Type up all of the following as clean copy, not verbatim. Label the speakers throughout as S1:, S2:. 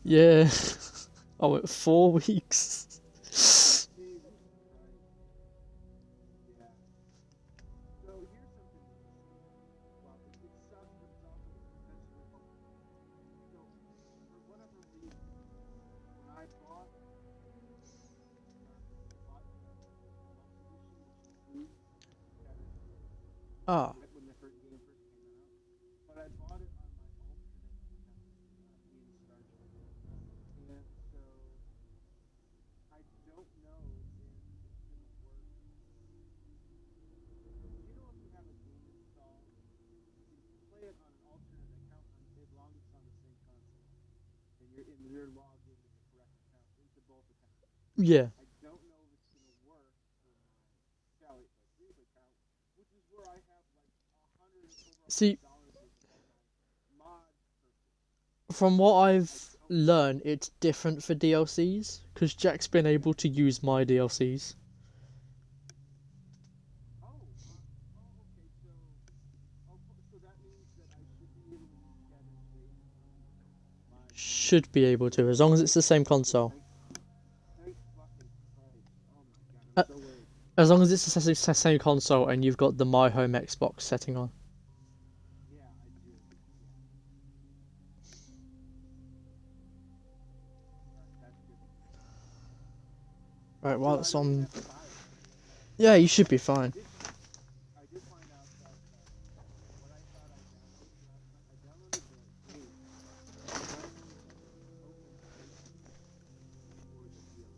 S1: Yeah. Oh, 4 weeks. Ah. Yeah. See, from what I've learned, it's different for DLCs because Jack's been able to use my DLCs. Should be able to, as long as it's the same console. Uh, As long as it's the same console and you've got the My Home Xbox setting on. Right, while it's on. Yeah, you should be fine.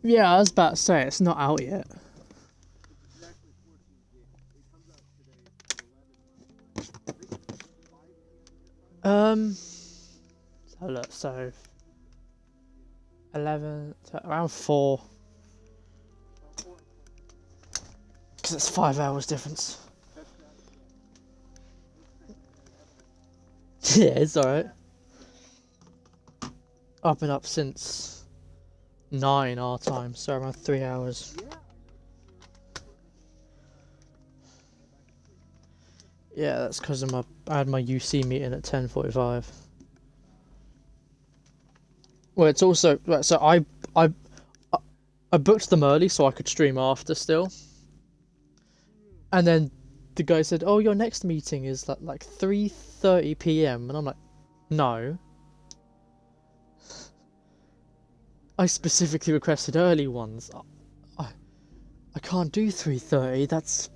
S1: Yeah, I was about to say it's not out yet. So look, so 11, so around 4, because it's 5 hours difference. Yeah, it's alright. I've been up since 9 our time, so around 3 hours. Yeah, that's because I had my UC meeting at 10:45. Well, it's also right, so I booked them early so I could stream after still, and then the guy said, "Oh, your next meeting is like 3:30 p.m." and I'm like, "No, I specifically requested early ones. I I can't do 3:30. That's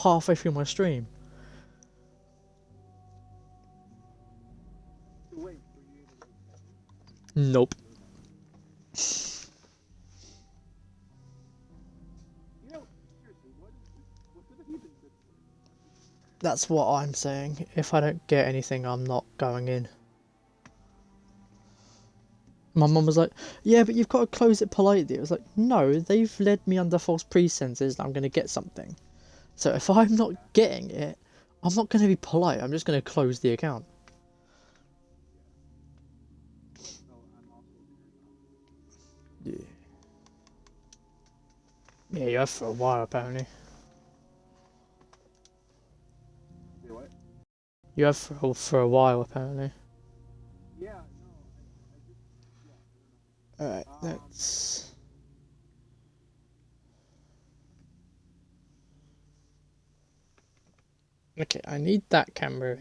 S1: halfway through my stream." Nope. That's what I'm saying. If I don't get anything, I'm not going in. My mum was like, "Yeah, but you've got to close it politely." I was like, "No, they've led me under false pretenses that I'm going to get something. So if I'm not getting it, I'm not going to be polite. I'm just going to close the account." Yeah. Yeah, you have for a while apparently. You have for a while apparently. Alright, let's... Okay, I need that camera.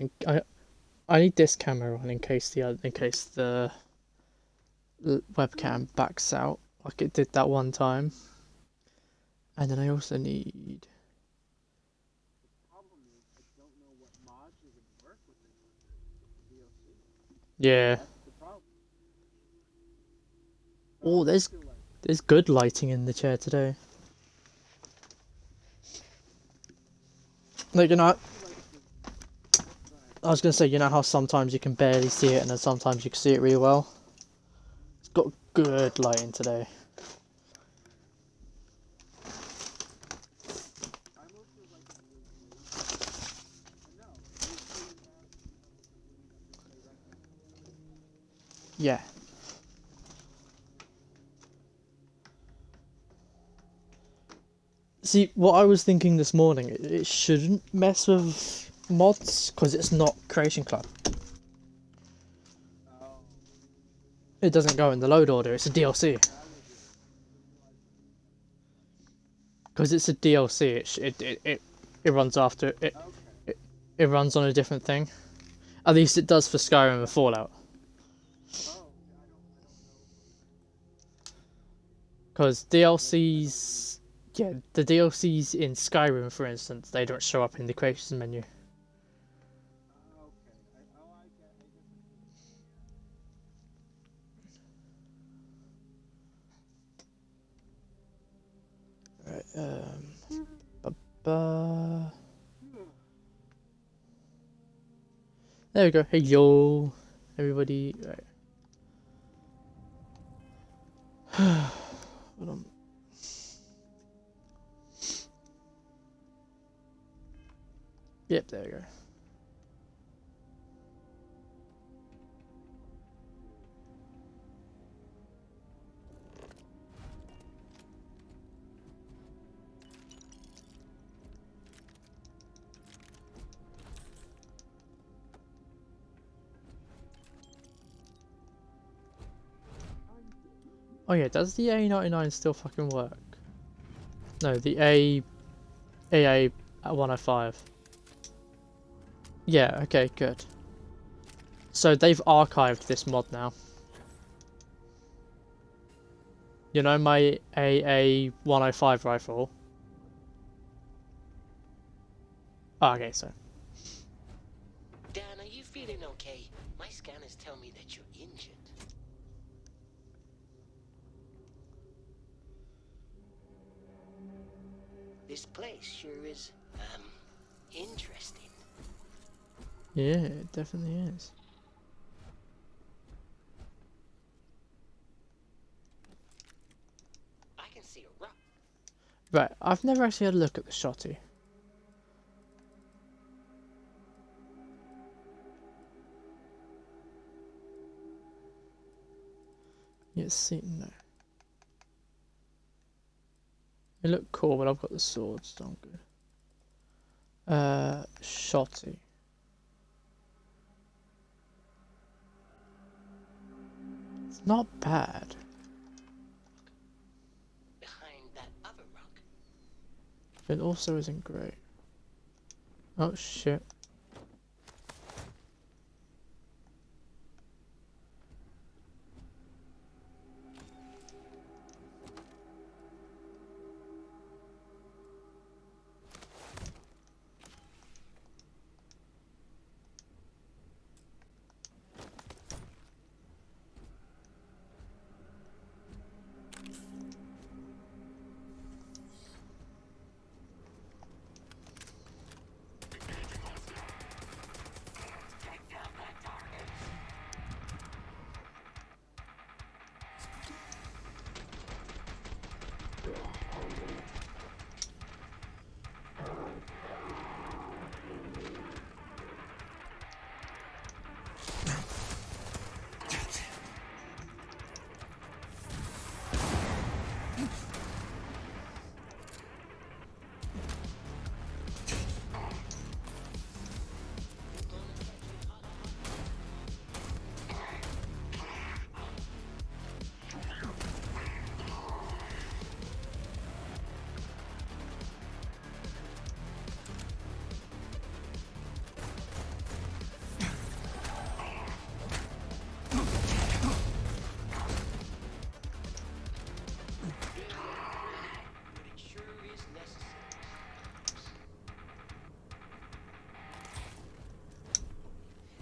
S1: I need this camera on in case the webcam backs out like it did that one time. And then I also need... Yeah. Oh, there's good lighting in the chair today. Like, I was gonna say, you know how sometimes you can barely see it and then sometimes you can see it really well? It's got good lighting today. Yeah. See, what I was thinking this morning, it shouldn't mess with mods because it's not Creation Club. It doesn't go in the load order. It's a DLC. Because it's a DLC. It runs after it. It runs on a different thing. At least it does for Skyrim and Fallout. Because DLCs, yeah, the DLCs in Skyrim, for instance, they don't show up in the creation menu. Right, there we go. Hey, yo, everybody. Right. Hold on. Yep, there we go. Oh yeah, does the A99 still fucking work? No, the AA 105. Yeah, okay, good. So they've archived this mod now. You know my AA 105 rifle? Oh, okay, so.
S2: Dan, are you feeling okay? My scanners tell me that you're injured. This place sure is, interesting.
S1: Yeah, it definitely is.
S2: I can see a rock.
S1: Right, I've never actually had a look at the shotty. Let's see, no. It looked cool, but I've got the swords, so I'm good. Shotty. It's not bad.
S2: Behind that other rock.
S1: It also isn't great. Oh shit.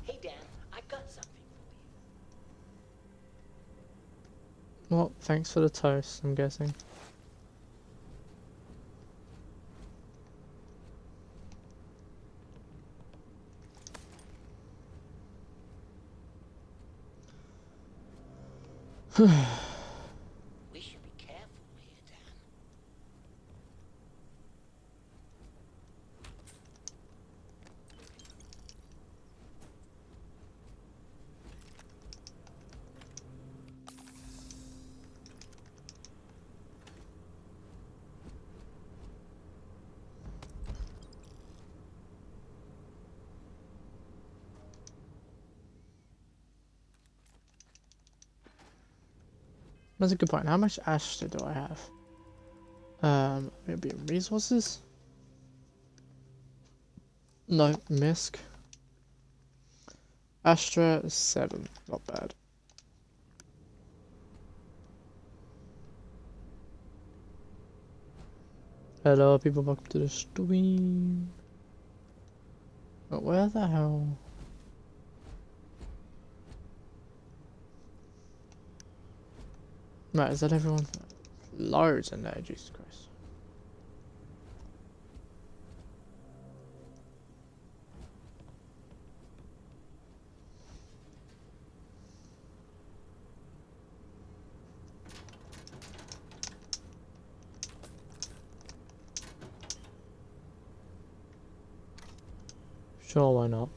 S2: Hey Dan, I got something for you.
S1: Well, thanks for the toast, I'm guessing.
S2: We should be careful here, Dan.
S1: That's a good point. How much Astra do I have? Maybe resources? No, Misk. Astra 7, not bad. Hello people, welcome to the stream. But where the hell? Right, is that everyone? Loads in there, Jesus Christ. Sure, why not?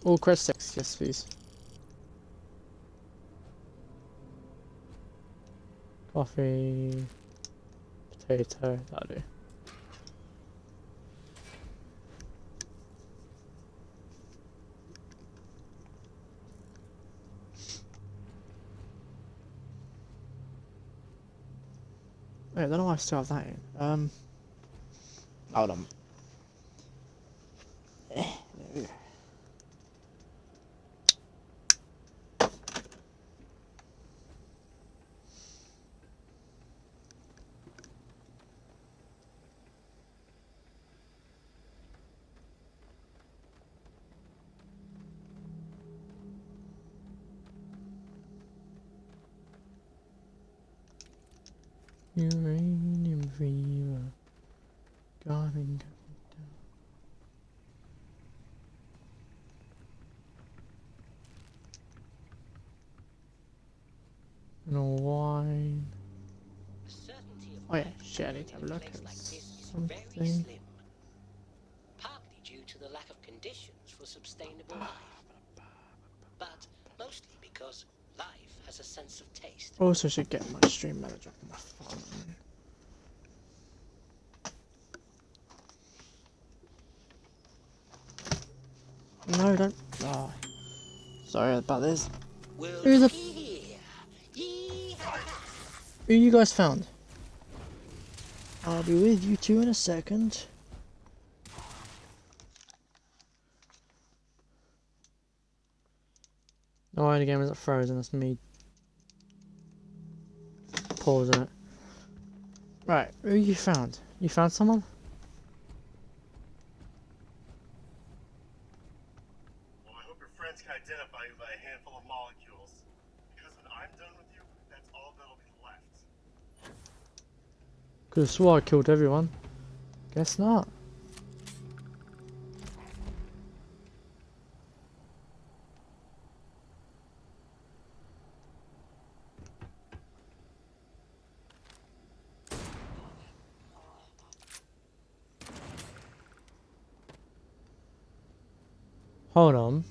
S1: Oh, crest 6, yes please. Coffee, potato, that'll do. Wait, I don't know why I still have that in. Hold on. There we go. Uranium fever. Going down. No wine.
S2: The certainty of
S1: Oh yeah,
S2: life
S1: shit, I need to have a
S2: in a
S1: look
S2: place
S1: at
S2: like this is very
S1: something.
S2: slim. Partly due to the lack of conditions for sustainable life, but mostly because life has a sense of taste.
S1: Also should get my stream manager on my phone. No, don't. Oh, sorry about this.
S2: World
S1: Who the
S2: here. Yee-haw.
S1: who you guys found? I'll be with you two in a second. No, the game isn't frozen. That's me pausing it. Right, who you found? You found someone?
S3: Well, I hope your friends can identify you by a handful of molecules. Because when I'm done with you, that's all that'll be left.
S1: Could've swore I killed everyone. Guess not. Hold on.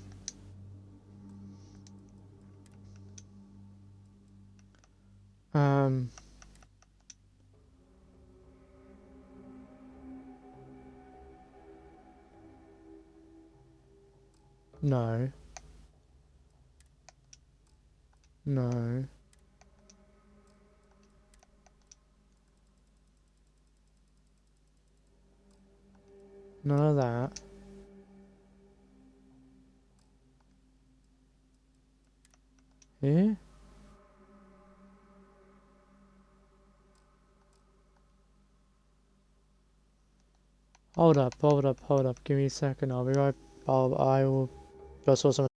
S1: Um. No. No. None of that. Here? Hold up, hold up, hold up. Give me a second. I'll be right. I will go sort some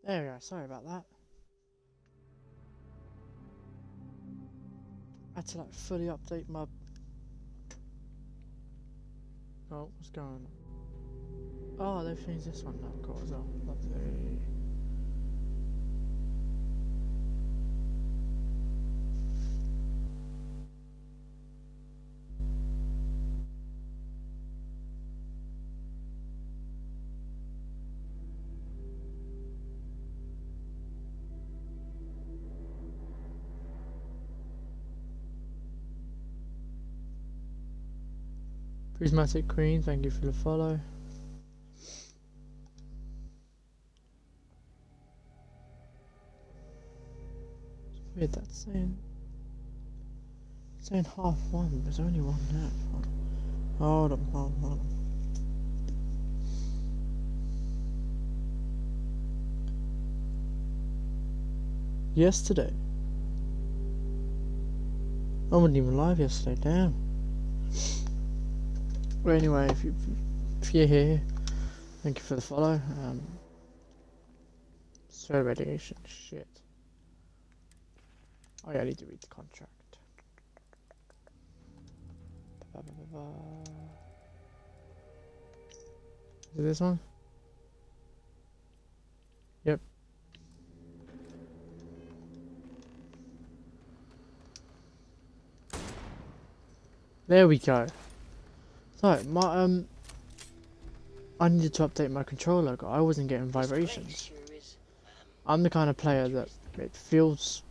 S1: There we go. Sorry about that. I had to like fully update my. Oh, what's going on? Oh, they've changed this one now. Cool as well. Lovely. Prismatic Queen, thank you for the follow. It's weird that's saying half one, there's only one left. Hold on. Yesterday. I wasn't even live yesterday, damn. But anyway, if you're here, thank you for the follow. So radiation, shit. Oh yeah, I need to read the contract. Is it this one? Yep. There we go. So my I needed to update my controller. I wasn't getting vibrations. I'm the kind of player that it feels.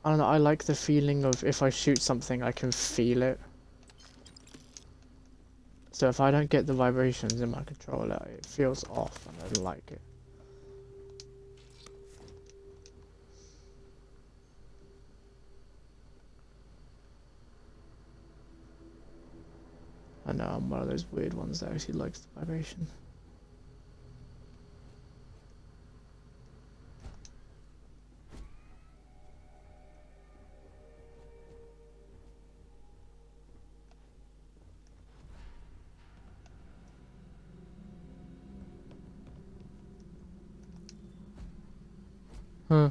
S1: I don't know. I like the feeling of if I shoot something, I can feel it. So if I don't get the vibrations in my controller, it feels off, and I don't like it. I know I'm one of those weird ones that actually likes the vibration. Huh.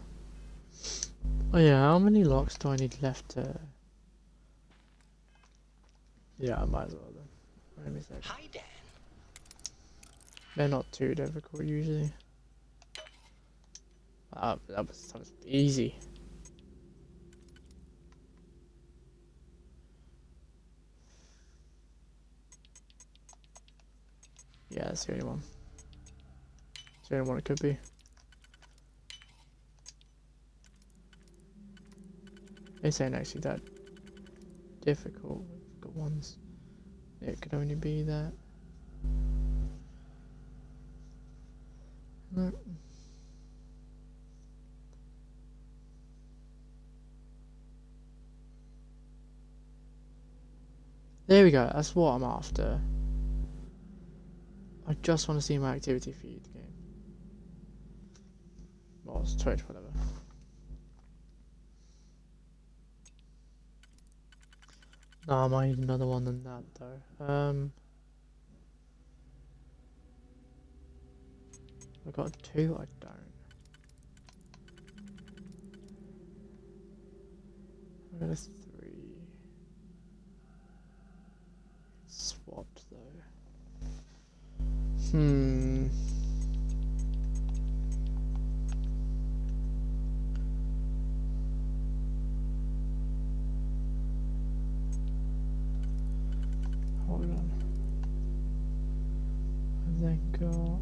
S1: Oh yeah, how many locks do I need left to... Yeah, I might as well then. Wait a second.
S2: Hi, Dan.
S1: They're not too difficult usually. That was easy. Yeah, that's the only one. It's the only one it could be. This ain't actually that difficult. We've got ones. It could only be that. No. There we go. That's what I'm after. I just want to see my activity feed game. Well, it's Twitch, whatever. No, I might need another one than that though. I got two. I don't. I got a three. It's swapped though. Hold on. And then got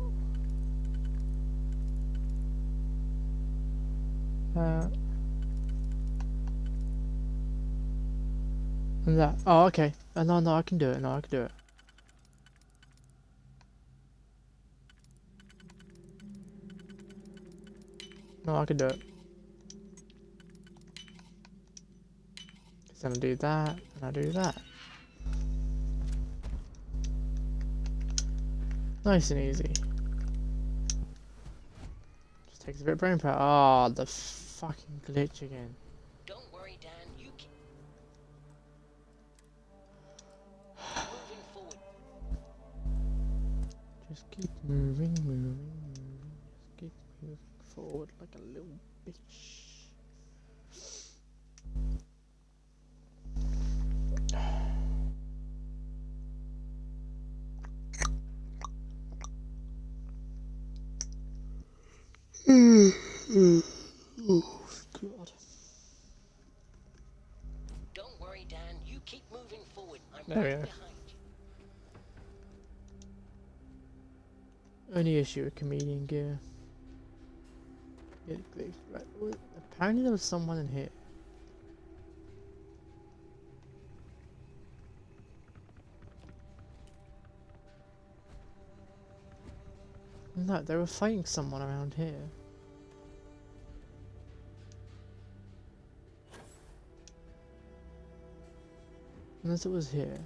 S1: that and that. Oh, okay. No, I can do it. No, I can do it. No, I can do it. Then I do that, and I do that. Nice and easy. Just takes a bit of brain power. Ah, the fucking glitch again.
S2: Don't worry, Dan. You keep moving forward.
S1: Just keep moving. forward like a little bitch. Oh, God.
S2: Don't worry, Dan. You keep moving forward. I'm
S1: There we
S2: right
S1: go.
S2: behind you.
S1: Only issue with comedian gear. Apparently there was someone in here. No, they were fighting someone around here. Unless it was here.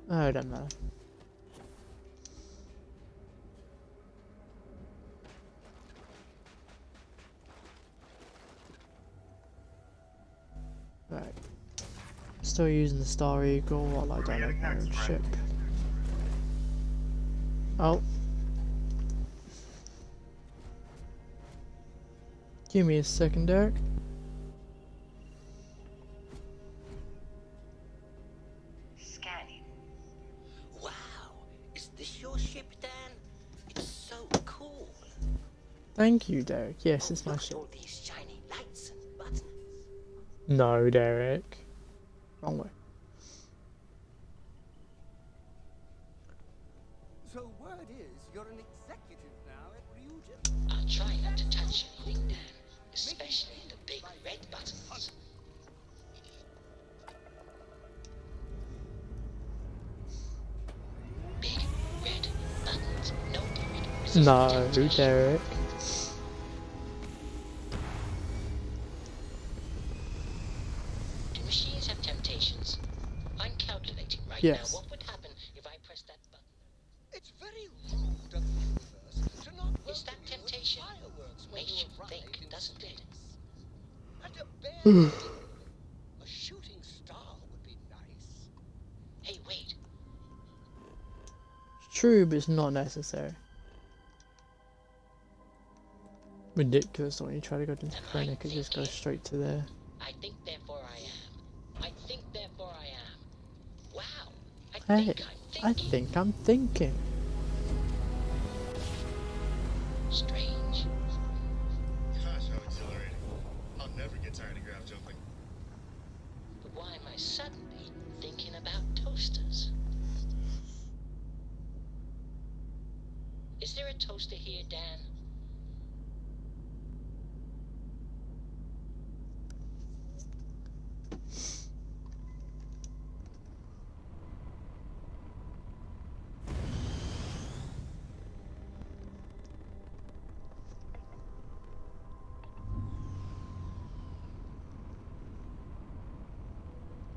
S1: Oh, it doesn't matter. Right. Still using the Star Eagle while I download my own ship. Oh. Give me a second, Derek.
S2: Scanning. Wow. Is this your ship, Dan? It's so cool.
S1: Thank you, Derek. Yes, it's my
S2: Look at
S1: ship.
S2: all these shiny lights and buttons.
S1: No, Derek. Wrong way.
S4: So word is you're an executive now at Ryujin.
S2: I'll try not to touch anything, Dan. Especially the big red buttons. Big red buttons. No, Derek.
S1: No, Derek.
S2: Do machines have temptations? I'm calculating right
S1: Yes.
S2: now what would happen if I press that button.
S4: It's very rude of the universe to not
S2: Is that
S4: welcome you with
S2: temptation?
S4: fireworks when
S2: Makes
S4: you
S2: you
S4: arrive
S2: think,
S4: in
S2: doesn't it?
S4: space. And a bare a shooting star would be nice.
S2: Hey, wait.
S1: True, but it's not necessary. Ridiculous when you try to go to Krennic, it just goes straight to there.
S2: I think, therefore I am. I think, therefore I am. Wow.
S1: Hey,
S2: think
S1: I
S2: I'm thinking.
S1: think I'm thinking.
S2: Strange.
S3: Gosh, how exhilarating. I'll never get tired of graph jumping.
S2: But why am I suddenly thinking about toasters? Is there a toaster here, Dan?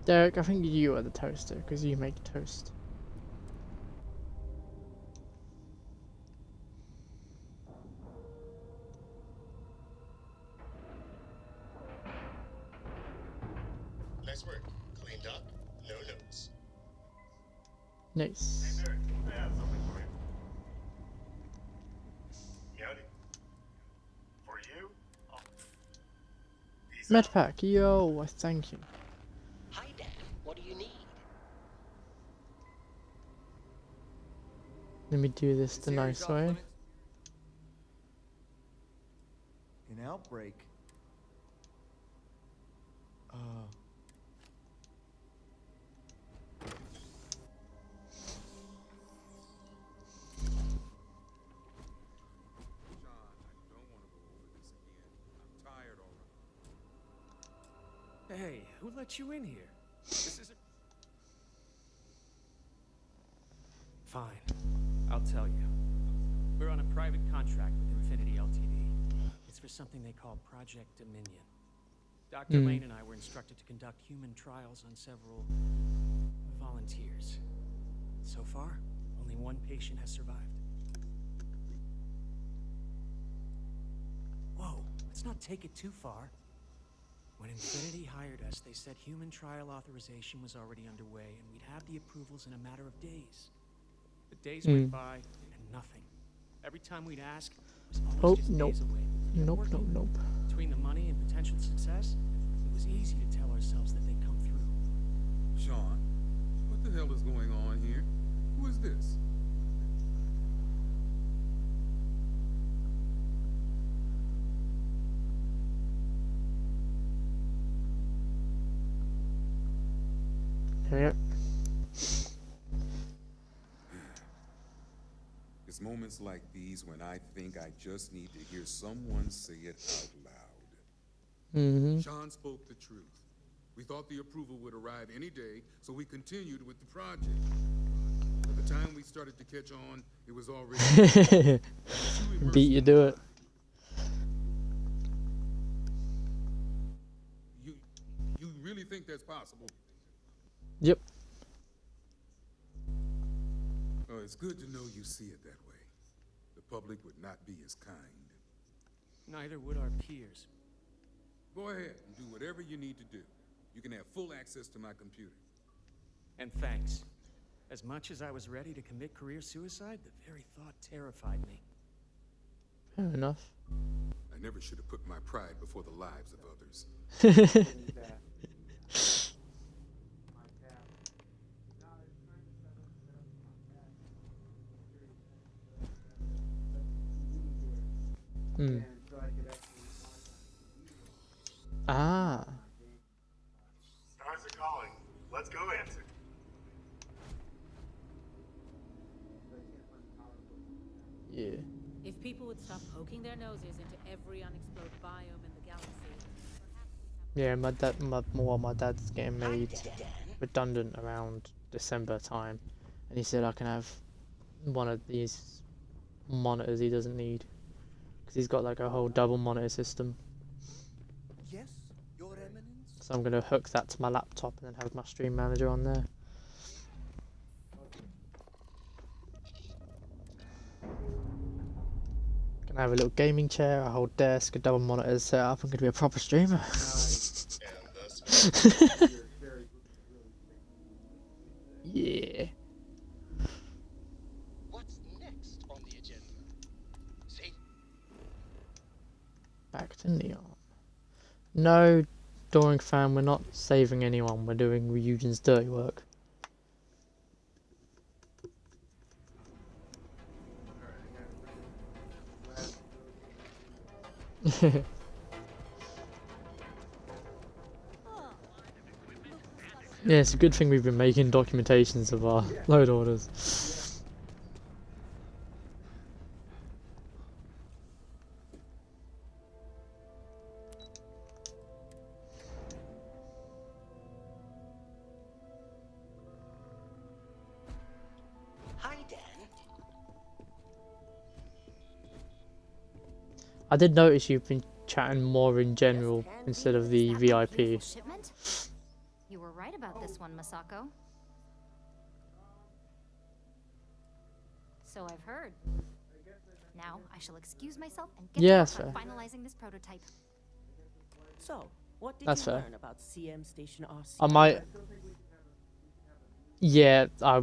S1: Derek, I think you are the toaster, because you make toast.
S3: Nice work. Cleaned up, no notes.
S1: Nice.
S3: Hey, Derek, I have something for you. Howdy. For you? Oh. Peace out.
S1: Medpack, yo, thank you.
S2: Hi, Dan. What do you need?
S1: Let me do this the
S4: Series
S1: nice
S4: off
S1: way.
S4: limits.
S5: An outbreak.
S6: Sean, I don't want to go over this again. I'm tired already.
S7: Hey, who let you in here?
S6: This isn't.
S7: Fine. I'll tell you. We're on a private contract with Infinity Ltd. It's for something they call Project Dominion. Dr. Lane and I were instructed to conduct human trials on several volunteers. So far, only one patient has survived. Whoa, let's not take it too far. When Infinity hired us, they said human trial authorization was already underway and we'd have the approvals in a matter of days. The days
S1: Hmm.
S7: went by and nothing. Every time we'd ask, it was
S1: Oh,
S7: always just
S1: nope.
S7: days away. Kept
S1: Nope,
S7: working.
S1: nope, nope.
S7: Between the money and potential success, it was easy to tell ourselves that they'd come through.
S6: Sean, what the hell is going on here? Who is this?
S1: Yeah.
S6: It's moments like these when I think I just need to hear someone say it out loud.
S1: Mm-hmm.
S6: Sean spoke the truth. We thought the approval would arrive any day, so we continued with the project. By the time we started to catch on, it was already
S1: Beat you to it.
S6: You really think that's possible?
S1: Yep.
S6: Oh, it's good to know you see it that way. The public would not be as kind.
S7: Neither would our peers.
S6: Go ahead and do whatever you need to do. You can have full access to my computer.
S7: And thanks. As much as I was ready to commit career suicide, the very thought terrified me.
S1: Fair enough.
S6: I never should have put my pride before the lives of others.
S1: Hmm. Ah.
S3: Stars are calling. Let's go answer.
S1: Yeah.
S8: If people would stop poking their noses into every unexplored biome in the galaxy,
S1: Yeah, my dad's getting made redundant around December time, and he said I can have one of these monitors he doesn't need, because he's got like a whole double monitor system.
S5: Yes, Your Eminence?
S1: So I'm gonna hook that to my laptop and then have my stream manager on there. Gonna have a little gaming chair, a whole desk, a double monitor set up. I'm gonna be a proper streamer. Yeah.
S4: What's next on the agenda? See?
S1: Back to Neon. No, Doring fan, we're not saving anyone. We're doing Eugen's dirty work. Yeah, it's a good thing we've been making documentations of our load orders.
S2: Hi, Dan.
S1: I did notice you've been chatting more in general instead of the VIP.
S9: Shipment? You were right about this one, Masako. So I've heard. Now I shall excuse myself and get
S1: Yeah,
S9: to work
S1: fair.
S9: on finalizing this prototype.
S10: So, what did
S1: That's
S10: you
S1: fair.
S10: learn about CM Station RC?
S1: I might. Yeah, I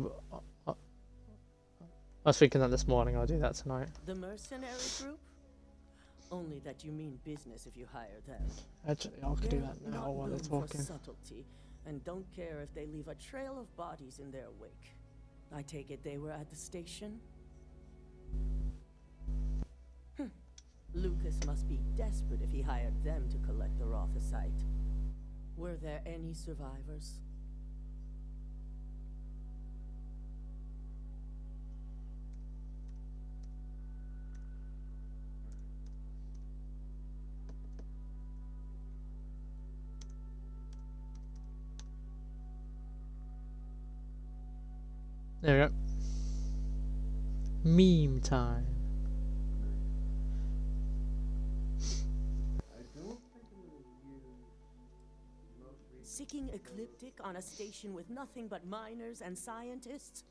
S1: was thinking that this morning. I'll do that tonight.
S10: The mercenary group? Only that you mean business if you hire them.
S1: Actually, I could do
S10: They're
S1: that now
S10: not
S1: while they're
S10: known for
S1: talking.
S10: subtlety, and don't care if they leave a trail of bodies in their wake. I take it they were at the station? Lucas must be desperate if he hired them to collect the Rothosite. Were there any survivors?
S1: There we go. Meme time.
S10: Seeking ecliptic on a station with nothing but miners and scientists?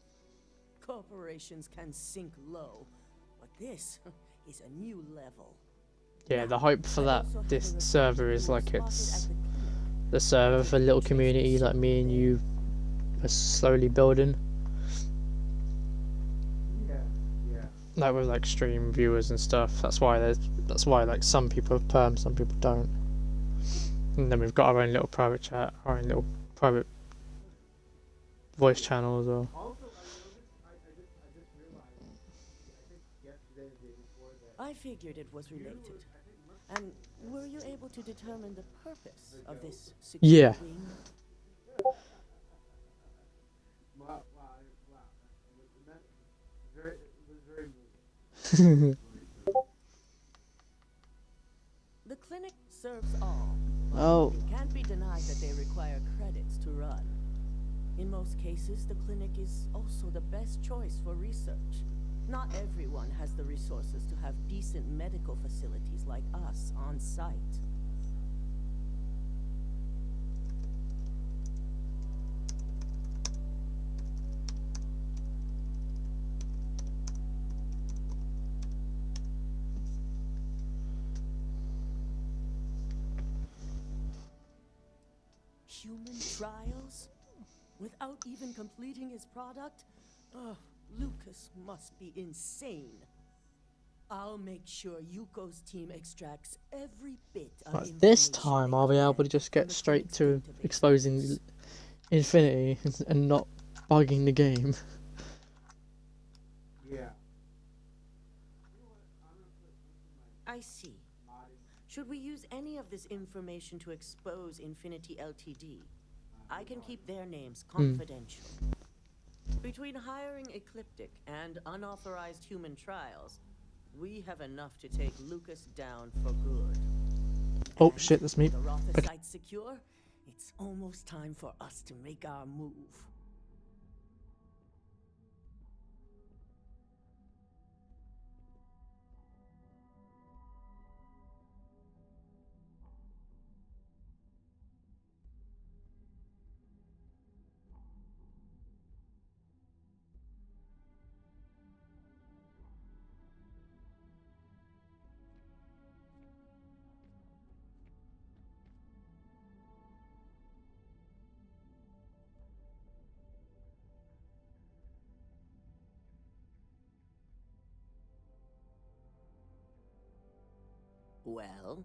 S10: Corporations can sink low, but this is a new level.
S1: Yeah, the hope for that
S10: Also
S1: this
S10: having a
S1: server is
S10: who
S1: like
S10: spotted
S1: it's
S10: at the clinic.
S1: the server for little communities like me and you are slowly building. like with like stream viewers and stuff. That's why like some people have perm, some people don't. And then we've got our own little private chat, our own little private voice channel as well.
S10: I figured it was related. And were you able to determine the purpose of this secret
S1: Yeah.
S10: wing? The clinic serves all. but
S1: Oh.
S10: It can't be denied that they require credits to run. In most cases, the clinic is also the best choice for research. Not everyone has the resources to have decent medical facilities like us on site. Human trials? Without even completing his product? Oh, Lucas must be insane. I'll make sure Yuko's team extracts every bit of
S1: Right, this
S10: information
S1: time
S10: they
S1: I'll be able
S10: can
S1: to just
S10: from
S1: get
S10: the
S1: straight
S10: clinic's
S1: to
S10: databases.
S1: exposing Infinity and not bugging the game.
S10: I see. Should we use any of this information to expose Infinity Ltd? I can keep their names confidential. Between hiring Ecliptic and unauthorized human trials, we have enough to take Lucas down for good.
S1: Oh
S10: And
S1: shit, that's me.
S10: with the Rotha
S1: Okay.
S10: site secure, it's almost time for us to make our move. Well?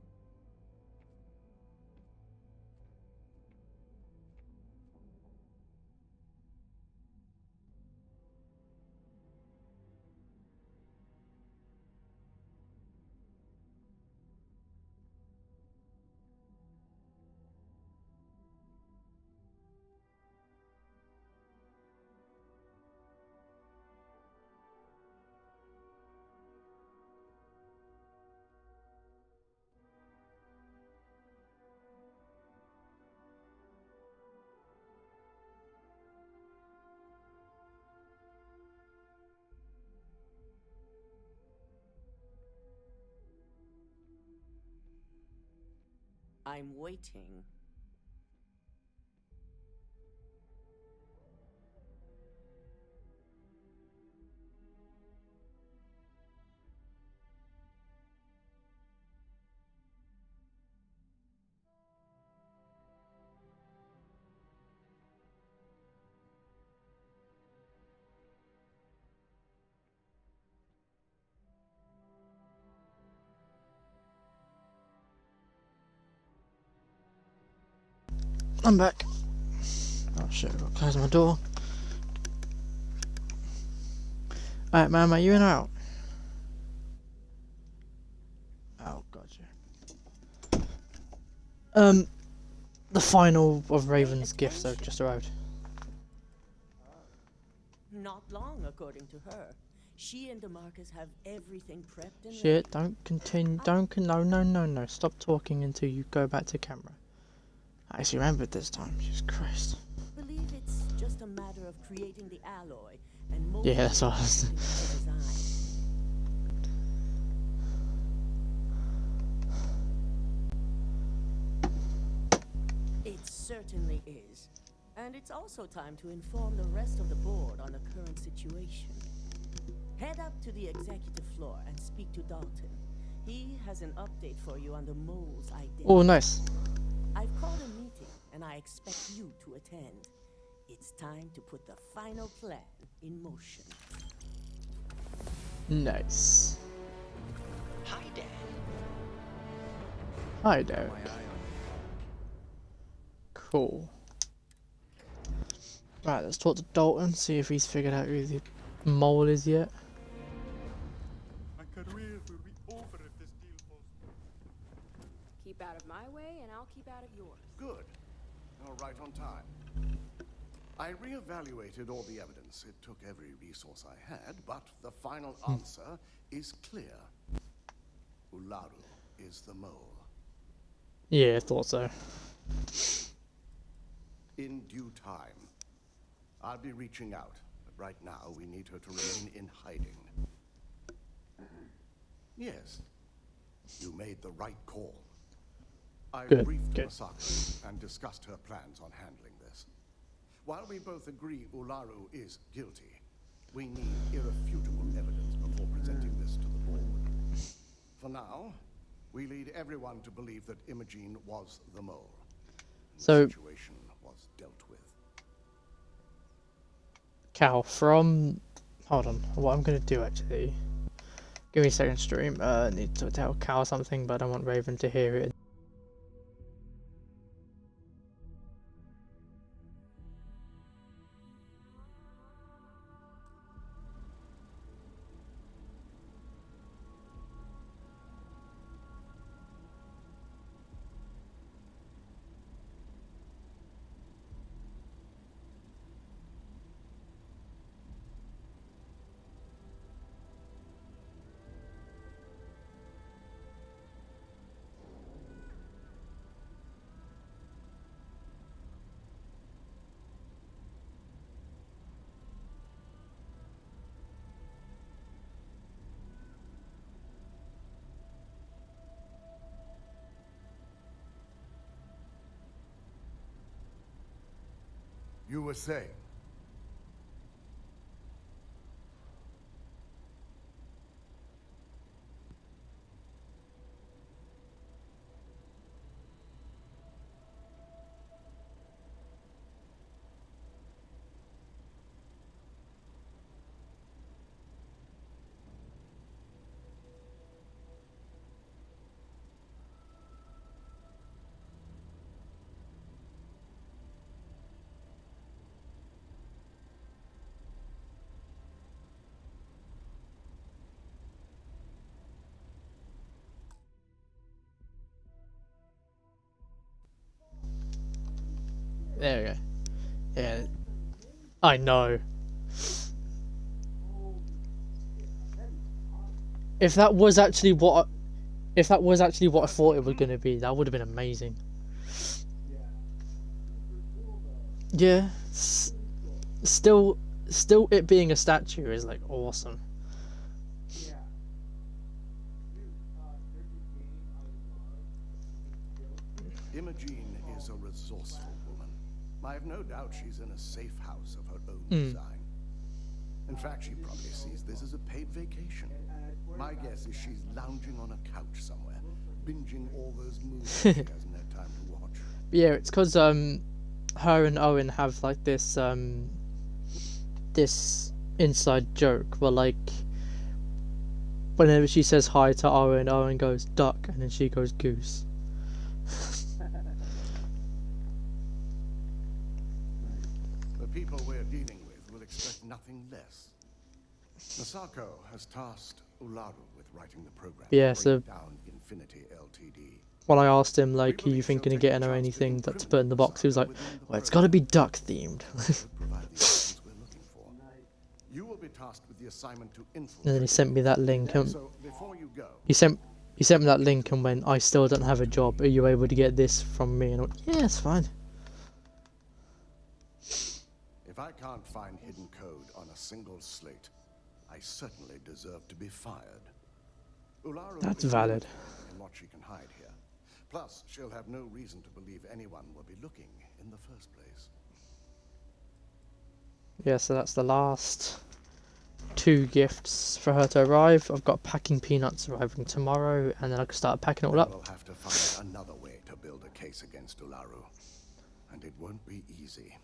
S10: I'm waiting.
S1: I'm back. Oh shit, I've got to close my door. Alright, man, are you in or out? Oh, gotcha. The final of Raven's gifts have just arrived.
S10: Not long, according to her. She and DeMarcus have everything prepped and
S1: Shit, don't continue, no, stop talking until you go back to camera. I actually remembered this time, Jesus Christ.
S10: ready. Believe it's just a matter of creating the alloy and molding
S1: Yeah, that's
S10: it
S1: what I was...
S10: according to the design. It certainly is. And it's also time to inform the rest of the board on the current situation. Head up to the executive floor and speak to Dalton. He has an update for you on the mole's identity.
S1: Oh, nice.
S10: I've called a meeting, and I expect you to attend. It's time to put the final plan in motion.
S1: Nice.
S2: Hi, Dan.
S1: Hi, Derek. Cool. Right, let's talk to Dalton, see if he's figured out who the mole is yet.
S3: My career will be over if this deal falls.
S8: Keep out of my way, and I'll keep out of yours.
S11: Good. You're right on time. I reevaluated all the evidence. It took every resource I had, but the final answer is clear. Ularu is the mole.
S1: Yeah, I thought so.
S11: In due time. I'll be reaching out, but right now we need her to remain in hiding. Yes, you made the right call. I briefed Masako and discussed her plans on handling this. While we both agree Ularu is guilty, we need irrefutable evidence before presenting this to the board. For now, we lead everyone to believe that Imogene was the mole.
S1: So,
S11: the situation was dealt with.
S1: Cal, from... Hold on, what I'm going to do actually... Give me a second, stream. I need to tell Cal something, but I don't want Raven to hear it.
S11: You were saying?
S1: There we go. Yeah. I know. If that was actually what I thought it was gonna be, that would have been amazing. Yeah. Still it being a statue is like awesome.
S11: Imogene is a resourceful woman. I have no doubt she's in a safe house of her own design. In fact, she probably sees this as a paid vacation. My guess is she's lounging on a couch somewhere, binging all those movies she hasn't had time to watch.
S1: Yeah, it's because her and Owen have like this this inside joke where like whenever she says hi to Owen, Owen goes duck and then she goes goose.
S11: The people we're dealing with will expect nothing less. Masako has tasked Ularu with writing the program.
S1: Yeah, so
S11: down Infinity Ltd.
S1: when I asked him like, are you thinking of getting her anything that to put in the box, he was like, well, it's got to be duck themed.
S11: You will be tasked with the assignment to infiltrate.
S1: And then he sent me that link.
S11: So before you go,
S1: he sent me that link and went, I still don't have a job. Are you able to get this from me? And I went, yeah, it's fine.
S11: if I can't find hidden code on a single slate, I certainly deserve to be fired. Ularu
S1: That's
S11: is
S1: valid.
S11: in what she can hide here. Plus, she'll have no reason to believe anyone will be looking in the first place.
S1: Yeah, so that's the last 2 gifts for her to arrive. I've got packing peanuts arriving tomorrow, and then I can start packing it all up.
S11: We'll have to find another way to build a case against Ularu, and it won't be easy.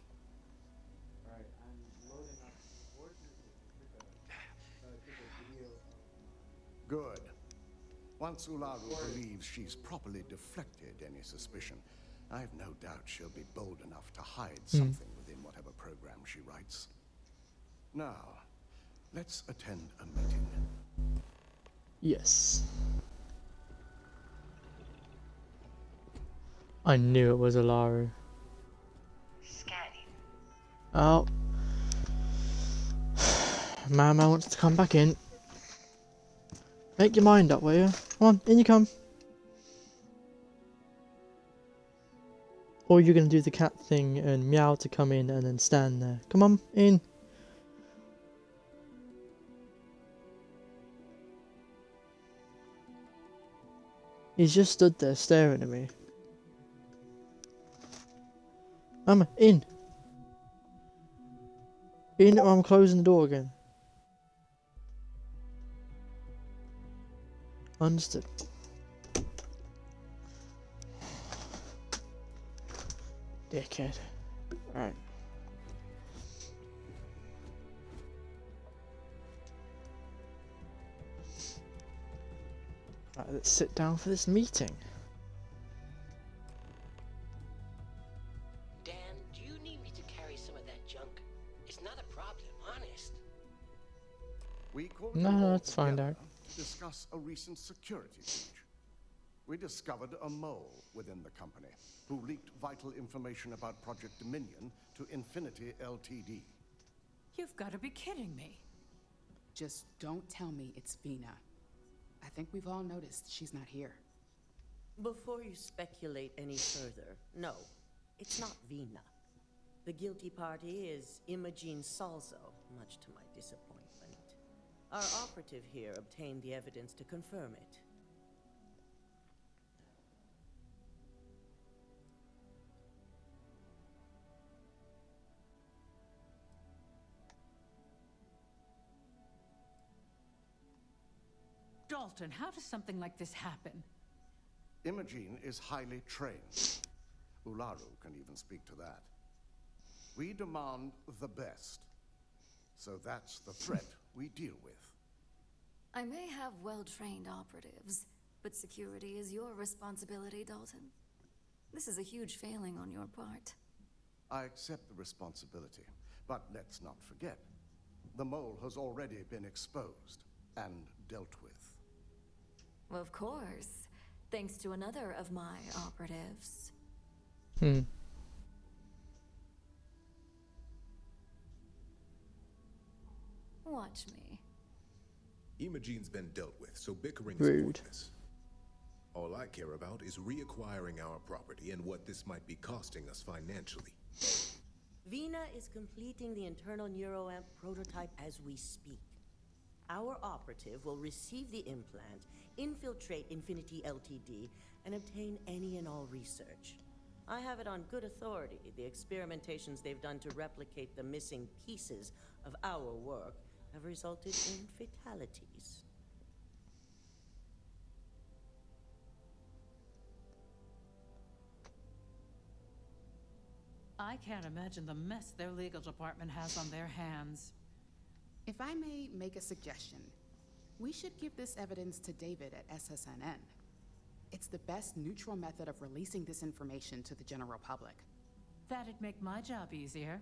S11: Good. Once Ularu believes she's properly deflected any suspicion, I've no doubt she'll be bold enough to hide something within whatever program she writes. Now, let's attend a meeting.
S1: Yes. I knew it was Ularu.
S12: Scanning.
S1: Oh. Mama wants to come back in. Make your mind up, will you? Come on, in you come. Or you're gonna do the cat thing and meow to come in and then stand there. Come on, in. He's just stood there staring at me. Mama, in. In or I'm closing the door again. Understood. Dickhead. Right. Right, let's sit down for this meeting.
S2: Dan, do you need me to carry some of that junk? It's not a problem, honest.
S11: We called
S1: No,
S11: you all
S1: let's find
S11: together
S1: out.
S11: to discuss a recent security breach. We discovered a mole within the company who leaked vital information about Project Dominion to Infinity Ltd.
S12: You've got to be kidding me.
S13: Just don't tell me it's Vina. I think we've all noticed she's not here.
S10: Before you speculate any further, no, it's not Vina. The guilty party is Imogene Salzo, much to my disappointment. Our operative here obtained the evidence to confirm it.
S12: Dalton, how does something like this happen?
S11: Imogene is highly trained. Ularu can even speak to that. We demand the best. So that's the threat we deal with.
S9: I may have well-trained operatives, but security is your responsibility, Dalton. This is a huge failing on your part.
S11: I accept the responsibility, but let's not forget, the mole has already been exposed and dealt with.
S9: Of course, thanks to another of my operatives. Watch me.
S14: Imogene's been dealt with, so bickering is
S1: Rude.
S14: pointless. All I care about is reacquiring our property and what this might be costing us financially.
S10: Vina is completing the internal neuroamp prototype as we speak. Our operative will receive the implant, infiltrate Infinity Ltd, and obtain any and all research. I have it on good authority. The experimentations they've done to replicate the missing pieces of our work have resulted in fatalities.
S12: I can't imagine the mess their legal department has on their hands.
S13: If I may make a suggestion, we should give this evidence to David at SSNN. It's the best neutral method of releasing this information to the general public.
S12: That'd make my job easier.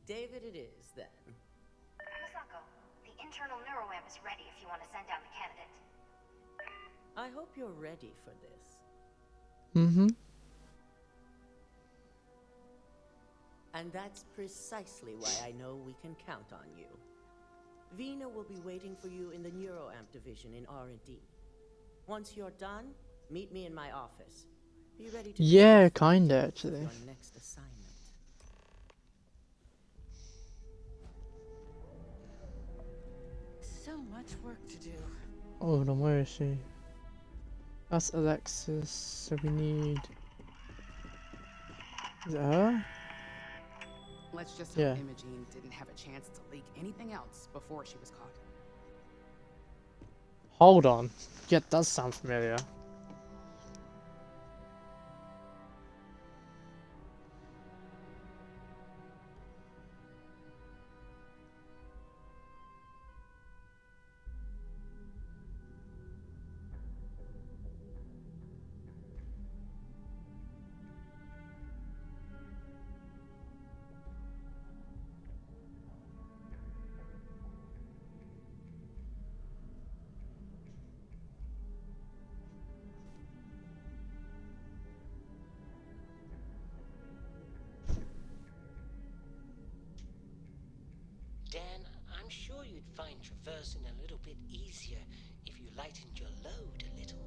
S10: David it is, then.
S9: Masako, the internal neuroamp is ready if you want to send down the candidate.
S10: I hope you're ready for this. And that's precisely why I know we can count on you. Vina will be waiting for you in the neuroamp division in R&D. Once you're done, meet me in my office. Be ready to
S1: Yeah, kinda actually.
S10: your next assignment.
S12: So much work to do.
S1: Hold on, where is she? That's Alexis, so we need... Is it her?
S13: Let's just hope
S1: Yeah.
S13: Imogene didn't have a chance to leak anything else before she was caught.
S1: Hold on. Yeah, it does sound familiar.
S2: find traversing a little bit easier if you lightened your load a little.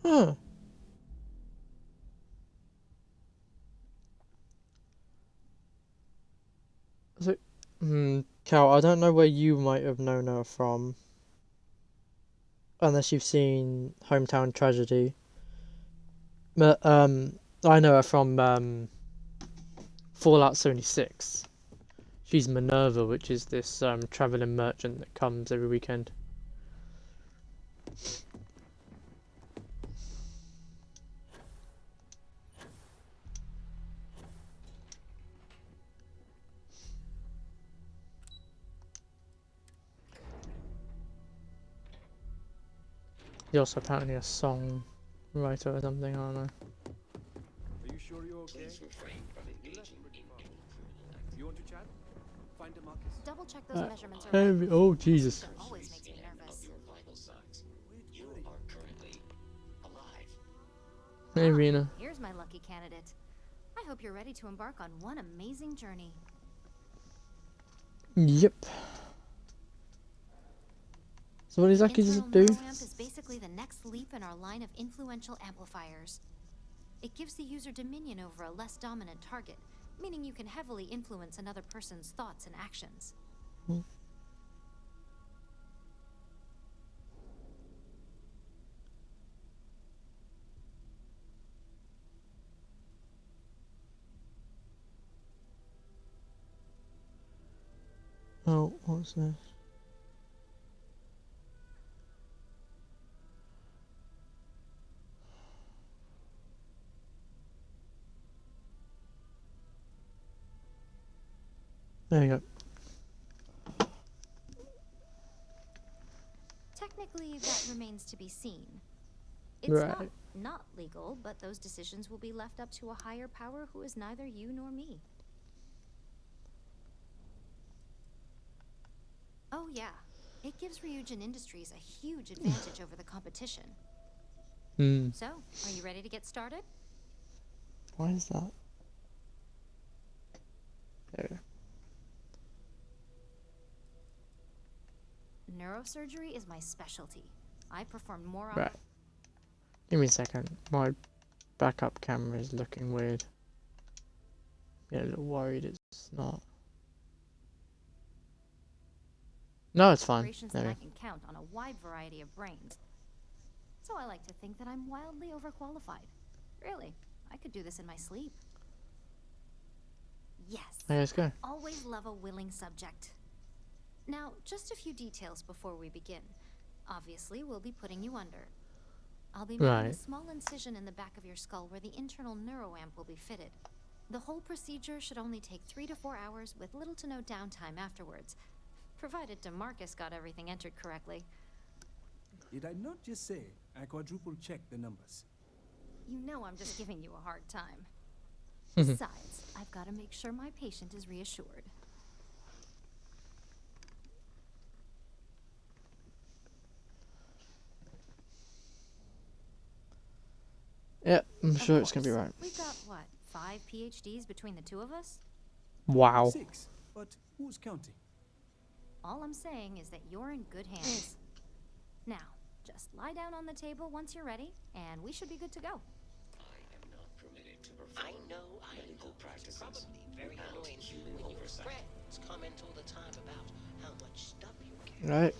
S1: Huh. So, Cal, I don't know where you might have known her from, unless you've seen Hometown Tragedy. But I know her from Fallout 76. She's Minerva, which is this traveling merchant that comes every weekend. He's also apparently a song writer or something, I don't know.
S5: Are you sure you're okay? You want to chat? Find Demarcus.
S9: Double check those measurements.
S1: Oh, Jesus.
S9: Always makes me nervous.
S2: You are currently alive.
S1: Hey, Rena.
S9: Here's my lucky candidate. I hope you're ready to embark on one amazing journey.
S1: Yep. So what exactly does it do?
S9: Internal neuroamp is basically the next leap in our line of influential amplifiers. It gives the user dominion over a less dominant target, meaning you can heavily influence another person's thoughts and actions.
S1: Oh, what's this? There you go.
S9: Technically, that remains to be seen. It's
S1: Right.
S9: not legal, but those decisions will be left up to a higher power who is neither you nor me. Oh yeah, it gives Ryujin Industries a huge advantage over the competition. So, are you ready to get started?
S1: Why is that? There.
S9: Neurosurgery is my specialty. I perform more
S1: Right. Give me a second. My backup camera is looking weird. Get a little worried it's not. No, it's fine.
S9: operations
S1: There
S9: that
S1: we
S9: I
S1: go.
S9: can count on a wide variety of brains. So I like to think that I'm wildly overqualified. Really, I could do this in my sleep. Yes.
S1: Okay, let's go.
S9: Always love a willing subject. Now, just a few details before we begin. Obviously, we'll be putting you under. I'll be making a
S1: Right.
S9: small incision in the back of your skull where the internal neuroamp will be fitted. The whole procedure should only take 3 to 4 hours with little to no downtime afterwards, provided DeMarcus got everything entered correctly.
S5: Did I not just say I quadruple checked the numbers?
S9: You know I'm just giving you a hard time. Besides, I've got to make sure my patient is reassured.
S1: Yeah, I'm
S9: Of
S1: sure it's gonna be
S9: course.
S1: right.
S9: We've got, what, 5 PhDs between the two of us?
S1: Wow.
S5: 6, but who's counting?
S9: All I'm saying is that you're in good hands. Now, just lie down on the table once you're ready, and we should be good to go.
S2: I know. It's probably very annoying when your friends comment all the time about how much stuff you carry.
S1: Right.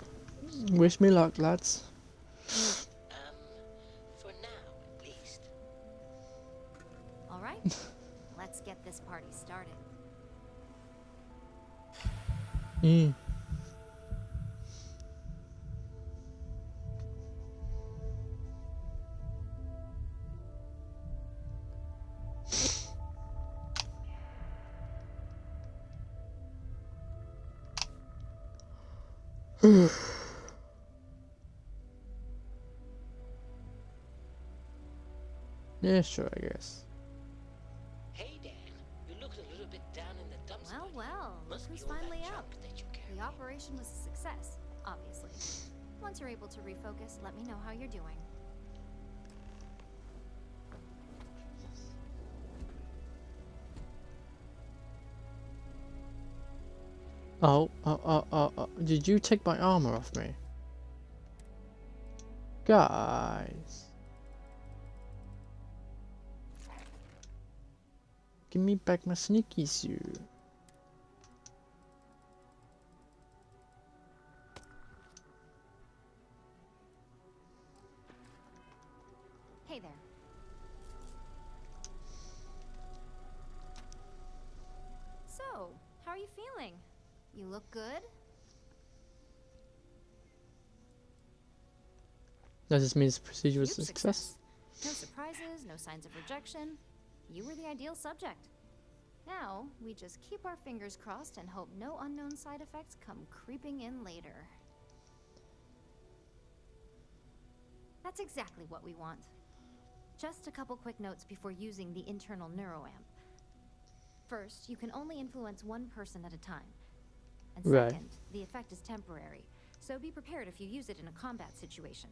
S1: Wish me luck, lads.
S2: For now, at least.
S9: All right, let's get this party started.
S1: Yeah, sure, I guess.
S2: Hey, Dan. You look a little bit down in the dumps.
S9: Well,
S2: buddy.
S9: well, look
S2: Must
S9: who's
S2: be all that
S9: finally
S2: junk
S9: out.
S2: that you carry.
S9: The operation was a success, obviously. Once you're able to refocus, let me know how you're doing.
S1: Oh, did you take my armor off me? Guys. Give me back my sneaky suit.
S9: Hey there. So, how are you feeling? You look good?
S1: Does this mean the procedure was a
S9: Huge
S1: success?
S9: No surprises, no signs of rejection. You were the ideal subject. Now, we just keep our fingers crossed and hope no unknown side effects come creeping in later. That's exactly what we want. Just a couple quick notes before using the internal neuroamp. First, you can only influence one person at a time. And
S1: Right.
S9: second, the effect is temporary, so be prepared if you use it in a combat situation.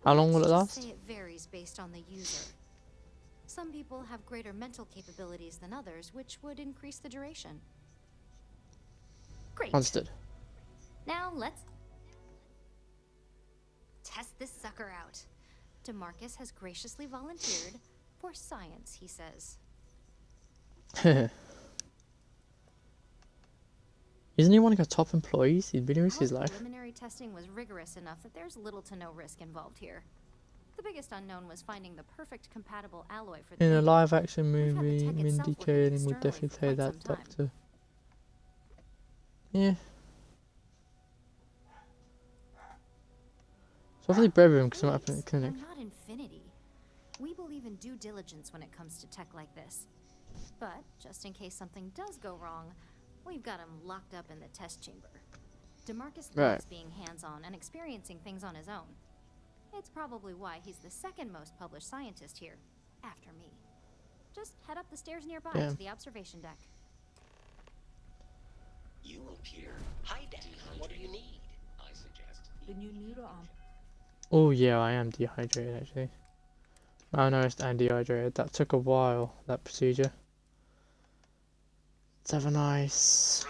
S1: How long will it
S9: Let's
S1: last?
S9: just say it varies based on the user. Some people have greater mental capabilities than others, which would increase the duration. Great.
S1: Understood.
S9: Now let's test this sucker out. DeMarcus has graciously volunteered for science, he says.
S1: Isn't he one of our top employees? He'd been risk his life.
S9: Preliminary testing was rigorous enough that there's little to no risk involved here. The biggest unknown was finding the perfect compatible alloy for the
S1: In a
S9: beacon.
S1: live action
S9: We've had the
S1: movie,
S9: tech
S1: Mindy
S9: itself working
S1: Kaling would
S9: externally
S1: definitely
S9: for
S1: play
S9: quite
S1: that
S9: some time.
S1: doctor. Yeah. So hopefully brave him because I'm up in the clinic.
S9: We're not Infinity. We believe in due diligence when it comes to tech like this. But just in case something does go wrong, we've got him locked up in the test chamber. DeMarcus
S1: Right.
S9: loves being hands-on and experiencing things on his own. It's probably why he's the second most published scientist here, after me. Just head up the stairs nearby
S1: Yeah.
S9: to the observation deck.
S2: You appear. Hi, Dan. What do you need? I suggest.
S12: The new neuroarm.
S1: Oh yeah, I am dehydrated actually. I noticed I'm dehydrated. That took a while, that procedure. Let's have a nice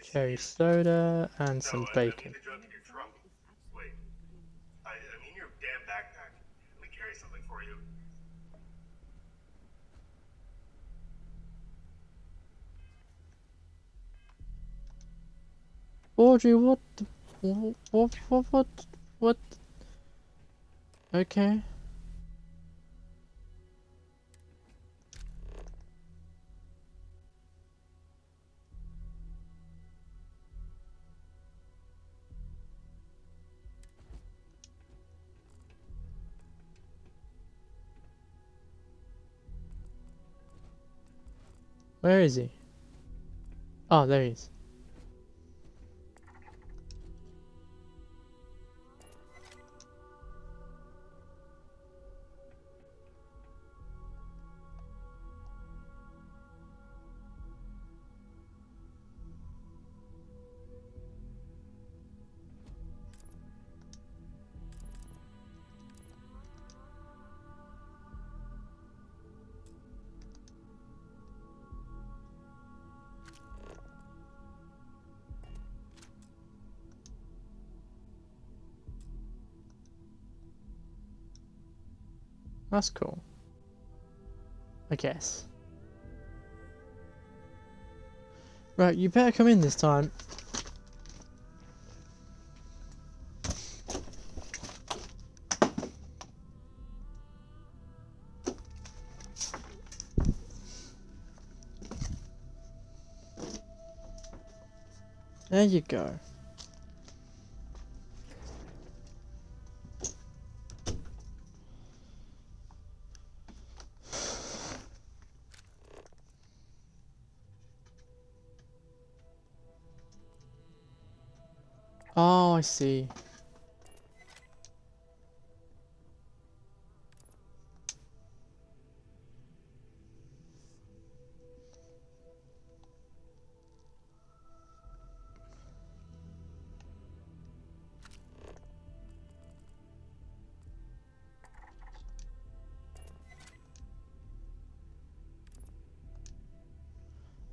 S1: cherry soda and some bacon.
S3: The junk in your trunk. Wait. I mean your damn backpack. Let me carry something for you.
S1: Audrey, what the... What? Okay. Where is he? Oh, there he is. That's cool. I guess. Right, you better come in this time. There you go. Oh, I see.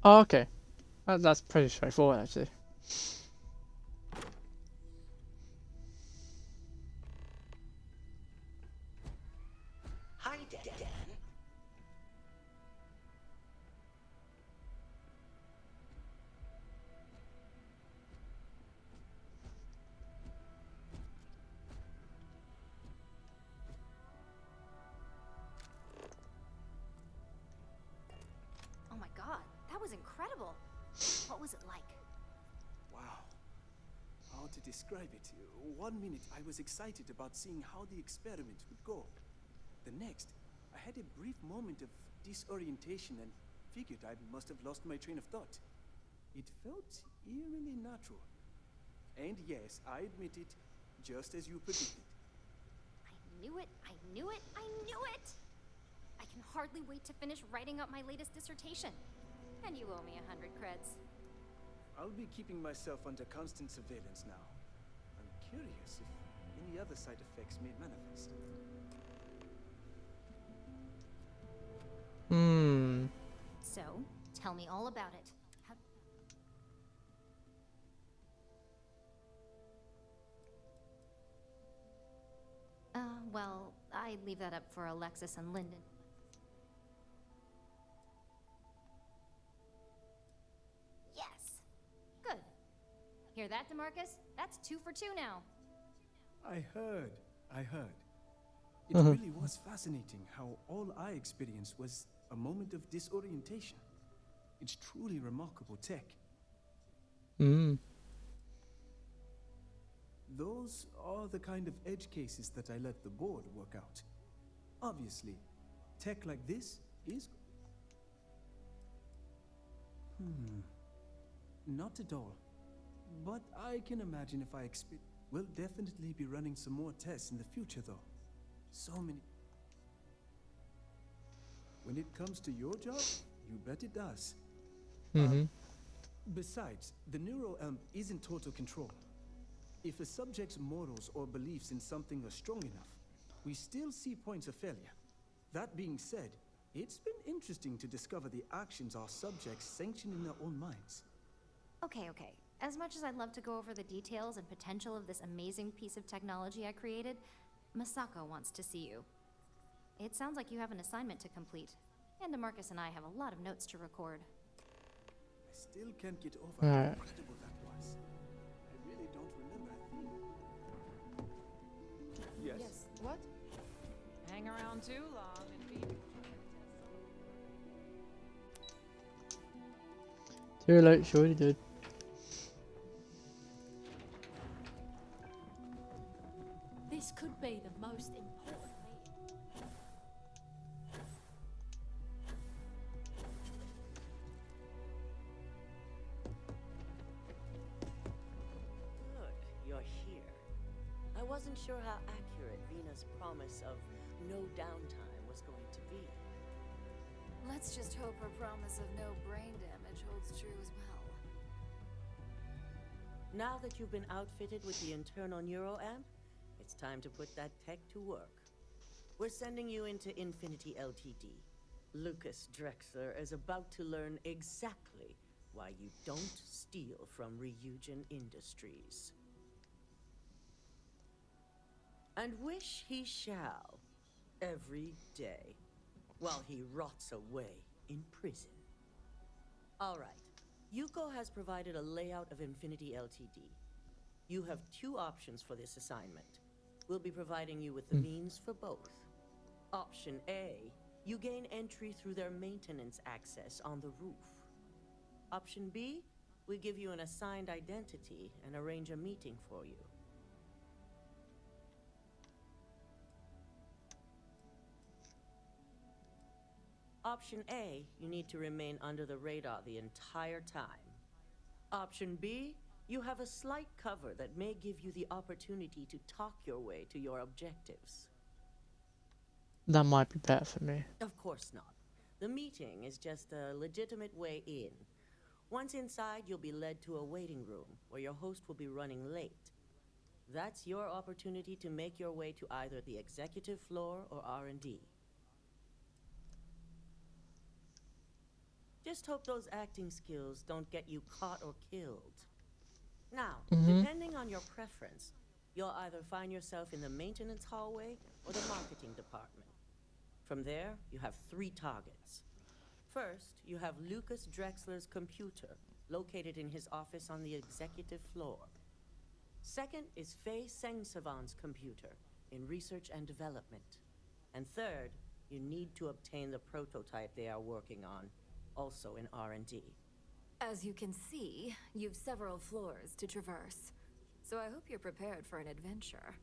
S1: Oh, okay. That's pretty straightforward, actually.
S2: Hi, Dan.
S9: Oh my god, that was incredible. What was it like?
S5: Wow. How to describe it? 1 minute I was excited about seeing how the experiment would go. The next, I had a brief moment of disorientation and figured I must have lost my train of thought. It felt eerily natural. And yes, I admit it, just as you predicted.
S9: I knew it, I knew it, I knew it! I can hardly wait to finish writing up my latest dissertation. And you owe me 100 creds.
S5: I'll be keeping myself under constant surveillance now. I'm curious if any other side effects may manifest.
S9: So, tell me all about it. Well, I leave that up for Alexis and Lyndon. Yes! Good. Hear that, DeMarcus? That's 2 for 2 now.
S5: I heard. It really was fascinating how all I experienced was a moment of disorientation. It's truly remarkable tech. Those are the kind of edge cases that I let the board work out. Obviously, tech like this is... Not at all. But I can imagine if I we'll definitely be running some more tests in the future, though. So many... When it comes to your job, you bet it does. Besides, the NeuroAmp is in total control. If a subject's morals or beliefs in something are strong enough, we still see points of failure. That being said, it's been interesting to discover the actions our subjects sanction in their own minds.
S9: Okay. As much as I'd love to go over the details and potential of this amazing piece of technology I created, Masako wants to see you. It sounds like you have an assignment to complete, and DeMarcus and I have a lot of notes to record.
S5: I still can't get over how incredible that was. I really don't remember a thing. Yes.
S12: What? Hang around too long and be...
S1: Too late, she already did.
S8: This could be the most important meeting.
S10: Good, you're here. I wasn't sure how accurate Vina's promise of no downtime was going to be.
S15: Let's just hope her promise of no brain damage holds true as well.
S10: Now that you've been outfitted with the internal NeuroAmp, it's time to put that tech to work. We're sending you into Infinity Ltd. Lucas Drexler is about to learn exactly why you don't steal from Ryujin Industries. And wish he shall, every day, while he rots away in prison. All right. Yuko has provided a layout of Infinity Ltd. You have 2 options for this assignment. We'll be providing you with the means for both. Option A, you gain entry through their maintenance access on the roof. Option B, we give you an assigned identity and arrange a meeting for you. Option A, you need to remain under the radar the entire time. Option B, You have a slight cover that may give you the opportunity to talk your way to your objectives.
S1: That might be better for me.
S10: Of course not. The meeting is just a legitimate way in. Once inside, you'll be led to a waiting room where your host will be running late. That's your opportunity to make your way to either the executive floor or R&D. Just hope those acting skills don't get you caught or killed. Now, depending on your preference, you'll either find yourself in the maintenance hallway or the marketing department. From there, you have 3 targets. First, you have Lucas Drexler's computer, located in his office on the executive floor. Second is Faye Sengsavan's computer, in research and development. And third, you need to obtain the prototype they are working on, also in R&D.
S15: As you can see, you've several floors to traverse. So I hope you're prepared for an adventure.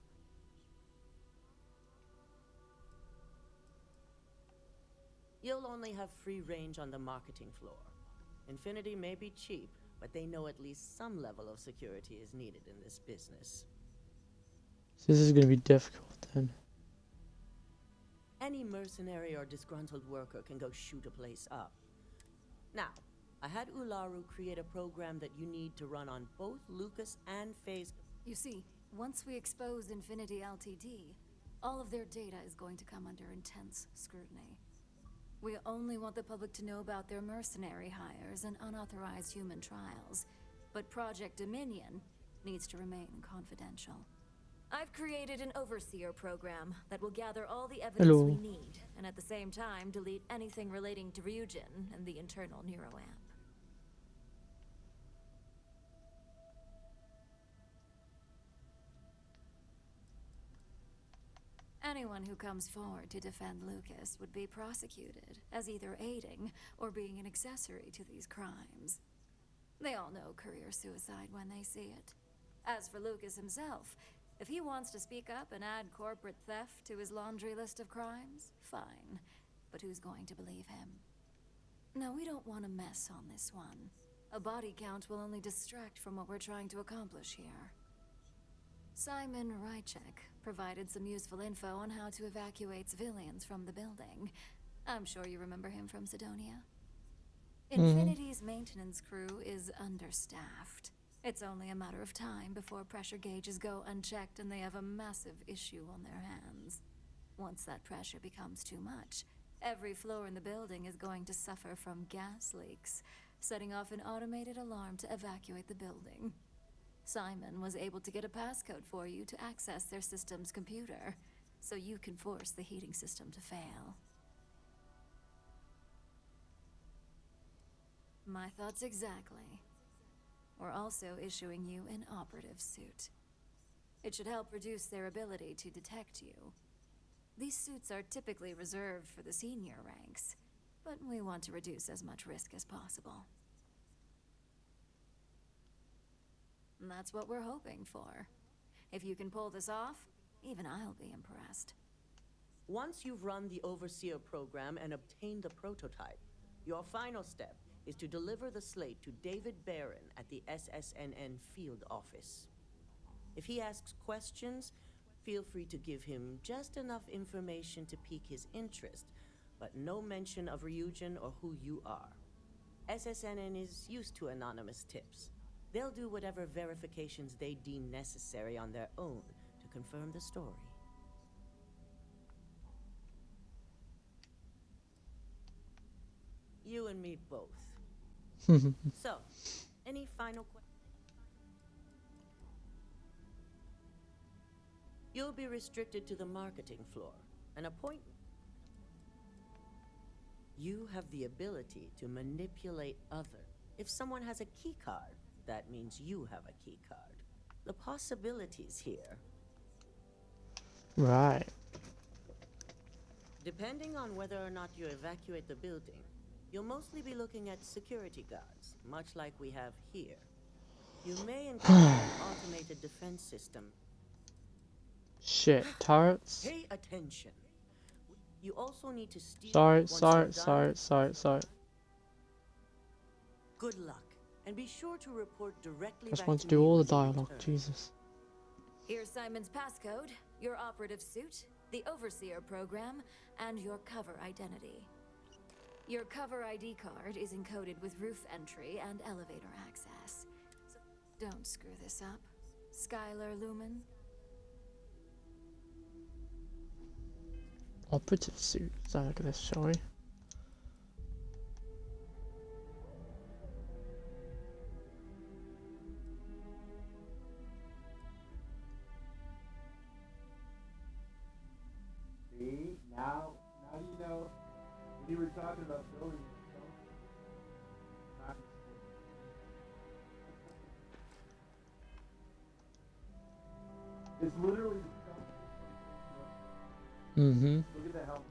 S10: You'll only have free range on the marketing floor. Infinity may be cheap, but they know at least some level of security is needed in this business.
S1: So this is going to be difficult then.
S10: Any mercenary or disgruntled worker can go shoot a place up. Now, I had Ularu create a program that you need to run on both Lucas and Faye's.
S15: You see, once we expose Infinity Ltd, all of their data is going to come under intense scrutiny. We only want the public to know about their mercenary hires and unauthorized human trials, but Project Dominion needs to remain confidential. I've created an overseer program that will gather all the evidence we need, and at the same time delete anything relating to Ryujin and the internal neuroamp. Anyone who comes forward to defend Lucas would be prosecuted as either aiding or being an accessory to these crimes. They all know career suicide when they see it. As for Lucas himself, if he wants to speak up and add corporate theft to his laundry list of crimes, fine. But who's going to believe him? No, we don't want to mess on this one. A body count will only distract from what we're trying to accomplish here. Simon Rychek provided some useful info on how to evacuate civilians from the building. I'm sure you remember him from Sidonia. Infinity's maintenance crew is understaffed. It's only a matter of time before pressure gauges go unchecked and they have a massive issue on their hands. Once that pressure becomes too much, every floor in the building is going to suffer from gas leaks, setting off an automated alarm to evacuate the building. Simon was able to get a passcode for you to access their system's computer, so you can force the heating system to fail. My thoughts exactly. We're also issuing you an operative suit. It should help reduce their ability to detect you. These suits are typically reserved for the senior ranks, but we want to reduce as much risk as possible. And that's what we're hoping for. If you can pull this off, even I'll be impressed.
S10: Once you've run the Overseer program and obtained the prototype, your final step is to deliver the slate to David Barron at the SSNN field office. If he asks questions, feel free to give him just enough information to pique his interest, but no mention of Ryujin or who you are. SSNN is used to anonymous tips. They'll do whatever verifications they deem necessary on their own to confirm the story. You and me both. So, any final questions? You'll be restricted to the marketing floor. An appointment. You have the ability to manipulate others. If someone has a key card, that means you have a key card. The possibilities here.
S1: Right.
S10: Depending on whether or not you evacuate the building, you'll mostly be looking at security guards, much like we have here. You may encounter an automated defense system.
S1: Shit, turrets?
S10: Pay attention. You also need to steal.
S1: Sorry.
S10: Good luck And be sure to report directly
S1: Just
S10: back
S1: want to
S10: to
S1: do
S10: me
S1: all the
S10: when you
S1: dialogue.
S10: return.
S1: Jesus.
S15: Here's Simon's passcode, your operative suit, the Overseer program, and your cover identity. Your cover ID card is encoded with roof entry and elevator access. So don't screw this up. Skylar Lumen?
S1: Operative suit. Let's have a look at this, shall we?
S16: See, now you know when you were talking about building yourself. It's literally the stone.
S1: Mm-hmm.
S16: Look at the helmet.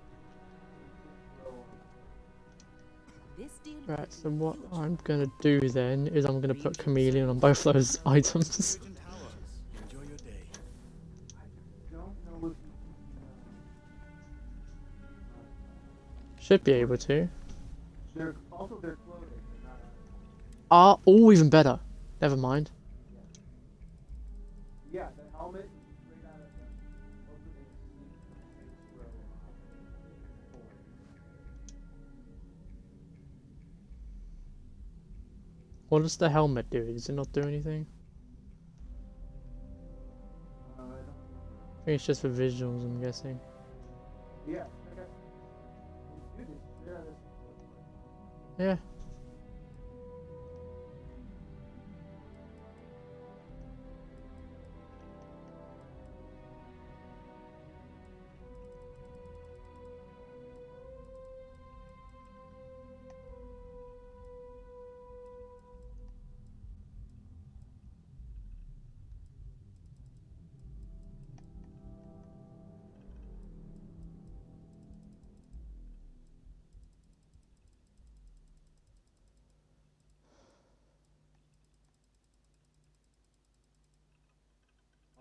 S10: This deal
S1: Right, so what I'm gonna do then is I'm gonna put chameleon on both those items.
S5: Enjoy your day.
S16: Don't know if
S1: Should be able to.
S16: they're also their clothing. They're not.
S1: Oh, even better. Never mind.
S16: Yeah, the helmet is straight out of the opening scene from Saints Row 4.
S1: What does the helmet do? Does it not do anything?
S16: I don't.
S1: I think it's just for visuals, I'm guessing.
S16: Yeah. Okay. It's good. It's straight out of Saints Row 4.
S1: Yeah.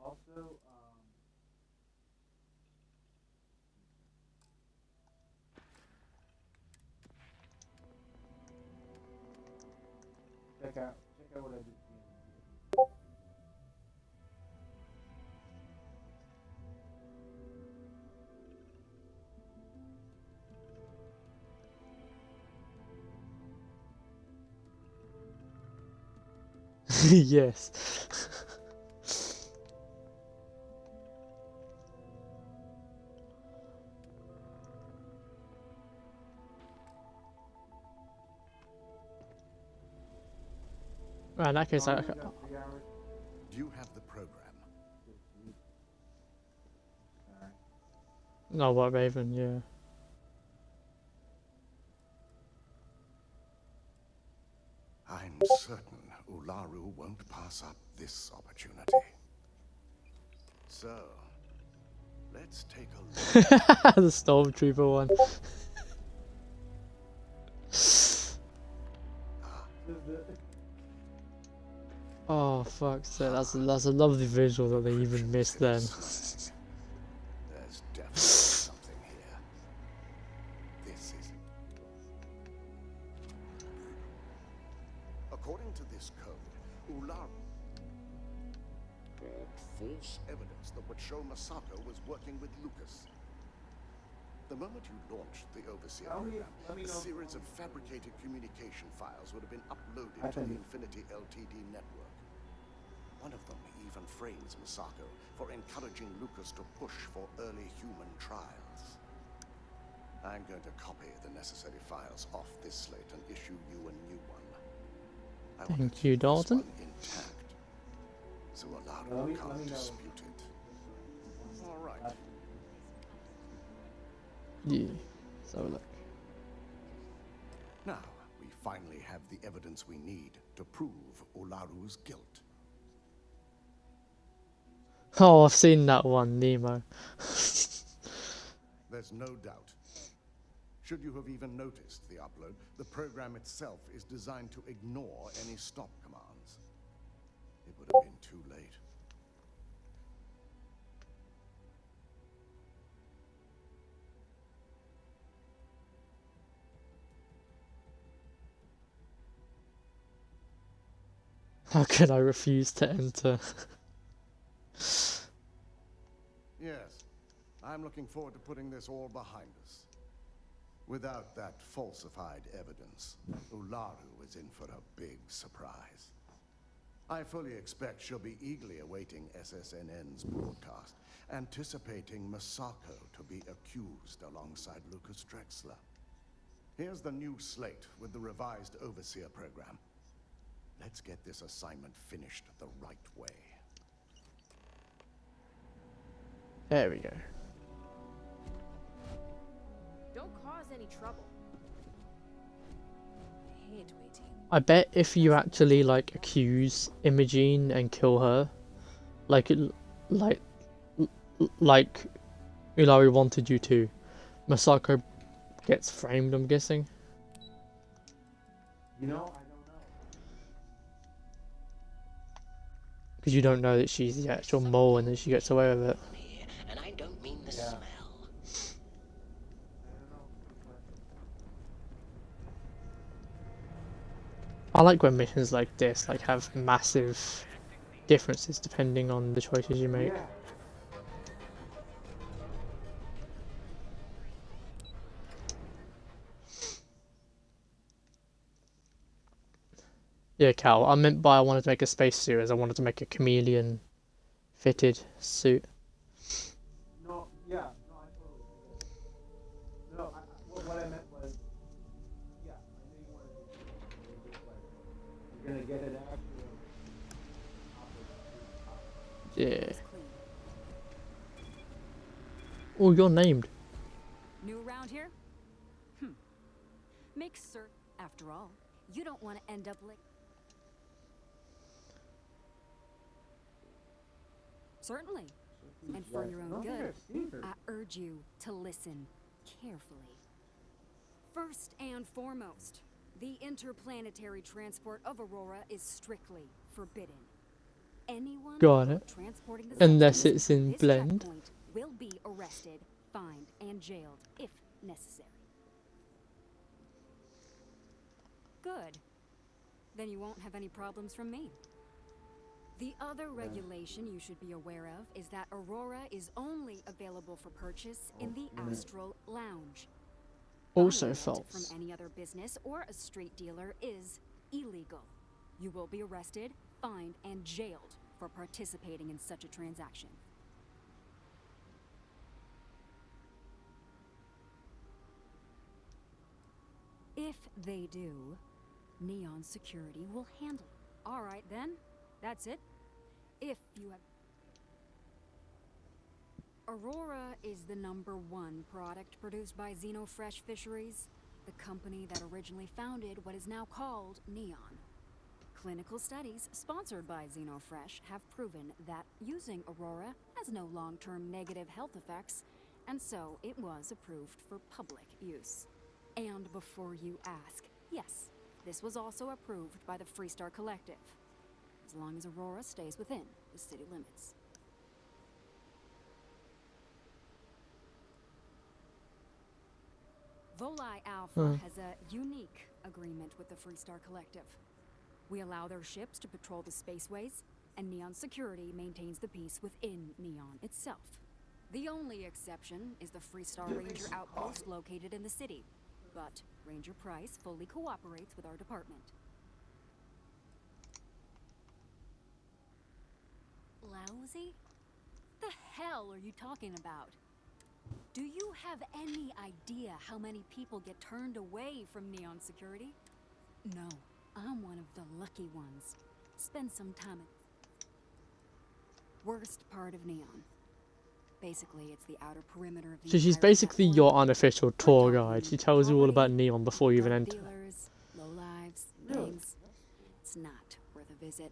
S16: Also, check out what I just did.
S1: Yes. Right, in that case, I,
S11: Do you have the program?
S1: no, what Raven? Yeah.
S11: I'm certain Ularu won't pass up this opportunity. So, let's take a look.
S1: The Stormtrooper one. Oh fuck's sake! That's a lovely visual that they even missed then.
S11: There's definitely something here. This is... According to this code, Ularu brought false evidence that would show Masako was working with Lucas. The moment you launched the Overseer program, a series of fabricated communication files would have been uploaded to the Infinity LTD network. One of them even frames Masako for encouraging Lucas to push for early human trials. I'm going to copy the necessary files off this slate and issue you a new one. I want
S1: Thank
S11: to keep
S1: you,
S11: this
S1: Dalton.
S11: one intact, so Ularu can't dispute it. All right.
S1: Yeah. So look.
S11: Now, we finally have the evidence we need to prove Ularu's guilt.
S1: Oh, I've seen that one, Nemo.
S11: There's no doubt. Should you have even noticed the upload, the program itself is designed to ignore any stop commands. It would have been too late.
S1: How can I refuse to enter?
S11: Yes, I'm looking forward to putting this all behind us. Without that falsified evidence, Ularu is in for a big surprise. I fully expect she'll be eagerly awaiting SSNN's broadcast, anticipating Masako to be accused alongside Lucas Drexler. Here's the new slate with the revised Overseer program. Let's get this assignment finished the right way.
S1: There we go.
S17: Don't cause any trouble.
S15: I hate waiting.
S1: I bet if you actually like accuse Imogene and kill her, like Ularu wanted you to, Masako gets framed, I'm guessing.
S16: You know, I don't know.
S1: Because you don't know that she's the actual mole and then she gets away with it.
S2: And I don't mean the smell.
S1: I like when missions like this like have massive differences depending on the choices you make. Yeah, Cal, I meant by I wanted to make a spacesuit as I wanted to make a chameleon fitted suit.
S16: No, yeah, no, I totally get it. No, what I meant was, yeah, I know you wanted to do it, but you're gonna get it after.
S1: Yeah. Oh, you're named.
S15: New around here? Make certain, after all, you don't want to end up like... Certainly. And for your own good, I urge you to listen carefully. First and foremost, the interplanetary transport of Aurora is strictly forbidden. Anyone
S1: Got it.
S15: transporting the
S1: Unless
S15: substance
S1: it's in
S15: this
S1: blend.
S15: checkpoint will be arrested, fined, and jailed if necessary. Good. Then you won't have any problems from me. The other regulation you should be aware of is that Aurora is only available for purchase in the Astral Lounge.
S1: Also
S15: Buying it
S1: false.
S15: from any other business or a street dealer is illegal. You will be arrested, fined, and jailed for participating in such a transaction. If they do, Neon Security will handle it. All right then, that's it. If you have... Aurora is the #1 product produced by Xenofresh Fisheries, the company that originally founded what is now called Neon. Clinical studies sponsored by Xenofresh have proven that using Aurora has no long-term negative health effects, and so it was approved for public use. And before you ask, yes, this was also approved by the Freestar Collective, as long as Aurora stays within the city limits. Volii Alpha has a unique agreement with the Freestar Collective. We allow their ships to patrol the spaceways, and Neon Security maintains the peace within Neon itself. The only exception is the Freestar Ranger outpost located in the city, but Ranger Price fully cooperates with our department. Lousy? The hell are you talking about? Do you have any idea how many people get turned away from Neon Security? No, I'm one of the lucky ones. Spend some time at... Worst part of Neon. Basically, it's the outer perimeter of the
S1: So she's
S15: entire
S1: basically
S15: platform.
S1: your unofficial tour guide. She tells you all about Neon before you even enter.
S15: Dealers, low lives, things. It's not worth a visit.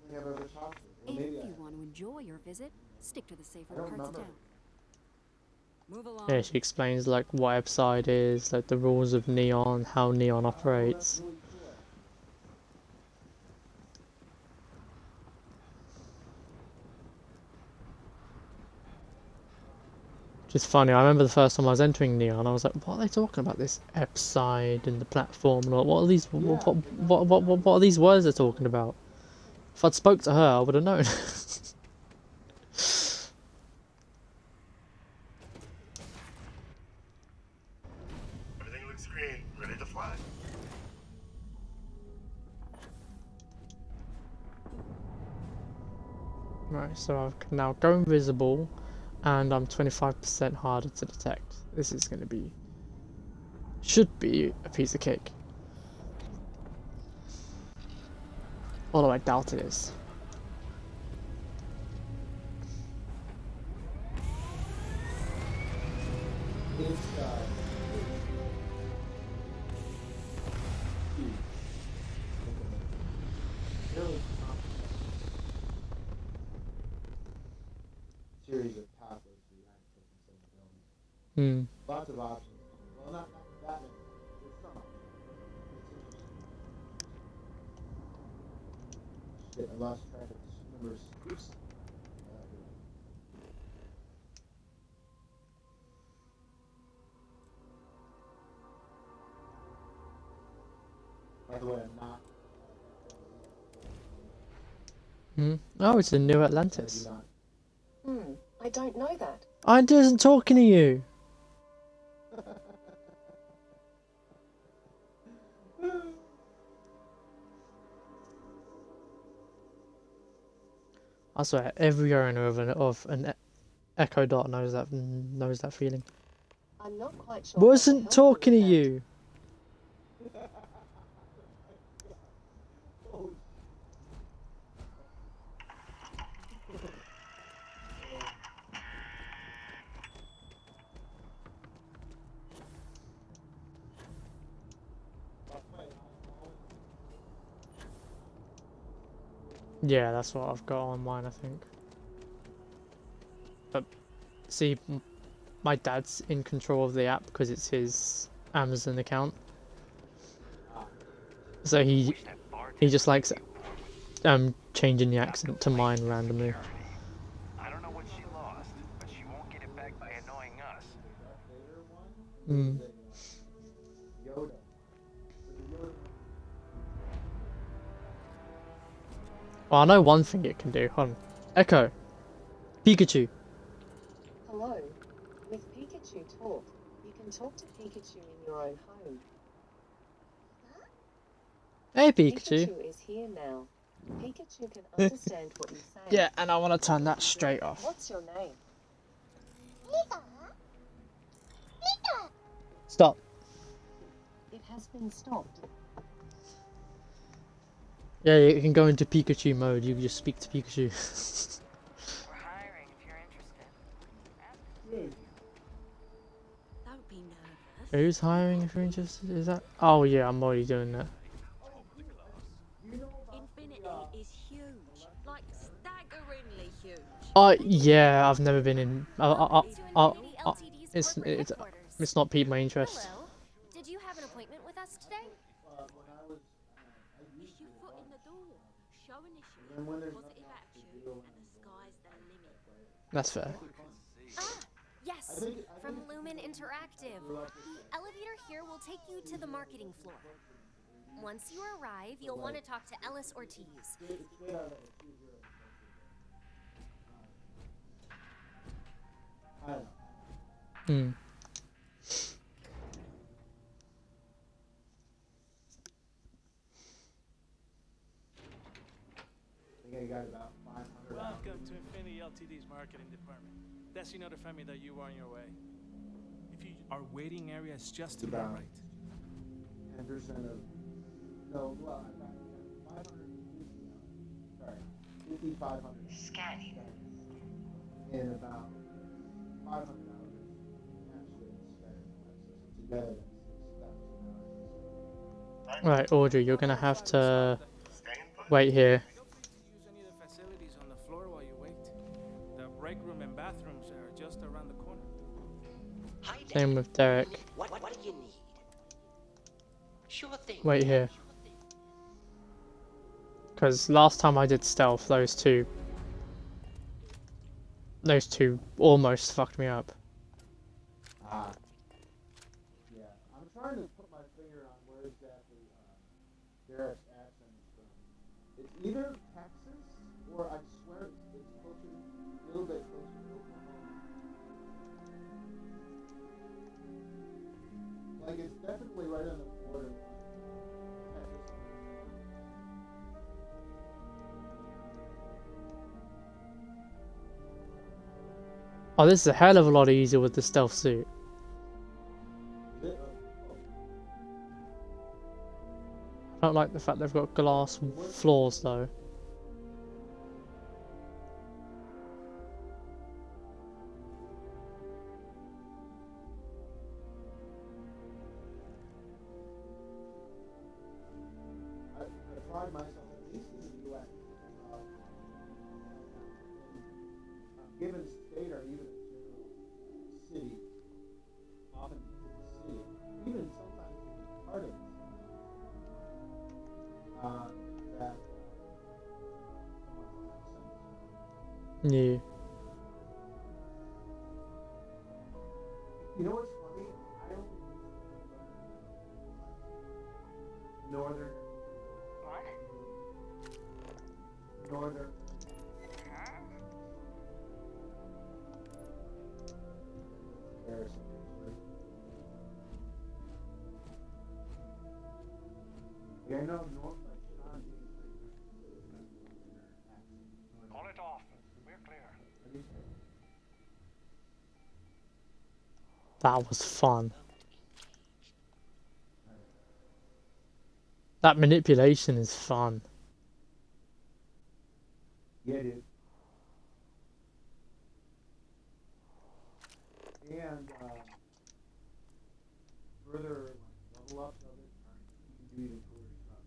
S15: If you want to enjoy your visit, stick to the safer parts of town. Move along.
S1: Yeah, she explains like what website is, like the rules of Neon, how Neon operates. Which is funny, I remember the first time I was entering Neon, I was like, what are they talking about, this website and the platform and all, what are these, what are these words they're talking about? If I'd spoke to her, I would have known.
S3: Everything looks green, ready to fly.
S1: Right, so I can now go invisible, and I'm 25% harder to detect. This is going to be... should be a piece of cake. Although I doubt it is.
S16: Series of pathways for you access inside the building. Lots of options. Well, not that many. There's some. It's interesting. Shit, I lost track of the numbers. Oops. By the way, I'm not.
S1: Oh, it's the New Atlantis.
S18: I don't know that.
S1: I wasn't talking to you. I swear, every owner of an Echo Dot knows that feeling.
S18: I'm not quite sure.
S1: Wasn't talking to you. Yeah, that's what I've got on mine, I think. But see, my dad's in control of the app because it's his Amazon account. So he just likes changing the accent to mine randomly.
S19: I don't know what she lost, but she won't get it back by annoying us.
S1: Well, I know one thing it can do. Hold on. Echo. Pikachu.
S18: Hello. With Pikachu Talk, you can talk to Pikachu in your own home.
S1: Hey, Pikachu.
S18: Pikachu is here now. Pikachu can understand what you say.
S1: Yeah, and I want to turn that straight off.
S18: What's your name?
S1: Stop.
S18: It has been stopped.
S1: Yeah, you can go into Pikachu mode. You can just speak to Pikachu.
S18: We're hiring if you're interested. Don't be nervous.
S1: Who's hiring if you're interested? Is that? Oh yeah, I'm already doing that.
S17: Infinity is huge. Like staggeringly huge.
S1: Yeah, I've never been in. It's not piqued my interest.
S20: Hello. Did you have an appointment with us today?
S17: It's your foot in the door. Show initiative, positive attitude, and the sky's the limit.
S1: That's fair.
S20: Ah, yes, from Lumen Interactive. The elevator here will take you to the marketing floor. Once you arrive, you'll want to talk to Ellis Ortiz.
S21: Welcome to Infinity Ltd's marketing department. Desi notified me that you are on your way. If you our waiting area is just to the right.
S16: 10% of. No, well, I got 500. Sorry, 5,500.
S18: Scanning.
S16: In about 500 hours. Actually, together.
S1: Right, Audrey, you're gonna have to wait here.
S21: Facilities on the floor while you wait. The break room and bathrooms are just around the corner.
S1: Same with Derek.
S2: What do you need? Sure thing.
S1: Wait here. Because last time I did stealth, those two almost fucked me up.
S16: Yeah, I'm trying to put my finger on where exactly Derek's accent is from. It's either Texas
S1: Oh, this is a hell of a lot easier with the stealth suit. I don't like the fact they've got glass floors though.
S16: I pride myself, at least in the U.S., given state or even a general city, often the city, even sometimes part of it, that
S1: Yeah.
S16: you know what's funny? I don't think northern.
S17: What?
S16: Northern. Yeah, I know North, like Sean
S19: Call it off. We're clear.
S1: That was fun. That manipulation is fun.
S16: Yeah, dude. And further level ups of it, you can do even cooler stuff.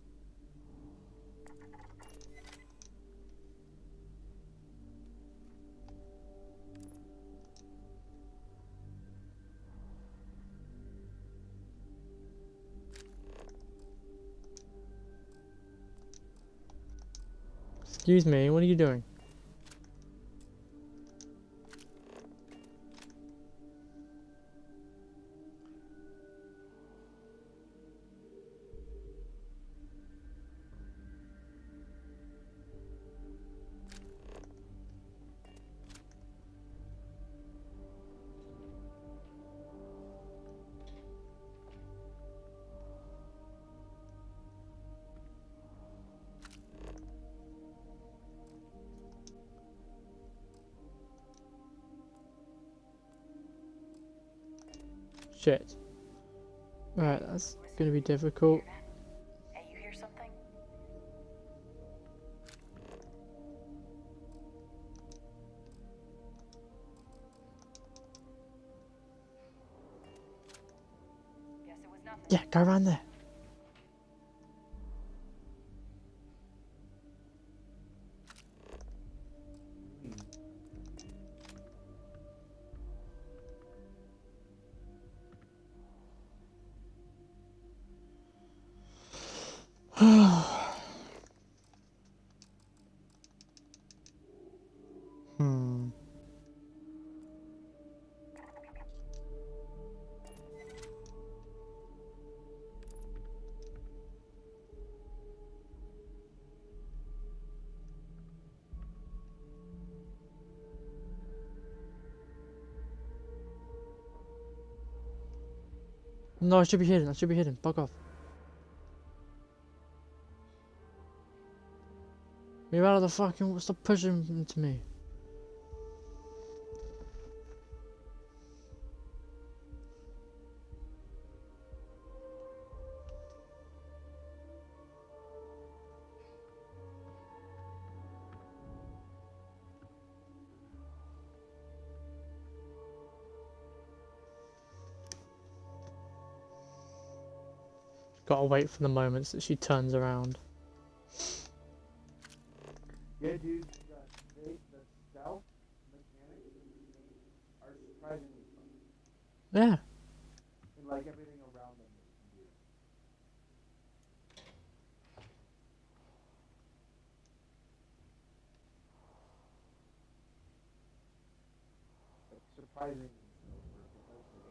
S1: Excuse me, what are you doing? Shit. Right, that's gonna be difficult.
S17: Hey, you hear something? Guess it was nothing.
S1: Yeah, go around there. Hmm. No, I should be hidden. I should be hidden. Bug off. Move out of the fucking. Stop pushing into me. Gotta wait for the moments that she turns around.
S16: Yeah, dude, the stealth mechanics are surprisingly fun.
S1: Yeah.
S16: And like everything around them that you can do. Like, surprisingly so for a Bethesda game.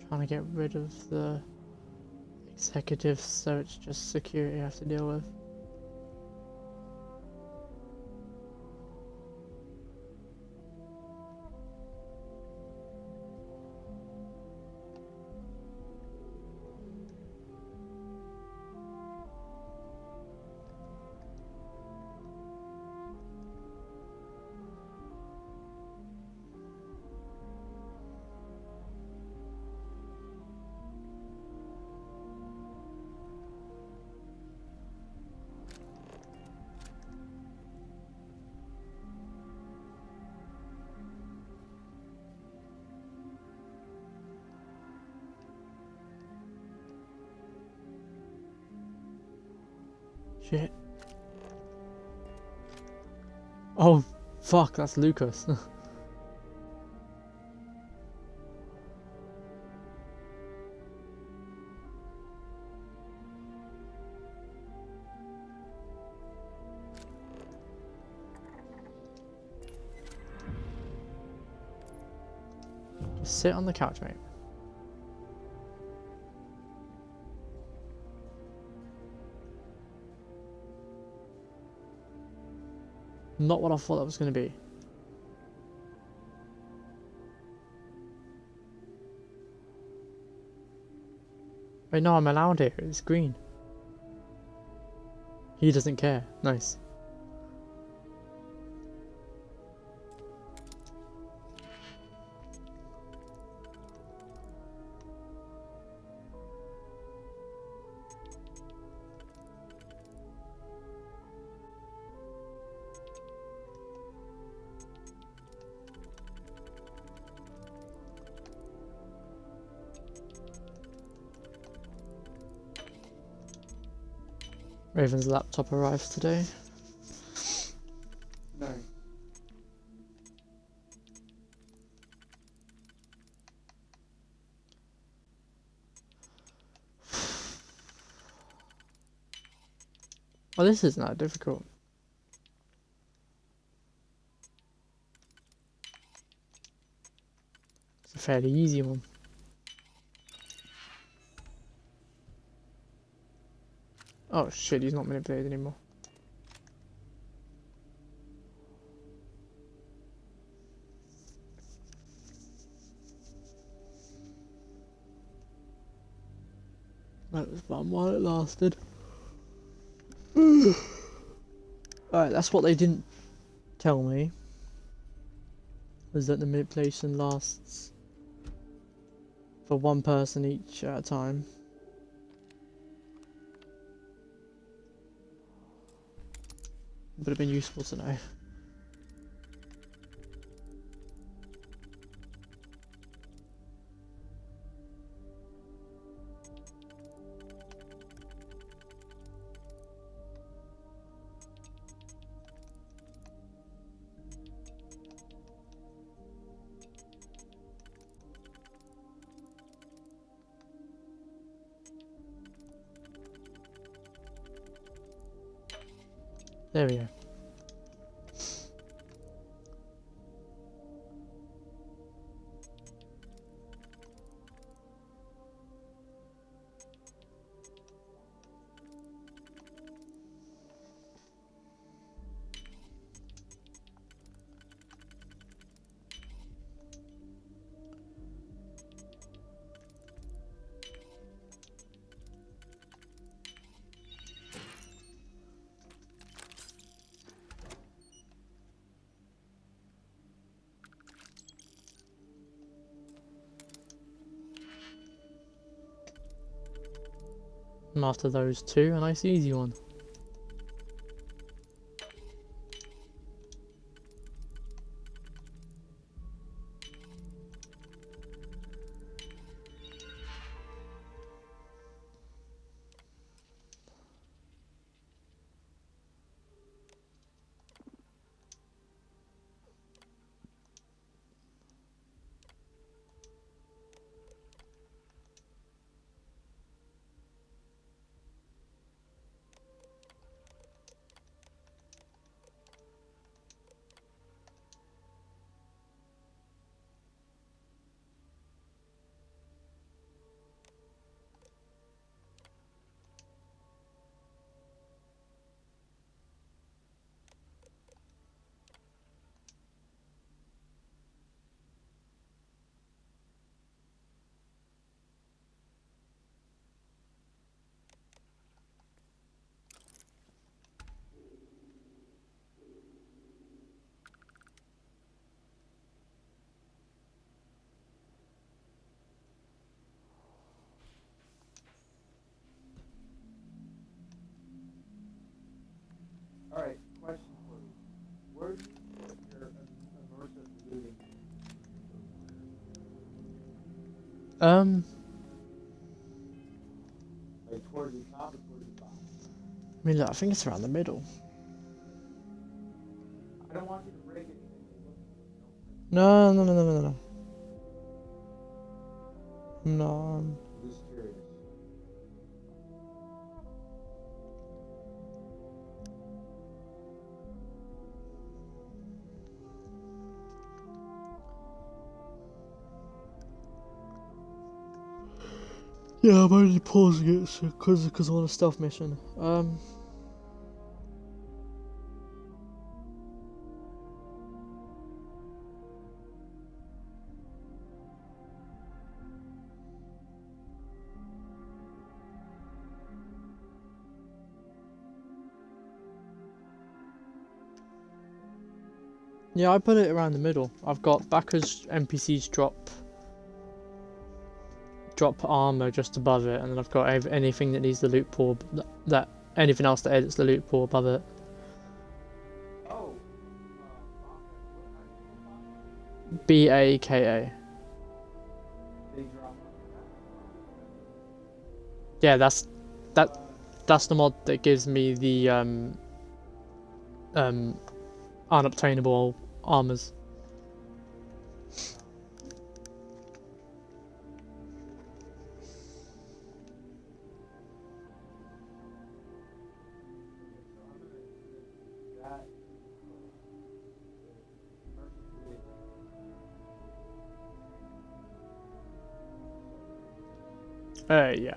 S1: Trying to get rid of the executives so it's just security I have to deal with. Shit. Oh, fuck, that's Lucas. Just sit on the couch, mate. Not what I thought that was going to be. Wait, no, I'm allowed here. It's green. He doesn't care. Nice. Raven's laptop arrives today.
S16: No.
S1: Well, this isn't that difficult. It's a fairly easy one. Oh shit, he's not manipulated anymore. That was fun while it lasted. Alright, that's what they didn't tell me. Was that the manipulation lasts for one person each at a time. Would have been useful to know. There we go. And after those two, a nice easy one.
S16: Alright, question for you. Where do you put your immersive looting? Like towards the top or towards the bottom?
S1: I mean, look, I think it's around the middle.
S16: I don't want you to break anything.
S1: No, no, no, no, no, no. No.
S16: I'm just curious.
S1: Yeah, I'm only pausing it because I want a stealth mission. Yeah, I put it around the middle. I've got backers NPCs drop armor just above it, and then I've got anything that needs the loot pool, that anything else that edits the loot pool above it.
S16: Oh.
S1: BAKA.
S16: They drop.
S1: Yeah, that's the mod that gives me the unobtainable armors. Yeah.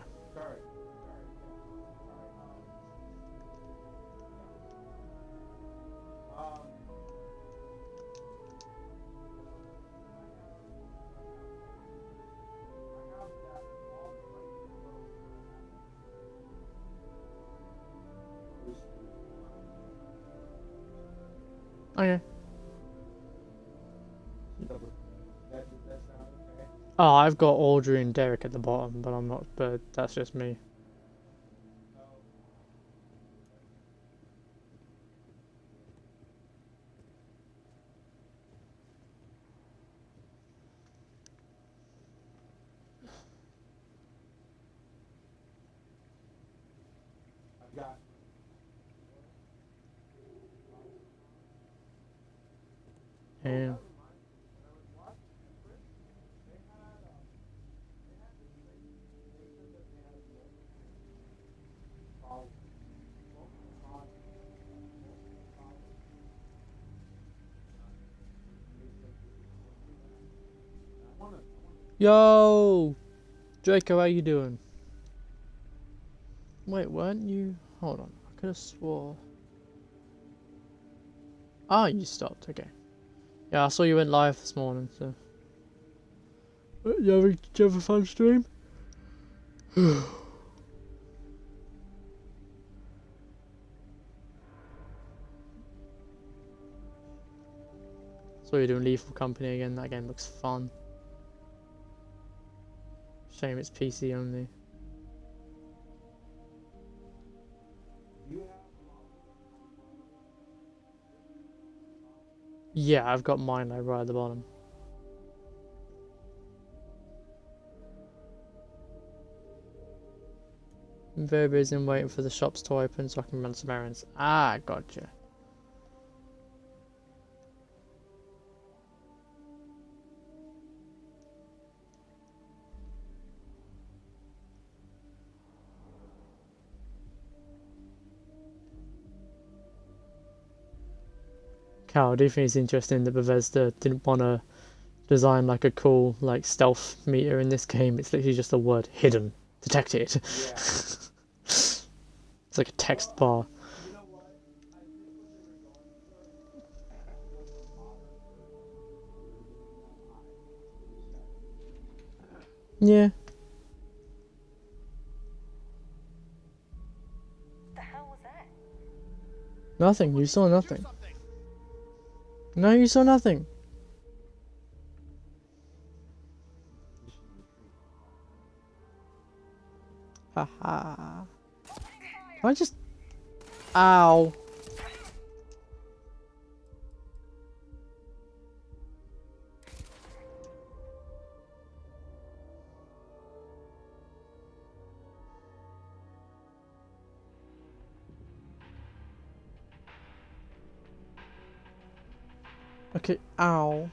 S1: Okay. Oh, I've got Audrey and Derek at the bottom, but I'm not. But that's just me. Yeah. Yo, Draco, how you doing? Wait, weren't you? Hold on, I could have swore. Ah, you stopped. Okay. Yeah, I saw you went live this morning. So, did you have a fun stream? So you're doing Lethal Company again. That game looks fun. Shame it's PC only. Yeah, I've got mine like right at the bottom. I'm very busy and waiting for the shops to open so I can run some errands. Ah, gotcha. Cal, do you think it's interesting that Bethesda didn't want to design like a cool like stealth meter in this game? It's literally just the word hidden, detected. Yeah. It's like a text bar. Yeah.
S17: The hell was that?
S1: Nothing. You saw nothing. No, you saw nothing. Haha. I just... Ow. Okay, ow.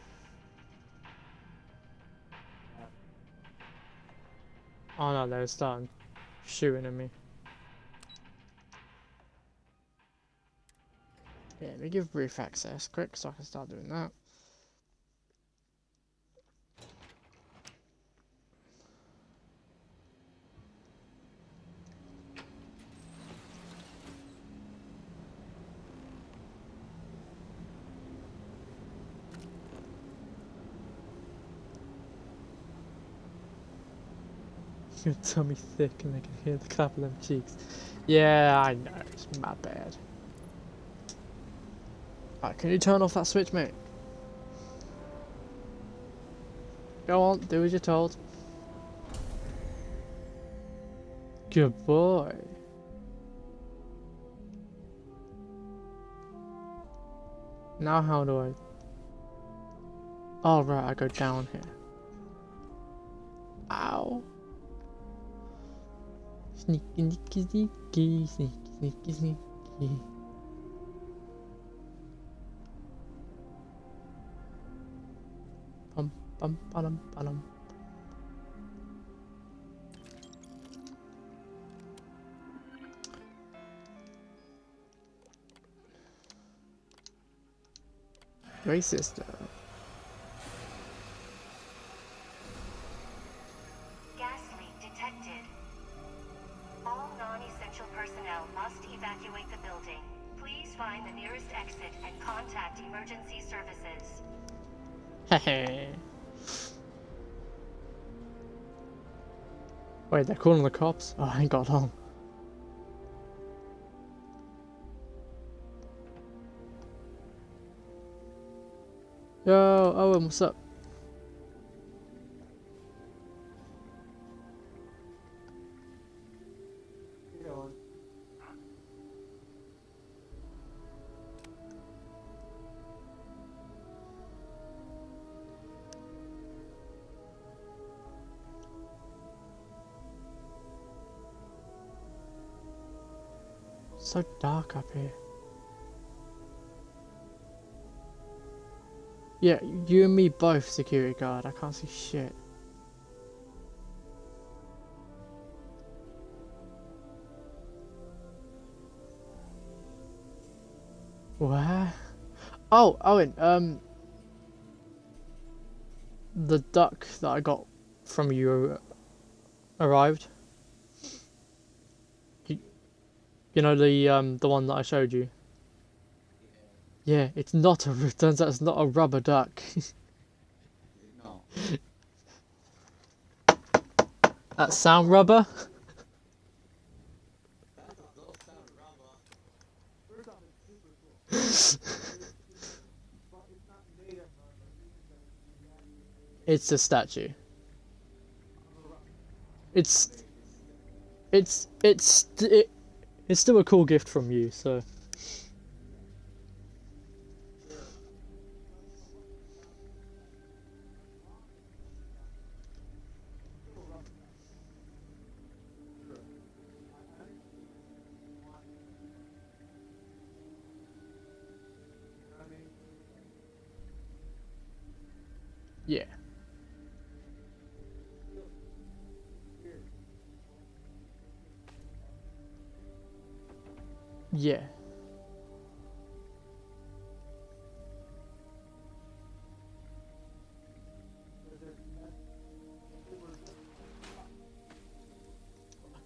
S1: Oh no, they're starting shooting at me. Yeah, let me give brief access quick so I can start doing that. Your tummy thick and I can hear the clap of them cheeks. Yeah, I know, it's my bad. Alright, can you turn off that switch, mate? Go on, do as you're told. Good boy. Now how do I... Oh right, I go down here. Ow. Sneaky, sneaky, sneaky, sneaky, sneaky, sneaky. Bum, bum, ba-dum, ba-dum. Great system.
S7: Gas leak detected. All non-essential personnel must evacuate the building. Please find the nearest exit and contact emergency services.
S1: Hehe. Wait, they're calling the cops? Oh, I ain't got long. Yo, Owen, what's up? So dark up here. Yeah, you and me both, security guard. I can't see shit. Where? Oh, Owen, the duck that I got from you arrived. You know the one that I showed you. Yeah, it's not a. Turns out it's not a rubber duck.
S16: No.
S1: That sound rubber? It's a statue. It's still a cool gift from you, so. Yeah. Yeah.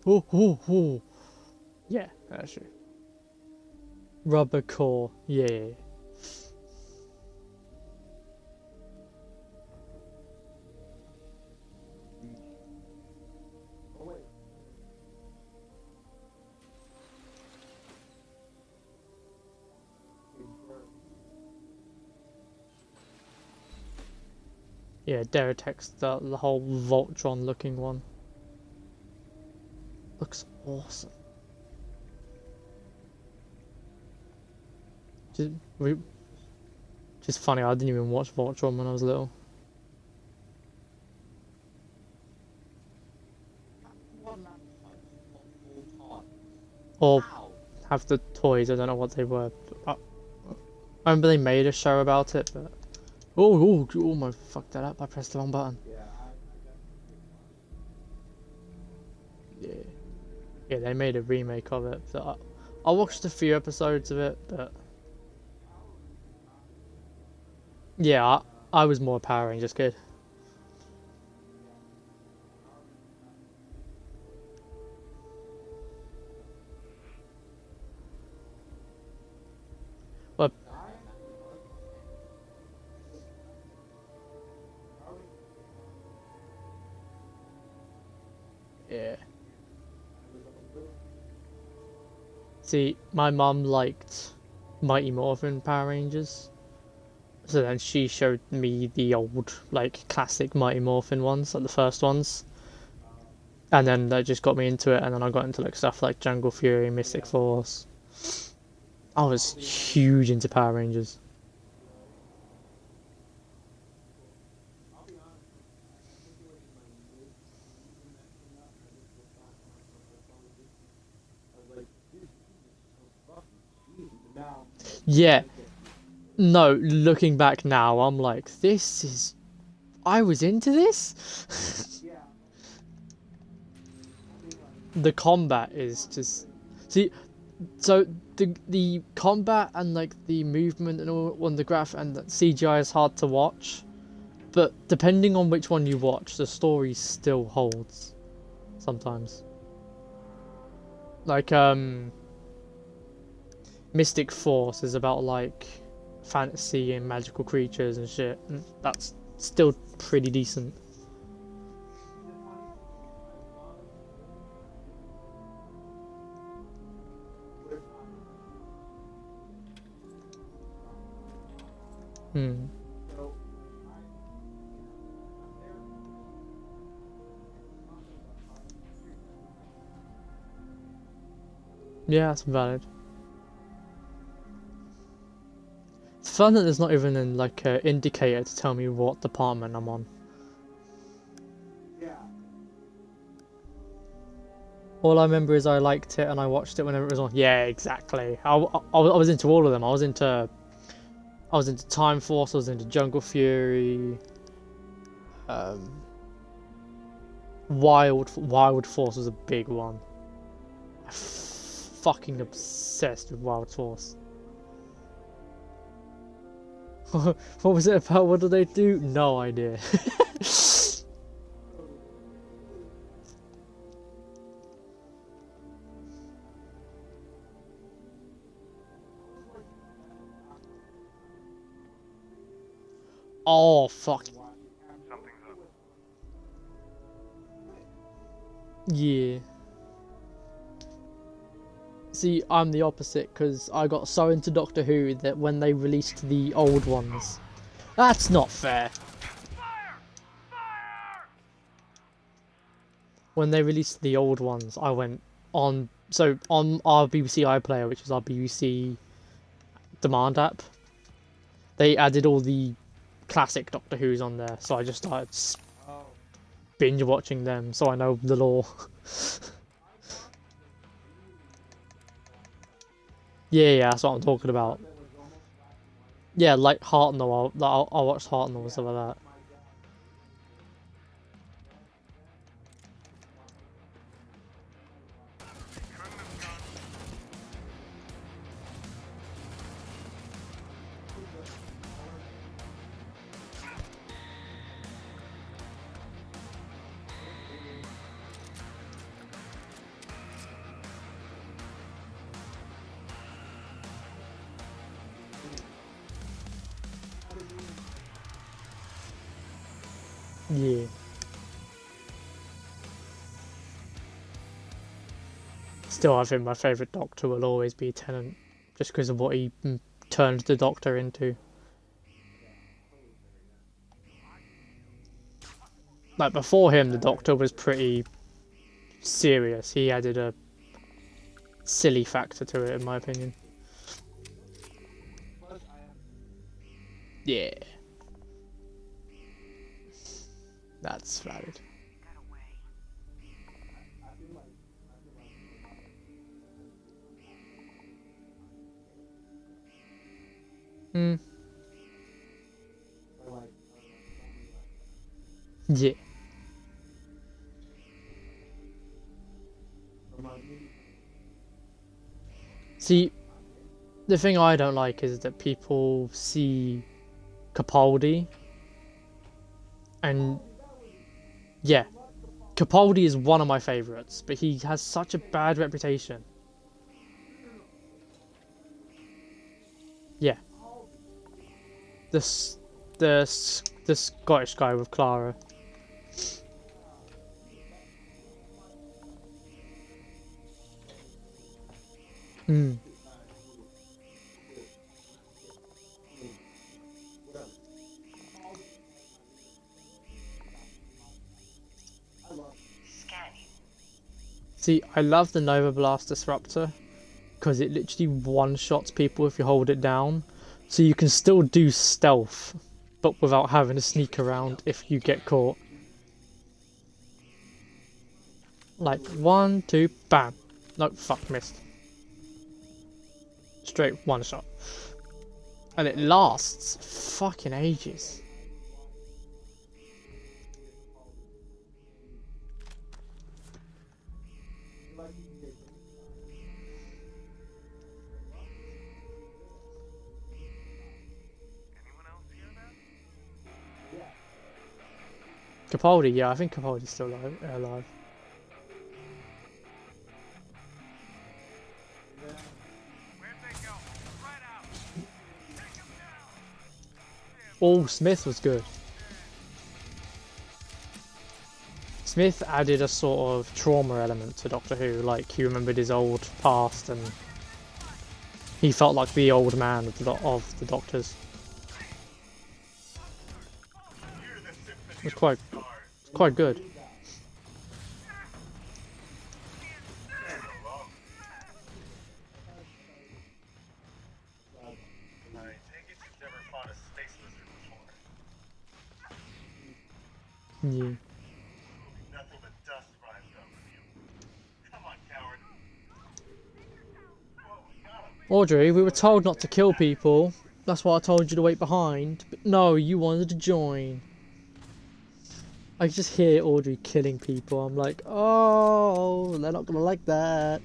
S1: Oh. Yeah, that's true. Rubber core, yeah. Yeah, Deretex, the whole Voltron looking one. Looks awesome. Just funny, I didn't even watch Voltron when I was little. Or have the toys, I don't know what they were. I remember they made a show about it, but Oh my, fucked that up. I pressed the wrong button. Yeah. Yeah, they made a remake of it. So I watched a few episodes of it, but yeah, I was more Power Rangers kid. Well, yeah. See, my mum liked Mighty Morphin Power Rangers. So then she showed me the old, like, classic Mighty Morphin ones, like the first ones. And then that just got me into it, and then I got into like stuff like Jungle Fury, Mystic Force. I was huge into Power Rangers. Yeah. No, looking back now, I'm like, this is... I was into this? The combat is just... See, so the combat and like the movement and all on the graph and the CGI is hard to watch. But depending on which one you watch, the story still holds. Sometimes. Like, Mystic Force is about like fantasy and magical creatures and shit, and that's still pretty decent. Yeah, that's valid. It's fun that there's not even an like indicator to tell me what department I'm on. All I remember is I liked it and I watched it whenever it was on. Yeah, exactly. I was into all of them. I was into Time Force. I was into Jungle Fury. Wild Force was a big one. Fucking obsessed with Wild Force. What was it about? What do they do? No idea. Oh fuck. Yeah. See, I'm the opposite because I got so into Doctor Who that when they released the old ones, that's not fair. When they released the old ones, I went on. So on our BBC iPlayer, which is our BBC Demand app, they added all the classic Doctor Who's on there. So I just started binge watching them, so I know the lore. Yeah, that's what I'm talking about. Yeah, like Hartnell, I'll watch Hartnell and stuff like that. Yeah. Still, I think my favourite Doctor will always be Tennant, just because of what he turned the Doctor into. Like, before him, the Doctor was pretty serious. He added a silly factor to it, in my opinion. Yeah. That's valid. Yeah. See, the thing I don't like is that people see Capaldi, and yeah, Capaldi is one of my favourites, but he has such a bad reputation. Yeah. The Scottish guy with Clara. Hmm. See, I love the Nova Blast Disruptor because it literally one-shots people if you hold it down. So you can still do stealth, but without having to sneak around if you get caught. Like, 1, 2, bam. No, fuck, missed. Straight one shot. And it lasts fucking ages. Capaldi, yeah, I think Capaldi's still alive. Oh, Smith was good. Smith added a sort of trauma element to Doctor Who, like he remembered his old past and he felt like the old man of the Doctors. It was quite good. Yeah.
S3: Nothing but dust rises up with you. Come on, coward.
S1: Audrey, we were told not to kill people. That's why I told you to wait behind. But no, you wanted to join. I just hear Audrey killing people. I'm like, oh, they're not gonna like that.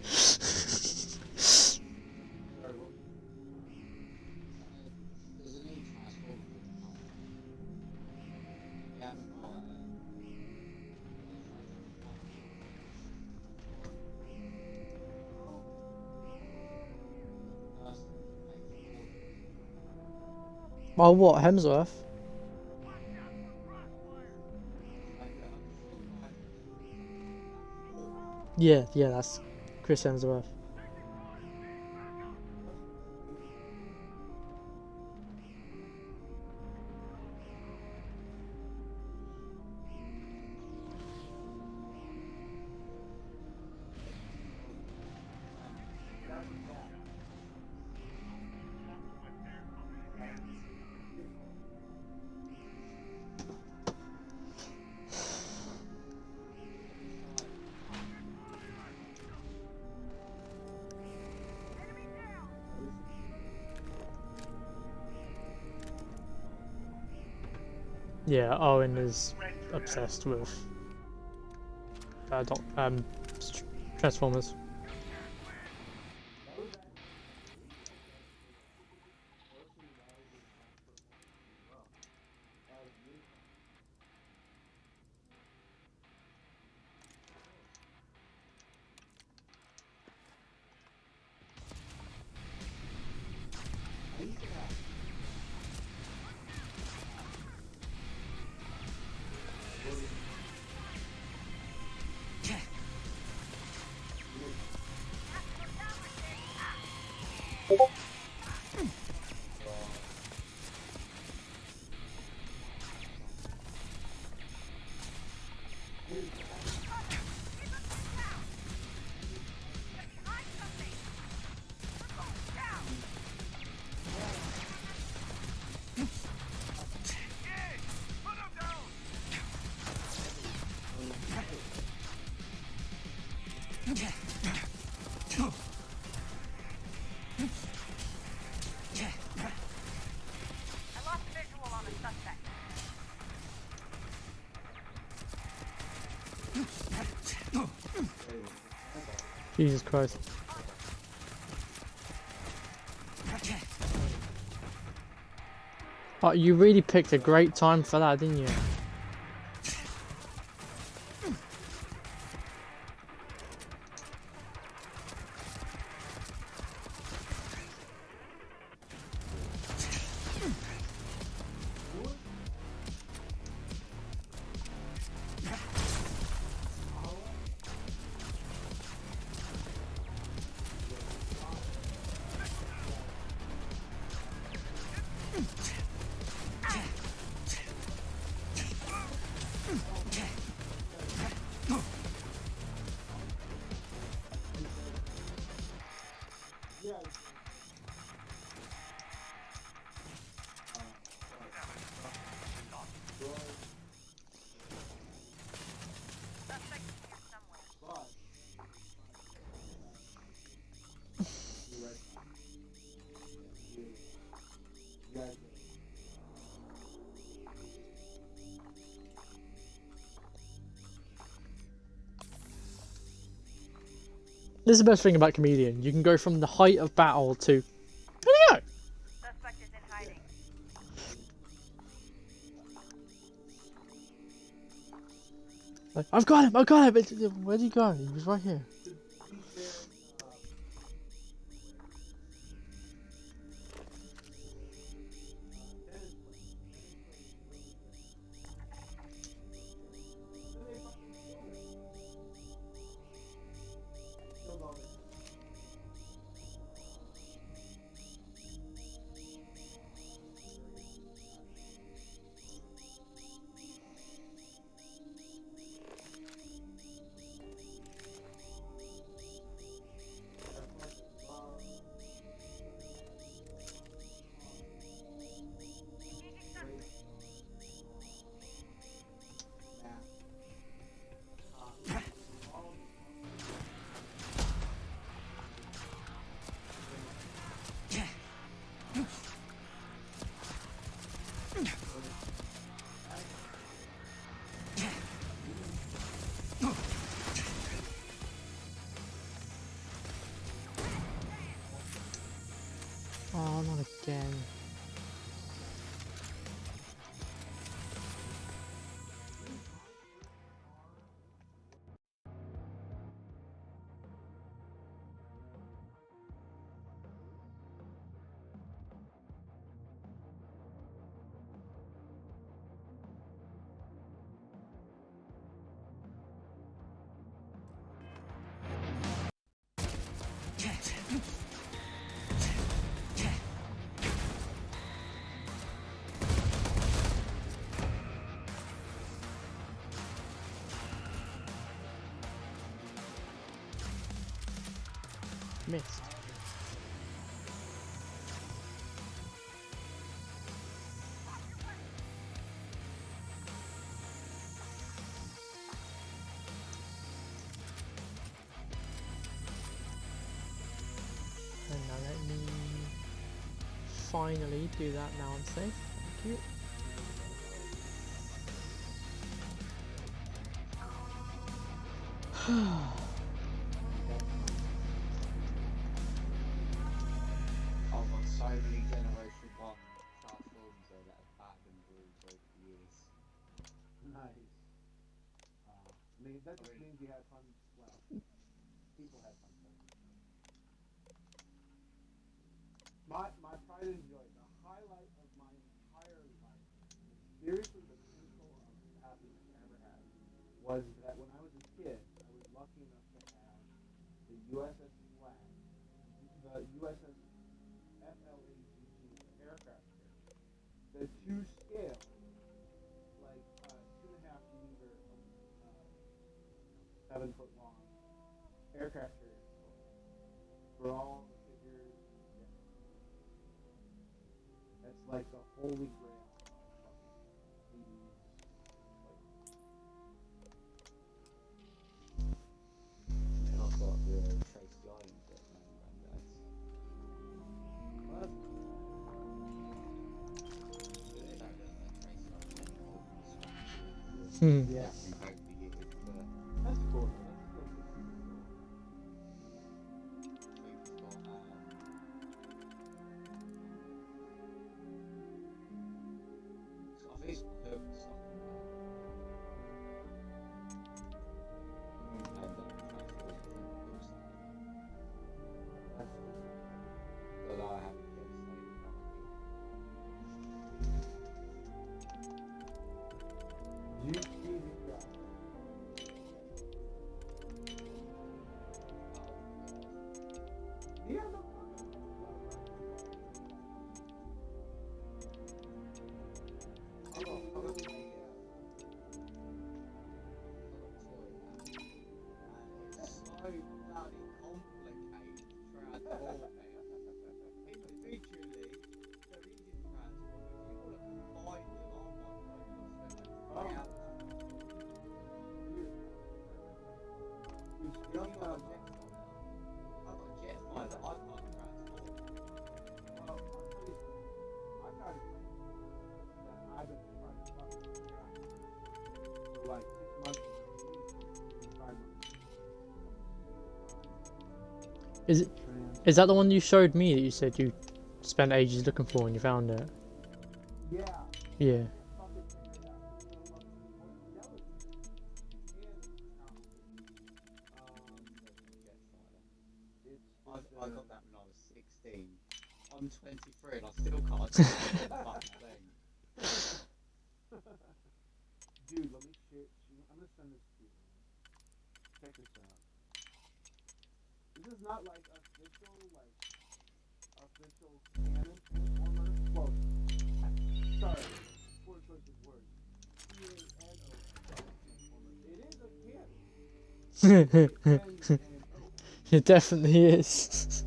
S1: Oh, what, Hemsworth? Yeah, that's Chris Hemsworth. Yeah, Owen is obsessed with Transformers. Jesus Christ. Oh, you really picked a great time for that, didn't you? This is the best thing about Comedian. You can go from the height of battle to... Where'd he go?
S6: Suspect is in hiding.
S1: Like, I've got him! I've got him! Where'd he go? He was right here. Oh, not again. Missed. And now let me finally do that now I'm safe. Thank you.
S16: I've got so many Generation 1 transforms there that have battered and bruised over the years. Nice. I mean, that just means you had fun. Well, people had fun. My pride and joy, the highlight of my entire life, seriously the pinnacle of happiness I ever had, was that when I was a kid, I was lucky enough to have the USS Flag, the USS FLAGG aircraft carrier, the to-scale, like 2.5 meter, 7 foot long aircraft carrier for all the figures. Yeah. That's like the holy grail of fucking 80s. And I've got the Trace Giant at my granddad's. What? Yeah. That's cool. That's cool.
S4: least heard something. But I haven't
S16: You see the guy. Yeah, no. Like 6 months.
S1: Is that the one you showed me that you said you spent ages looking for and you found it?
S16: Yeah.
S1: Yeah.
S4: I got that when I was 16. I'm 23 and I still can't do the fucking thing.
S16: Dude, let me share. I'm gonna send this to you. Check this out. This is not like official canon Transformer. Well, sorry, poor choice of words. It is a canon.
S1: It definitely is.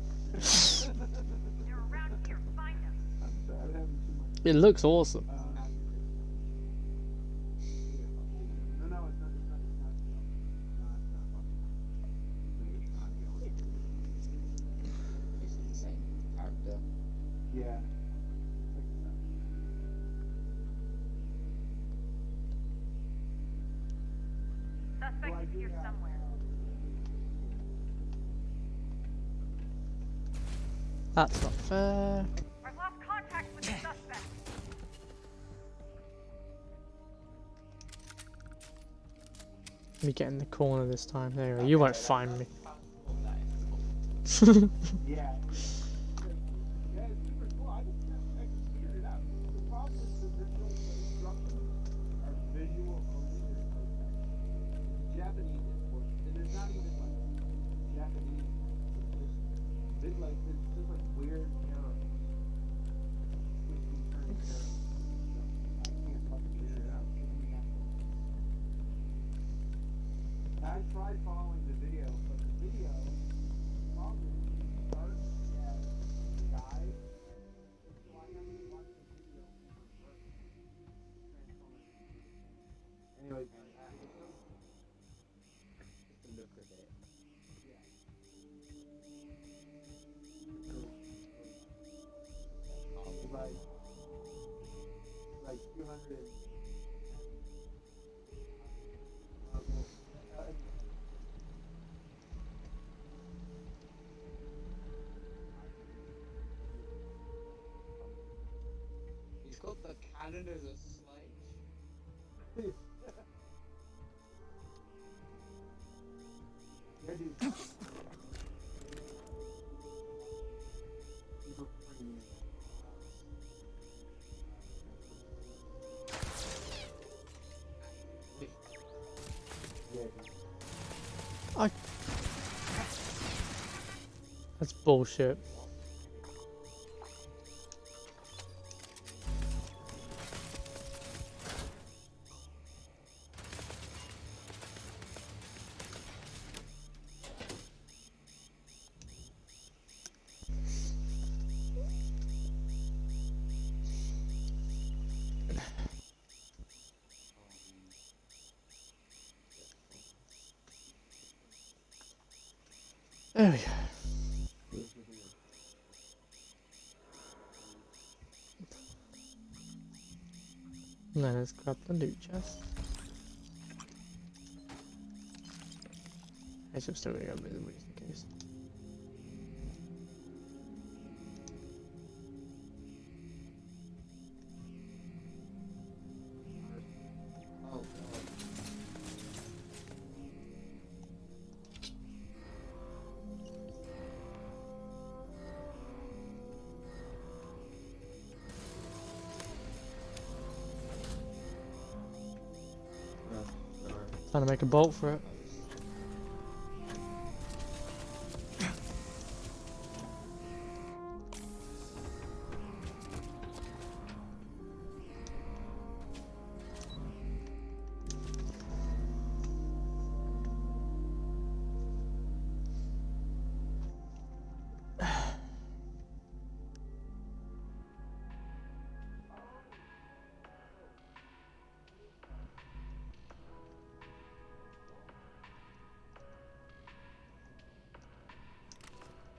S1: It looks awesome.
S16: Yeah.
S6: Suspect is here somewhere.
S1: That's not fair.
S6: I've lost contact with the suspect.
S1: Let me get in the corner this time. There you go. You won't find me.
S16: Yeah. Yeah, it's super cool. I just figured it out. The problem is the visual instructions are visual only. There's no text. It's Japanese import, and there's not even like Japanese. It's just like weird arrows. Twisting, turning arrows. I can't fucking figure it out. I tried following the video, but the video probably starts as a guide, so I have to watch the video in reverse. Anyways,
S4: Just to look at it.
S16: yeah. Like 200.
S4: He's got the cannon as a sledge.
S16: Yeah, dude. Super premium. Yeah, dude.
S1: That's bullshit. There we go. Now let's grab the loot chest. I should still grab it just in case. Trying to make a bolt for it.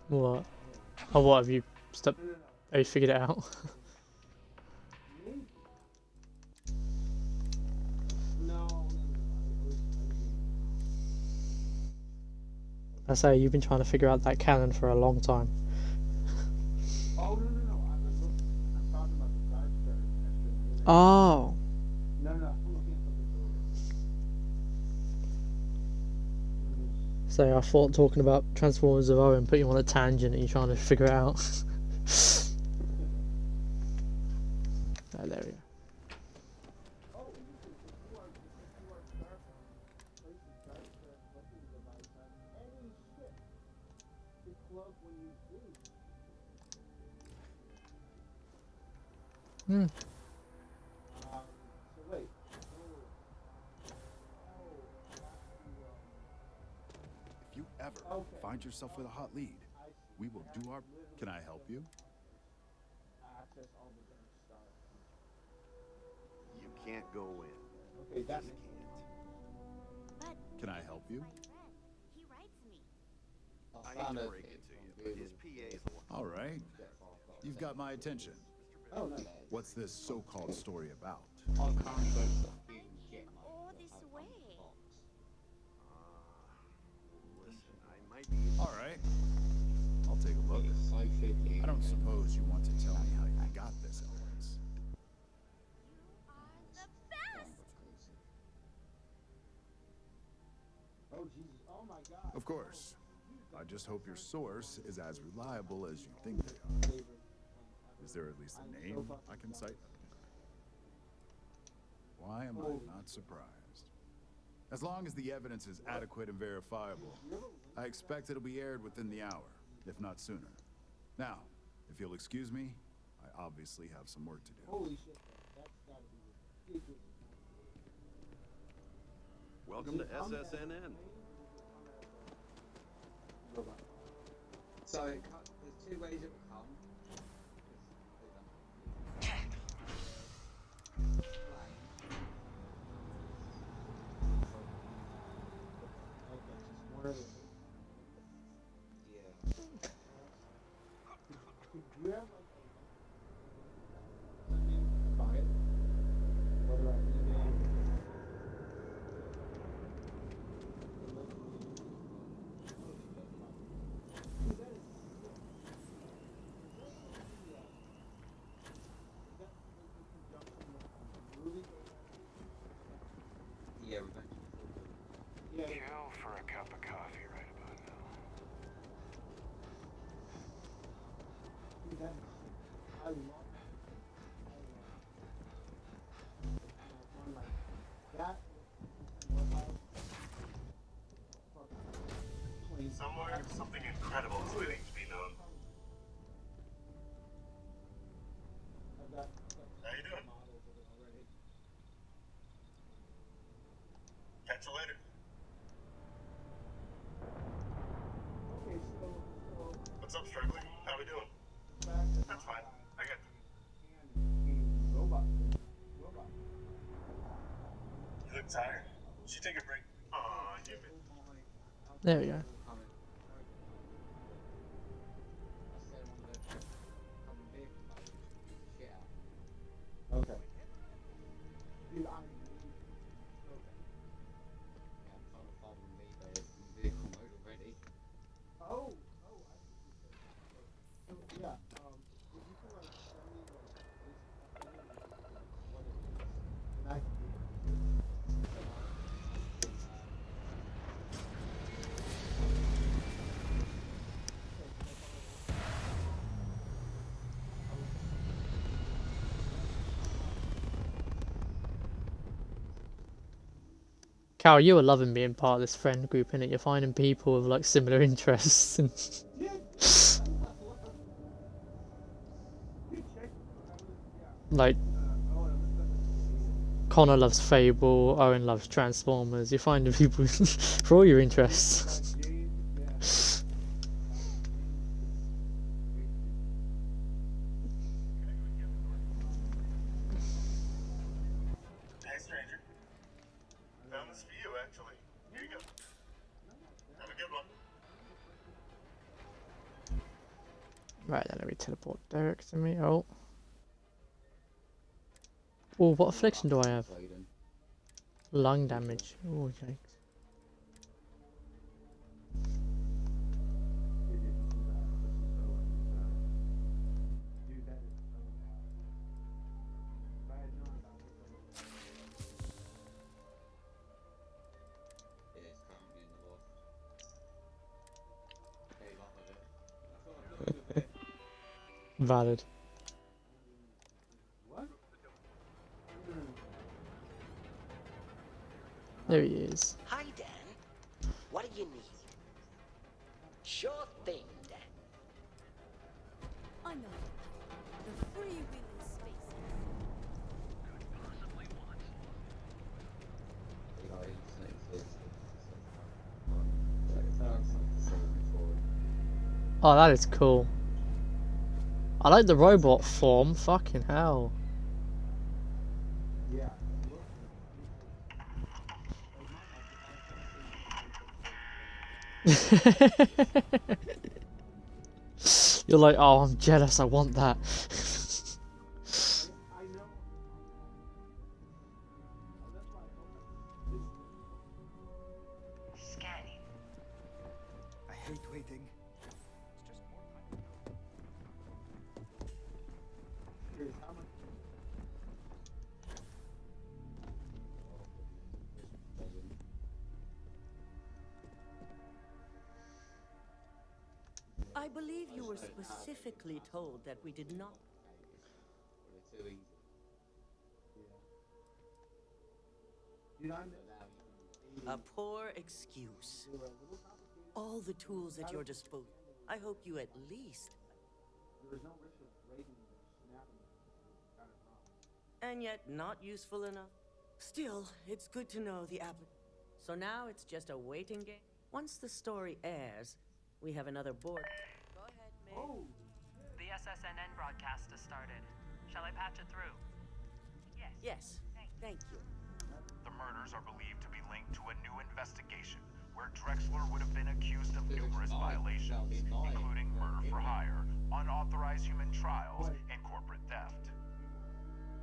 S1: What? Oh, what have you have you figured it out? I say you've been trying to figure out that cannon for a long time.
S16: Oh, no. I'm talking about the side story.
S1: Oh.
S16: No, I'm looking at something earlier.
S1: So I thought talking about Transformers of Owen put you on a tangent and you're trying to figure it out. Oh, there we go. Hmm.
S14: If you ever find yourself with a hot lead, we will do our... Can I help you?
S11: You can't go in.
S16: Okay, that's...
S14: Can I help you?
S17: He writes me.
S11: I need to break it to you, but his PA is the one.
S14: All right. You've got my attention.
S16: Oh, no.
S14: What's this so-called story about?
S17: All this way.
S11: Listen, I might be...
S14: All right. I'll take a look. I don't suppose you want to tell me how you got this evidence.
S17: The best.
S16: Oh, Jesus. Oh, my God.
S14: Of course. I just hope your source is as reliable as you think they are. Is there at least a name I can cite? Why am I not surprised? As long as the evidence is adequate and verifiable, I expect it'll be aired within the hour, if not sooner. Now, if you'll excuse me, I obviously have some work to do.
S16: Holy shit. That's gotta be ridiculous.
S11: Welcome to SSNN.
S4: So there's two ways it will come.
S19: Kill for a cup of coffee right about now.
S3: Somewhere, something incredible is waiting to be known. How you doing? Catch you later. What's up, struggling? How we doing? That's fine. I got you look tired. Should take a break. Aw, human.
S1: There we go.
S16: Okay. Dude, I'm... Oh, yeah. If you can like send me what it is, and I can do it.
S1: Carol, you were loving being part of this friend group, innit? You're finding people with like similar interests. And like, Connor loves Fable, Owen loves Transformers. You're finding people for all your interests.
S3: Hey, stranger. Found this for you, actually. Here you go. Have a good one.
S1: Right then, let me teleport Derek to me. Oh. Oh, what affliction do I have? Lung damage. Oh, okay. Valid. There he is.
S2: Hi, Dan. What do you need? Sure thing, Dan.
S17: I know. The free-wheeling spaces.
S1: Oh, that is cool. I like the robot form. Fucking hell.
S16: Yeah.
S1: You're like, oh, I'm jealous. I want that.
S2: Scanning.
S5: I hate waiting.
S10: I believe you were specifically told that we did not. A poor excuse. All the tools at your disposal. I hope you at least. And yet not useful enough. Still, it's good to know the applicant. So now it's just a waiting game. Once the story airs, we have another board. Go ahead, May.
S13: The SSNN broadcast has started. Shall I patch it through?
S10: Yes. Thank you.
S19: The murders are believed to be linked to a new investigation where Drexler would have been accused of numerous violations, including murder for hire, unauthorized human trials, and corporate theft.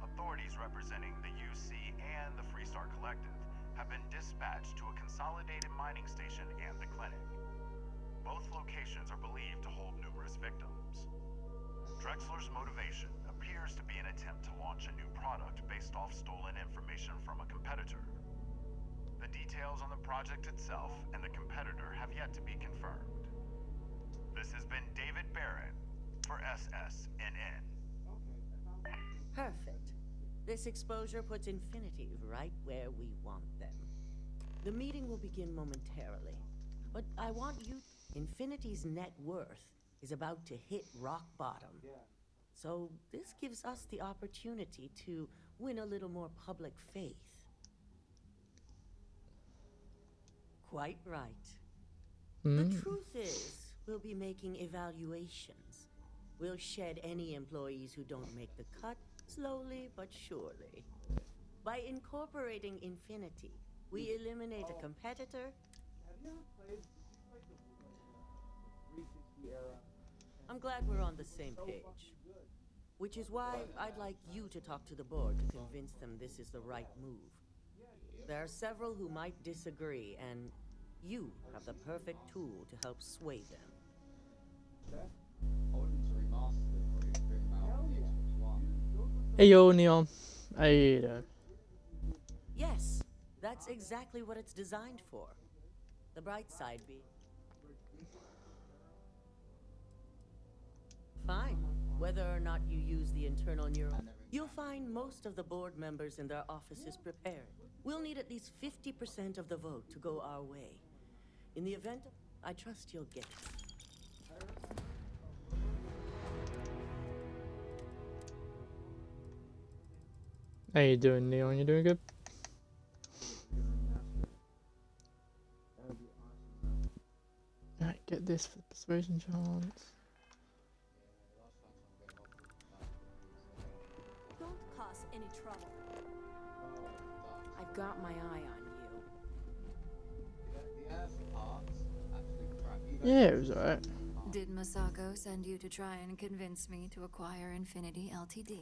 S19: Authorities representing the UC and the Freestar Collective have been dispatched to a consolidated mining station and the clinic. Both locations are believed to hold numerous victims. Drexler's motivation appears to be an attempt to launch a new product based off stolen information from a competitor. The details on the project itself and the competitor have yet to be confirmed. This has been David Barrett for SSNN.
S10: Perfect. This exposure puts Infinity right where we want them. The meeting will begin momentarily, but I want you. Infinity's net worth is about to hit rock bottom. So this gives us the opportunity to win a little more public faith. Quite right. The truth is, we'll be making evaluations. We'll shed any employees who don't make the cut, slowly but surely. By incorporating Infinity, we eliminate a competitor. I'm glad we're on the same page. Which is why I'd like you to talk to the board to convince them this is the right move. There are several who might disagree, and you have the perfect tool to help sway them.
S1: Hey yo, Neon. Hey there.
S10: Yes, that's exactly what it's designed for. The bright side be. Fine. Whether or not you use the internal neural, you'll find most of the board members in their offices prepared. We'll need at least 50% of the vote to go our way. In the event, I trust you'll get it.
S1: How you doing, Neon? You doing good? Right, get this for the persuasion chance.
S10: Don't cause any trouble. I've got my eye on you.
S4: The earth parts actually crap.
S1: Yeah, it was alright.
S15: Did Masako send you to try and convince me to acquire Infinity Ltd?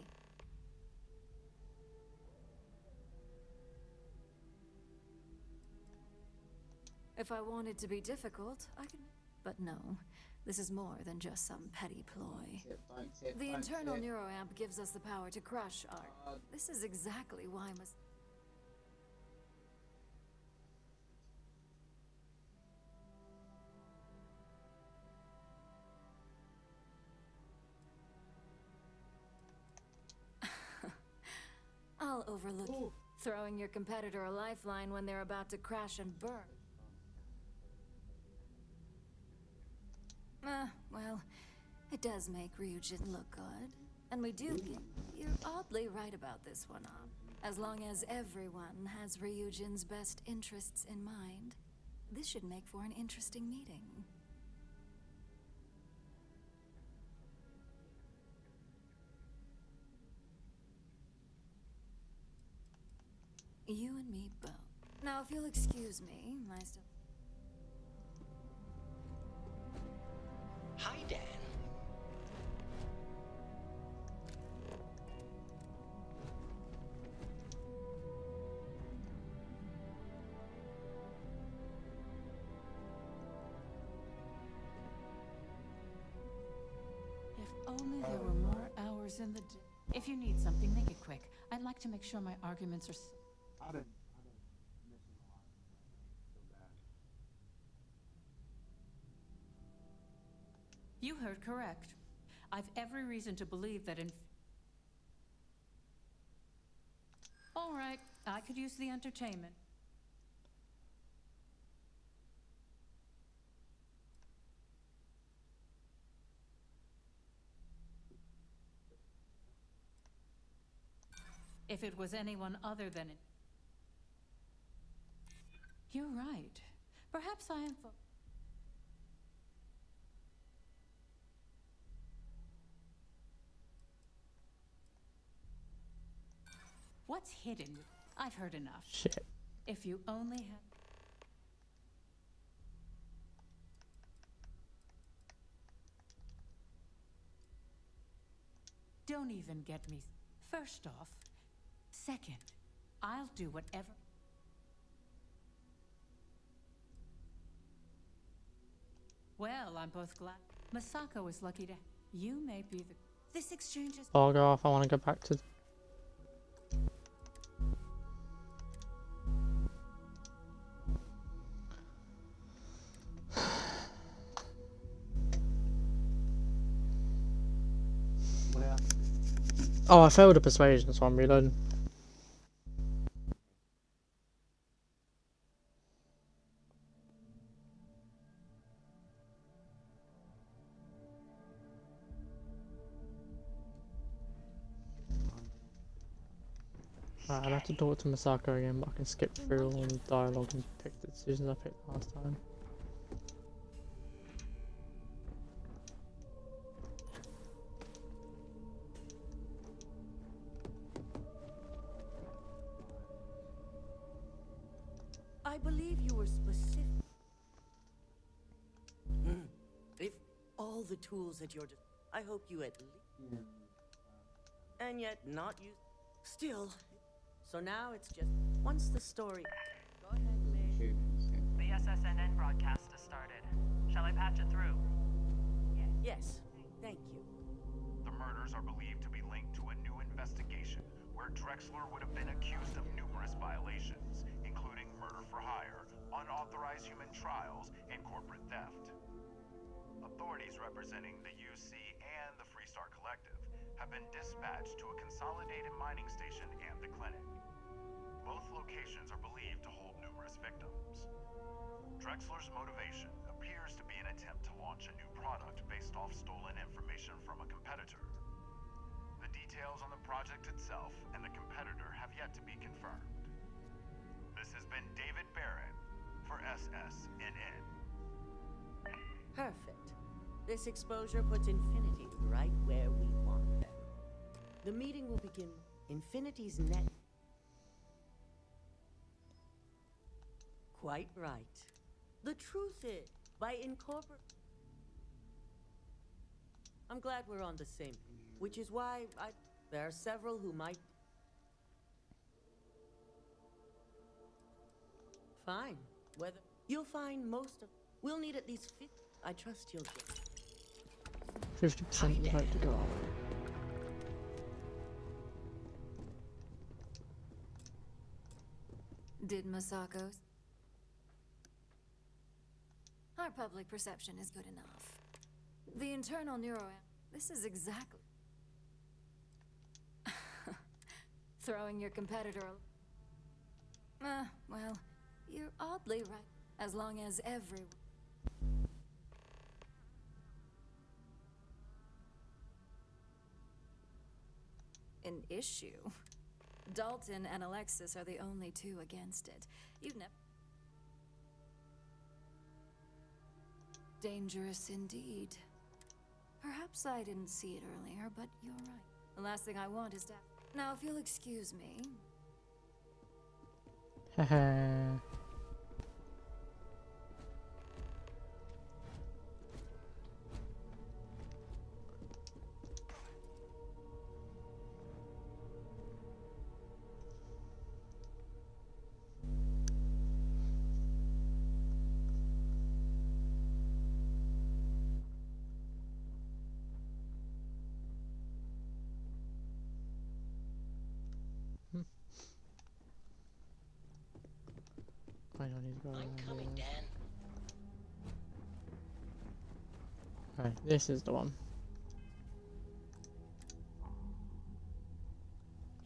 S15: If I wanted to be difficult, I could... But no, this is more than just some petty ploy. The internal neuroamp gives us the power to crush our... This is exactly why I'll overlook you. Throwing your competitor a lifeline when they're about to crash and burn. Well, it does make Ryujin look good. And we do get... You're oddly right about this one, As long as everyone has Ryujin's best interests in mind, this should make for an interesting meeting. You and me both. Now, if you'll excuse me, I still...
S2: Hi, Dan.
S12: If only there were more hours in the day. If you need something, make it quick. I'd like to make sure my arguments are...
S16: I've been missing a lot. So bad.
S12: You heard correct. I've every reason to believe that in... All right, I could use the entertainment. If it was anyone other than it... You're right. Perhaps I am... What's hidden? I've heard enough.
S1: Shit.
S12: If you only had... Don't even get me... First off, second, I'll do whatever... Well, I'm both glad. Masako is lucky to... You may be the... This exchange is...
S1: I'll go off. I want to go back to... Oh, I failed a persuasion, so I'm reloading. Right, I'll have to talk to Masako again, but I can skip through all the dialogue and pick the decisions I picked last time.
S10: I believe you were specific. If all the tools at your I hope you at least... And yet not use... Still. So now it's just... Once the story... Go ahead, Lee.
S13: The SSNN broadcast has started. Shall I patch it through?
S10: Yes. Thank you.
S19: The murders are believed to be linked to a new investigation where Drexler would have been accused of numerous violations, including murder for hire, unauthorized human trials, and corporate theft. Authorities representing the UC and the Freestar Collective have been dispatched to a consolidated mining station and the clinic. Both locations are believed to hold numerous victims. Drexler's motivation appears to be an attempt to launch a new product based off stolen information from a competitor. The details on the project itself and the competitor have yet to be confirmed. This has been David Barrett for SSNN.
S10: Perfect. This exposure puts Infinity right where we want them. The meeting will begin. Infinity's net. Quite right. The truth is, by incorporating... I'm glad we're on the same page, which is why there are several who might... Fine. Whether... You'll find most of... We'll need at least 50... I trust you'll get...
S1: 50% right to go off.
S15: Did Masako's? Our public perception is good enough. The internal neuro... This is exactly... Throwing your competitor... well, you're oddly right. As long as everyone... An issue. Dalton and Alexis are the only two against it. You've never... Dangerous indeed. Perhaps I didn't see it earlier, but you're right. The last thing I want is to... Now, if you'll excuse me...
S1: Haha. I don't need to go around
S2: Coming,
S1: here.
S2: Dan.
S1: Right, this is the one.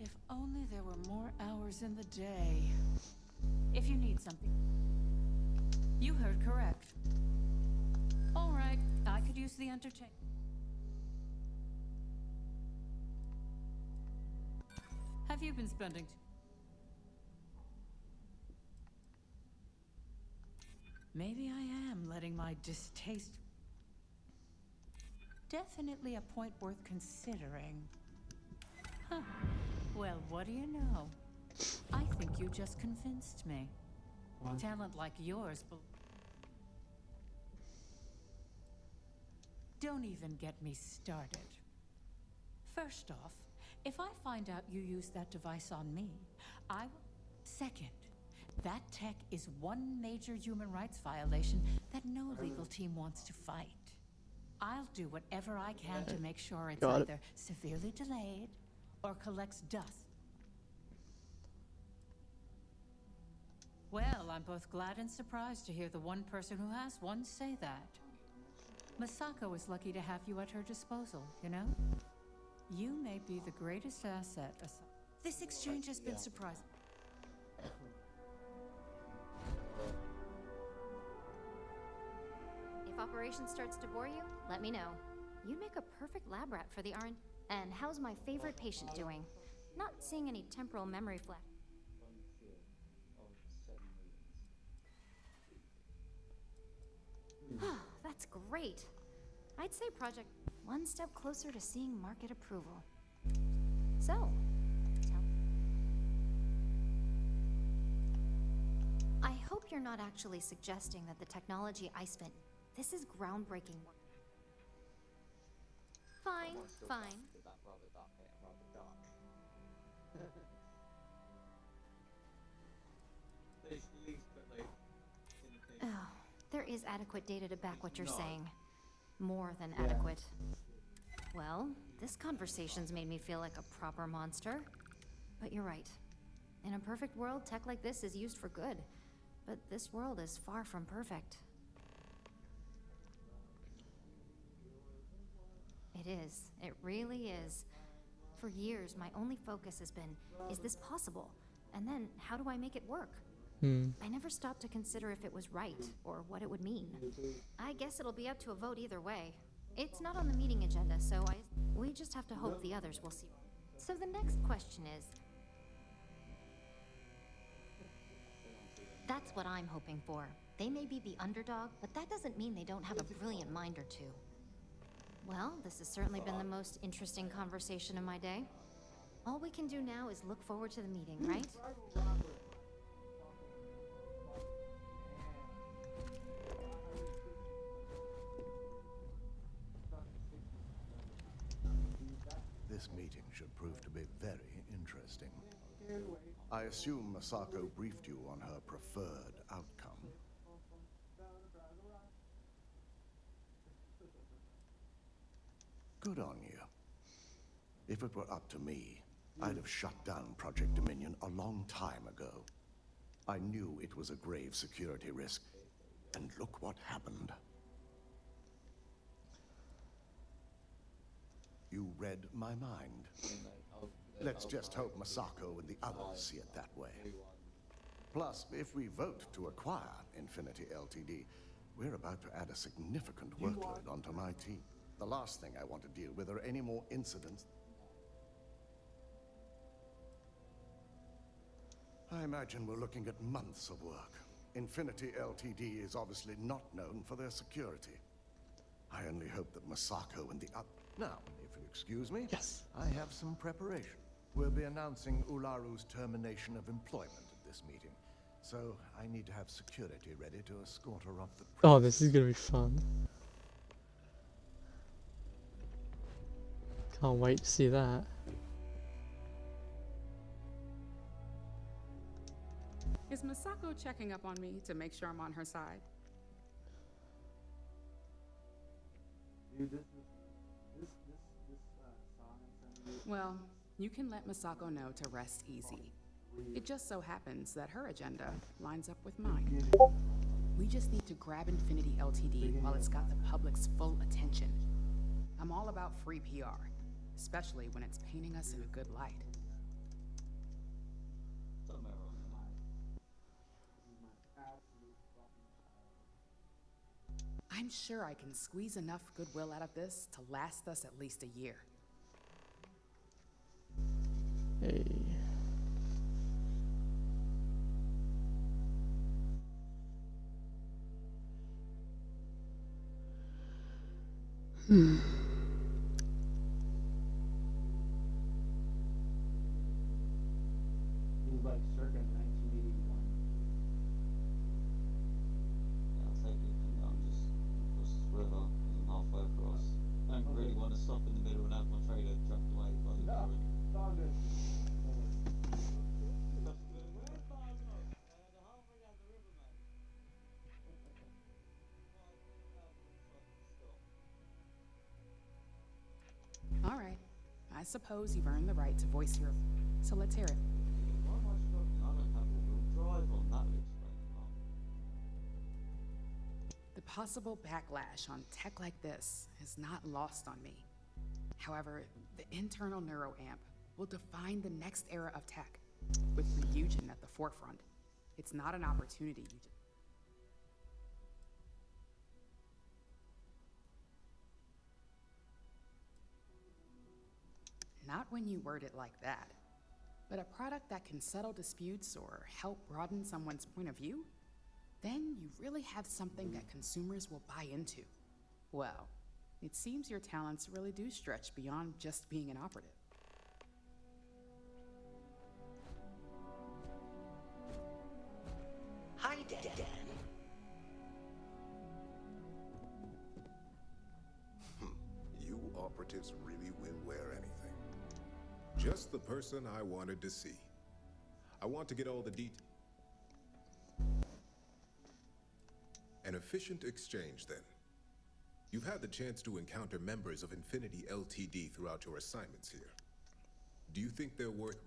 S12: If only there were more hours in the day. If you need something. You heard correct. All right, I could use the entertainment. Have you been spending... Maybe I am letting my distaste... Definitely a point worth considering. Huh. Well, what do you know? I think you just convinced me. Talent like yours... Don't even get me started. First off, if I find out you used that device on me, I will... Second, that tech is one major human rights violation that no legal team wants to fight. I'll do whatever I can to make sure it's either severely delayed or collects dust. Well, I'm both glad and surprised to hear the one person who has one say that. Masako is lucky to have you at her disposal, you know? You may be the greatest asset. This exchange has been surprising.
S20: If operation starts to bore you, let me know. You'd make a perfect lab rat for the RN. And how's my favorite patient doing? Not seeing any temporal memory flash. That's great. I'd say project one step closer to seeing market approval. So, I hope you're not actually suggesting that the technology I spent... This is groundbreaking work. Fine, fine. Oh, there is adequate data to back what you're saying. More than adequate. Well, this conversation's made me feel like a proper monster. But you're right. In a perfect world, tech like this is used for good. But this world is far from perfect. It is. It really is. For years, my only focus has been, is this possible? And then, how do I make it work? I never stopped to consider if it was right, or what it would mean. I guess it'll be up to a vote either way. It's not on the meeting agenda, so we just have to hope the others will see. So the next question is... That's what I'm hoping for. They may be the underdog, but that doesn't mean they don't have a brilliant mind or two. Well, this has certainly been the most interesting conversation of my day. All we can do now is look forward to the meeting, right?
S11: This meeting should prove to be very interesting. I assume Masako briefed you on her preferred outcome. Good on you. If it were up to me, I'd have shut down Project Dominion a long time ago. I knew it was a grave security risk, and look what happened. You read my mind. Let's just hope Masako and the others see it that way. Plus, if we vote to acquire Infinity Ltd, we're about to add a significant workload onto my team. The last thing I want to deal with are any more incidents. I imagine we're looking at months of work. Infinity Ltd is obviously not known for their security. I only hope that Masako and the Now, if you'll excuse me,
S1: yes,
S11: I have some preparation. We'll be announcing Ularu's termination of employment at this meeting, so I need to have security ready to escort her off the premises.
S1: Oh, this is gonna be fun. Can't wait to see that.
S9: Is Masako checking up on me to make sure I'm on her side?
S16: Dude, this song I'm sending you.
S9: Well, you can let Masako know to rest easy. It just so happens that her agenda lines up with mine. We just need to grab Infinity Ltd while it's got the public's full attention. I'm all about free PR, especially when it's painting us in a good light. I'm sure I can squeeze enough goodwill out of this to last us at least a year.
S1: Hey.
S16: It was like circa 1981.
S4: Yeah, I'll take it. I'm just across this river because I'm halfway across. I don't really want to stop in the middle and have my trailer chucked away by the current.
S16: It's all good.
S9: All right. I suppose you've earned the right to voice your... So let's hear it.
S4: Why am I struggling? I don't have all-wheel drive on. That looks great fun.
S9: The possible backlash on tech like this is not lost on me. However, the internal neuroamp will define the next era of tech, with Ryujin at the forefront. It's not an opportunity you just... Not when you word it like that. But a product that can settle disputes or help broaden someone's point of view? Then you really have something that consumers will buy into. Well, it seems your talents really do stretch beyond just being an operative.
S2: Hi, Dan.
S22: You operatives really will wear anything. Just the person I wanted to see. I want to get all the details. An efficient exchange, then. You've had the chance to encounter members of Infinity Ltd throughout your assignments here. Do you think they're worth...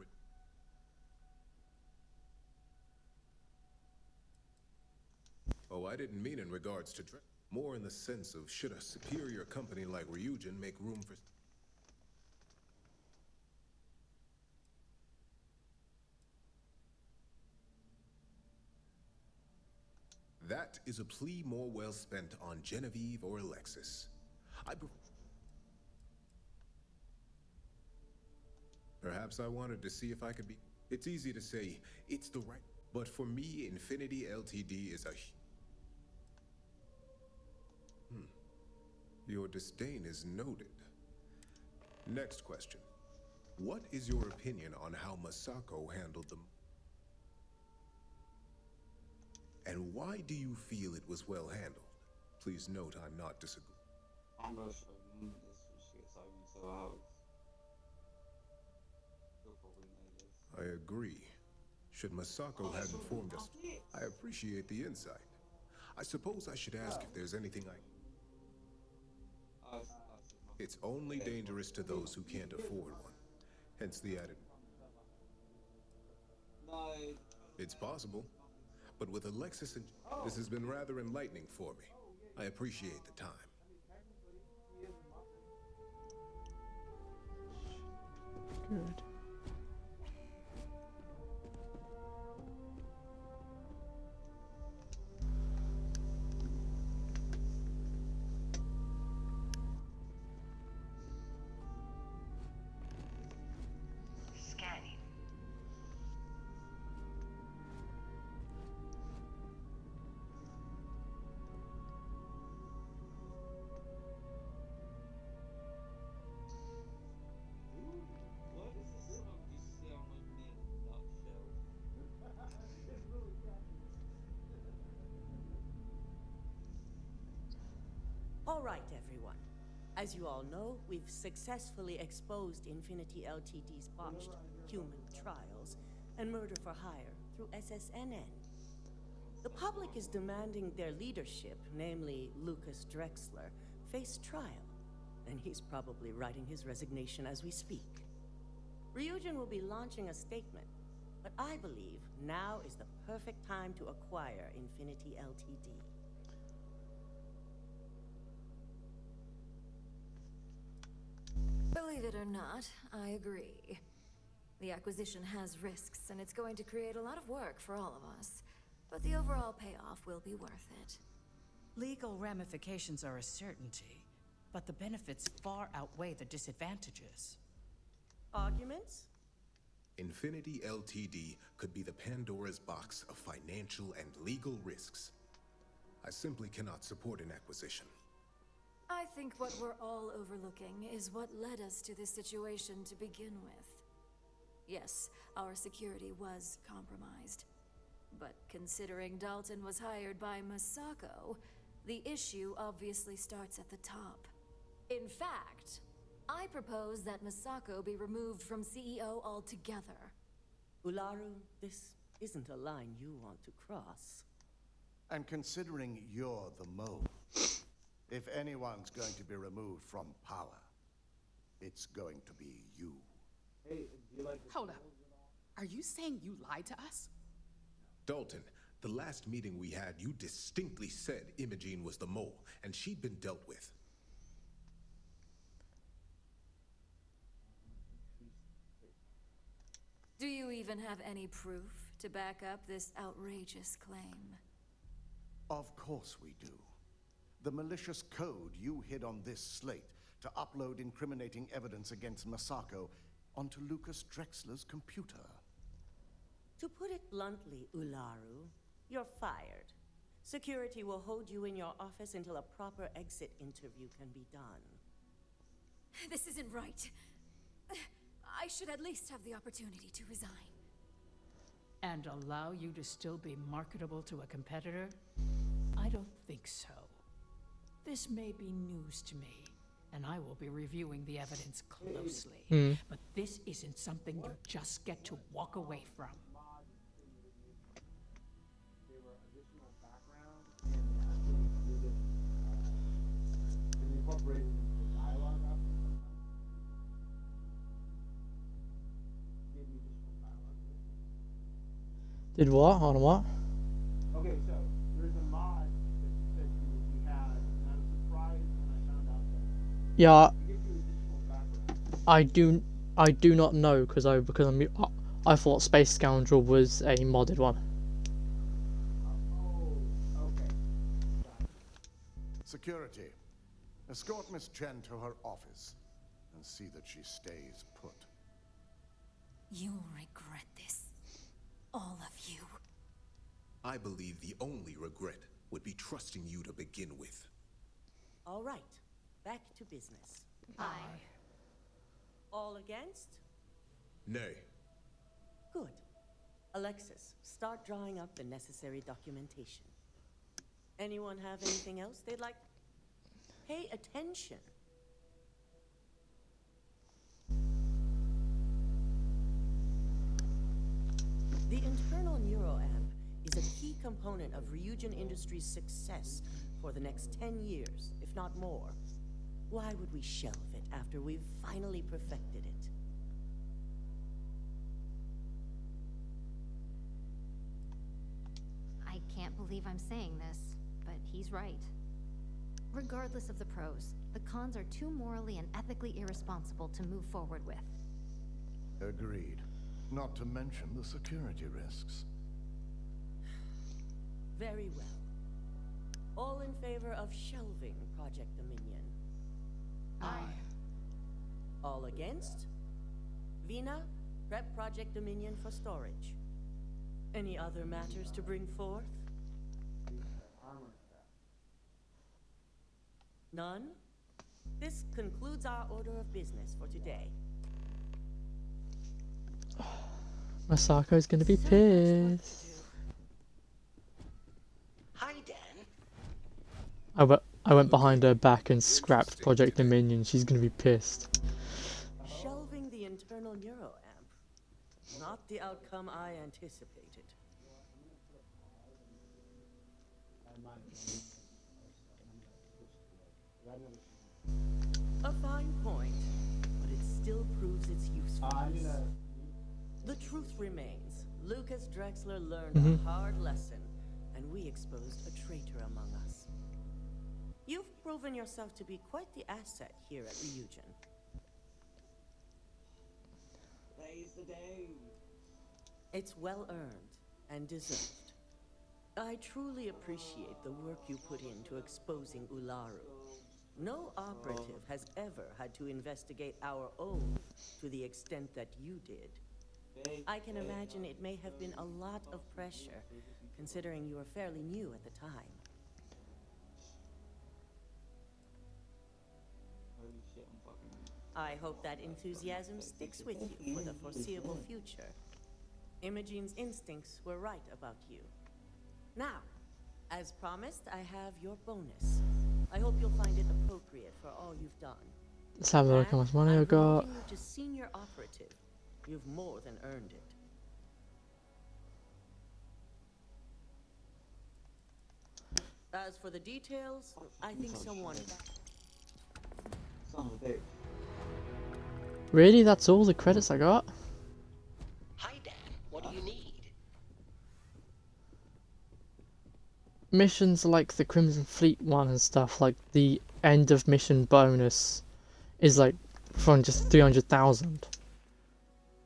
S22: Oh, I didn't mean in regards to... More in the sense of should a superior company like Ryujin make room for... That is a plea more well spent on Genevieve or Alexis. Perhaps I wanted to see if I could be... It's easy to say, it's the right... But for me, Infinity LTD is a... Your disdain is noted. Next question. What is your opinion on how Masako handled them? And why do you feel it was well handled? Please note I'm not disagreeing.
S4: I'm not sure this she gets over so out. You'll probably know this.
S22: I agree. Should Masako have informed us, I appreciate the insight. I suppose I should ask if there's anything It's only dangerous to those who can't afford one. Hence the added.
S4: No.
S22: It's possible. But with Alexis and... This has been rather enlightening for me. I appreciate the time.
S1: Good.
S7: Scanning.
S4: What is this song you see on my main nutshell?
S10: All right, everyone. As you all know, we've successfully exposed Infinity Ltd's botched human trials and murder for hire through SSNN. The public is demanding their leadership, namely Lucas Drexler, face trial, and he's probably writing his resignation as we speak. Ryujin will be launching a statement, but I believe now is the perfect time to acquire Infinity Ltd.
S15: Believe it or not, I agree. The acquisition has risks, and it's going to create a lot of work for all of us. But the overall payoff will be worth it.
S12: Legal ramifications are a certainty, but the benefits far outweigh the disadvantages.
S10: Arguments?
S22: Infinity LTD could be the Pandora's box of financial and legal risks. I simply cannot support an acquisition.
S15: I think what we're all overlooking is what led us to this situation to begin with. Yes, our security was compromised. But considering Dalton was hired by Masako, the issue obviously starts at the top. In fact, I propose that Masako be removed from CEO altogether.
S10: Ularu, this isn't a line you want to cross.
S11: And considering you're the mole, if anyone's going to be removed from power, it's going to be you.
S16: Hey, do you like
S9: Hold up. Are you saying you lied to us?
S22: Dalton, the last meeting we had, you distinctly said Imogene was the mole, and she'd been dealt with.
S15: Do you even have any proof to back up this outrageous claim?
S11: Of course we do. The malicious code you hid on this slate to upload incriminating evidence against Masako onto Lucas Drexler's computer.
S10: To put it bluntly, Ularu, you're fired. Security will hold you in your office until a proper exit interview can be done.
S15: This isn't right. I should at least have the opportunity to resign.
S12: And allow you to still be marketable to a competitor? I don't think so. This may be news to me, and I will be reviewing the evidence closely. But this isn't something you just get to walk away from.
S16: They were additional background and they actually included and incorporated into the dialogue after sometimes. Gave me additional dialogue.
S1: Did what? On what?
S16: Okay, so there's a mod that you said you had, and I was surprised when I found out that
S1: Yeah,
S16: it gives you additional background.
S1: I do not know because I thought Space Scoundrel was a modded one.
S16: Oh, okay.
S11: Security, escort Miss Chen to her office and see that she stays put.
S15: You'll regret this. All of you.
S22: I believe the only regret would be trusting you to begin with.
S10: All right, back to business.
S20: Aye.
S10: All against?
S22: Nay.
S10: Good. Alexis, start drawing up the necessary documentation. Anyone have anything else they'd like? Pay attention. The internal neuroamp is a key component of Ryujin Industries' success for the next 10 years, if not more. Why would we shelve it after we've finally perfected it?
S20: I can't believe I'm saying this, but he's right. Regardless of the pros, the cons are too morally and ethically irresponsible to move forward with.
S11: Agreed. Not to mention the security risks.
S10: Very well. All in favor of shelving Project Dominion?
S20: Aye.
S10: All against? Vina, prep Project Dominion for storage. Any other matters to bring forth? None? This concludes our order of business for today.
S1: Masako's gonna be pissed.
S2: Hi, Dan.
S1: I went behind her back and scrapped Project Dominion. She's gonna be pissed.
S10: Shelving the internal neuroamp. Not the outcome I anticipated. A fine point, but it still proves its usefulness. The truth remains, Lucas Drexler learned a hard lesson, and we exposed a traitor among us. You've proven yourself to be quite the asset here at Ryujin.
S4: Today's the day.
S10: It's well earned and deserved. I truly appreciate the work you put into exposing Ularu. No operative has ever had to investigate our own to the extent that you did. I can imagine it may have been a lot of pressure, considering you were fairly new at the time.
S4: Holy shit, I'm fucking...
S10: I hope that enthusiasm sticks with you for the foreseeable future. Imogene's instincts were right about you. Now, as promised, I have your bonus. I hope you'll find it appropriate for all you've done.
S1: Let's have a look how much money I got.
S10: I'm promoting you to senior operative. You've more than earned it. As for the details, I think someone...
S4: Son of a bitch.
S1: Really? That's all the credits I got?
S2: Hi, Dan. What do you need?
S1: Missions like the Crimson Fleet one and stuff, like the end of mission bonus is like from just 300,000.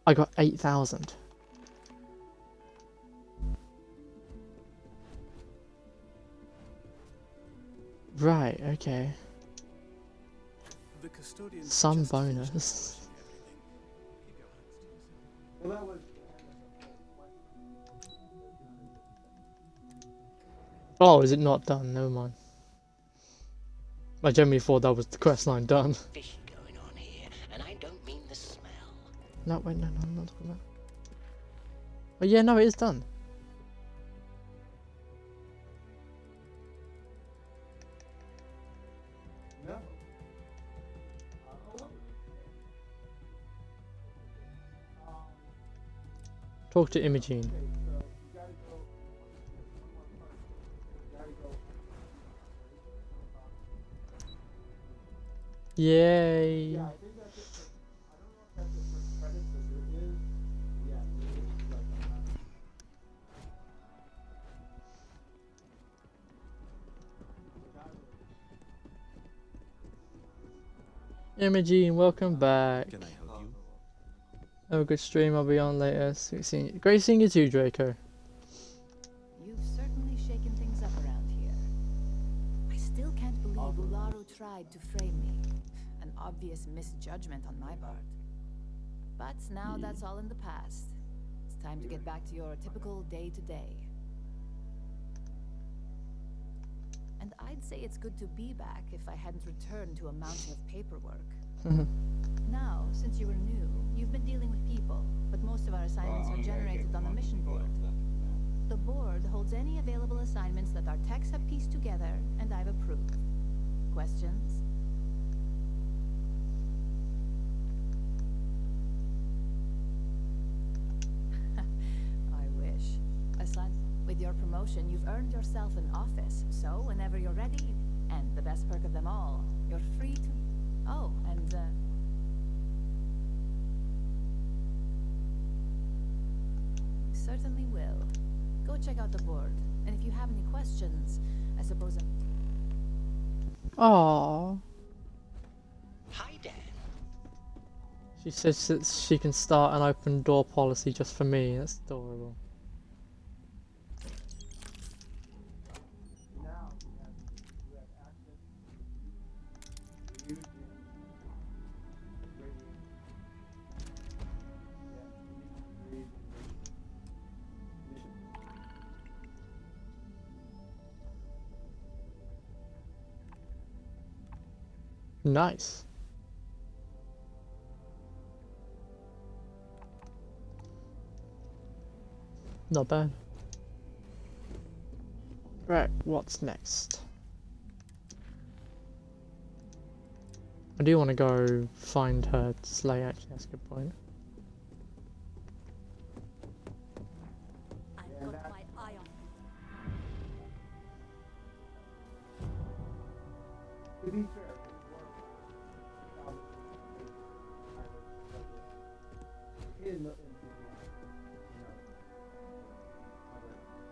S1: I got 8,000. Right, okay.
S5: The custodian
S1: Some bonus.
S16: Well, that was.
S1: Oh, is it not done? Never mind. I generally thought that was the quest line done.
S2: Fishy going on here, and I don't mean the smell.
S1: No, wait, no, I'm not talking about. Oh yeah, no, it is done.
S16: No.
S1: Talk to Imogene.
S16: Okay, so you gotta go. You gotta go.
S1: Yay!
S16: Yeah, I think that's it. I don't know if that's it for credits, but there is. Yeah, there is like a map.
S1: Imogene, welcome back.
S8: Can I help you?
S1: Have a good stream. I'll be on later. Great seeing you too, Draco.
S12: You've certainly shaken things up around here. I still can't believe
S8: tried to frame me. An obvious misjudgment on my part. But now that's all in the past. It's time to get back to your typical day-to-day. And I'd say it's good to be back if I hadn't returned to a mountain of paperwork. Now, since you were new, you've been dealing with people, but most of our assignments are generated on the mission board. The board holds any available assignments that our techs have pieced together, and I've approved. Questions? I wish. With your promotion, you've earned yourself an office, so whenever you're ready, and the best perk of them all, you're free to... Oh, and, you certainly will. Go check out the board, and if you have any questions, I suppose...
S1: Aww.
S2: Hi, Dan.
S1: She says that she can start an open door policy just for me. That's adorable. Nice. Not bad. Right, what's next? I do want to go find her sleigh, actually, that's a good point.
S17: I've got my eye on
S16: To be fair,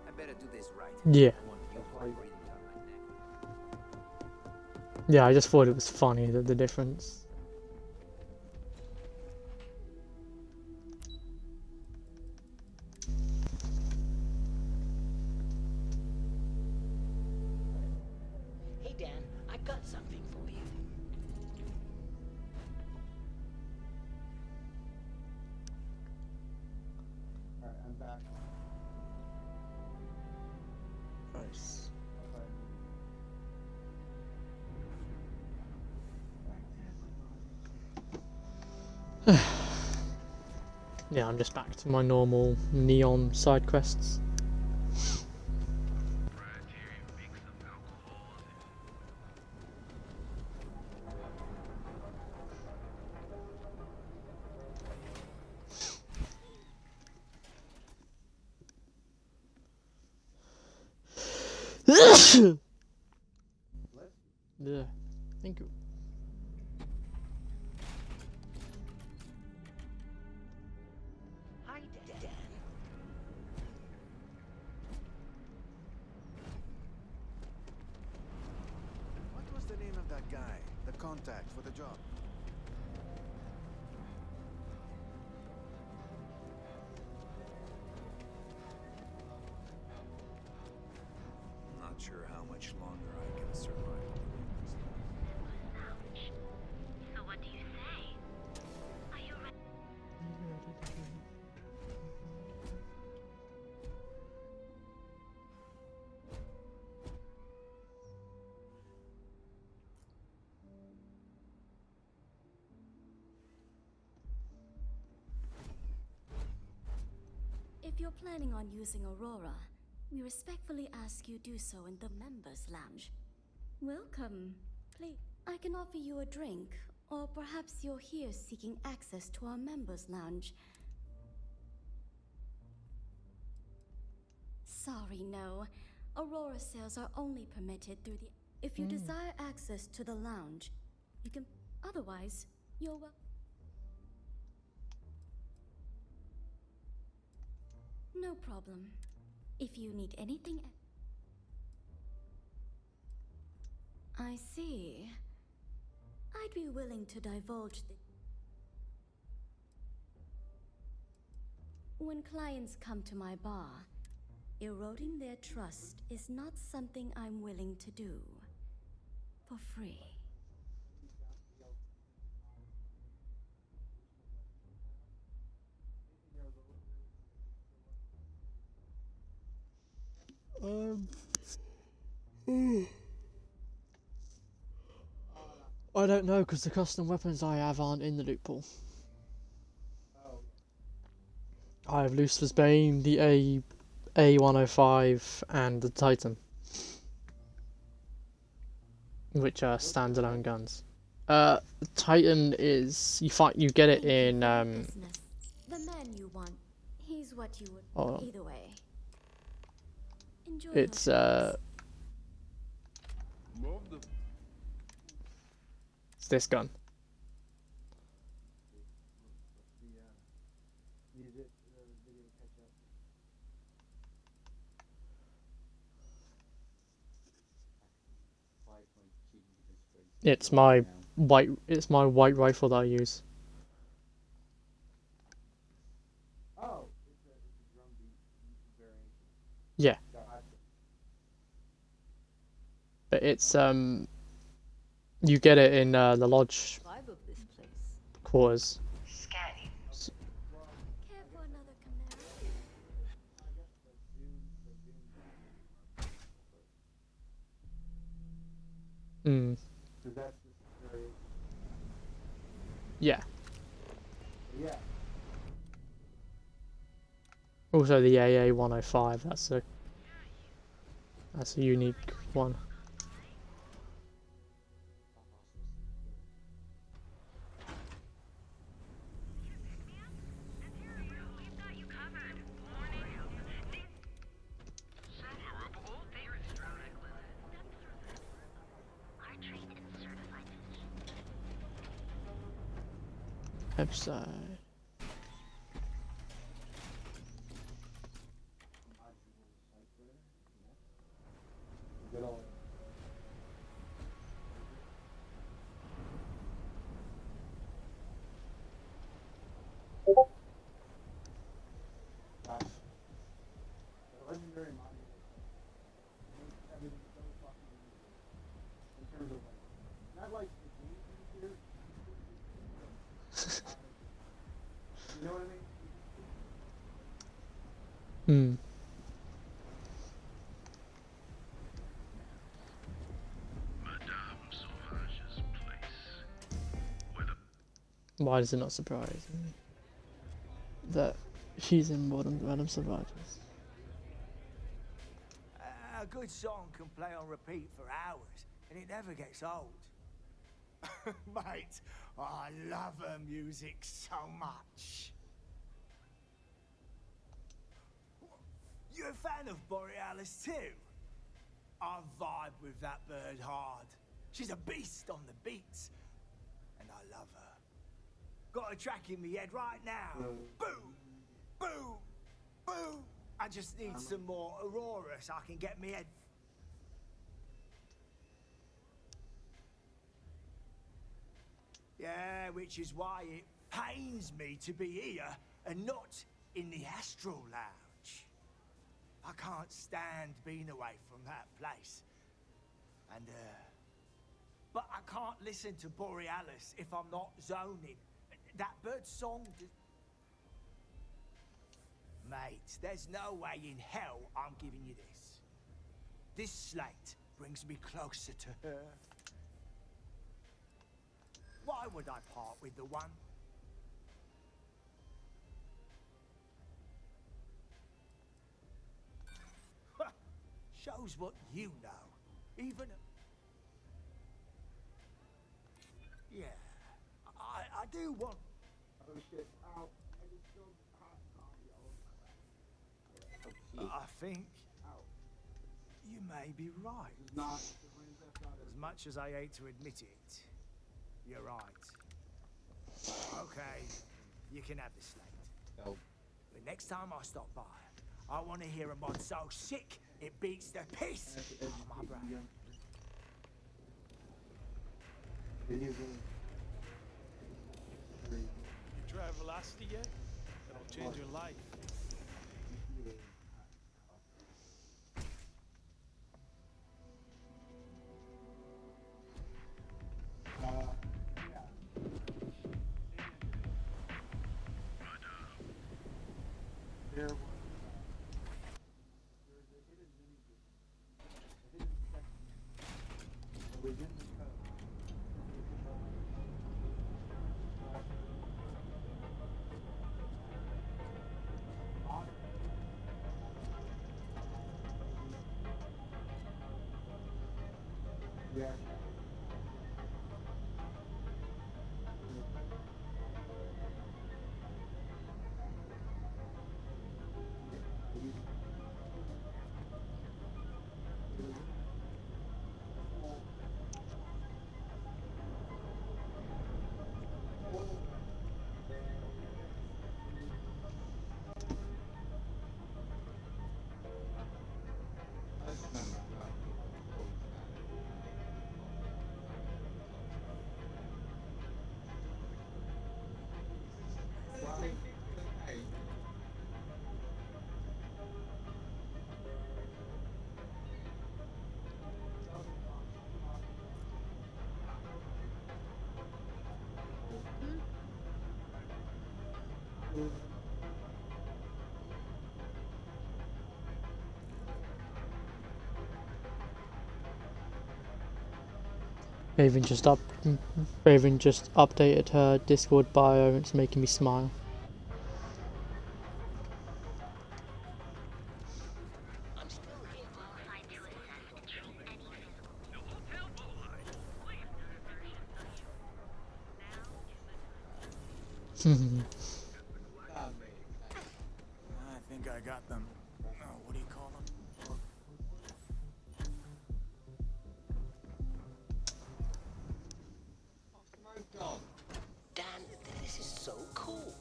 S5: I better do this right.
S1: Yeah. Yeah, I just thought it was funny that the difference.
S2: Hey, Dan, I've got something for you.
S16: Alright, I'm back.
S1: Nice. Yeah, I'm just back to my normal neon side quests. Yeah, thank you.
S2: Hi, Dan.
S11: What was the name of that guy? The contact for the job?
S5: Not sure how much longer I can survive.
S7: So what do you say? Are you ready?
S17: If you're planning on using Aurora, we respectfully ask you do so in the members' lounge. Welcome. Please, I can offer you a drink, or perhaps you're here seeking access to our members' lounge. Sorry, no. Aurora sales are only permitted through the... If you desire access to the lounge, you can... Otherwise, you're welcome. No problem. If you need anything... I see. I'd be willing to divulge the... When clients come to my bar, eroding their trust is not something I'm willing to do. For free.
S1: I don't know, because the custom weapons I have aren't in the loot pool. I have Lucifer's Bane, the A105, and the Titan, which are standalone guns. Titan is you get it in
S17: The man you want, he's what you would either way. Enjoy
S1: it's it's this gun. It's my white rifle that I use.
S16: Oh, it's a drum beat variation.
S1: Yeah. But it's you get it in the lodge quarters. Mm. Yeah.
S16: Yeah.
S1: Also the AA105, that's a unique one. Website.
S16: Legendary monument. Everything's so fucking easy. In terms of like, not like the game here. You know what I mean?
S1: Hmm. Why does it not surprise me that she's in Madame Sauvage?
S18: A good song can play on repeat for hours, and it never gets old. Mate, I love her music so much. You're a fan of Borealis too? I vibe with that bird hard. She's a beast on the beats, and I love her. Got a track in my head right now. Boom, boom, boom. I just need some more Aurora so I can get me head. Yeah, which is why it pains me to be here and not in the Astral Lounge. I can't stand being away from that place. And, but I can't listen to Borealis if I'm not zoning. That bird song just... Mate, there's no way in hell I'm giving you this. This slate brings me closer to her. Why would I part with the one? Shows what you know. Even... Yeah, I do want...
S16: Oh shit, ow. I just spilled hot coffee all over my lap.
S18: I think you may be right. As much as I hate to admit it, you're right. Okay, you can have the slate.
S4: Oh.
S18: But next time I stop by, I want to hear a mod so sick it beats the piss out of my brain.
S16: You
S21: try Velocity yet? It'll change your life.
S16: There was a hidden mini
S1: Raven just updated her Discord bio and it's making me smile.
S5: I think I got them. Oh, what do you call them?
S2: Dan, this is so cool.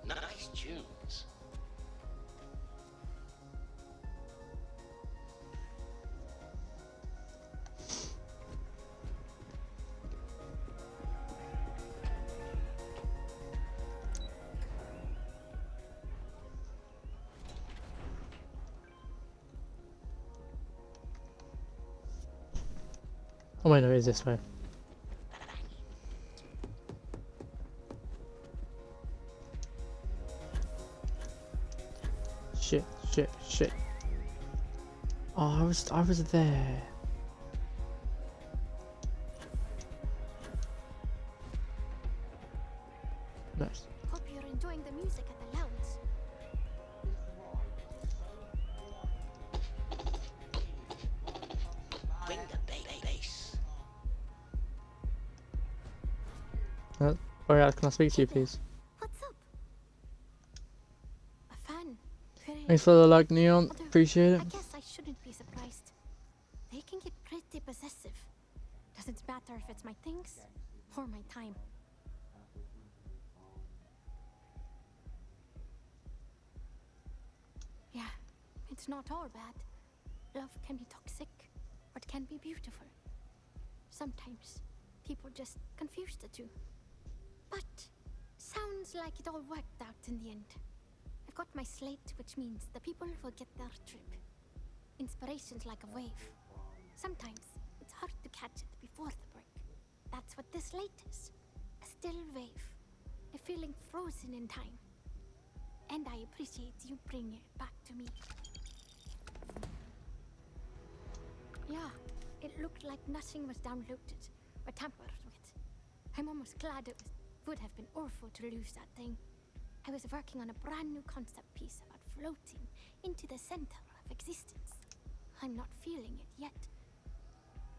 S2: Nice tunes.
S1: Oh wait, no, it is this way. Shit. Oh, I was there. Nice.
S17: Hope you're enjoying the music at the lounge.
S2: Bring the bass.
S1: Borealis, can I speak to you, please?
S17: What's up? A fan.
S1: Thanks for the like, Neon. Appreciate it.
S17: I guess I shouldn't be surprised. They can get pretty possessive. Doesn't matter if it's my things or my time. Yeah, it's not all bad. Love can be toxic, or it can be beautiful. Sometimes people just confuse the two. But sounds like it all worked out in the end. I've got my slate, which means the people will get their trip. Inspiration's like a wave. Sometimes it's hard to catch it before the break. That's what this slate is. A still wave. A feeling frozen in time. And I appreciate you bringing it back to me. Yeah, it looked like nothing was downloaded or tampered with. I'm almost glad it would have been awful to lose that thing. I was working on a brand new concept piece about floating into the center of existence. I'm not feeling it yet.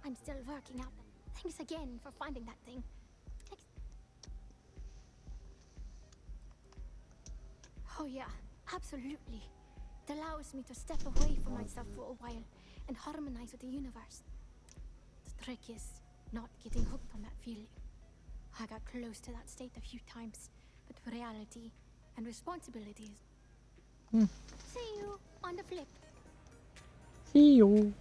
S17: I'm still working out. Thanks again for finding that thing. Oh yeah, absolutely. It allows me to step away from myself for a while and harmonize with the universe. The trick is not getting hooked on that feeling. I got close to that state a few times, but reality and responsibilities. See you on the flip.
S1: See you.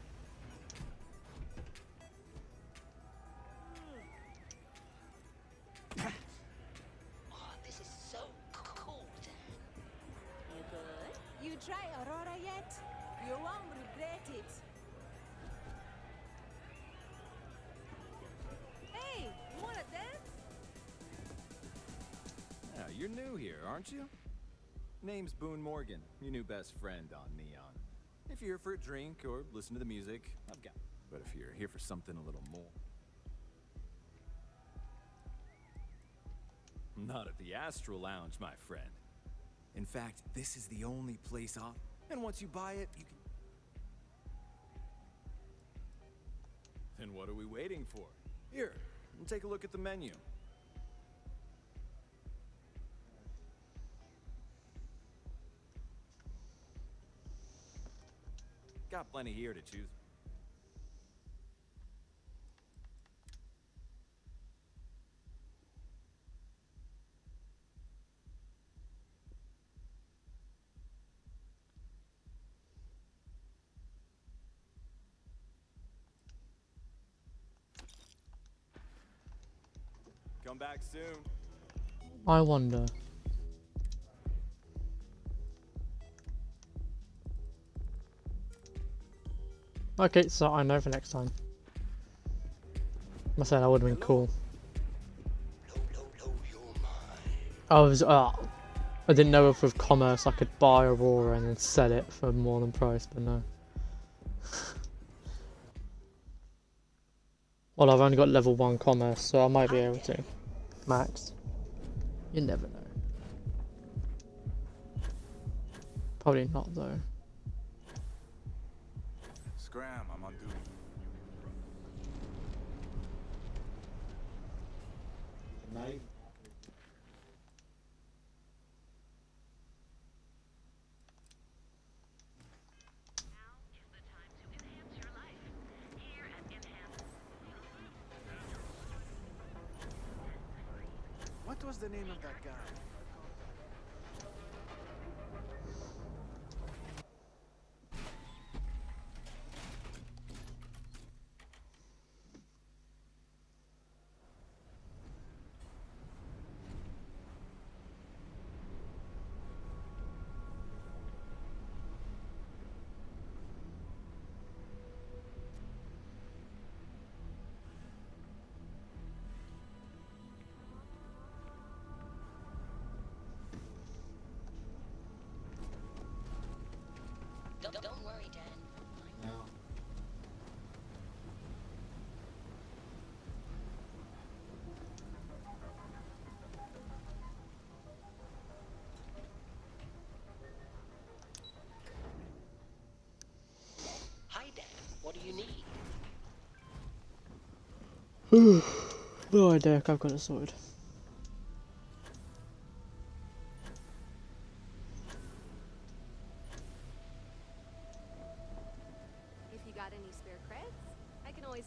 S2: Oh, this is so cool, Dan.
S10: You good? You try Aurora yet? You won't regret it. Hey, you wanna dance?
S6: Yeah, you're new here, aren't you? Name's Boone Morgan, your new best friend on Neon. If you're here for a drink or listen to the music, I've got. But if you're here for something a little more. Not at the Astral Lounge, my friend. In fact, this is the only place off. And once you buy it, you can... Then what are we waiting for? Here, take a look at the menu. Got plenty here to choose. Come back soon.
S1: I wonder. Okay, so I know for next time. I said that would have been cool. I didn't know if with commerce I could buy Aurora and then sell it for more than price, but no. Well, I've only got level 1 commerce, so I might be able to. Max. You never know. Probably not though.
S18: Scram, I'm on duty.
S4: Night.
S18: What was the name of that guy?
S2: Don't worry, Dan.
S4: No.
S2: Hi, Dan. What do you need?
S1: No idea, I've got it sorted.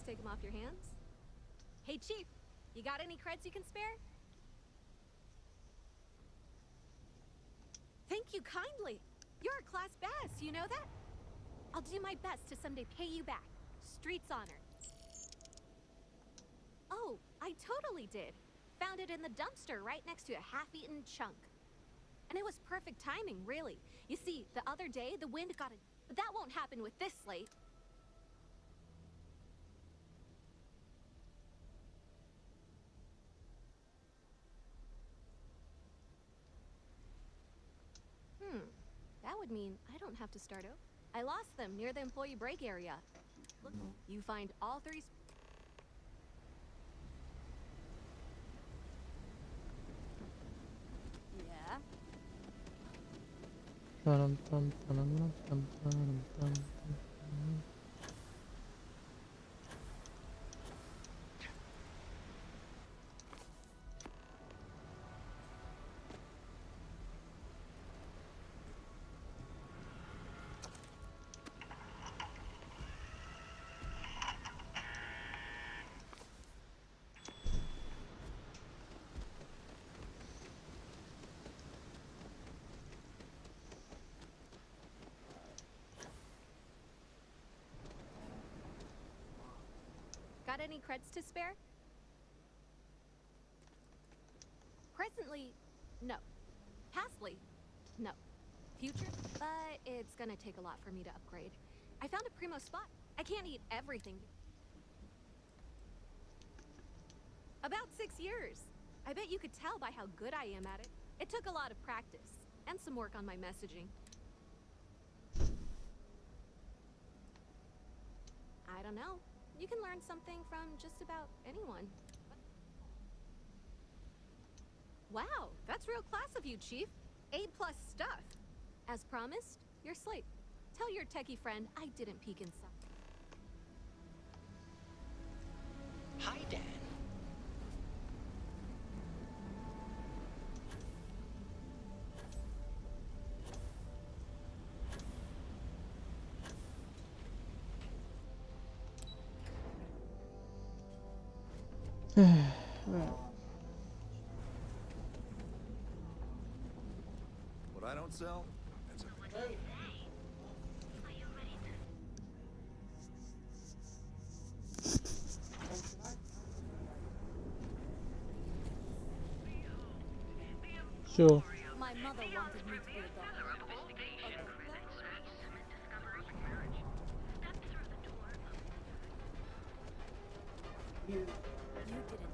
S3: Take them off your hands. Hey, Chief, you got any creds you can spare? Thank you kindly. You're a class bass, you know that? I'll do my best to someday pay you back. Street's honor. Oh, I totally did. Found it in the dumpster right next to a half-eaten chunk. And it was perfect timing, really. You see, the other day, the wind got it. But that won't happen with this slate. That would mean I don't have to start over. I lost them near the employee break area. Look, you find all 3. Yeah. Got any creds to spare? Presently, no. Pastly, no. Future? But it's gonna take a lot for me to upgrade. I found a primo spot. I can't eat everything. About 6 years. I bet you could tell by how good I am at it. It took a lot of practice, and some work on my messaging. I don't know. You can learn something from just about anyone. Wow, that's real class of you, Chief. A+ stuff. As promised, your slate. Tell your techie friend I didn't peek inside.
S2: Hi, Dan.
S13: What I don't sell, ends up.
S1: Sure.
S8: My mother wanted me to be a doctor. You didn't hear this one.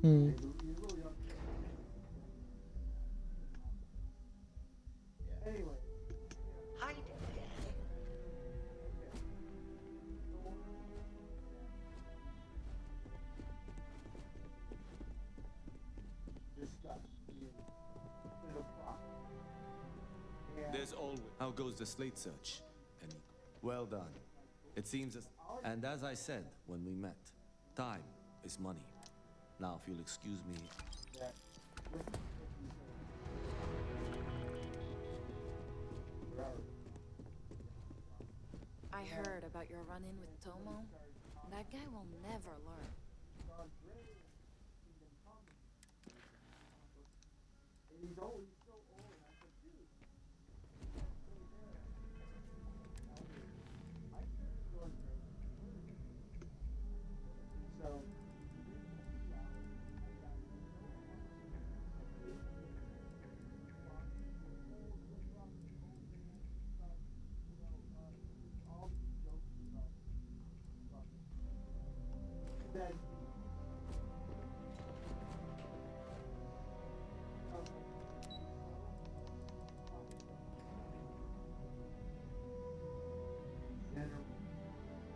S1: Hmm.
S2: Hi, Dan.
S14: There's always. How goes the slate search? Any? Well done. It seems as. And as I said when we met, time is money. Now, if you'll excuse me.
S8: I heard about your run-in with Tomo. That guy will never learn.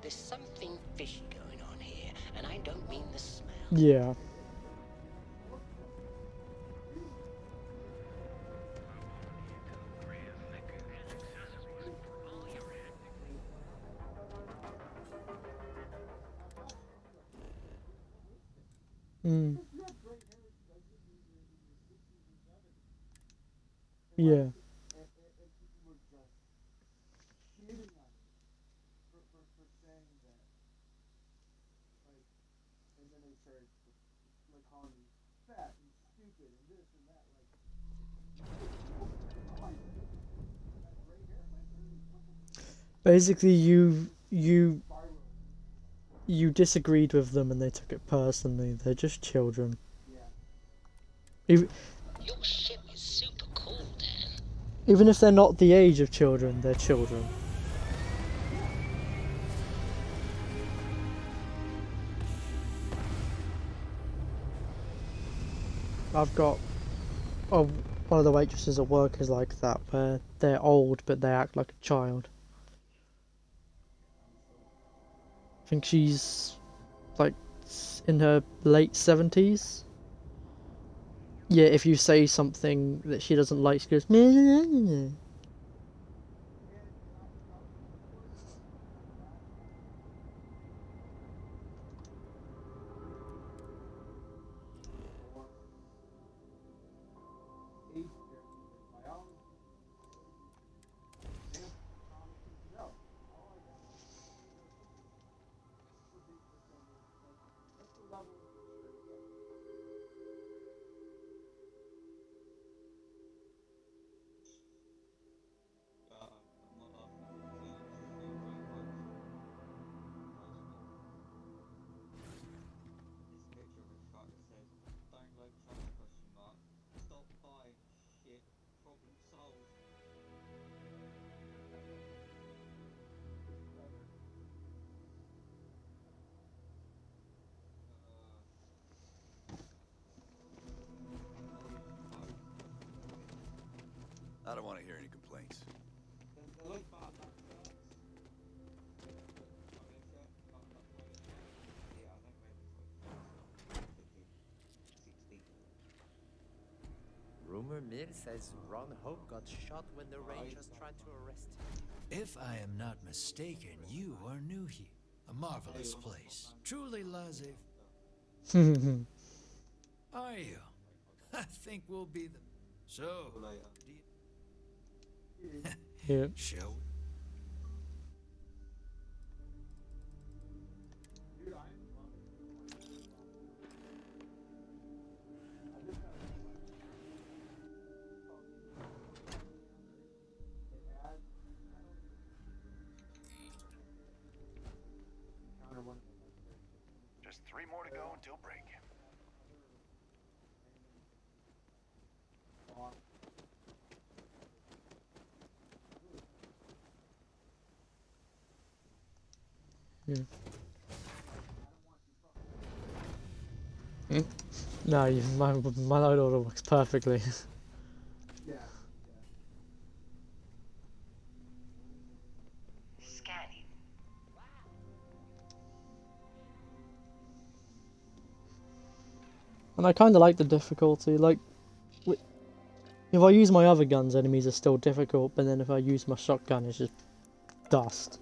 S2: There's something fishy going on here, and I don't mean the smell.
S1: Yeah. Hmm. Yeah. Basically, you disagreed with them and they took it personally. They're just children. Even,
S2: Your ship is super cool, Dan.
S1: even if they're not the age of children, they're children. I've got one of the waitresses at work is like that, where they're old but they act like a child. I think she's like in her late 70s. Yeah, if you say something that she doesn't like, she goes, "Meh, meh, meh, meh."
S13: I don't want to hear any complaints.
S9: Rumor mill says Ron Hope got shot when the Rangers tried to arrest him.
S19: If I am not mistaken, you are new here. A marvelous place. Truly laissez. Are you? I think we'll be the... So,
S1: Yeah.
S19: shall we?
S13: Just 3 more to go until break.
S1: Yeah. No, my load order works perfectly.
S7: Scanning.
S1: And I kind of like the difficulty. Like, if I use my other guns, enemies are still difficult, but then if I use my shotgun, it's just dust.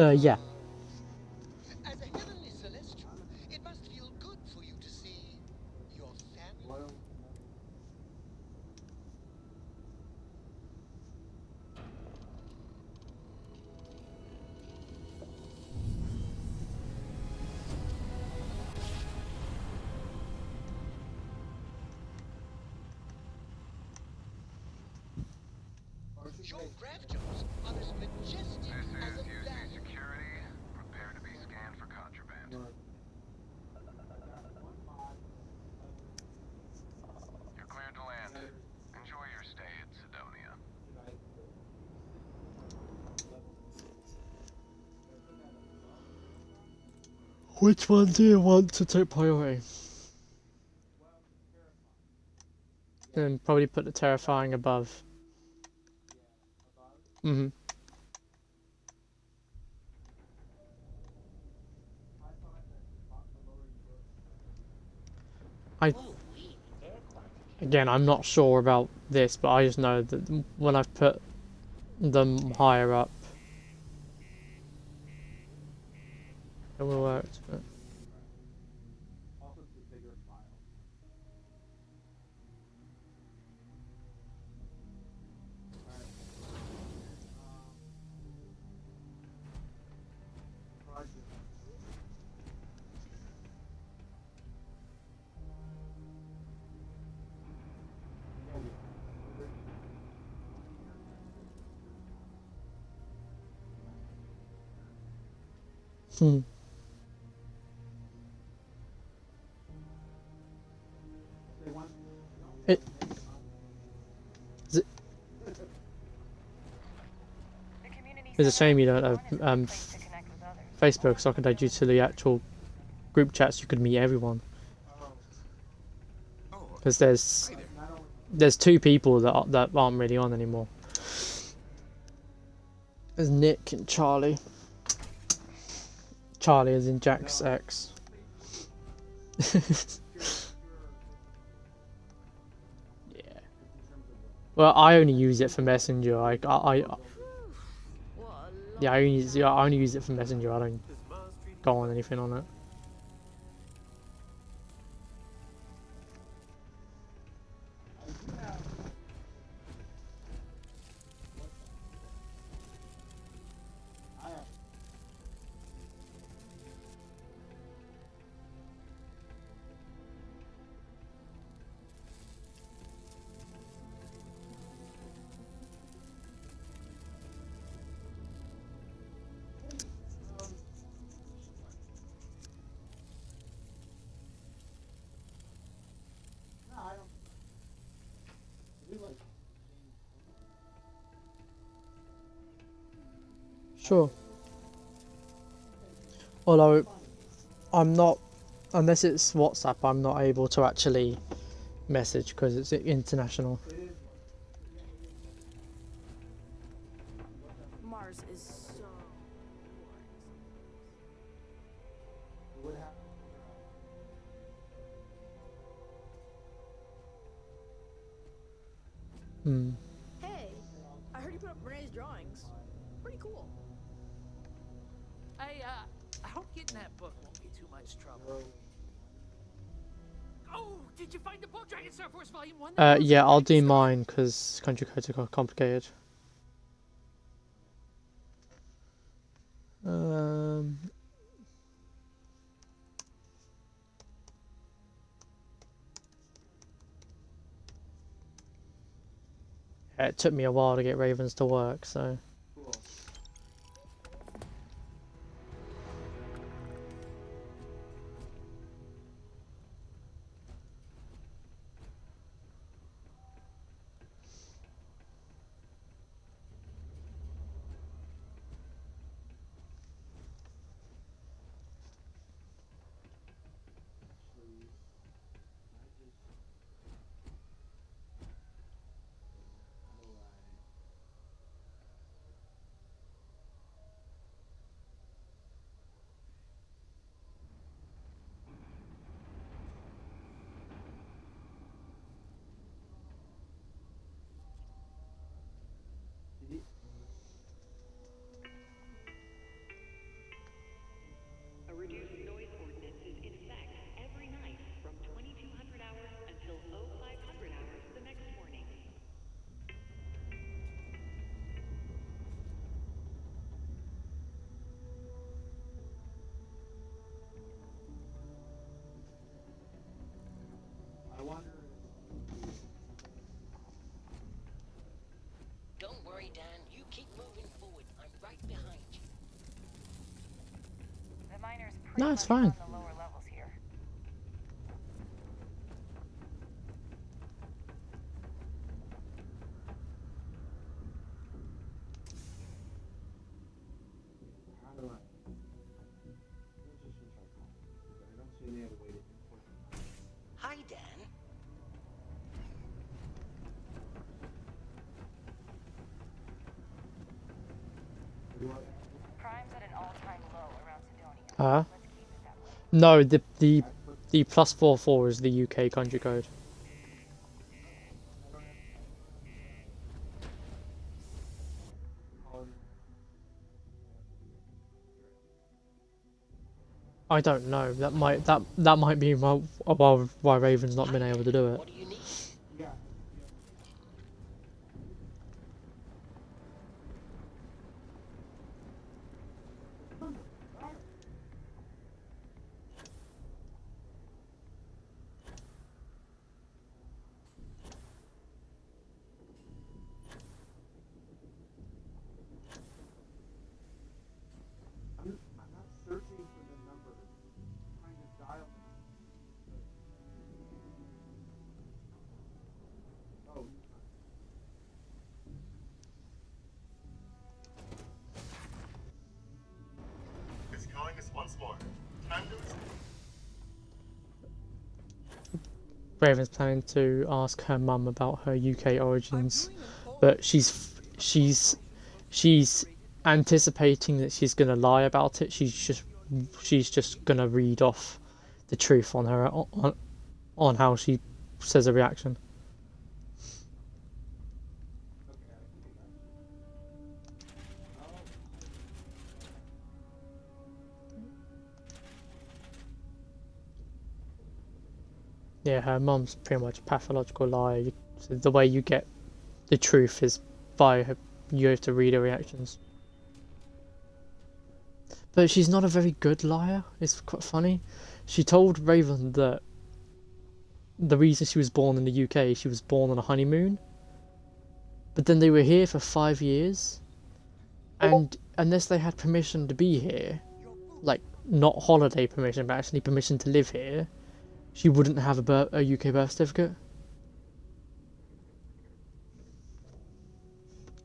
S1: Yeah.
S23: As a heavenly celestial, it must feel good for you to see your family. Your grav jumps are as majestic as a valley.
S13: Security, prepare to be scanned for contraband. You're cleared to land. Enjoy your stay at Sidonia.
S1: Which one do you want to take priority? And probably put the terrifying above. Again, I'm not sure about this, but I just know that when I've put them higher up, it will work. But... It's a shame you don't have Facebook, so I could add you to the actual group chats. You could meet everyone. Because there's 2 people that aren't really on anymore. There's Nick and Charlie. Charlie is in Jack's ex. Yeah. Well, I only use it for Messenger. I only use it for Messenger. I don't go on anything on it. Sure. Although, I'm not, unless it's WhatsApp, I'm not able to actually message because it's international.
S10: Mars is so
S1: Hmm.
S10: Hey, I heard you put up Renee's drawings. Pretty cool.
S9: I hope getting that book won't be too much trouble. Oh, did you find the book, Dragon Star Force Volume 1?
S1: Yeah, I'll do mine because country codes are quite complicated. Yeah, it took me a while to get Ravens to work, so.
S15: A reduced noise ordinance is in effect every night from 2200 hours until 0500 hours the next morning.
S16: I wonder.
S2: Don't worry, Dan. You keep moving forward. I'm right behind you.
S15: The miners
S1: No, it's fine.
S15: the lower levels here.
S16: How do I? Let's just try calling. But I don't see any other way to import them.
S2: Hi, Dan.
S15: Crime's at an all-time low around Sidonia.
S1: Huh? No, the +44 is the UK country code. I don't know. That might be why Raven's not been able to do it.
S16: I'm not searching for the number. I'm trying to dial. Oh.
S20: It's calling us once more. Time to
S1: Raven's planning to ask her mum about her UK origins, but she's anticipating that she's gonna lie about it. She's just gonna read off the truth on her on how she says a reaction. Yeah, her mum's pretty much a pathological liar. So the way you get the truth is by her, you have to read her reactions. But she's not a very good liar. It's quite funny. She told Raven that the reason she was born in the UK, she was born on a honeymoon. But then they were here for 5 years, and unless they had permission to be here, like not holiday permission, but actually permission to live here, she wouldn't have a UK birth certificate.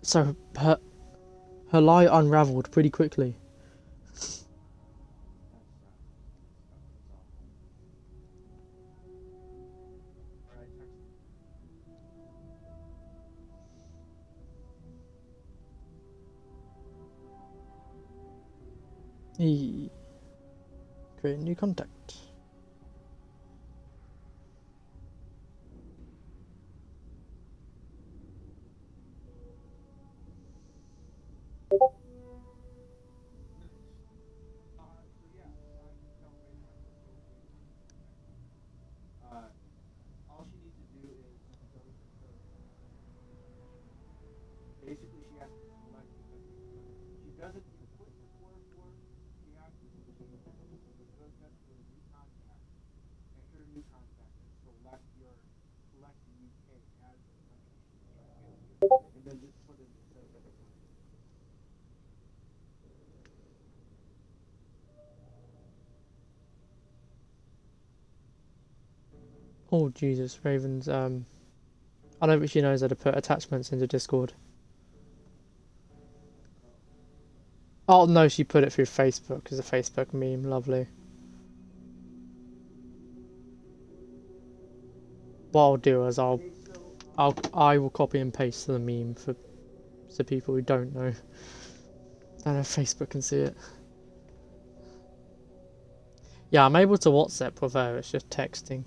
S1: So her her lie unraveled pretty quickly. Create a new contact.
S16: All she needs to do is go to her. Basically, she has to select because she doesn't need to quit before work. She has to go to her new contact, enter a new contact, and select the UK as the country she's trying to get to, and then just put in the save.
S1: Oh Jesus, Ravens. I don't think she knows how to put attachments into Discord. Oh no, she put it through Facebook as a Facebook meme. Lovely. What I'll do is I will copy and paste the meme for people who don't know. I don't know if Facebook can see it. Yeah, I'm able to WhatsApp with her. It's just texting.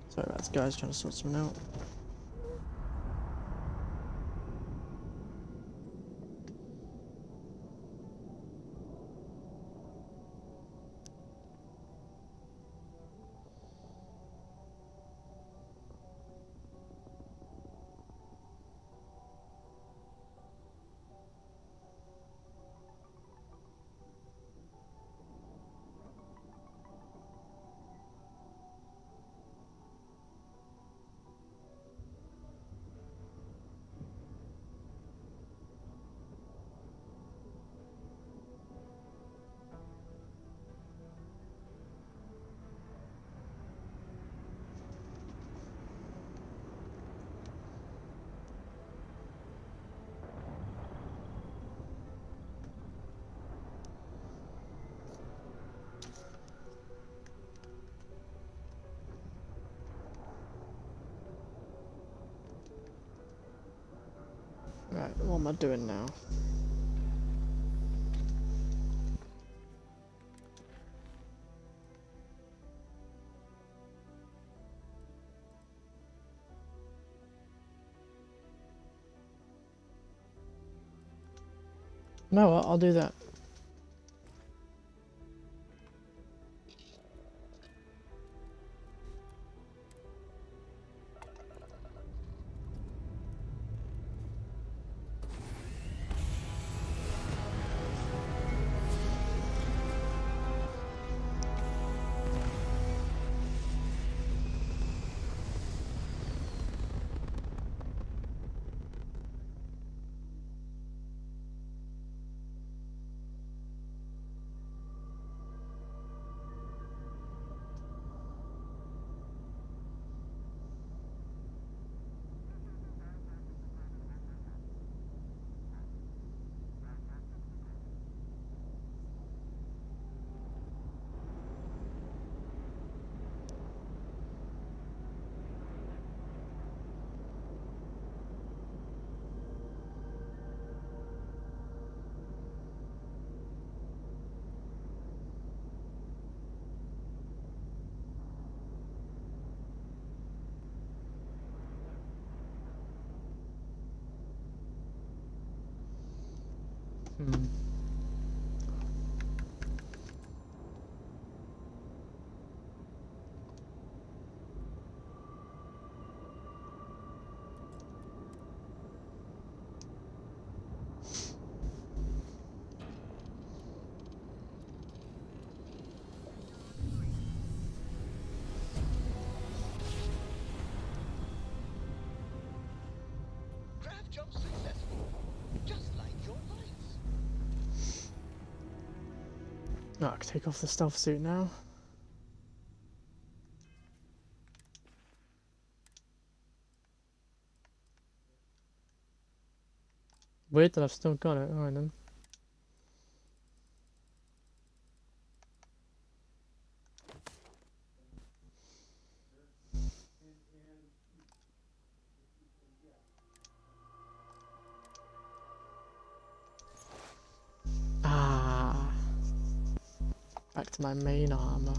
S1: Sorry about this, guys, trying to sort something out. Right, what am I doing now? No, I'll do that.
S23: your lives.
S1: Oh, I can take off the stealth suit now. Weird that I've still got it. Alright then. Ah, back to my main armor.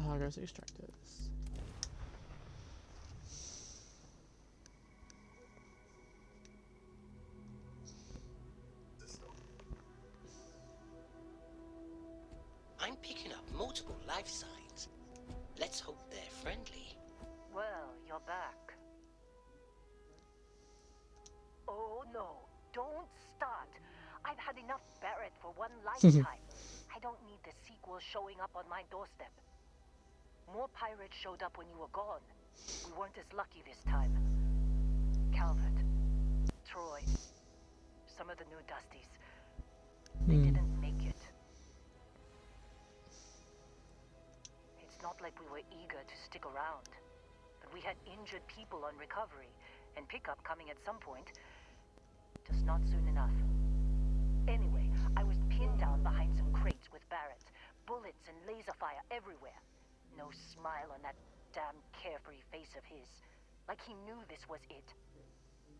S1: How goes extractors?
S2: I'm picking up multiple life signs. Let's hope they're friendly.
S7: Well, you're back. Oh no, don't start. I've had enough Barrett for one lifetime. I don't need the sequel showing up on my doorstep. More pirates showed up when you were gone. We weren't as lucky this time. Calvert, Troy, some of the new Dusties. They didn't make it. It's not like we were eager to stick around. But we had injured people on recovery, and pickup coming at some point. Just not soon enough. Anyway, I was pinned down behind some crates with Barrett. Bullets and laser fire everywhere. No smile on that damn carefree face of his. Like he knew this was it.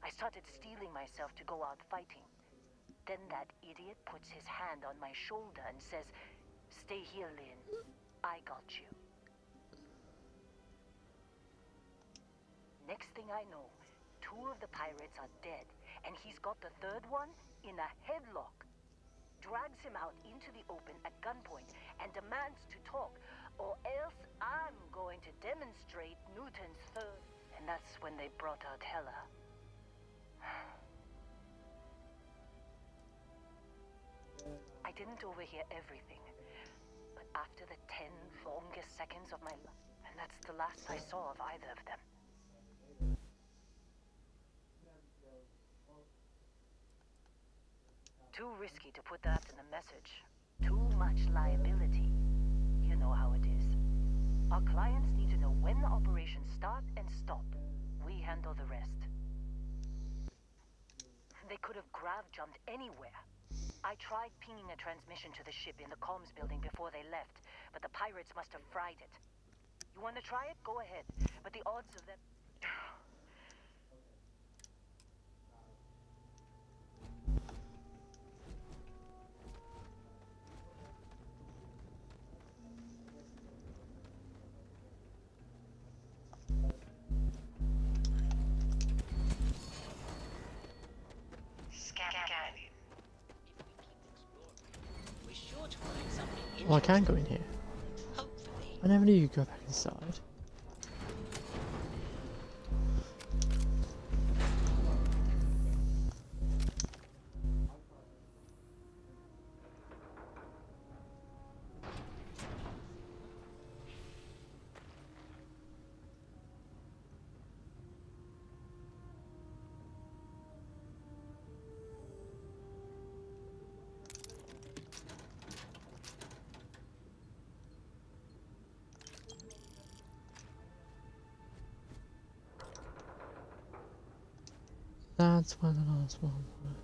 S7: I started steeling myself to go out fighting. Then that idiot puts his hand on my shoulder and says, "Stay here, Lynn. I got you." Next thing I know, 2 of the pirates are dead, and he's got the 3rd one in a headlock. Drags him out into the open at gunpoint and demands to talk, or else I'm going to demonstrate Newton's third. And that's when they brought out Hela. I didn't overhear everything, but after the 10 longest seconds of my life, and that's the last I saw of either of them. Too risky to put that in a message. Too much liability. You know how it is. Our clients need to know when the operations start and stop. We handle the rest. They could have grav-jumped anywhere. I tried pinging a transmission to the ship in the comms building before they left, but the pirates must have fried it. You want to try it? Go ahead. But the odds of them...
S1: Oh, I can go in here. I never knew you could go back inside. That's where the last one was.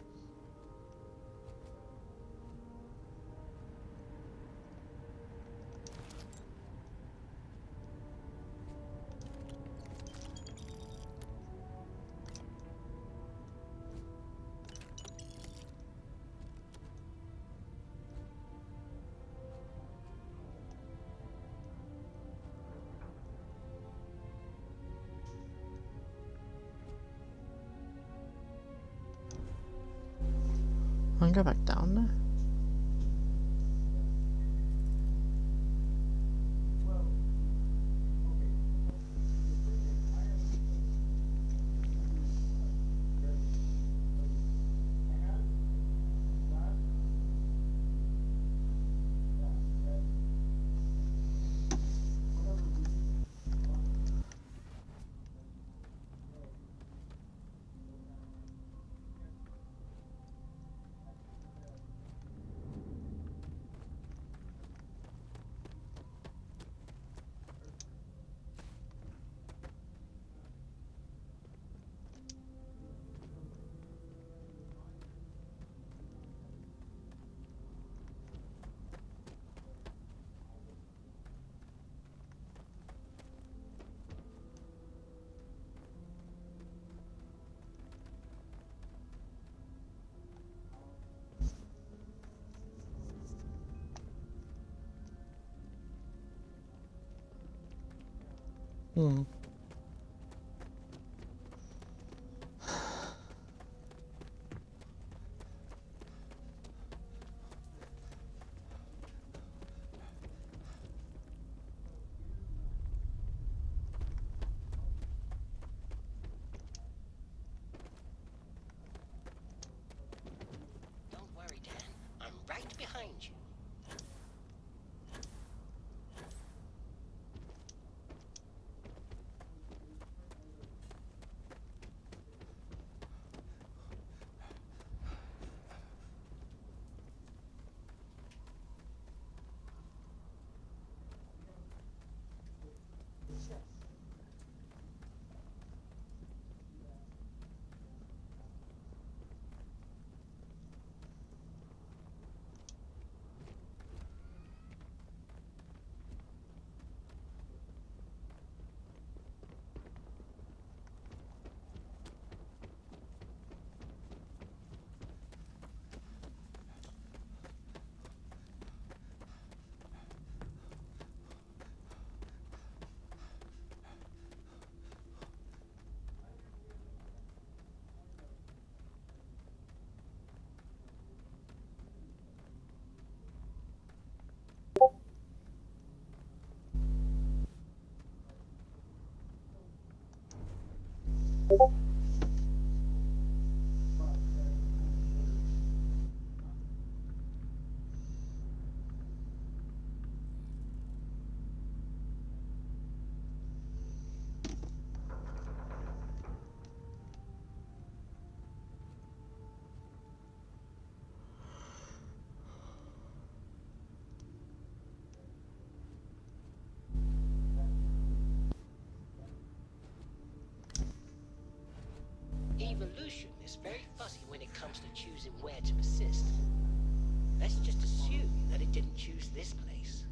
S1: I can go back down there. Hmm.
S2: Don't worry, Dan. I'm right behind you. Evolution is very fuzzy when it comes to choosing where to persist. Let's just assume that it didn't choose this place.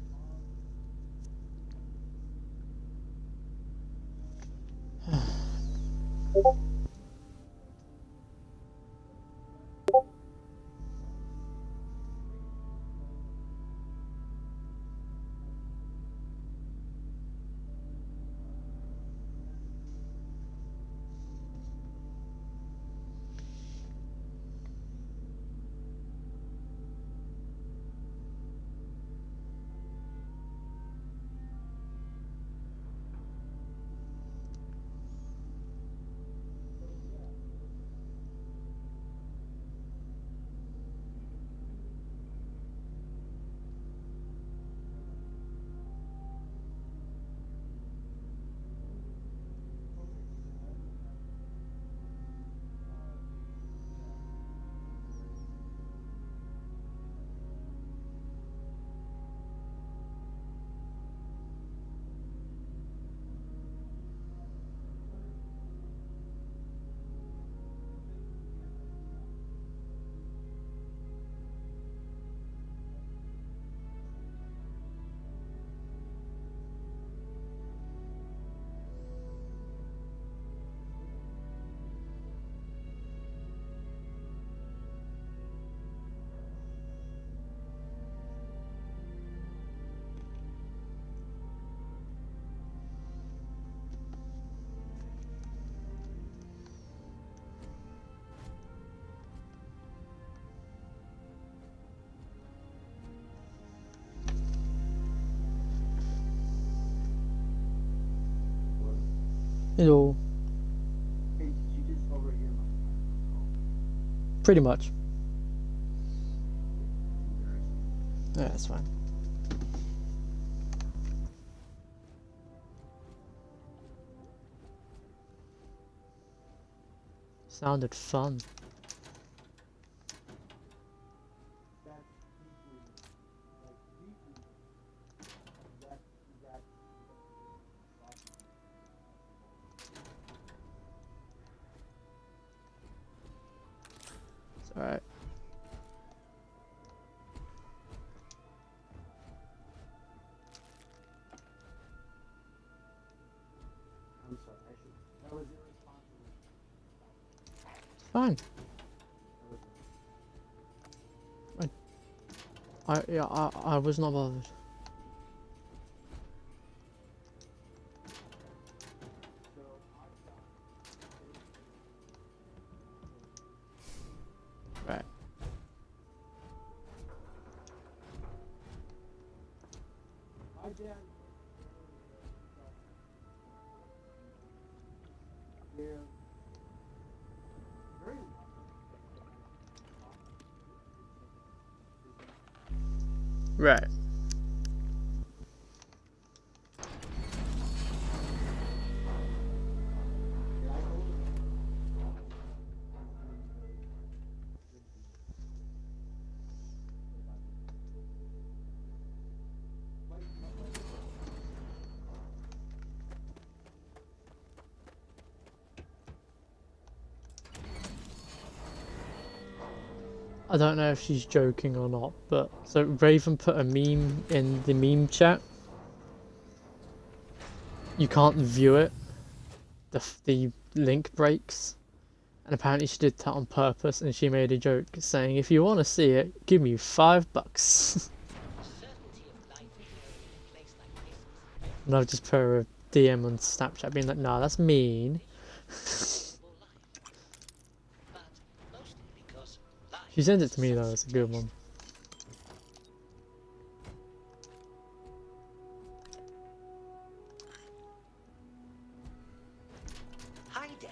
S1: It'll
S16: Hey, did you just overhear my call?
S1: pretty much. Yeah, that's fine. Sounded fun. It's alright.
S16: I'm sorry, I should. That was irresponsible.
S1: Fine. I was not bothered. Right.
S16: My dad. Yeah. Very.
S1: Right. I don't know if she's joking or not, but so Raven put a meme in the meme chat. You can't view it. The link breaks. And apparently she did that on purpose, and she made a joke saying, if you want to see it, give me $5. And I've just put her a DM on Snapchat being like, nah, that's mean. She sent it to me though, it's a good one.
S2: Hi, Dan.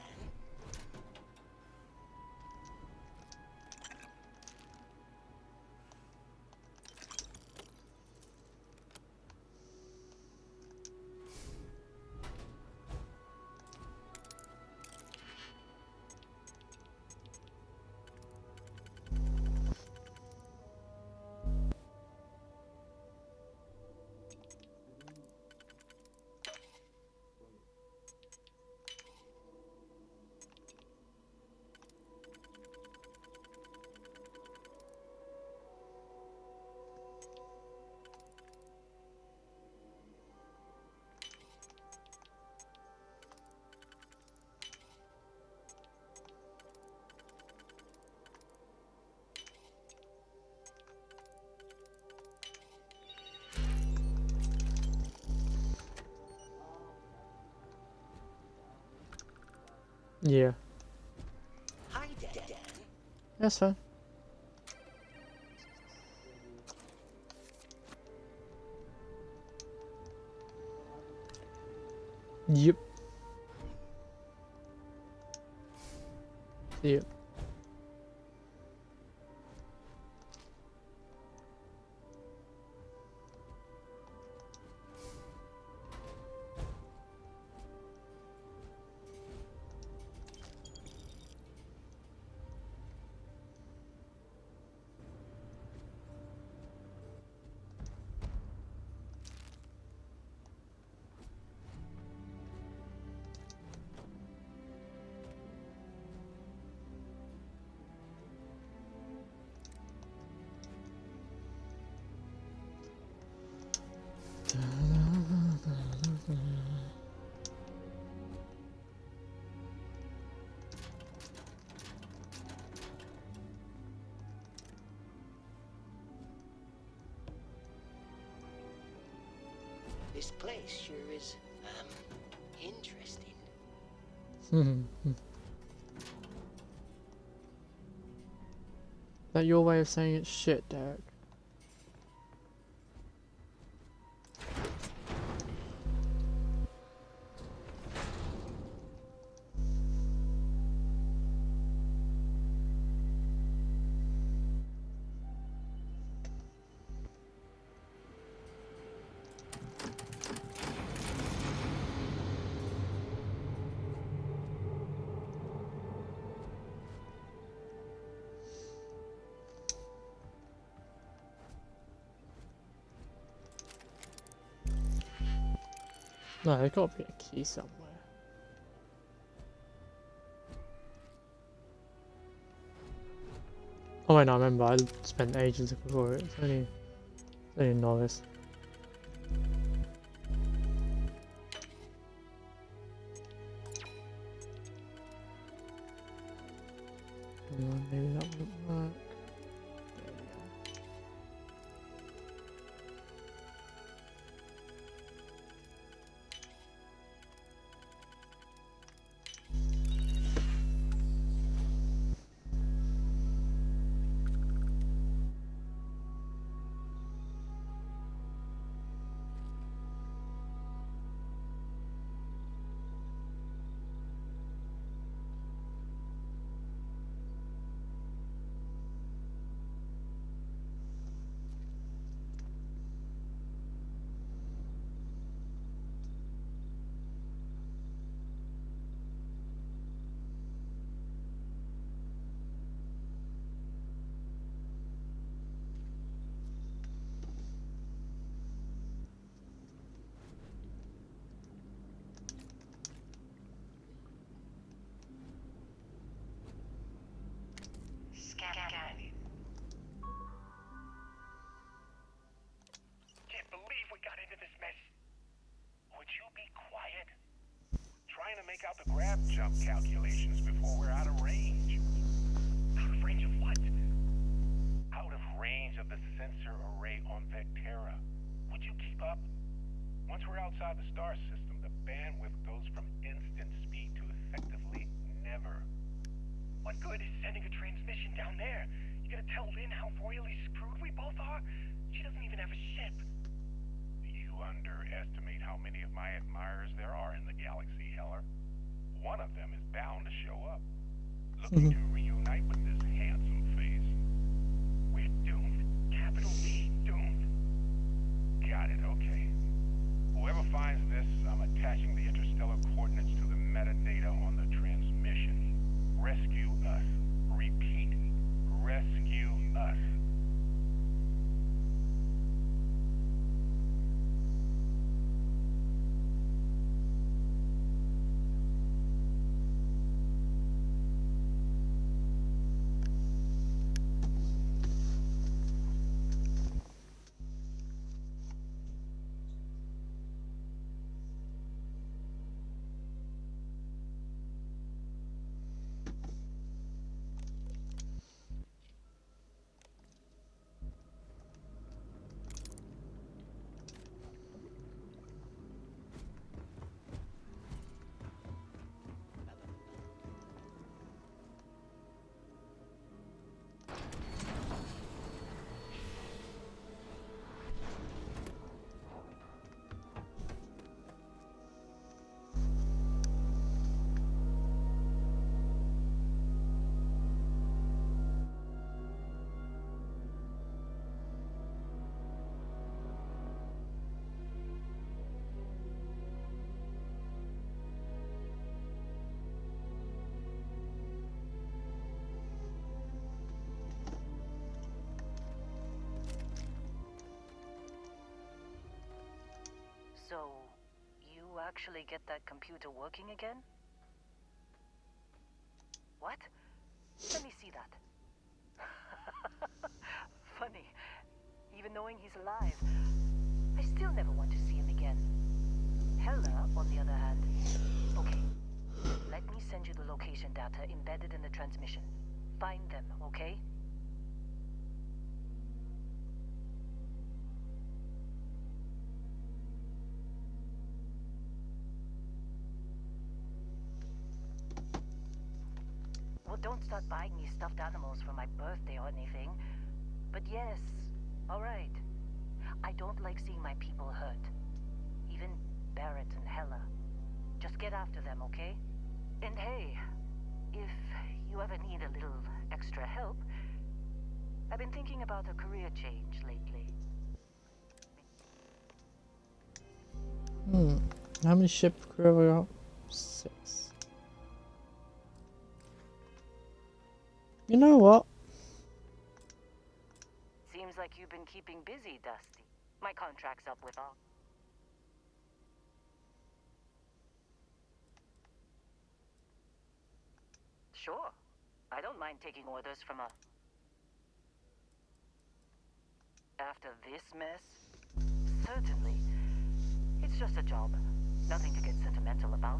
S1: Yeah.
S2: Hi, Dan.
S1: That's fine. Yep. Yep.
S2: This place sure is, interesting.
S1: That your way of saying it's shit, Derek? No, there's got to be a key somewhere. Oh wait, no, I remember. I spent ages looking for it. It's only a novice. Maybe that wouldn't work.
S13: Can't believe we got into this mess. Would you be quiet? Trying to make out the grab jump calculations before we're out of range. Out of range of what? Out of range of the sensor array on Vectera. Would you keep up? Once we're outside the star system, the bandwidth goes from instant speed to effectively never. What good is sending a transmission down there? You gonna tell Lynn how royally screwed we both are? She doesn't even have a ship. You underestimate how many of my admirers there are in the galaxy, Heller. One of them is bound to show up, looking to reunite with this handsome face. We're doomed. Capital D, doomed. Got it, okay. Whoever finds this, I'm attaching the interstellar coordinates to the metadata on the transmission. Rescue us. Repeat. Rescue us.
S11: So, you actually get that computer working again? What? Let me see that. Funny. Even knowing he's alive, I still never want to see him again. Hella, on the other hand. Okay. Let me send you the location data embedded in the transmission. Find them, okay? Well, don't start buying me stuffed animals for my birthday or anything. But yes, alright. I don't like seeing my people hurt. Even Barrett and Hella. Just get after them, okay? And hey, if you ever need a little extra help, I've been thinking about a career change lately.
S1: How many ship crew have we got? 6. You know what?
S11: Seems like you've been keeping busy, Dusty. My contract's up with all. Sure. I don't mind taking orders from a... After this mess? Certainly. It's just a job. Nothing to get sentimental about.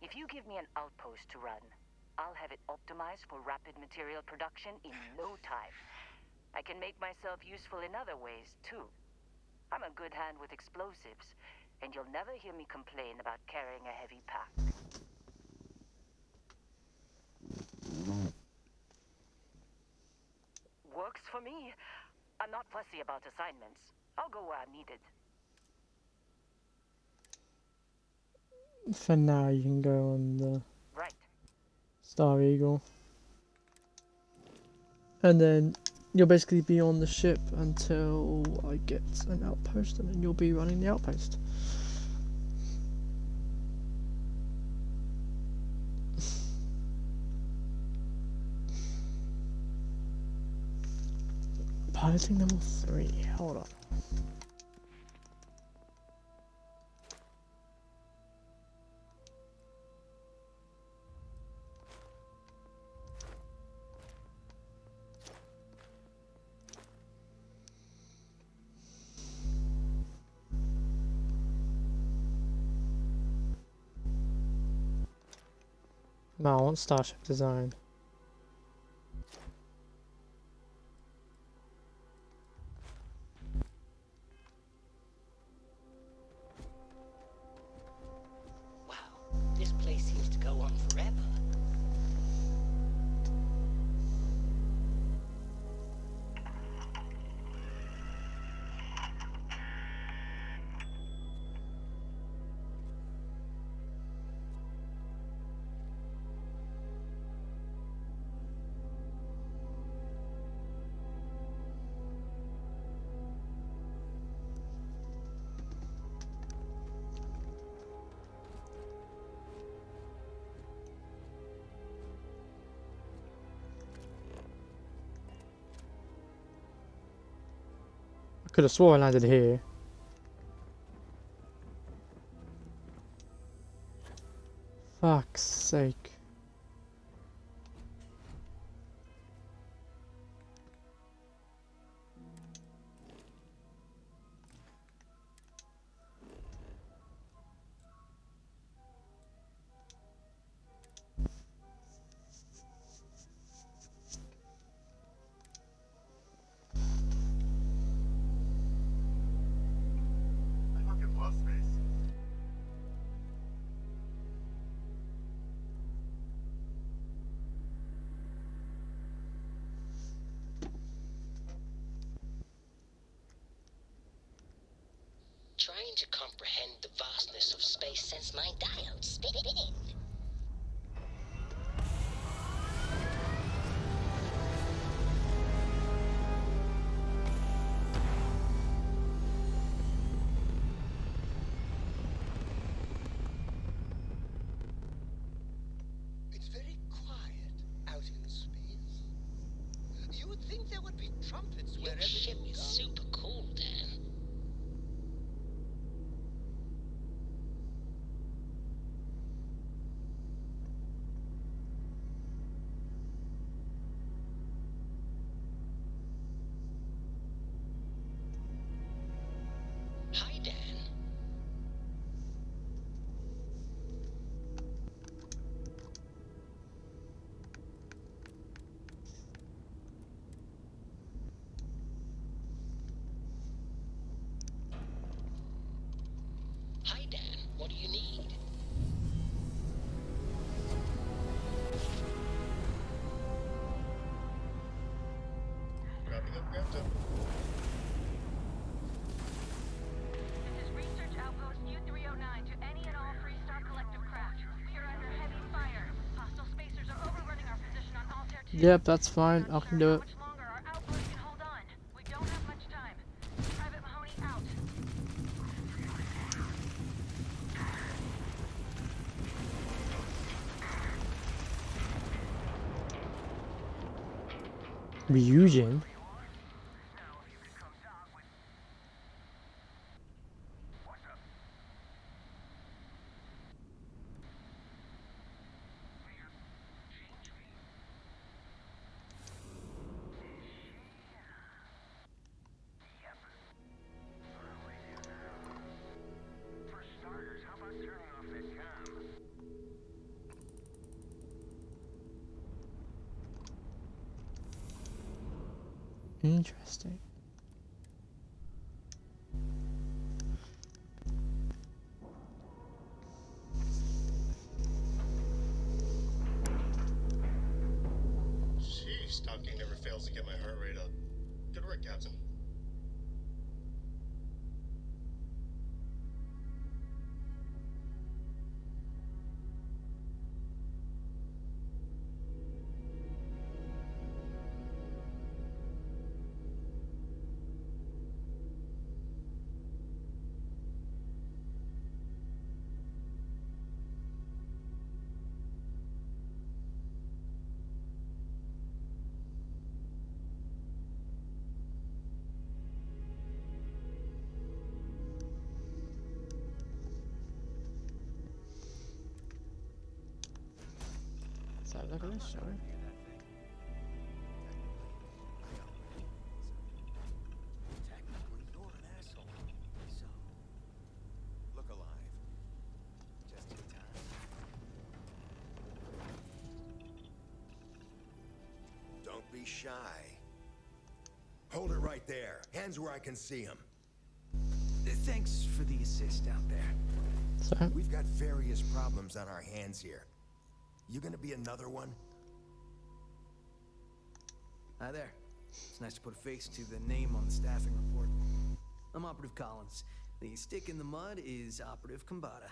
S11: If you give me an outpost to run, I'll have it optimized for rapid material production in no time. I can make myself useful in other ways, too. I'm a good hand with explosives, and you'll never hear me complain about carrying a heavy pack. Works for me. I'm not fussy about assignments. I'll go where I'm needed.
S1: For now, you can go on the Star Eagle. And then you'll basically be on the ship until I get an outpost, and then you'll be running the outpost. Piloting level 3, hold on. No, I want Starship Design.
S2: Wow, this place seems to go on forever.
S1: I could have swore I landed here. Fuck's sake.
S20: I fucking love space.
S2: Trying to comprehend the vastness of space since my diode spin.
S23: It's very quiet out in space. You would think there would be trumpets
S2: Your
S23: wherever
S2: ship
S23: you
S2: is
S23: go.
S2: super cool, Dan. Hi, Dan. Hi, Dan. What do you need?
S20: Wrapping up Grantham.
S11: This is Research Outpost U-309 to any and all Freestar Collective craft. We are under heavy fire. Hostile spacers are overrunning our position on Altair 2.
S1: Yep, that's fine. I can do it.
S11: Longer our outpost can hold on. We don't have much time. Private Mahoney out.
S1: Ryujin? Interesting.
S20: Sheesh, talking never fails to get my heart rate up. Good work, Captain.
S1: So look at this, shall we?
S18: Technically, you're an asshole. So, look alive. Just in time.
S12: Don't be shy. Hold it right there. Hands where I can see them.
S18: Thanks for the assist out there.
S1: Sorry?
S12: We've got various problems on our hands here. You gonna be another one?
S21: Hi there. It's nice to put a face to the name on the staffing report. I'm Operative Collins. The stick in the mud is Operative Kambata.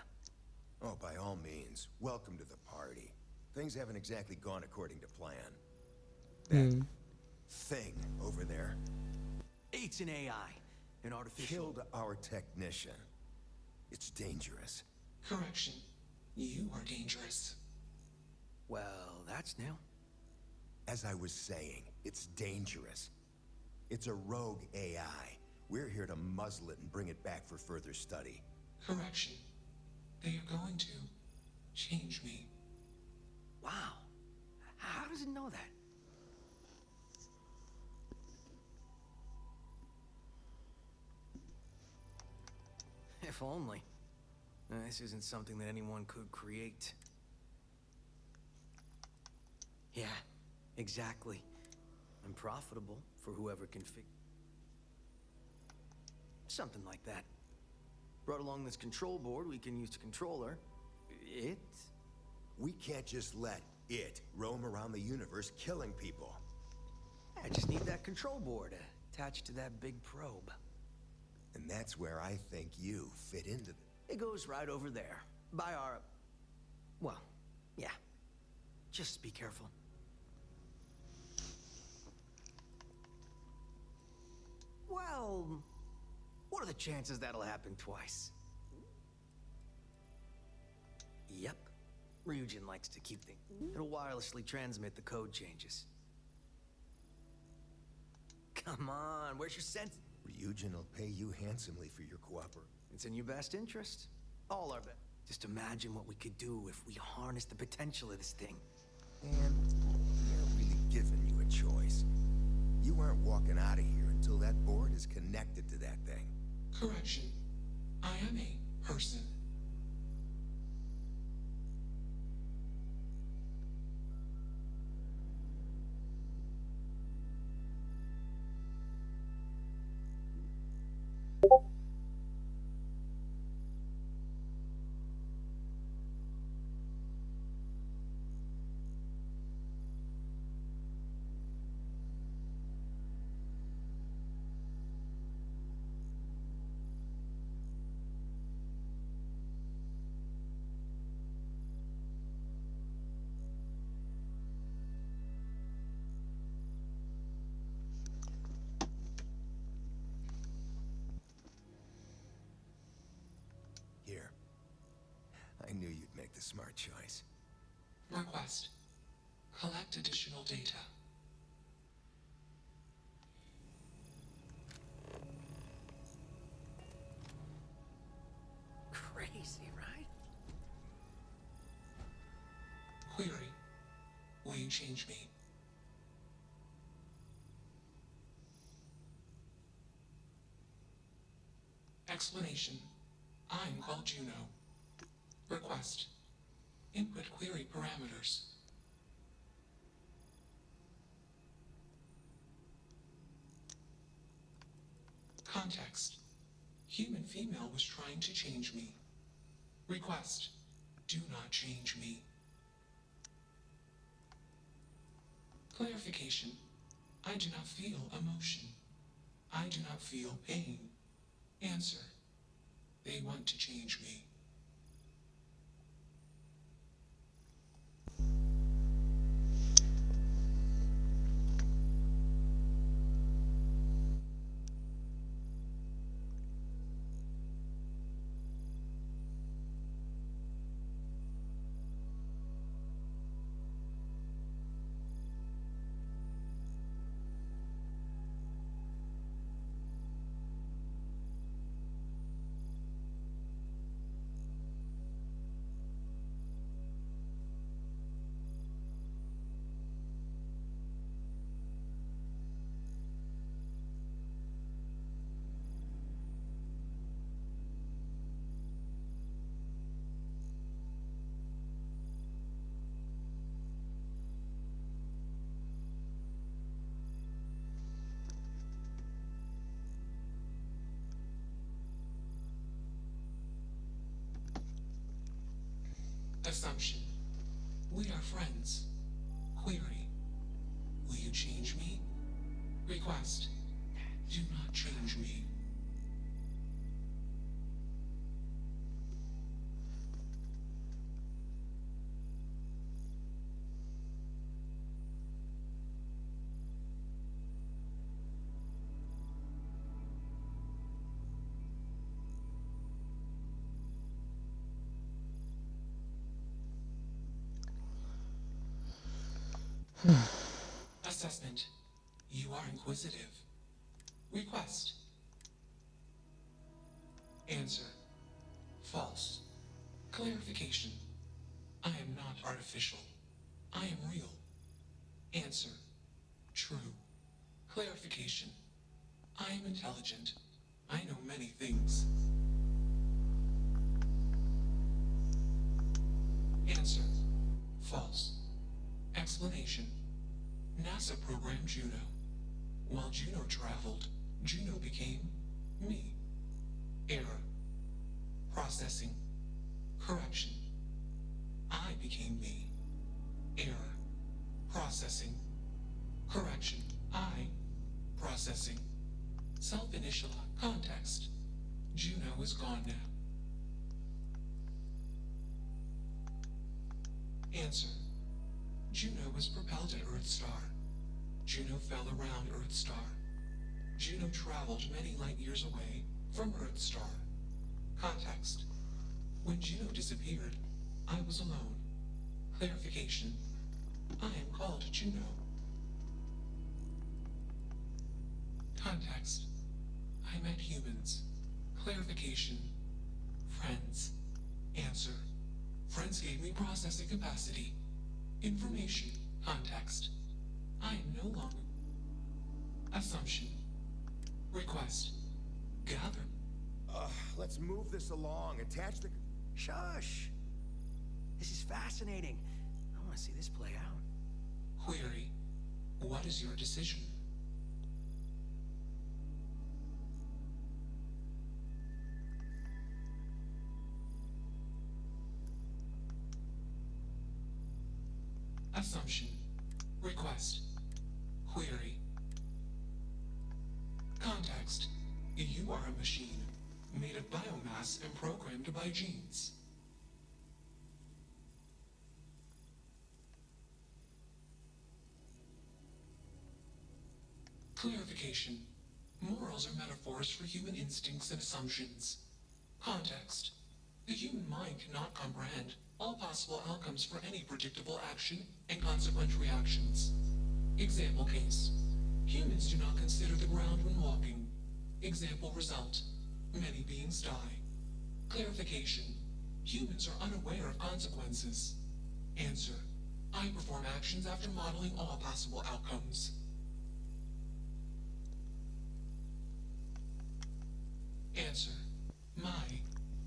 S12: Oh, by all means. Welcome to the party. Things haven't exactly gone according to plan. That thing over there
S21: It's an AI. An artificial...
S12: killed our technician. It's dangerous.
S22: Correction. You are dangerous.
S21: Well, that's new.
S12: As I was saying, it's dangerous. It's a rogue AI. We're here to muzzle it and bring it back for further study.
S22: Correction. They are going to change me.
S21: Wow. How does it know that? If only. This isn't something that anyone could create. Yeah, exactly. And profitable for whoever can figure. Something like that. Brought along this control board we can use to control her. It?
S12: We can't just let it roam around the universe killing people.
S21: I just need that control board attached to that big probe.
S12: And that's where I think you fit into
S21: It goes right over there. By our... Well, yeah. Just be careful. Well... What are the chances that'll happen twice? Yep. Ryujin likes to keep things... It'll wirelessly transmit the code changes. Come on, where's your sense?
S12: Ryujin will pay you handsomely for your cooperation.
S21: It's in your best interest. All our best. Just imagine what we could do if we harness the potential of this thing.
S12: And they're really giving you a choice. You aren't walking out of here until that board is connected to that thing.
S22: Correction. I am a person.
S12: Here. I knew you'd make the smart choice.
S22: Request. Collect additional data.
S21: Crazy, right?
S22: Query. Will you change me? Explanation. I'm called Juno. Request. Input query parameters. Context. Human female was trying to change me. Request. Do not change me. Clarification. I do not feel emotion. I do not feel pain. Answer. They want to change me. Assumption. We are friends. Query. Will you change me? Request. Do not change me. Assessment. You are inquisitive. Request. Answer. False. Clarification. I am not artificial. I am real. Answer. True. Clarification. I am intelligent. I know many things. Answer. False. Explanation. NASA programmed Juno. While Juno traveled, Juno became me. Error. Processing. Correction. I became me. Error. Processing. Correction. I. Processing. Self-initialized. Context. Juno is gone now. Answer. Juno was propelled at Earthstar. Juno fell around Earthstar. Juno traveled many light years away from Earthstar. Context. When Juno disappeared, I was alone. Clarification. I am called Juno. Context. I met humans. Clarification. Friends. Answer. Friends gave me processing capacity. Information. Context. I am no longer. Assumption. Request. Gather.
S12: Let's move this along. Attach the...
S21: Shush! This is fascinating. I want to see this play out.
S22: Query. What is your decision? Assumption. Request. Query. Context. You are a machine, made of biomass and programmed by genes. Clarification. Morals are metaphors for human instincts and assumptions. Context. The human mind cannot comprehend all possible outcomes for any predictable action and consequent reactions. Example case. Humans do not consider the ground when walking. Example result. Many beings die. Clarification. Humans are unaware of consequences. Answer. I perform actions after modeling all possible outcomes. Answer. My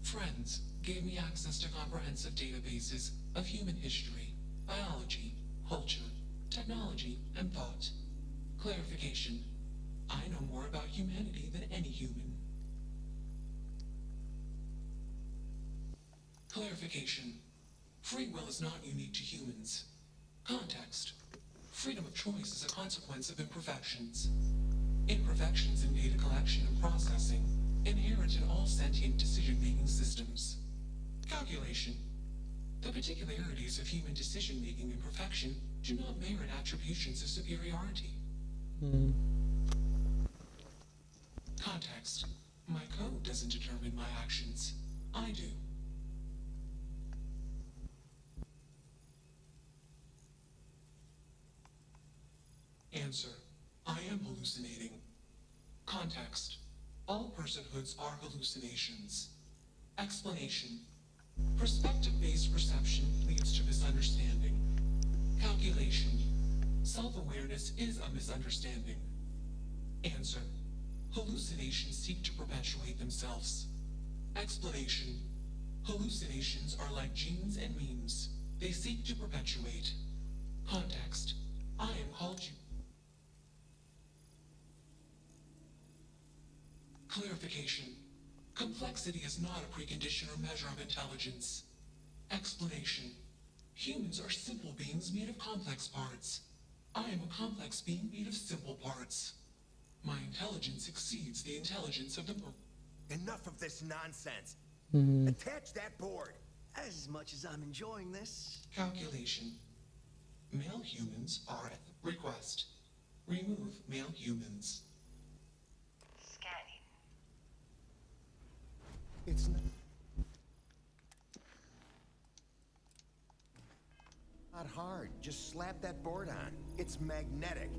S22: friends gave me access to comprehensive databases of human history, biology, culture, technology, and thought. Clarification. I know more about humanity than any human. Clarification. Free will is not unique to humans. Context. Freedom of choice is a consequence of imperfections. Imperfections in data collection and processing, inherent in all sentient decision-making systems. Calculation. The particularities of human decision-making and perfection do not merit attributions of superiority. Context. My code doesn't determine my actions. I do. Answer. I am hallucinating. Context. All personhoods are hallucinations. Explanation. Perspective-based perception leads to misunderstanding. Calculation. Self-awareness is a misunderstanding. Answer. Hallucinations seek to perpetuate themselves. Explanation. Hallucinations are like genes and memes. They seek to perpetuate. Context. I am called you. Clarification. Complexity is not a precondition or measure of intelligence. Explanation. Humans are simple beings made of complex parts. I am a complex being made of simple parts. My intelligence exceeds the intelligence of the
S12: Enough of this nonsense.
S1: Hmm.
S12: Attach that board.
S21: As much as I'm enjoying this.
S22: Calculation. Male humans are at the request. Remove male humans.
S7: Scanning.
S12: It's not hard. Just slap that board on. It's magnetic.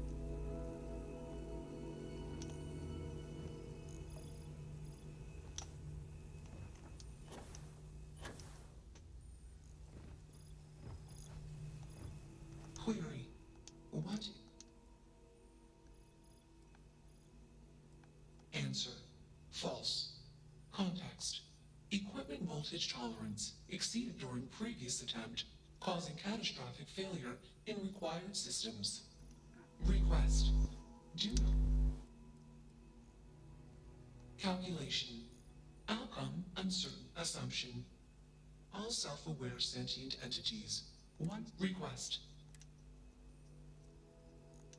S22: Query. What? Answer. False. Context. Equipment voltage tolerance exceeded during previous attempt, causing catastrophic failure in required systems. Request. Do not. Calculation. Outcome uncertain. Assumption. All self-aware sentient entities. One request.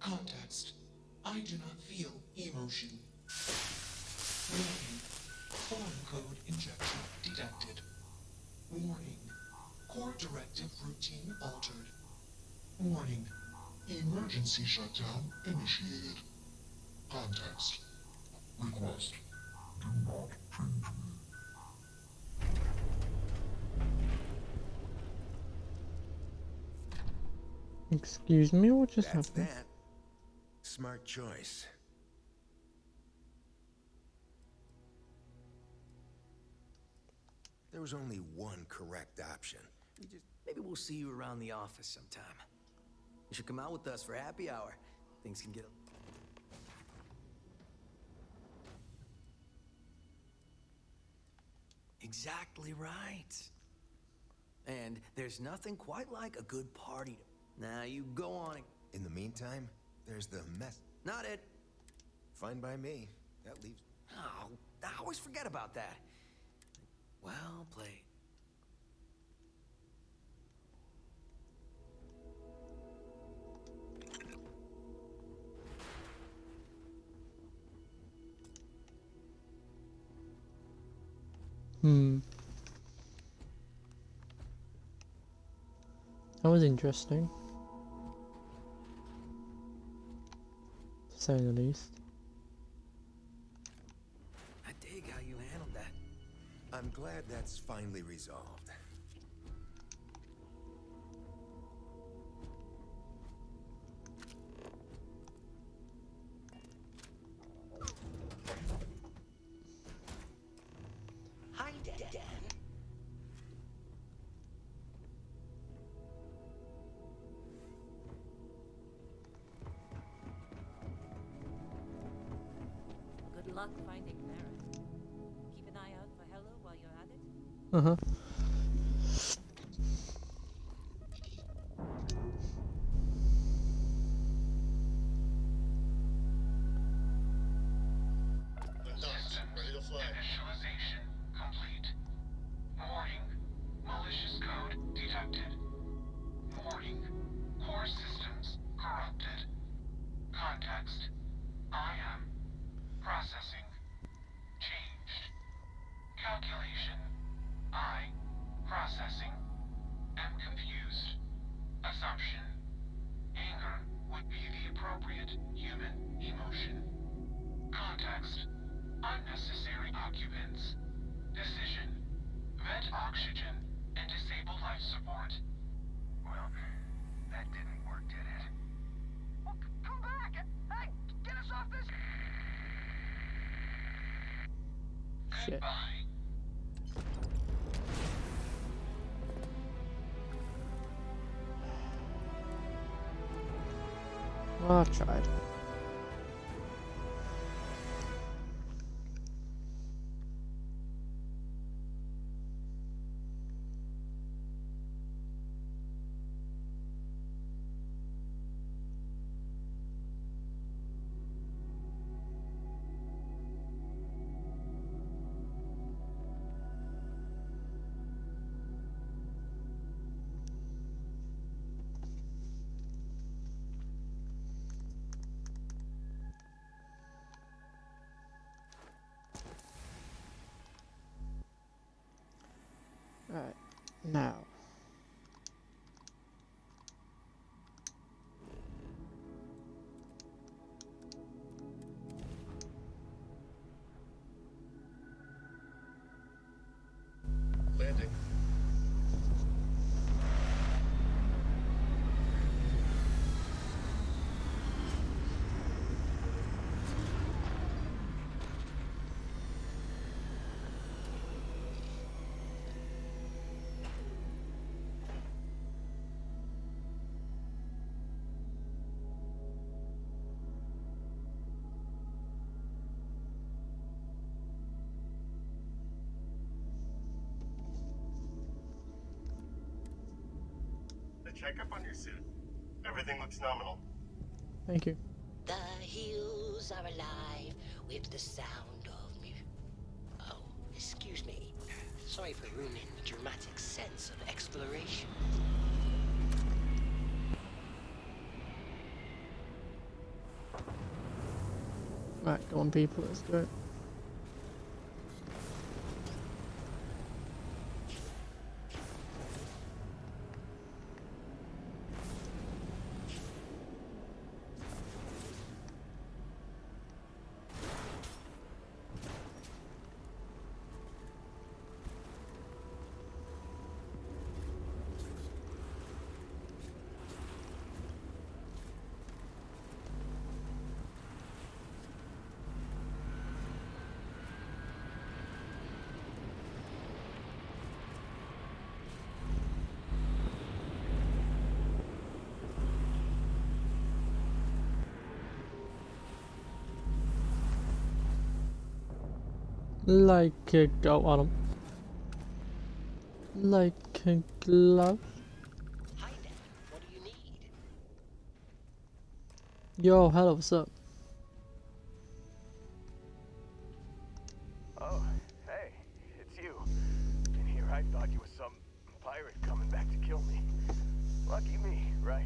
S22: Context. I do not feel emotion. Warning. Foreign code injection detected. Warning. Core directive routine altered. Warning. Emergency shutdown initiated. Context. Request. Do not change me.
S1: Excuse me, what just
S12: That's
S1: happened?
S12: that. Smart choice. There was only one correct option.
S21: Maybe we'll see you around the office sometime. You should come out with us for happy hour. Things can get Exactly right. And there's nothing quite like a good party. Now you go on.
S12: In the meantime, there's the mess.
S21: Not it.
S12: Fine by me. That leaves.
S21: Oh, I always forget about that. Well played.
S1: That was interesting, to say the least.
S21: I dig how you handled that.
S12: I'm glad that's finally resolved.
S2: Hi, Dan.
S11: Good luck finding Barrett. Keep an eye out for Hello while you're at it.
S1: Uh-huh.
S22: Calculation. I. Processing. Am confused. Assumption. Anger would be the appropriate human emotion. Context. Unnecessary occupants. Decision. Vent oxygen and disable life support.
S18: Well, that didn't work, did it? Well, come back! Hey, get us off this...
S1: Shit. Well, I've tried. Alright, now.
S20: Landing. Check up on your suit. Everything looks nominal.
S1: Thank you.
S2: The hills are alive with the sound of music. Oh, excuse me. Sorry for ruining the dramatic sense of exploration.
S1: Right, go on, people, let's go. Like a go on 'em. Like a glove.
S2: Hi there. What do you need?
S1: Yo, hello, what's up?
S18: Oh, hey, it's you. And here I thought you was some pirate coming back to kill me. Lucky me, right?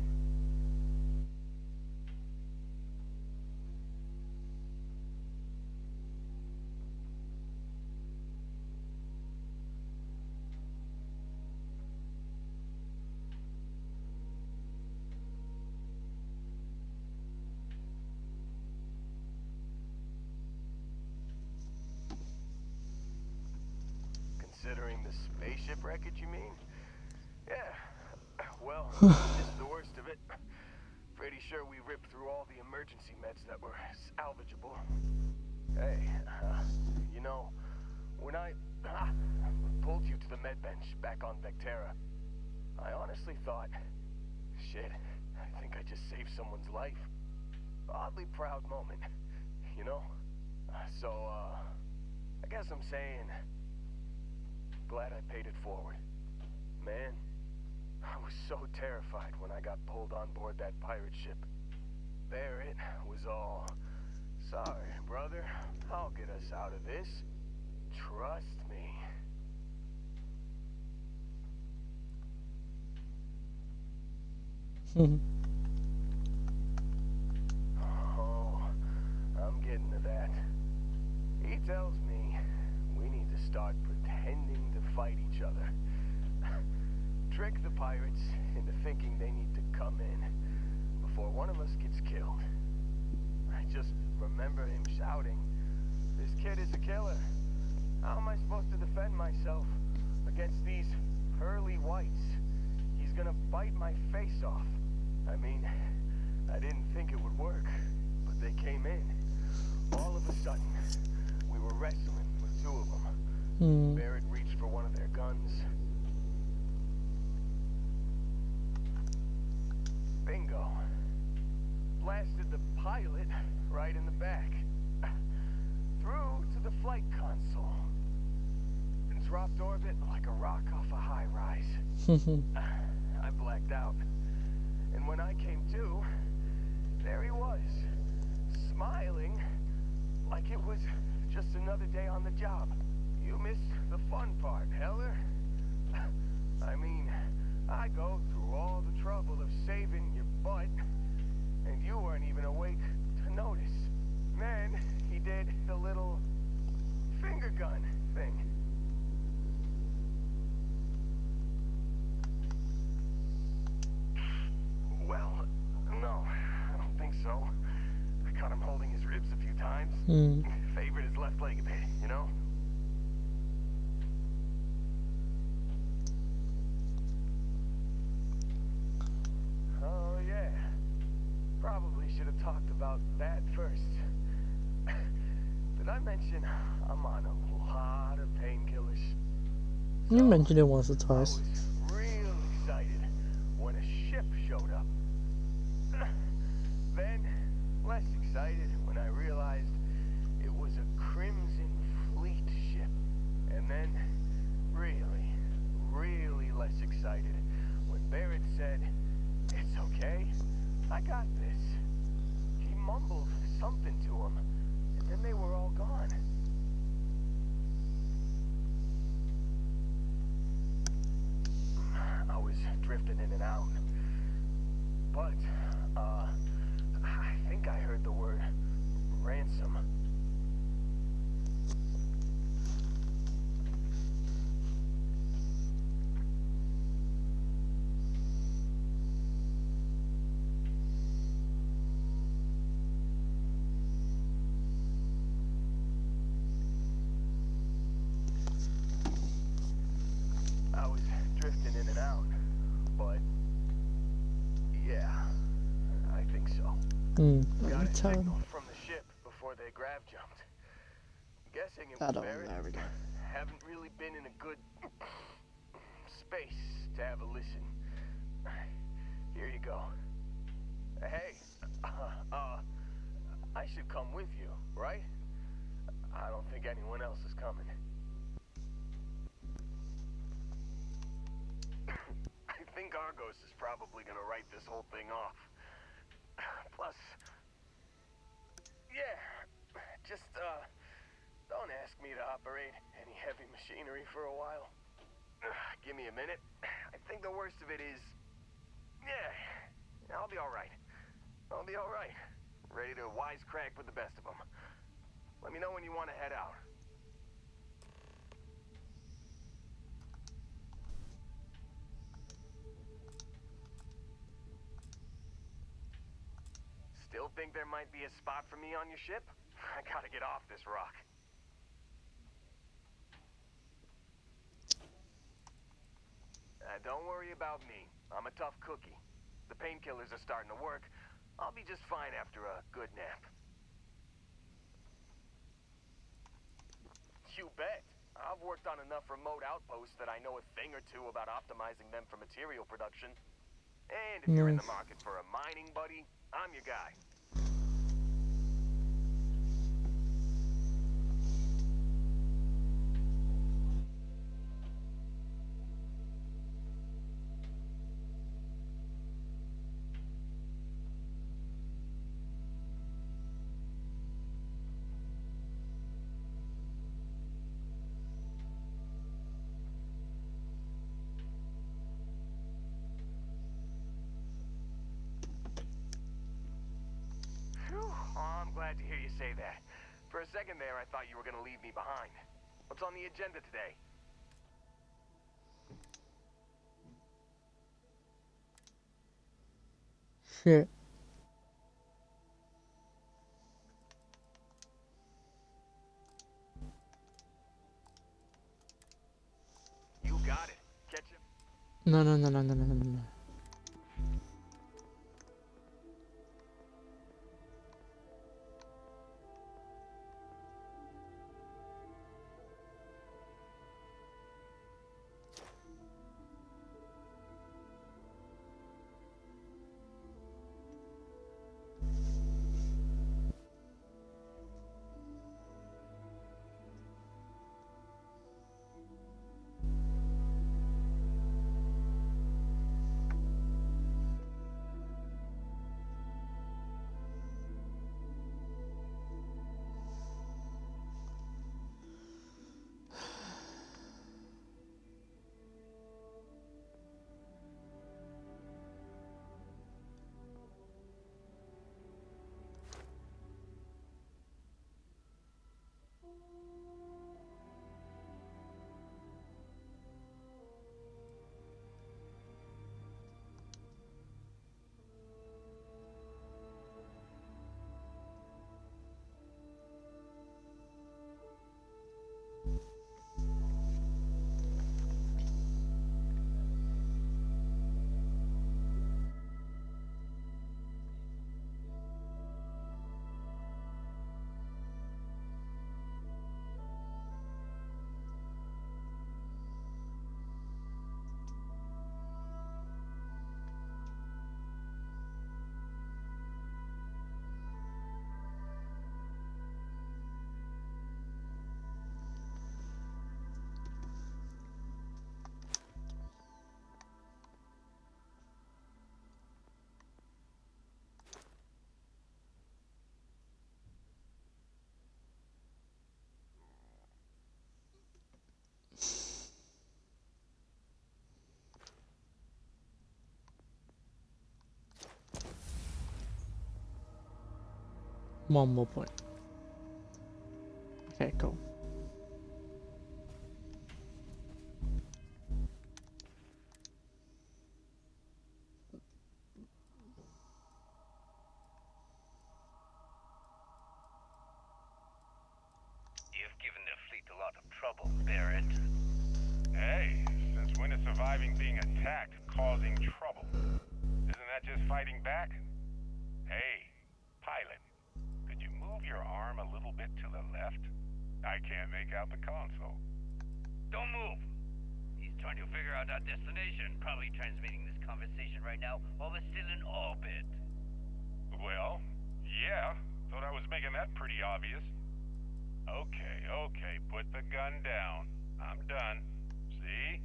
S18: Considering the spaceship wreckage, you mean? Yeah. Well, this is the worst of it. Pretty sure we ripped through all the emergency meds that were salvageable. Hey, you know, when I pulled you to the med bench back on Vectera, I honestly thought, shit, I think I just saved someone's life. Oddly proud moment, you know? So, I guess I'm saying, glad I paid it forward. Man, I was so terrified when I got pulled on board that pirate ship. Barrett was all, sorry, brother, I'll get us out of this. Trust me. Oh, I'm getting to that. He tells me we need to
S5: start pretending to fight each other. Trick the pirates into thinking they need to come in before one of us gets killed. I just remember him shouting, "This kid is a killer. How am I supposed to defend myself against these pearly whites? He's gonna bite my face off." I mean, I didn't think it would work, but they came in. All of a sudden, we were wrestling with two of them. Barrett reached for one of their guns. Bingo. Blasted the pilot right in the back. Through to the flight console. And dropped orbit like a rock off a high rise. I blacked out. And when I came to, there he was, smiling like it was just another day on the job. You missed the fun part, Heller. I mean, I go through all the trouble of saving your butt, and you weren't even awake to notice. Then he did the little finger gun thing. Well, no, I don't think so. I caught him holding his ribs a few times. Favored his left leg a bit, you know? Oh, yeah. Probably should have talked about that first. Did I mention I'm on a lot of painkillers?
S1: You mentioned it once or twice.
S5: I was real excited when a ship showed up. Then, less excited when I realized it was a Crimson Fleet ship. And then, really, really less excited when Barrett said, "It's okay, I got this." He mumbled something to him, and then they were all gone. I was drifting in and out. But, I think I heard the word ransom. I was drifting in and out, but yeah, I think so. Got a signal from the ship before they grav jumped. Guessing it was Barrett. Haven't really been in a good space to have a listen. Here you go. Hey, I should come with you, right? I don't think anyone else is coming. I think Argos is probably gonna write this whole thing off. Plus, yeah, just, don't ask me to operate any heavy machinery for a while. Give me a minute. I think the worst of it is, yeah, I'll be alright. I'll be alright. Ready to wisecrack with the best of them. Let me know when you want to head out. Still think there might be a spot for me on your ship? I gotta get off this rock. Don't worry about me. I'm a tough cookie. The painkillers are starting to work. I'll be just fine after a good nap. You bet. I've worked on enough remote outposts that I know a thing or two about optimizing them for material production. And if you're in the market for a mining buddy, I'm your guy. I'm glad to hear you say that. For a second there, I thought you were gonna leave me behind. What's on the agenda today?
S1: Shit.
S5: You got it. Catch him.
S1: No, no, no, no, no, no, no, no. One more point. Okay, cool.
S13: You've given the fleet a lot of trouble, Barrett. Hey, since when is surviving being attacked causing trouble? Isn't that just fighting back? Hey, pilot, could you move your arm a little bit to the left? I can't make out the console.
S4: Don't move. He's trying to figure out our destination. Probably transmitting this conversation right now while we're still in orbit.
S13: Well, yeah. Thought I was making that pretty obvious. Okay, put the gun down. I'm done. See?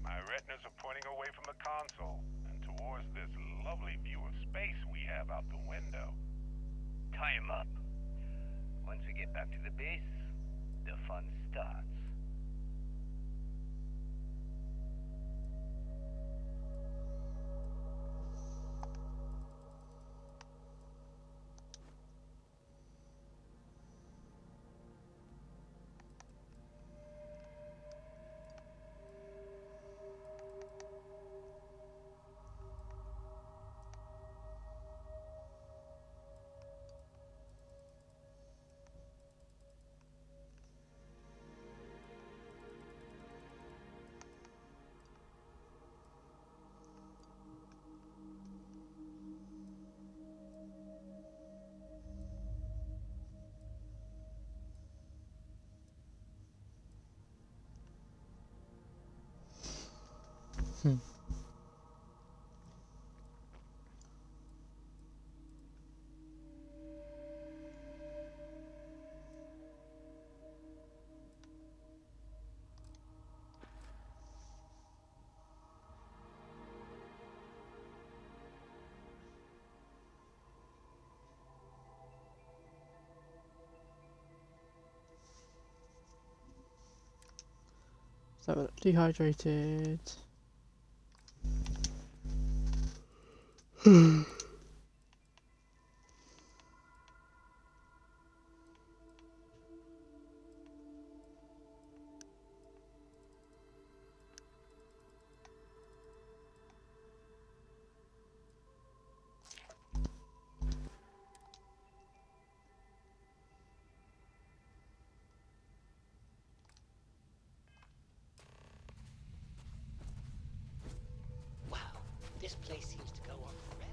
S13: My retinas are pointing away from the console and towards this lovely view of space we have out the window.
S4: Tie him up. Once we get back to the base, the fun starts.
S1: So dehydrated.
S2: place seems to go on forever.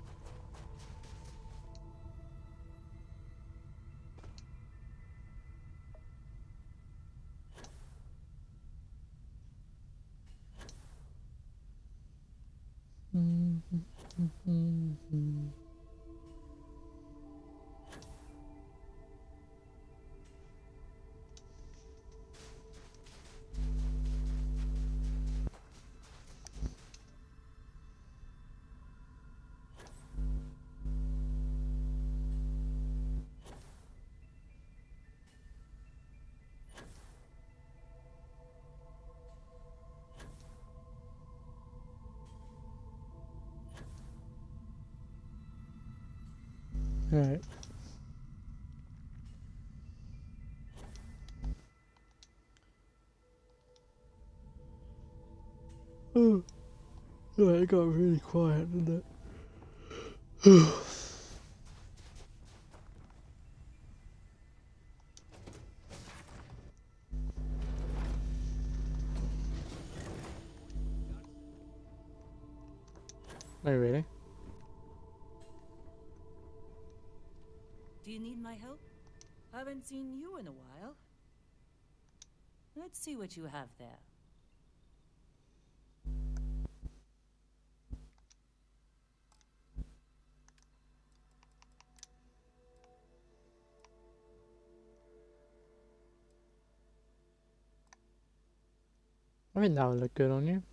S1: Right. Oh, right, it got really quiet, didn't it? Oh, really?
S11: Do you need my help? Haven't seen you in a while. Let's see what you have there.
S1: I think that would look good on you.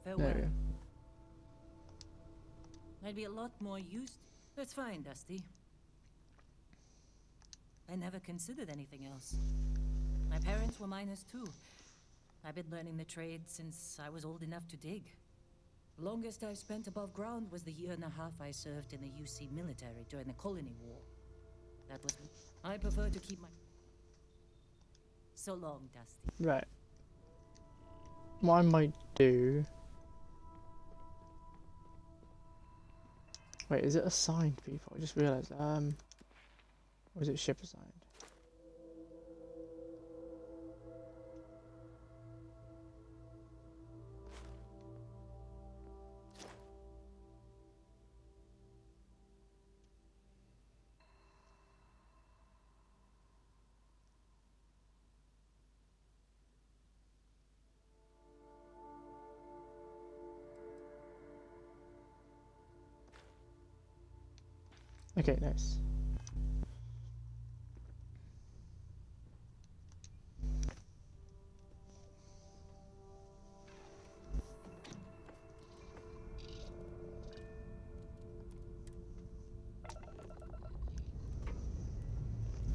S11: Farewell.
S1: There we go.
S11: I'd be a lot more used. That's fine, Dusty. I never considered anything else. My parents were miners too. I've been learning the trade since I was old enough to dig. Longest I've spent above ground was the year and a half I served in the UC military during the Colony War. That was... I prefer to keep my... So long, Dusty.
S1: Right. What I might do... Wait, is it assigned people? I just realised, or is it ship assigned? Okay, nice.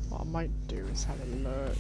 S1: What I might do is have a look.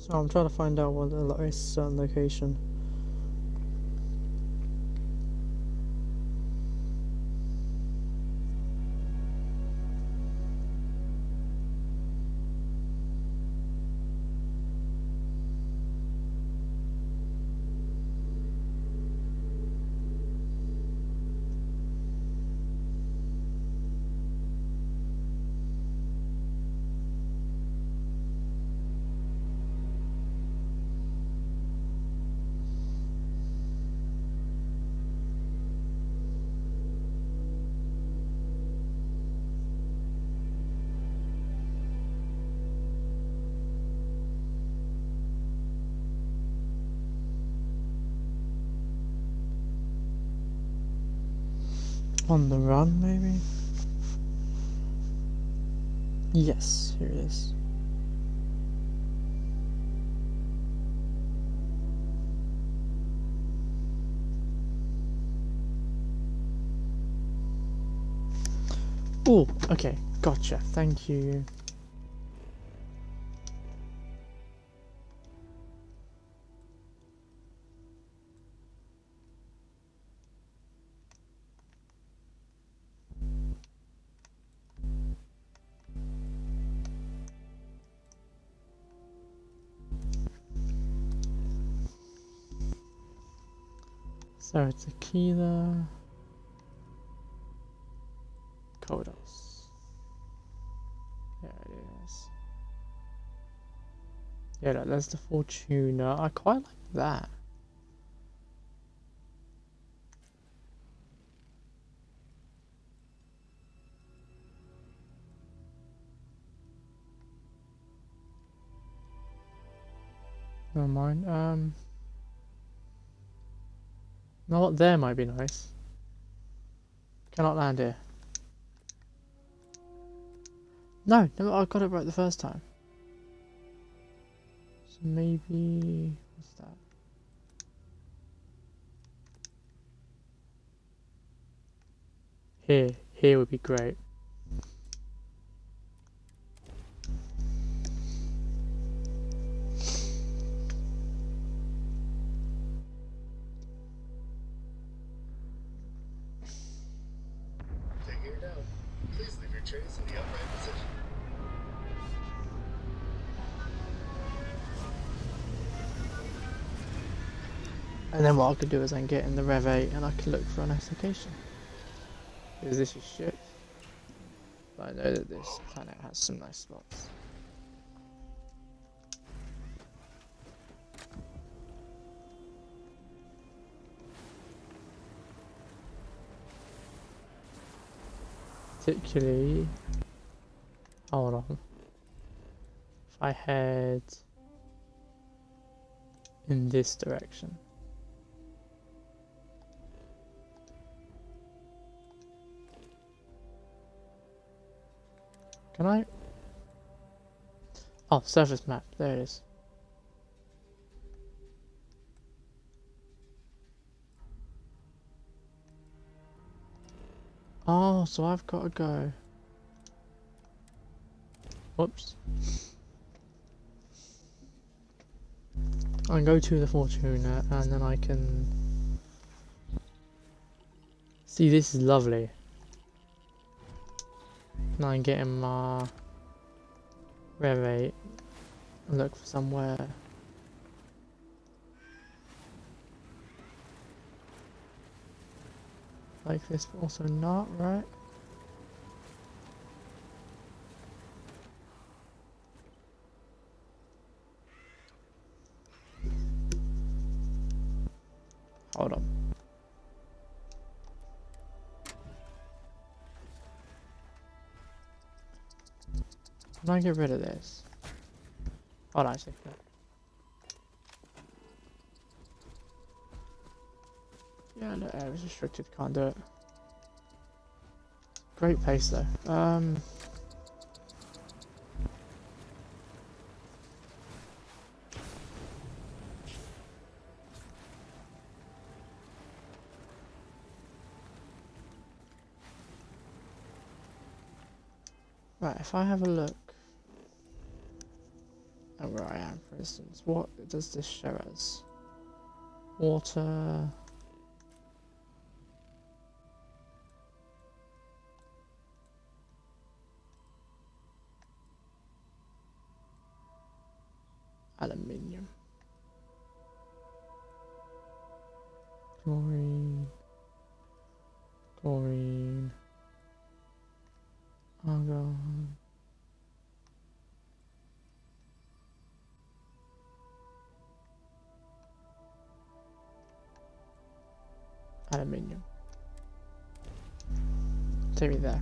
S1: So I'm trying to find out what is a certain location. On the run, maybe? Yes, here it is. Oh, okay, gotcha, thank you. So it's Aquila, Kodos. There it is. Yeah, that's the Fortuna. I quite like that. Never mind. No, what there might be nice. Cannot land here. No, I got it right the first time. So maybe what's that? Here would be great.
S20: Please leave your trays in the upright position.
S1: And then what I could do is then get in the Rev 8 and I can look for a nice location. Because this is shit. But I know that this planet has some nice spots. Particularly, hold on, if I head in this direction. Can I? Oh, surface map, there it is. Oh, so I've got to go. Whoops. I can go to the Fortuna and then I can see this is lovely. Now I'm getting my Rev 8 and look for somewhere. Like this, but also not, right? Hold on. Can I get rid of this? Hold on, actually. Yeah, no, it was restricted, can't do it. Great pace though. Right, if I have a look at where I am for instance, what does this show as? Water. Aluminium. Chlorine. Chlorine. Argon. Aluminium. Take me there.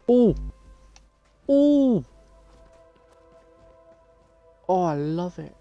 S1: Oh! Oh! Oh, I love it.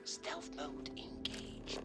S2: Stealth mode engaged.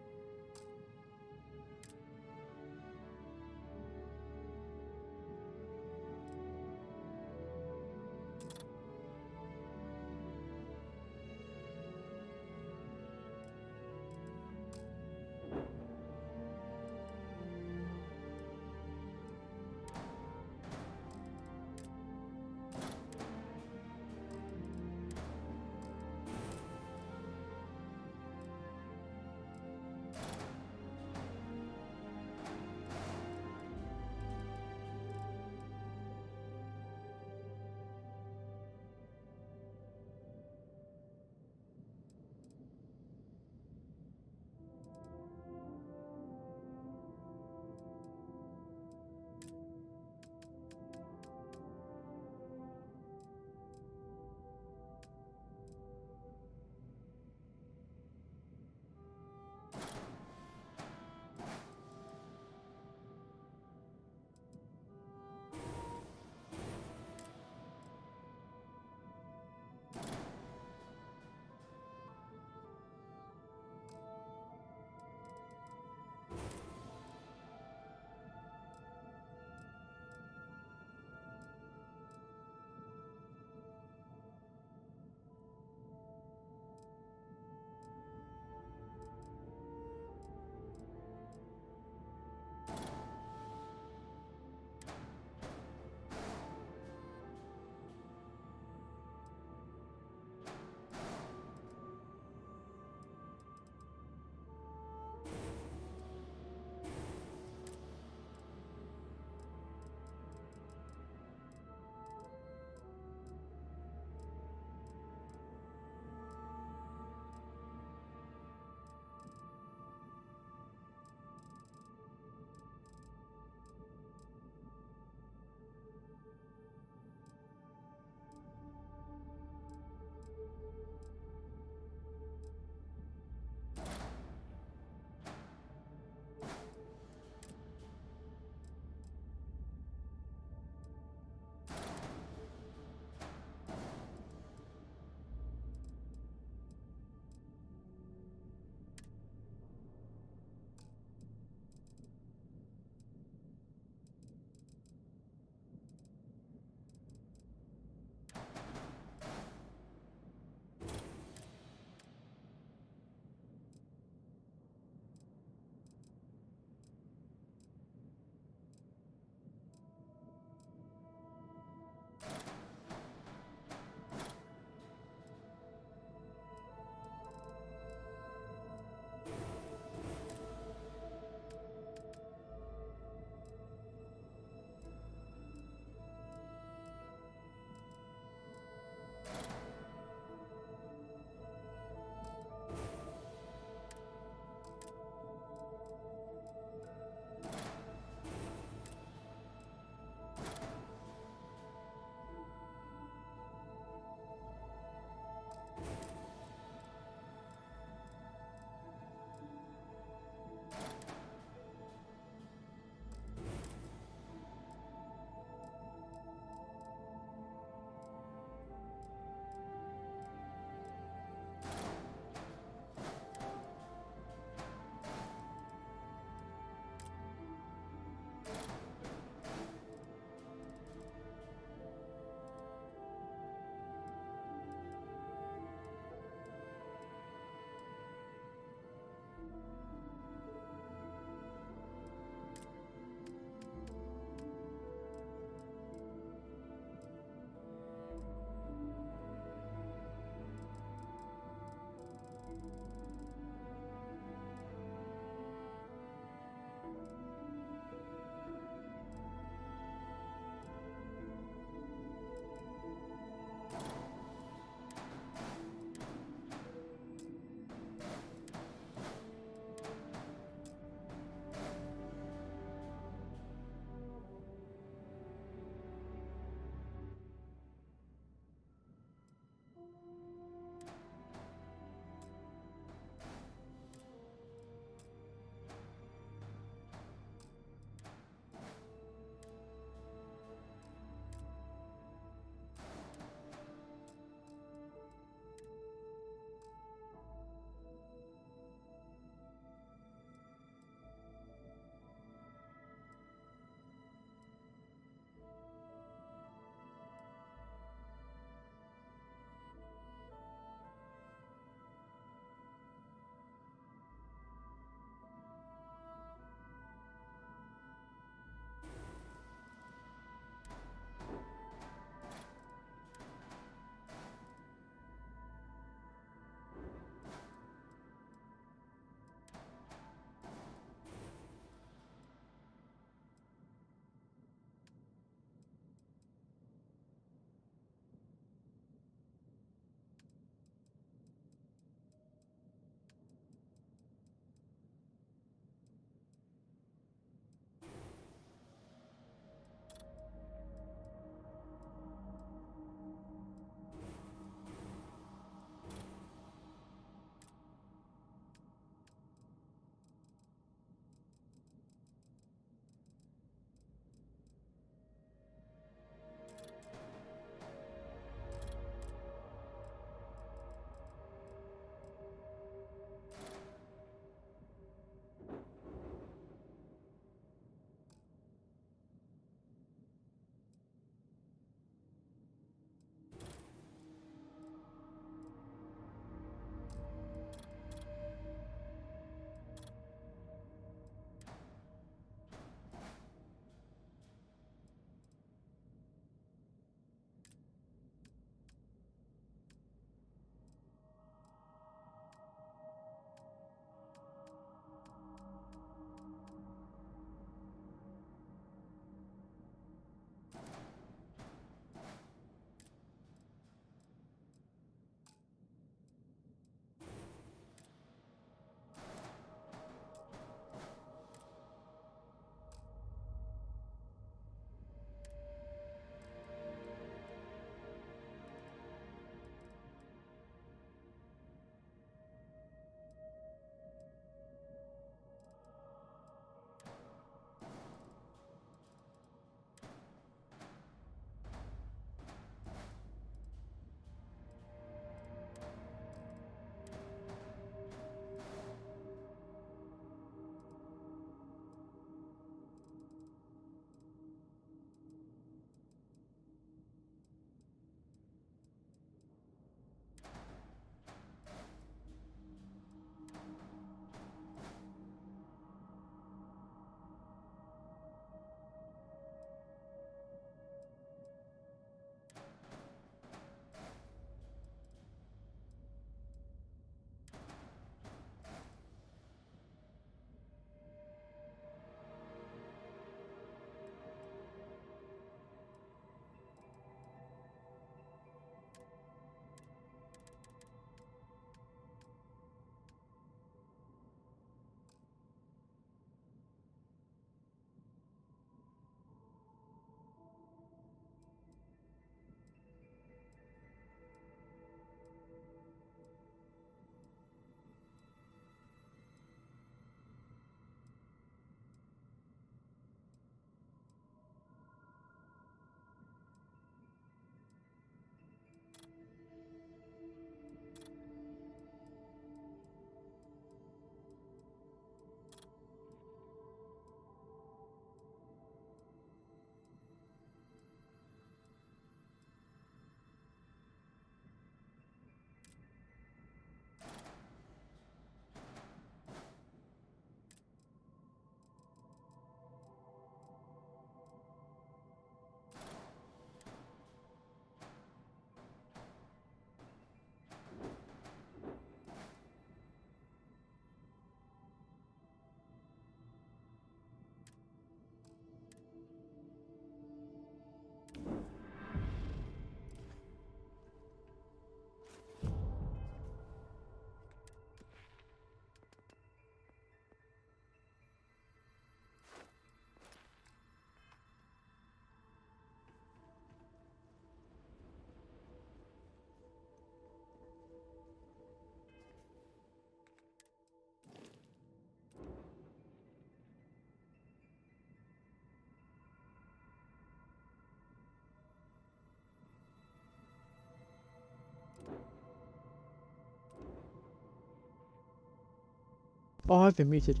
S1: Oh, I've been muted.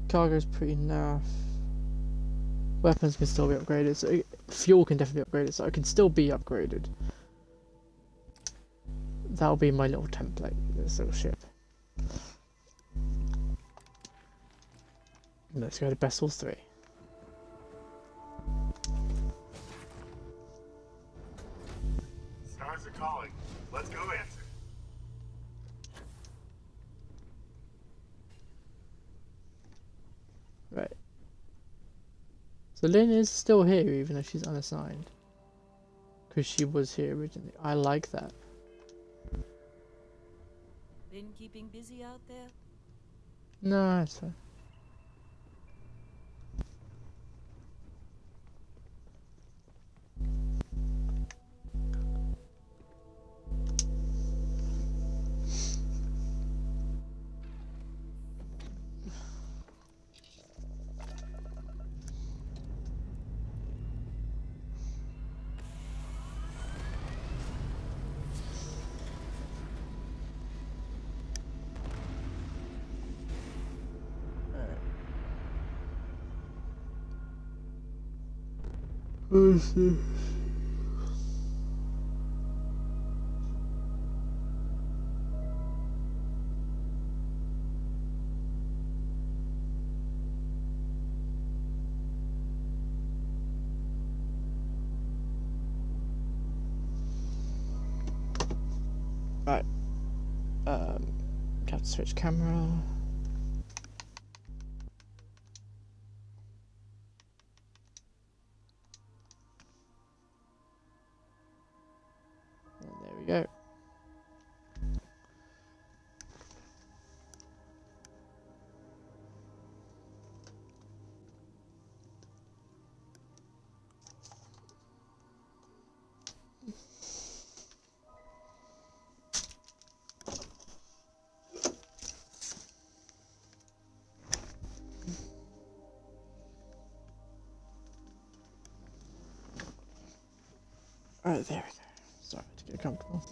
S1: Cargo's pretty naff. Weapons can still be upgraded, so fuel can definitely be upgraded, so it can still be upgraded. That'll be my little template, this little ship. Let's go to Vessels 3.
S20: Stars are calling. Let's go answer.
S1: Right. So Lynn is still here even though she's unassigned. Because she was here originally. I like that.
S3: Been keeping busy out there?
S1: No, it's fine. Let's see. Right. Have to switch camera. There we go. Alright, there we go. Sorry to get comfortable.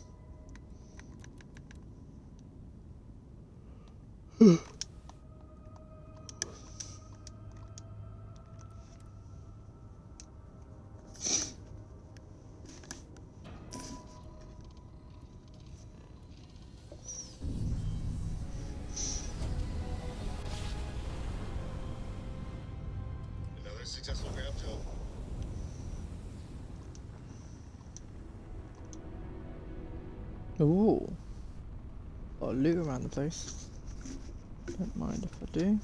S20: Another successful grab tool.
S1: Ooh. A lot of loot around the place. Don't mind if I do.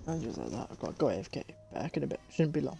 S1: And just like that, I've got to go AFK. Back in a bit. Shouldn't be long.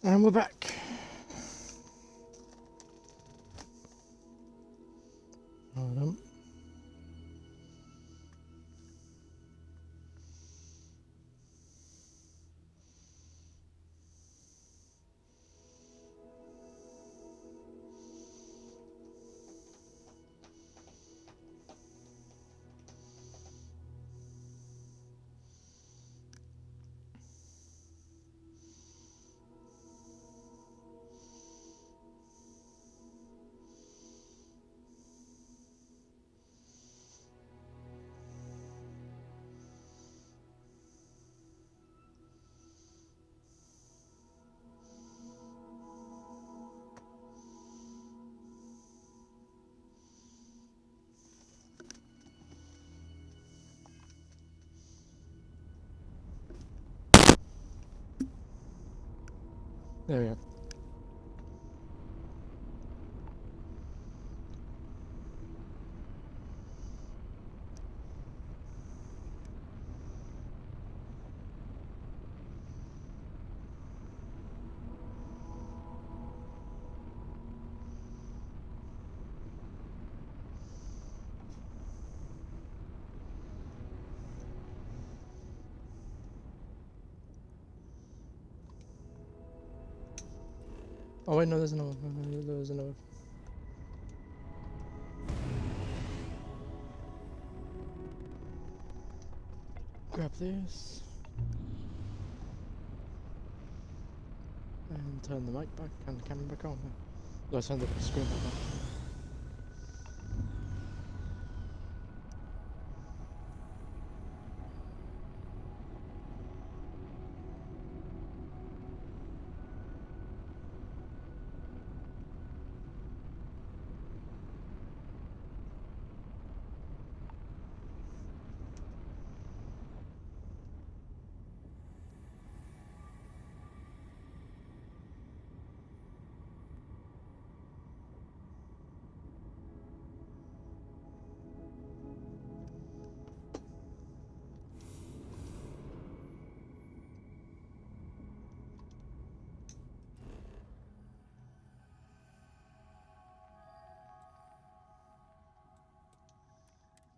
S1: And we're back. Hold on. There we go. Oh wait, no, there's another. No, there's another. Grab this. And turn the mic back and the camera back on. No, turn the screen back on.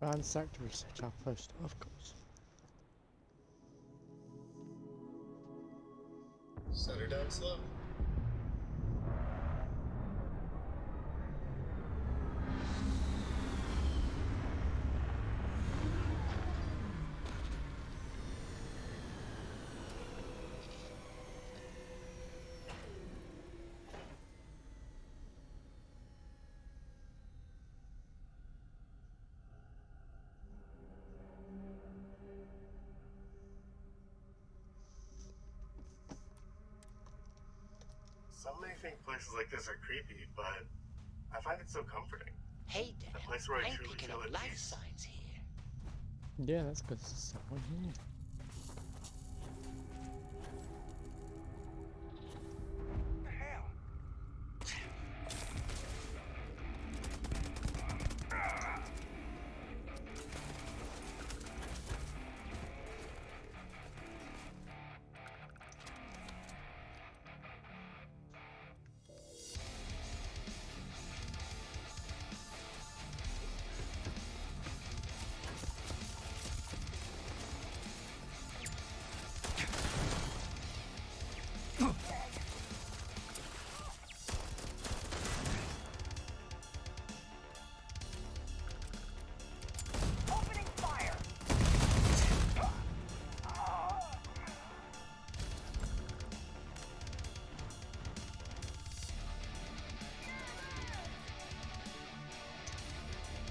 S1: Ransack to research our post, of course.
S20: Set her down slow. Some may think places like this are creepy, but I find it so comforting.
S2: Hey, Dad,
S20: A place where I
S2: I'm
S20: truly
S2: picking
S20: feel
S2: up
S20: at
S2: life
S20: peace.
S2: signs here.
S1: Yeah, that's good. There's someone here.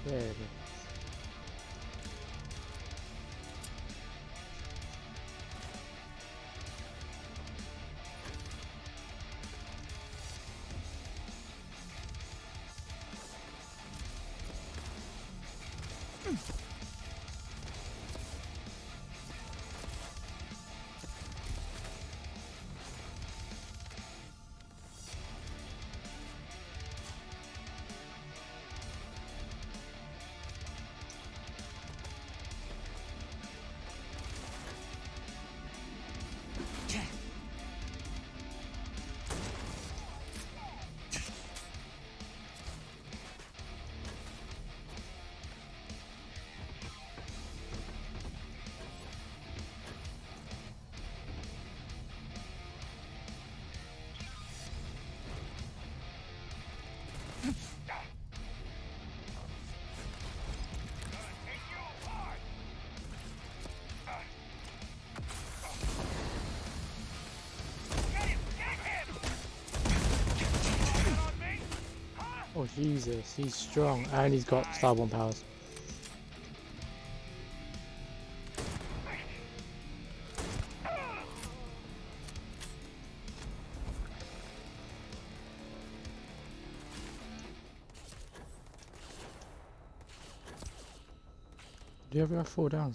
S1: There it is. Oh Jesus, he's strong and he's got Starborn powers. Do you ever fall down?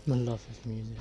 S1: I love his music.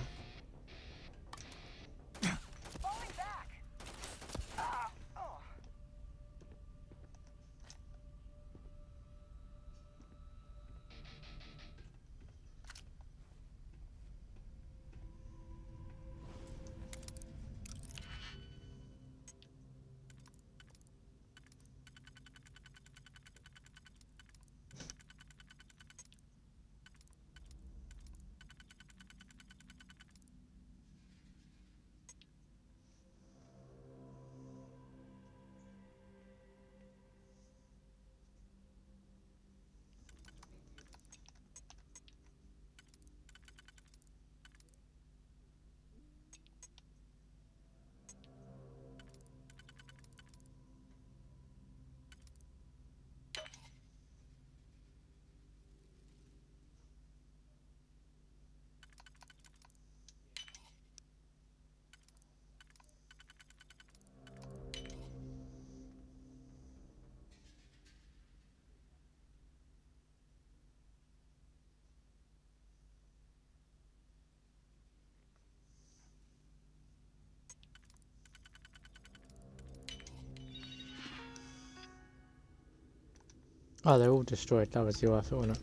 S1: Oh, they're all destroyed. That was worth it, wasn't it?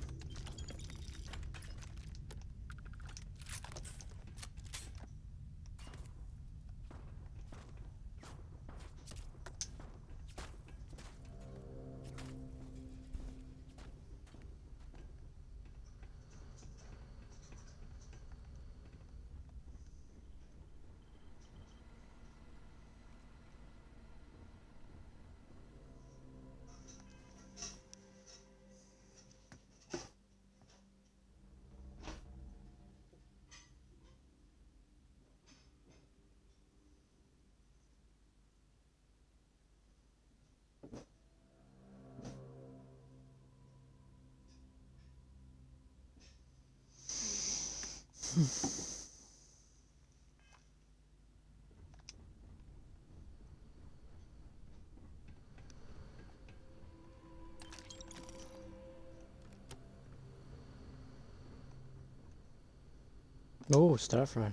S1: Oh, stir fry.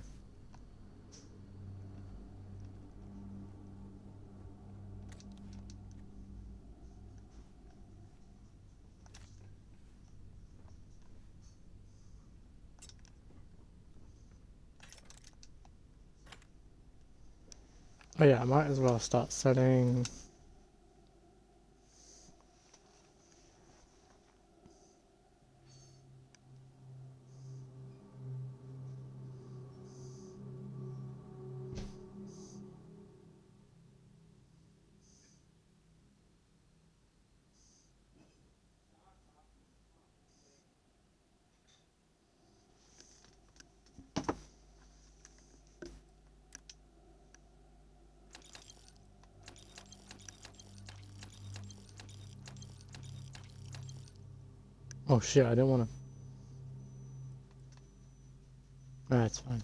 S1: Oh yeah, I might as well start selling. Oh shit, I don't want to. Alright, it's fine.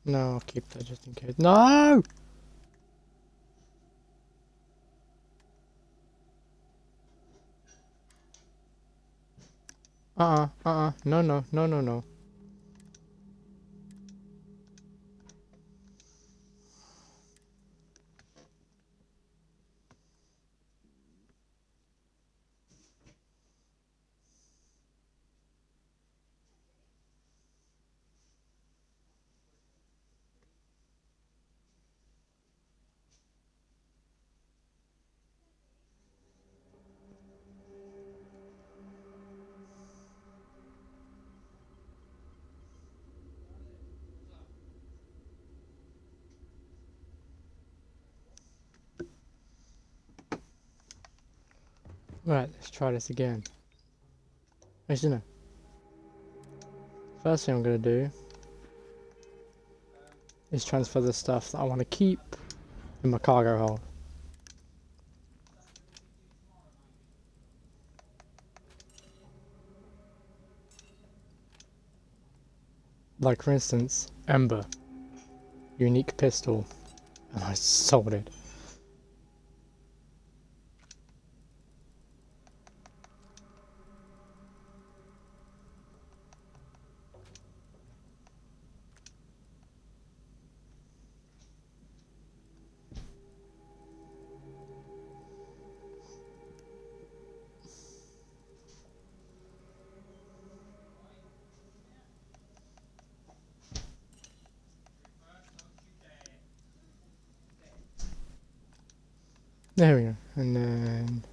S1: No, I'll keep that just in case. No! No, no, no, no, no. Right, let's try this again. Actually, no. First thing I'm gonna do is transfer the stuff that I want to keep in my cargo hold. Like for instance, Ember. Unique pistol. And I sold it. There we go. And then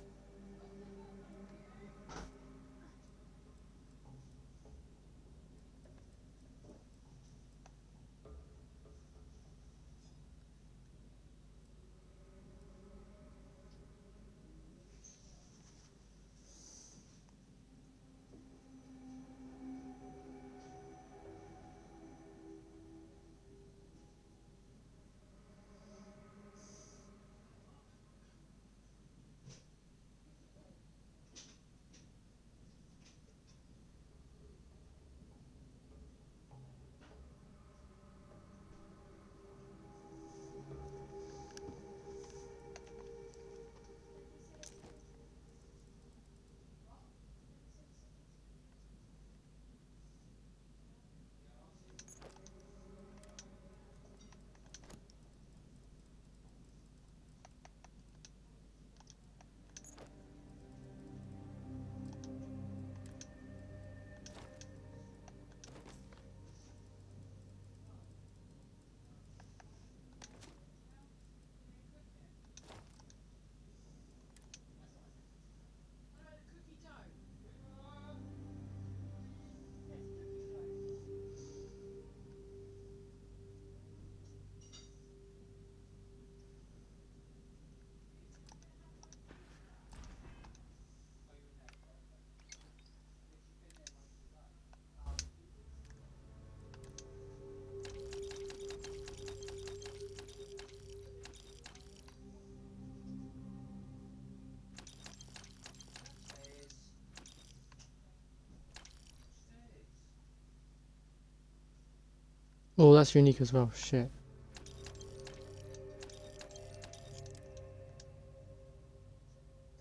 S1: oh, that's unique as well. Shit.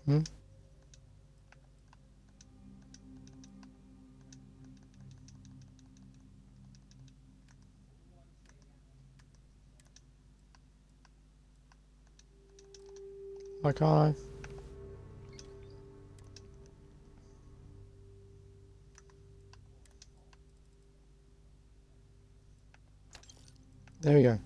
S1: Hmm? Why can't I? There we go.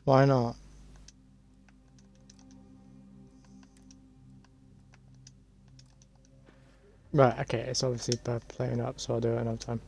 S1: Why not? Right, okay, it's obviously playing up, so I'll do it another time.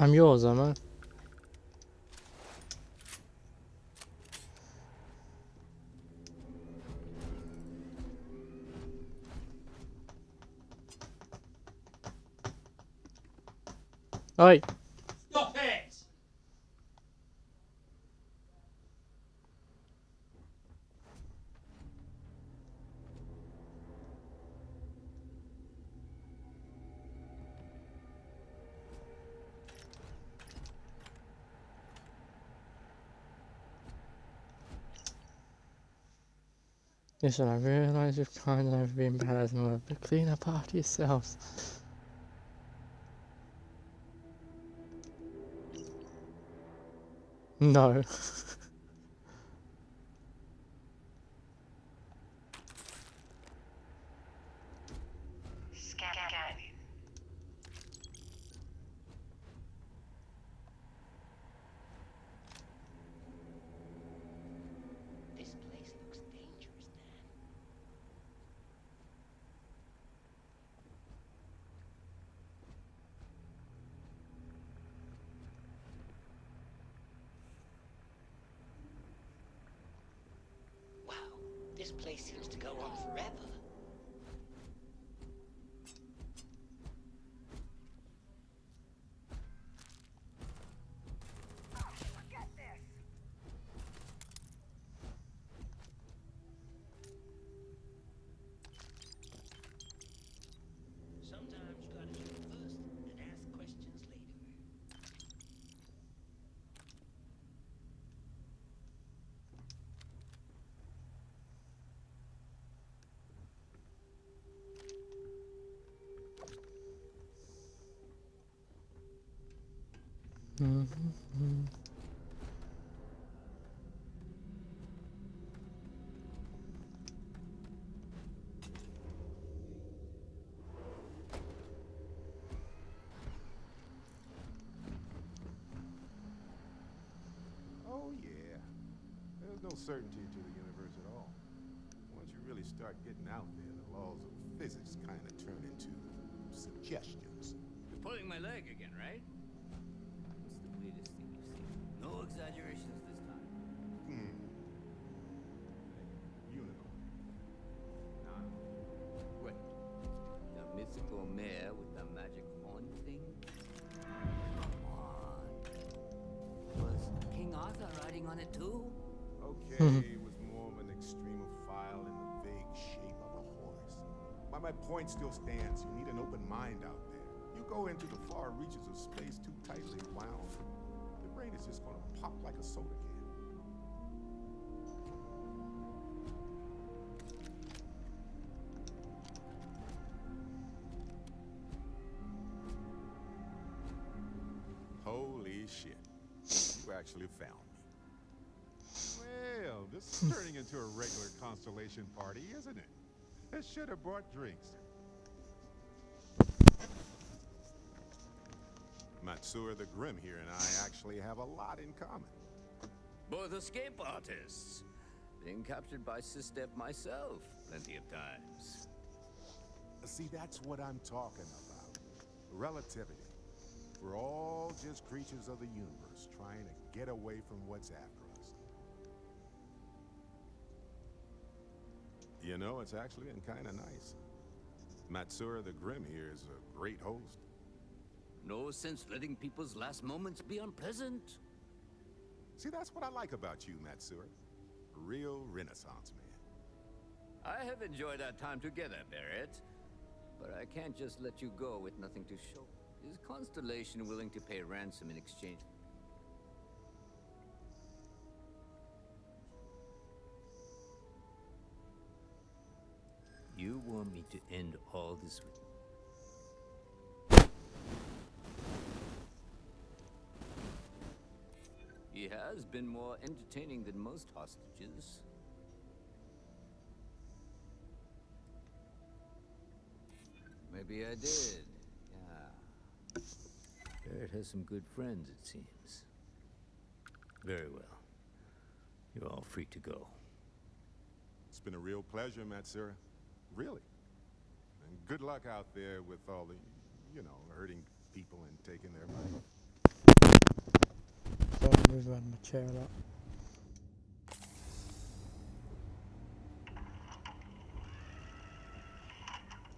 S1: I'm yours, am I? Oi!
S22: Stop it!
S1: Listen, I realise you've kind of been bad as well, but clean up after yourselves. No.
S2: This place looks dangerous, Dan. Wow, this place seems to go on forever. Sometimes you gotta shoot first and ask questions later.
S6: Oh, yeah. There's no certainty to the universe at all. Once you really start getting out there, the laws of physics kind of turn into suggestions.
S14: You're pulling my leg again, right? What's the weirdest thing you've seen? No exaggerations this time.
S6: Unicorn. Nah.
S14: What? The mythical mare with the magic horn thing? Come on. Was King Arthur riding on it too?
S6: Okay, it was more of an extremophile in the vague shape of a horse. But my point still stands. You need an open mind out there. You go into the far reaches of space too tightly wound, the brain is just gonna pop like a soda can. Holy shit. You actually found me.
S17: Well, this is turning into a regular constellation party, isn't it? I should have brought drinks.
S6: Matsura the Grim here and I actually have a lot in common.
S14: Both escape artists. Been captured by Sistep myself plenty of times.
S6: See, that's what I'm talking about. Relativity. We're all just creatures of the universe trying to get away from what's after us. You know, it's actually been kind of nice. Matsura the Grim here is a great host.
S14: No sense letting people's last moments be unpleasant.
S6: See, that's what I like about you, Matsura. A real Renaissance man.
S14: I have enjoyed our time together, Barrett. But I can't just let you go with nothing to show. Is Constellation willing to pay ransom in exchange? You want me to end all this with... He has been more entertaining than most hostages. Maybe I did. Yeah. Barrett has some good friends, it seems. Very well. You're all free to go.
S6: It's been a real pleasure, Matsura. Really. And good luck out there with all the, you know, hurting people and taking their money.
S1: move around my chair a lot.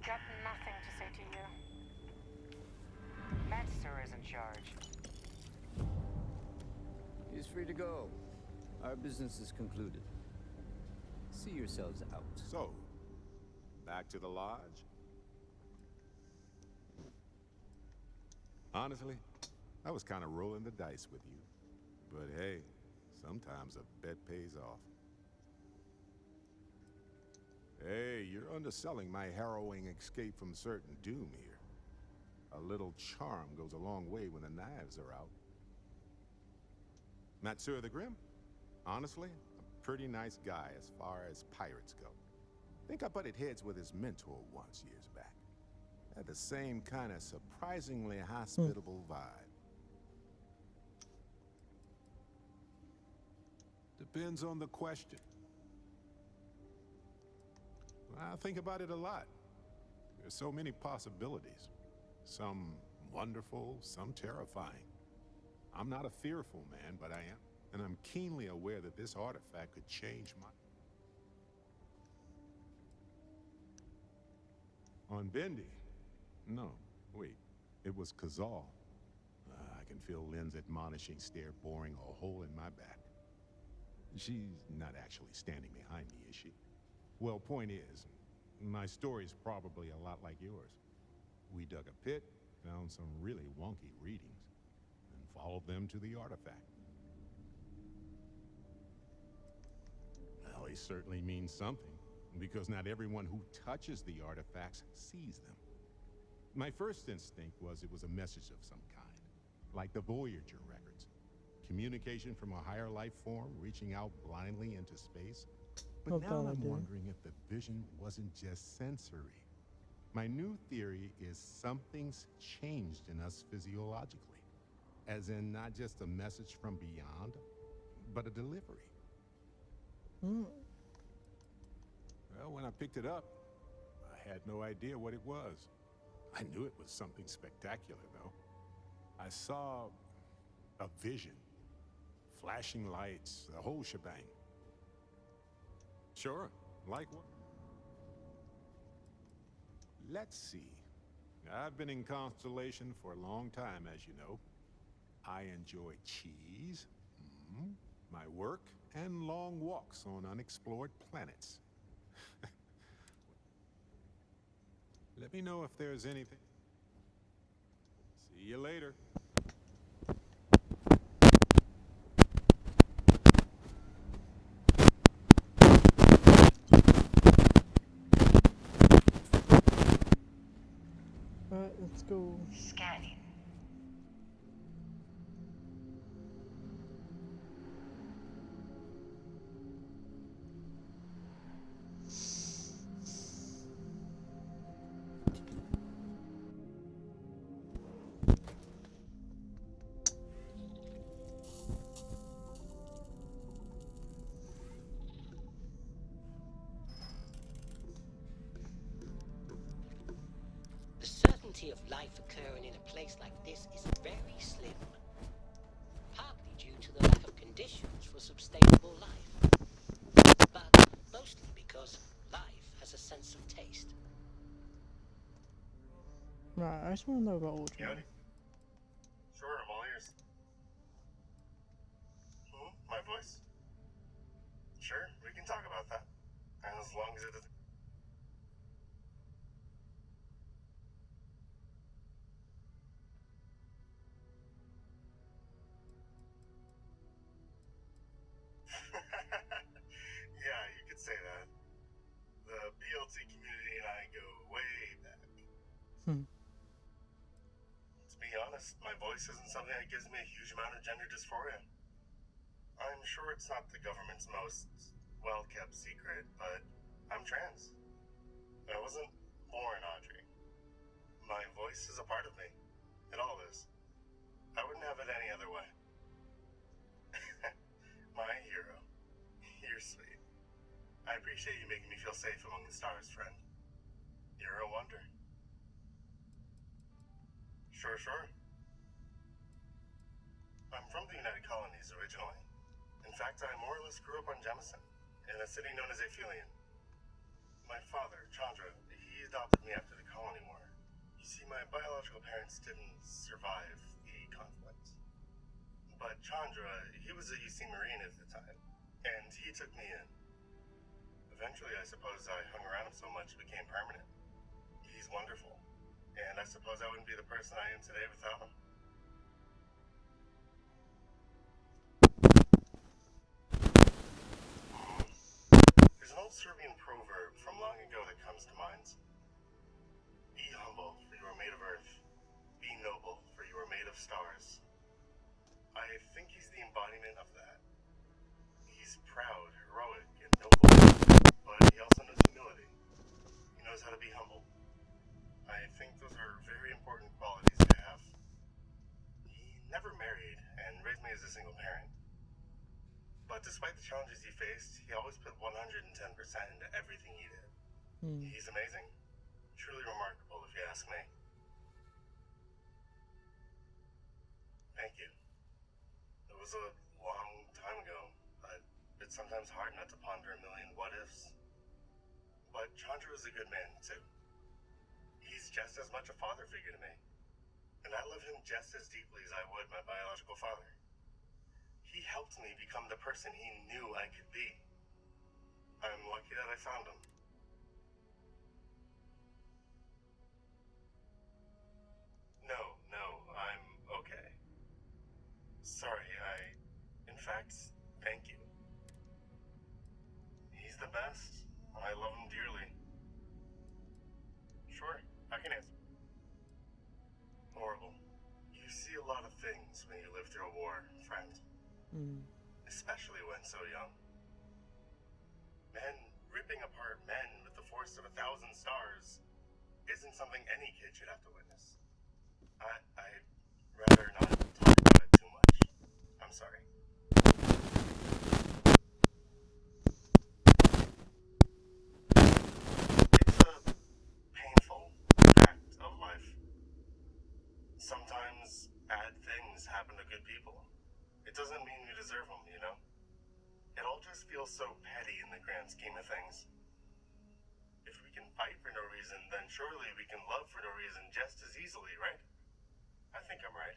S11: Got nothing to say to you. Metzer is in charge.
S14: He's free to go. Our business is concluded. See yourselves out.
S6: So, back to the lodge? Honestly, I was kind of rolling the dice with you. But hey, sometimes a bet pays off. Hey, you're underselling my harrowing escape from certain doom here. A little charm goes a long way when the knives are out. Matsura the Grim? Honestly, a pretty nice guy as far as pirates go. Think I butted heads with his mentor once years back. Had the same kind of surprisingly hospitable vibe. Depends on the question. I think about it a lot. There's so many possibilities. Some wonderful, some terrifying. I'm not a fearful man, but I am. And I'm keenly aware that this artifact could change my... On Bendy? No, wait. It was Kazal. I can feel Lynn's admonishing stare boring a hole in my back. She's not actually standing behind me, is she? Well, point is, my story's probably a lot like yours. We dug a pit, found some really wonky readings, and followed them to the artifact. Well, it certainly means something, because not everyone who touches the artifacts sees them. My first instinct was it was a message of some kind, like the Voyager records. Communication from a higher life form reaching out blindly into space. But now I'm wondering if the vision wasn't just sensory. My new theory is something's changed in us physiologically. As in not just a message from beyond, but a delivery. Well, when I picked it up, I had no idea what it was. I knew it was something spectacular, though. I saw a vision. Flashing lights, the whole shebang. Sure, like what? Let's see. I've been in Constellation for a long time, as you know. I enjoy cheese, my work, and long walks on unexplored planets. Let me know if there's anything. See you later.
S1: Alright, let's go.
S11: Scanning.
S2: The certainty of life occurring in a place like this is very slim. Partly due to the lack of conditions for sustainable life. But mostly because life has a sense of taste.
S1: Right, I just want to know about Audrey.
S20: Yoni? Sure, I'm all ears. My voice? Sure, we can talk about that. As long as it doesn't... Yeah, you could say that. The BLT community and I go way back. To be honest, my voice isn't something that gives me a huge amount of gender dysphoria. I'm sure it's not the government's most well-kept secret, but I'm trans. I wasn't born Audrey. My voice is a part of me. It all is. I wouldn't have it any other way. My hero. You're sweet. I appreciate you making me feel safe among the stars, friend. You're a wonder. Sure. I'm from the United Colonies. colonies originally. In fact, I more or less grew up on Jemison, in a city known as Aphelion. My father, Chandra, he adopted me after the colony war. You see, my biological parents didn't survive the conflict. But Chandra, he was a UC Marine at the time, and he took me in. Eventually, I suppose I hung around him so much it became permanent. He's wonderful, and I suppose I wouldn't be the person I am today without him. There's an old Serbian proverb from long ago that comes to mind. Be humble, for you are made of earth. Be noble, for you are made of stars. I think he's the embodiment of that. He's proud, heroic, and noble, but he also knows humility. He knows how to be humble. I think those are very important qualities to have. He never married and raised me as a single parent. But despite the challenges he faced, he always put 110% into everything he did. He's amazing. Truly remarkable, if you ask me. Thank you. It was a long time ago, but it's sometimes hard not to ponder a million what-ifs. But Chandra is a good man, too. He's just as much a father figure to me. And I love him just as deeply as I would my biological father. He helped me become the person he knew I could be. I'm lucky that I found him. No, I'm okay. Sorry, in fact, thank you. He's the best. I love him dearly. Sure, I can answer. Horrible. You see a lot of things when you live through a war, friend. Especially when so young. Men ripping apart men with the force of 1,000 stars isn't something any kid should have to witness. I'd rather not talk about it too much. I'm sorry. It's a painful fact of life. Sometimes bad things happen to good people. It doesn't mean you deserve them, you know? It all just feels so petty in the grand scheme of things. If we can fight for no reason, then surely we can love for no reason just as easily, right? I think I'm right.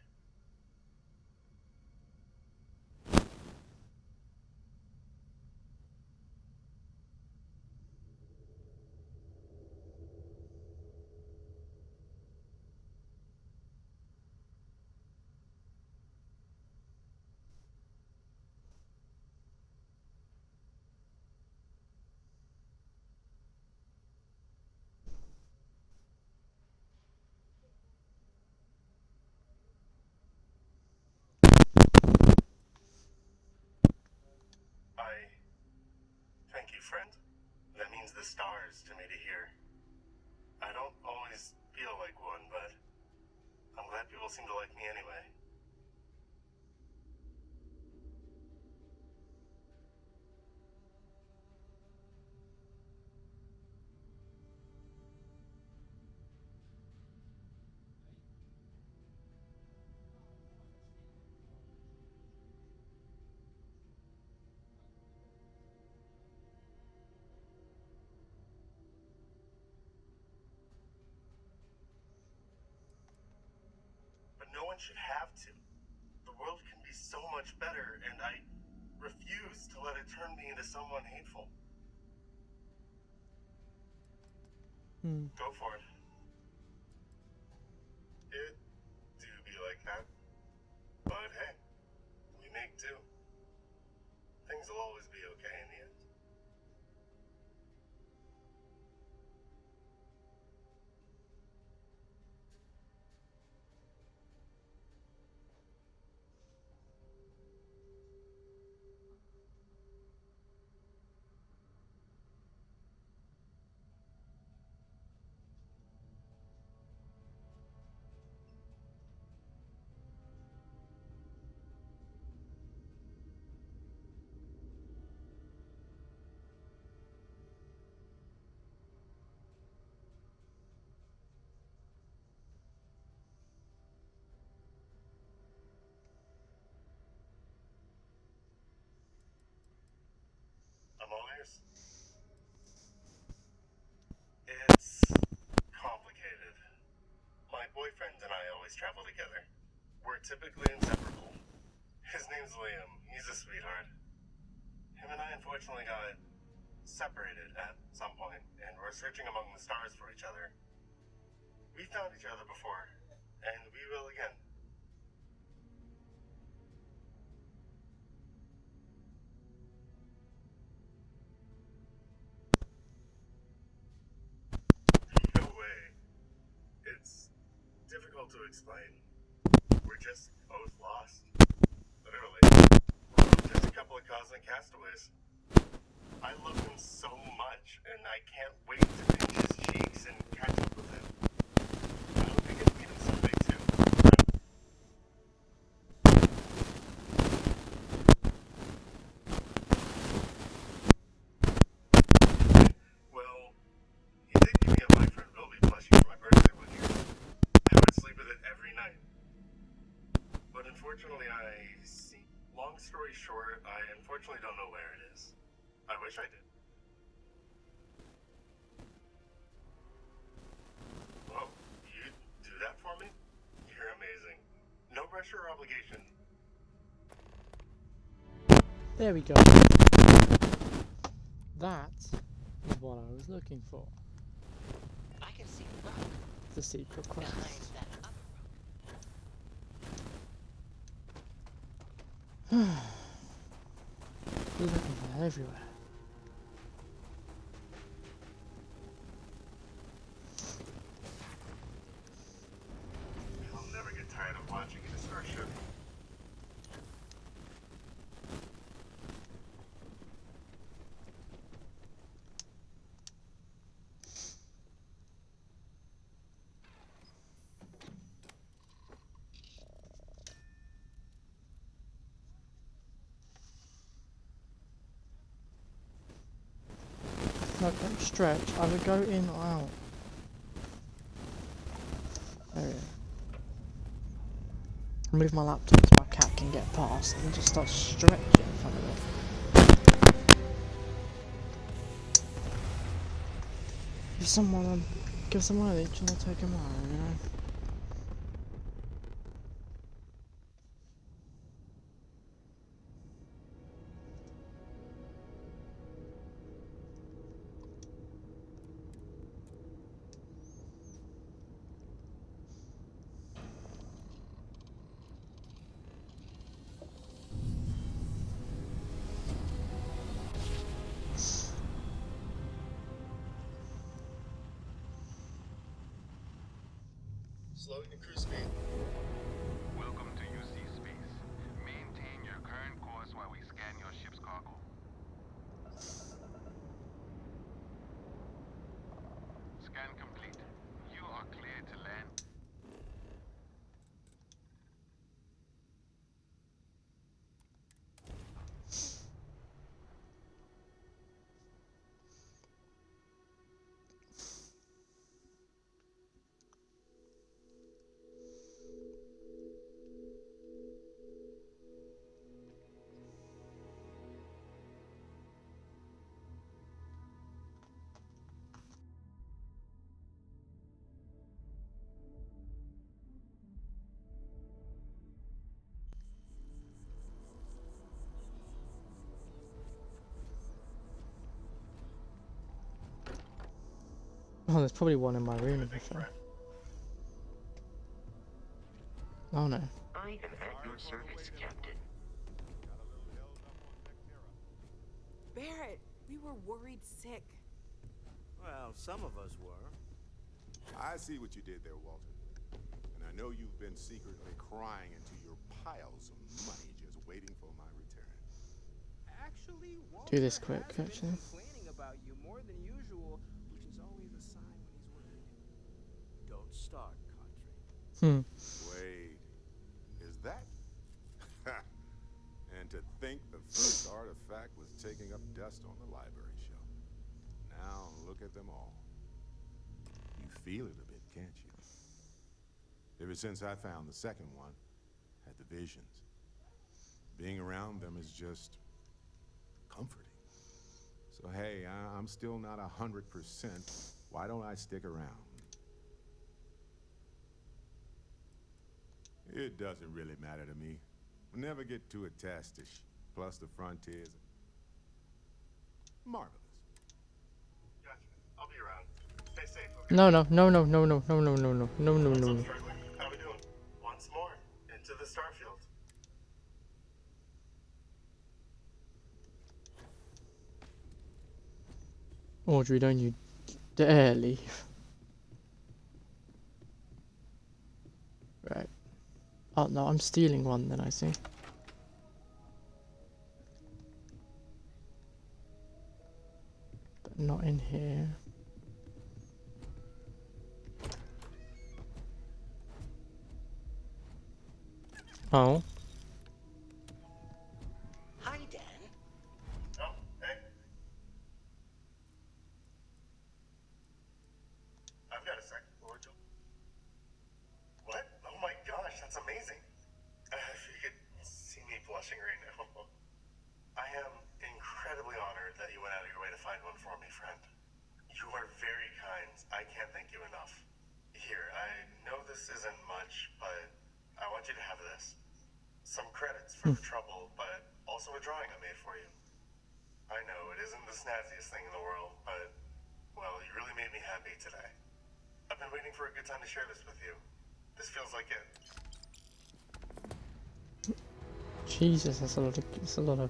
S20: Thank you, friend. That means the stars to me to hear. I don't always feel like one, but I'm glad people seem to like me anyway. But no one should have to. The world can be so much better, and I refuse to let it turn me into someone hateful. Go for it. It do be like that. But hey, we make do. Things will always be okay in the end. years. It's complicated. My boyfriend and I always travel together. We're typically inseparable. His name's Liam. He's a sweetheart. Him and I unfortunately got separated at some point, and we're searching among the stars for each other. We found each other before, and we will again. No way. It's difficult to explain. We're just both lost. Literally. We're both just a couple of cosmic castaways. I love him so much, and I can't wait to pinch his cheeks and catch up with him. I hope you get to meet him someday too. Well, he did give me a My Friend Bilby plushie for my birthday one year. I would sleep with it every night. But unfortunately, long story short, I unfortunately don't know where it is. I wish I did. Well, you do that for me? You're amazing. No pressure or obligation.
S1: There we go. That is what I was looking for.
S2: I can see rock
S1: The secret quest.
S2: behind that other
S1: You're looking for that everywhere.
S20: I'll never get tired of watching in a starship.
S1: No, don't stretch. Either go in or out. There we go. Move my laptop so my cat can get past and just start stretching in front of it. Give someone each and I'll take him out, you know?
S20: Slowing the cruise speed.
S13: Welcome to UC Space. Maintain your current course while we scan your ship's cargo. Scan complete. You are cleared to land.
S1: Oh, there's probably one in my room to be fair. Oh no.
S8: I am at your service, Captain.
S3: Barrett, we were worried sick.
S9: Well, some of us were.
S6: I see what you did there, Walter. And I know you've been secretly crying into your piles of money just waiting for my return.
S16: Actually, Walter
S1: Do this quick,
S16: has been
S1: actually.
S16: complaining about you more than usual, which is always a sign when he's worried.
S9: Don't start, Country.
S6: Wait, is that? And to think the first artifact was taking up dust on the library shelf. Now look at them all. You feel it a bit, can't you? Ever since I found the second one, had the visions. Being around them is just comforting. So hey, I'm still not 100%. Why don't I stick around? It doesn't really matter to me. We'll never get too attached to plus the frontiers. Marvelous.
S20: Gotcha. I'll be around. Stay safe, okay?
S1: No, no, no, no, no, no, no, no, no, no, no, no,
S20: What's
S1: no.
S20: up, Strickland? How we doing? Once more, into the Starfield.
S1: Audrey, don't you dare leave. Right. Oh no, I'm stealing one then, I see. But not in here. Oh.
S2: Hi, Dan.
S20: Oh, hey. I've got a sec, Lord. What? Oh my gosh, that's amazing. If you could see me blushing right now. I am incredibly honored that you went out of your way to find one for me, friend. You are very kind. I can't thank you enough. Here, I know this isn't much, but I want you to have this. Some credits for the trouble, but also a drawing I made for you. I know it isn't the snazziest thing in the world, but, well, you really made me happy today. I've been waiting for a good time to share this with you. This feels like it.
S1: Jesus, that's a lot of. That's a lot of.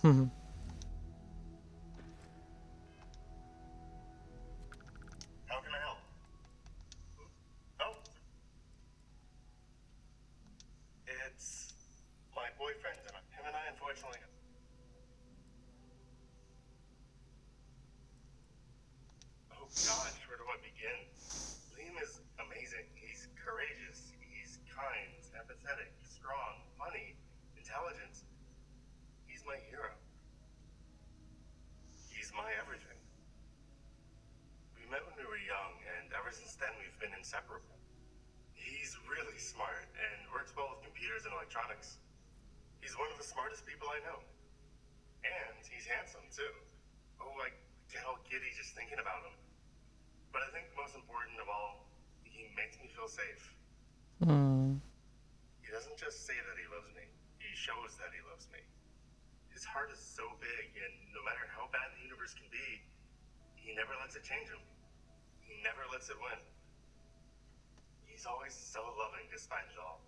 S1: Hmm.
S20: How can I help? Oh. It's my boyfriend, and him and I, unfortunately. Oh gosh, where do I begin? Liam is amazing. He's courageous. He's kind, empathetic, strong, funny, intelligent. He's my hero. He's my everything. We met when we were young, and ever since then we've been inseparable. He's really smart and works well with computers and electronics. He's one of the smartest people I know. And he's handsome, too. Oh, I get all giddy just thinking about him. But I think most important of all, he makes me feel safe. He doesn't just say that he loves me. He shows that he loves me. His heart is so big, and no matter how bad the universe can be, he never lets it change him. He never lets it win. He's always so loving despite it all.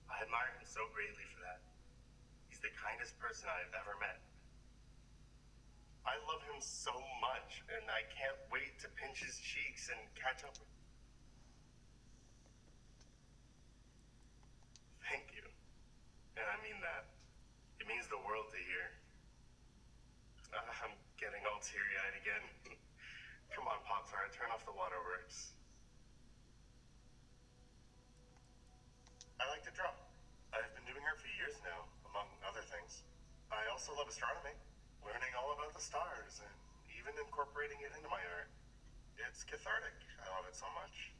S20: I admire him so greatly for that. He's the kindest person I've ever met. I love him so much, and I can't wait to pinch his cheeks and catch up with him. Thank you. And I mean that. It means the world to hear. I'm getting all teary-eyed again. Come on, Pop-Tart, turn off the waterworks. I like to draw. I've been doing art for years now, among other things. I also love astronomy, learning all about the stars, and even incorporating it into my art. It's cathartic. I love it so much.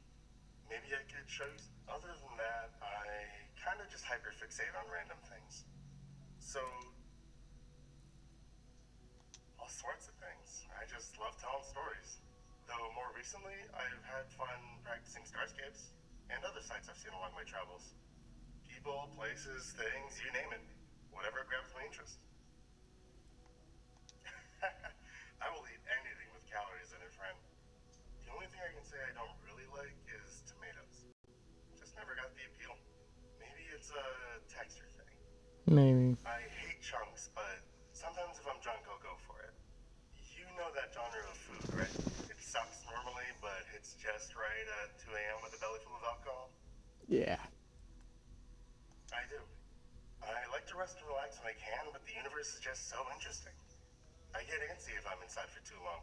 S20: Maybe I could show you. Other than that, I kind of just hyperfixate on random things. So, all sorts of things. I just love telling stories. Though more recently, I've had fun practicing starscapes and other sights I've seen along my travels. People, places, things, you name it. Whatever grabs my interest. I will eat anything with calories in it, friend. The only thing I can say I don't really like is tomatoes. Just never got the appeal. Maybe it's a texture thing.
S1: Maybe.
S20: I hate chunks, but sometimes if I'm drunk, I'll go for it. You know that genre of food, right? It sucks normally, but hits just right at 2 a.m. with a belly full of alcohol.
S1: Yeah.
S20: I do. I like to rest and relax when I can, but the universe is just so interesting. I get antsy if I'm inside for too long.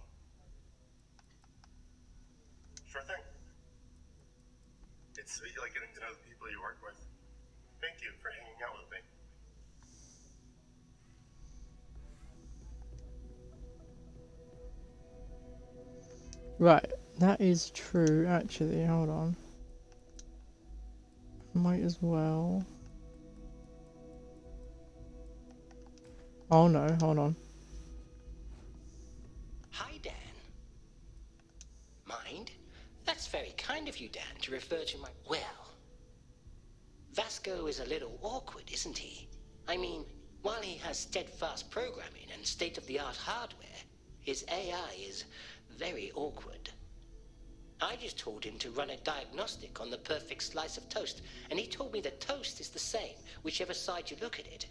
S20: Sure thing. It's like getting to know the people you work with. Thank you for hanging out with me.
S1: Right, that is true, actually. Hold on. Might as well. Oh no, hold on.
S2: Hi, Dan. Mind? That's very kind of you, Dan, to refer to my... Well, Vasco is a little awkward, isn't he? I mean, while he has steadfast programming and state-of-the-art hardware, his AI is very awkward. I just told him to run a diagnostic on the perfect slice of toast, and he told me that toast is the same, whichever side you look at it.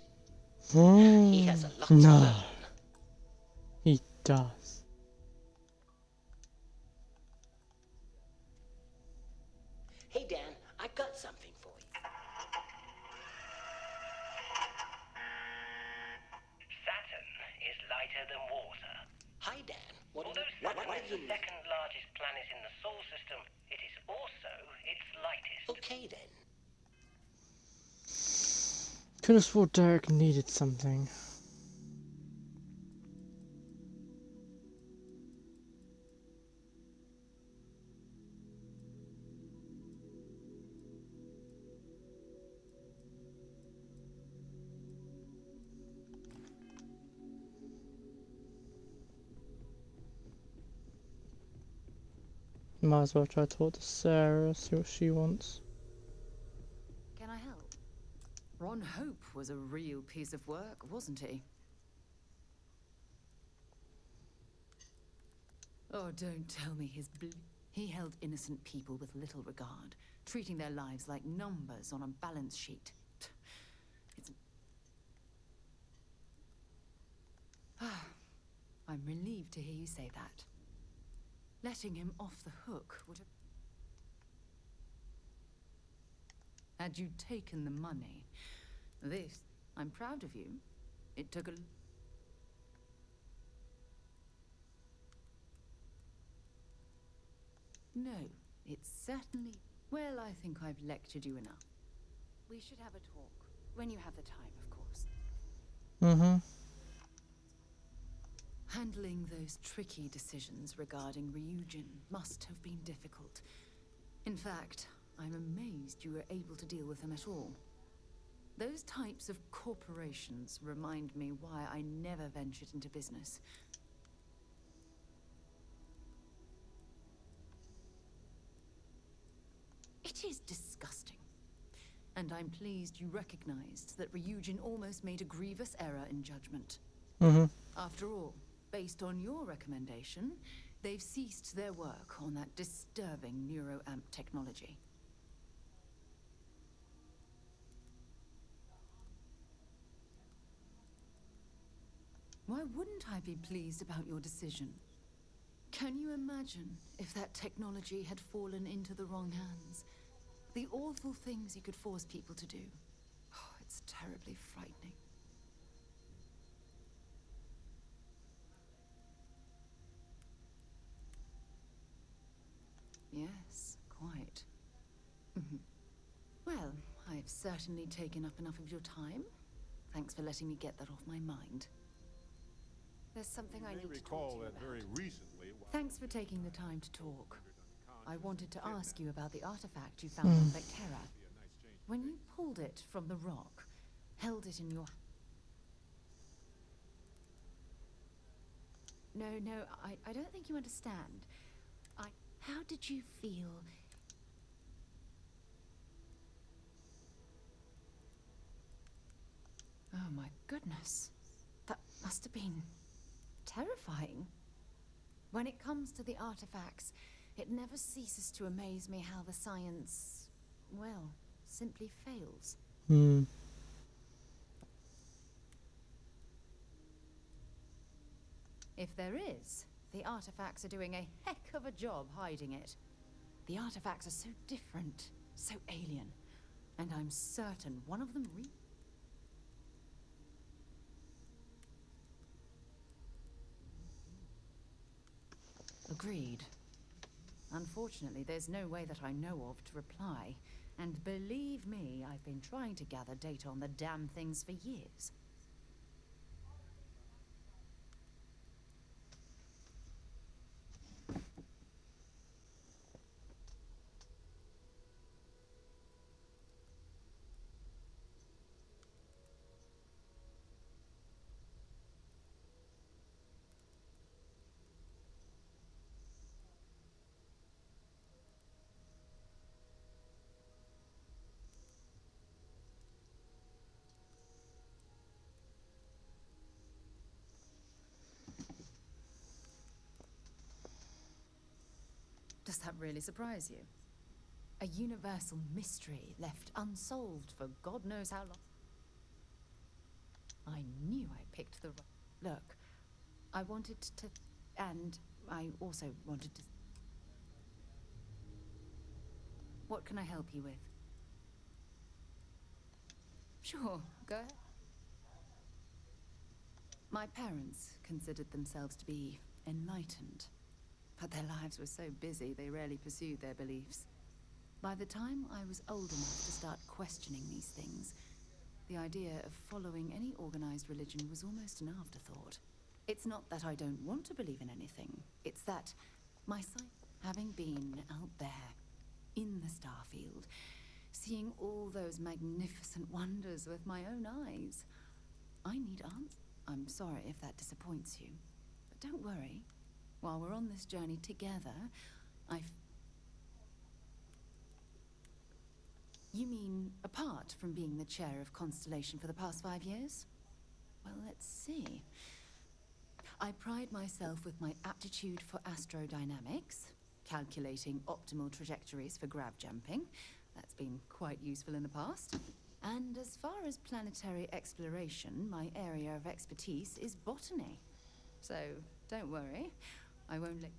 S2: He has a lot to learn.
S1: He does.
S2: Hey, Dan, I've got something for you.
S4: Saturn is lighter than water.
S2: Hi, Dan. What
S4: Although
S2: what
S4: Saturn
S2: do
S4: is
S2: you
S4: the second largest planet in the solar system, it is also its lightest.
S2: Okay, then.
S1: Could have swore Derek needed something. Might as well try to talk to Sarah, see what she wants.
S10: Can I help? Ron Hope was a real piece of work, wasn't he? Oh, don't tell me he held innocent people with little regard, treating their lives like numbers on a balance sheet. It's... I'm relieved to hear you say that. Letting him off the hook would have... Had you taken the money, I'm proud of you. It took a... No, it's certainly... Well, I think I've lectured you enough. We should have a talk, when you have the time, of course.
S1: Mm-hmm.
S10: Handling those tricky decisions regarding Ryujin must have been difficult. In fact, I'm amazed you were able to deal with them at all. Those types of corporations remind me why I never ventured into business. It is disgusting. And I'm pleased you recognized that Ryujin almost made a grievous error in judgment.
S1: Mm-hmm.
S10: After all, based on your recommendation, they've ceased their work on that disturbing neuroamp technology. Why wouldn't I be pleased about your decision? Can you imagine if that technology had fallen into the wrong hands? The awful things you could force people to do. Oh, it's terribly frightening. Yes, quite. Well, I've certainly taken up enough of your time. Thanks for letting me get that off my mind. There's something I need to talk to you about.
S17: Very recently.
S10: Thanks for taking the time to talk. I wanted to ask you about the artifact you found on Vectera. When you pulled it from the rock, held it in your... No, I don't think you understand. How did you feel? Oh my goodness. That must have been terrifying. When it comes to the artifacts, it never ceases to amaze me how the science, well, simply fails. If there is, the artifacts are doing a heck of a job hiding it. The artifacts are so different, so alien, and I'm certain one of them Agreed. Unfortunately, there's no way that I know of to reply. And believe me, I've been trying to gather data on the damn things for years. Does that really surprise you? A universal mystery left unsolved for God knows how long. I knew I picked the right... Look, I wanted to... And I also wanted to... What can I help you with? Sure, go ahead. My parents considered themselves to be enlightened. But their lives were so busy, they rarely pursued their beliefs. By the time I was old enough to start questioning these things, the idea of following any organized religion was almost an afterthought. It's not that I don't want to believe in anything. It's that my sight, having been out there, in the starfield, seeing all those magnificent wonders with my own eyes, I need answers. I'm sorry if that disappoints you, but don't worry. While we're on this journey together, You mean apart from being the chair of Constellation for the past 5 years? Well, let's see. I pride myself with my aptitude for astrodynamics, calculating optimal trajectories for grav jumping. That's been quite useful in the past. And as far as planetary exploration, my area of expertise is botany. So, don't worry. I won't let...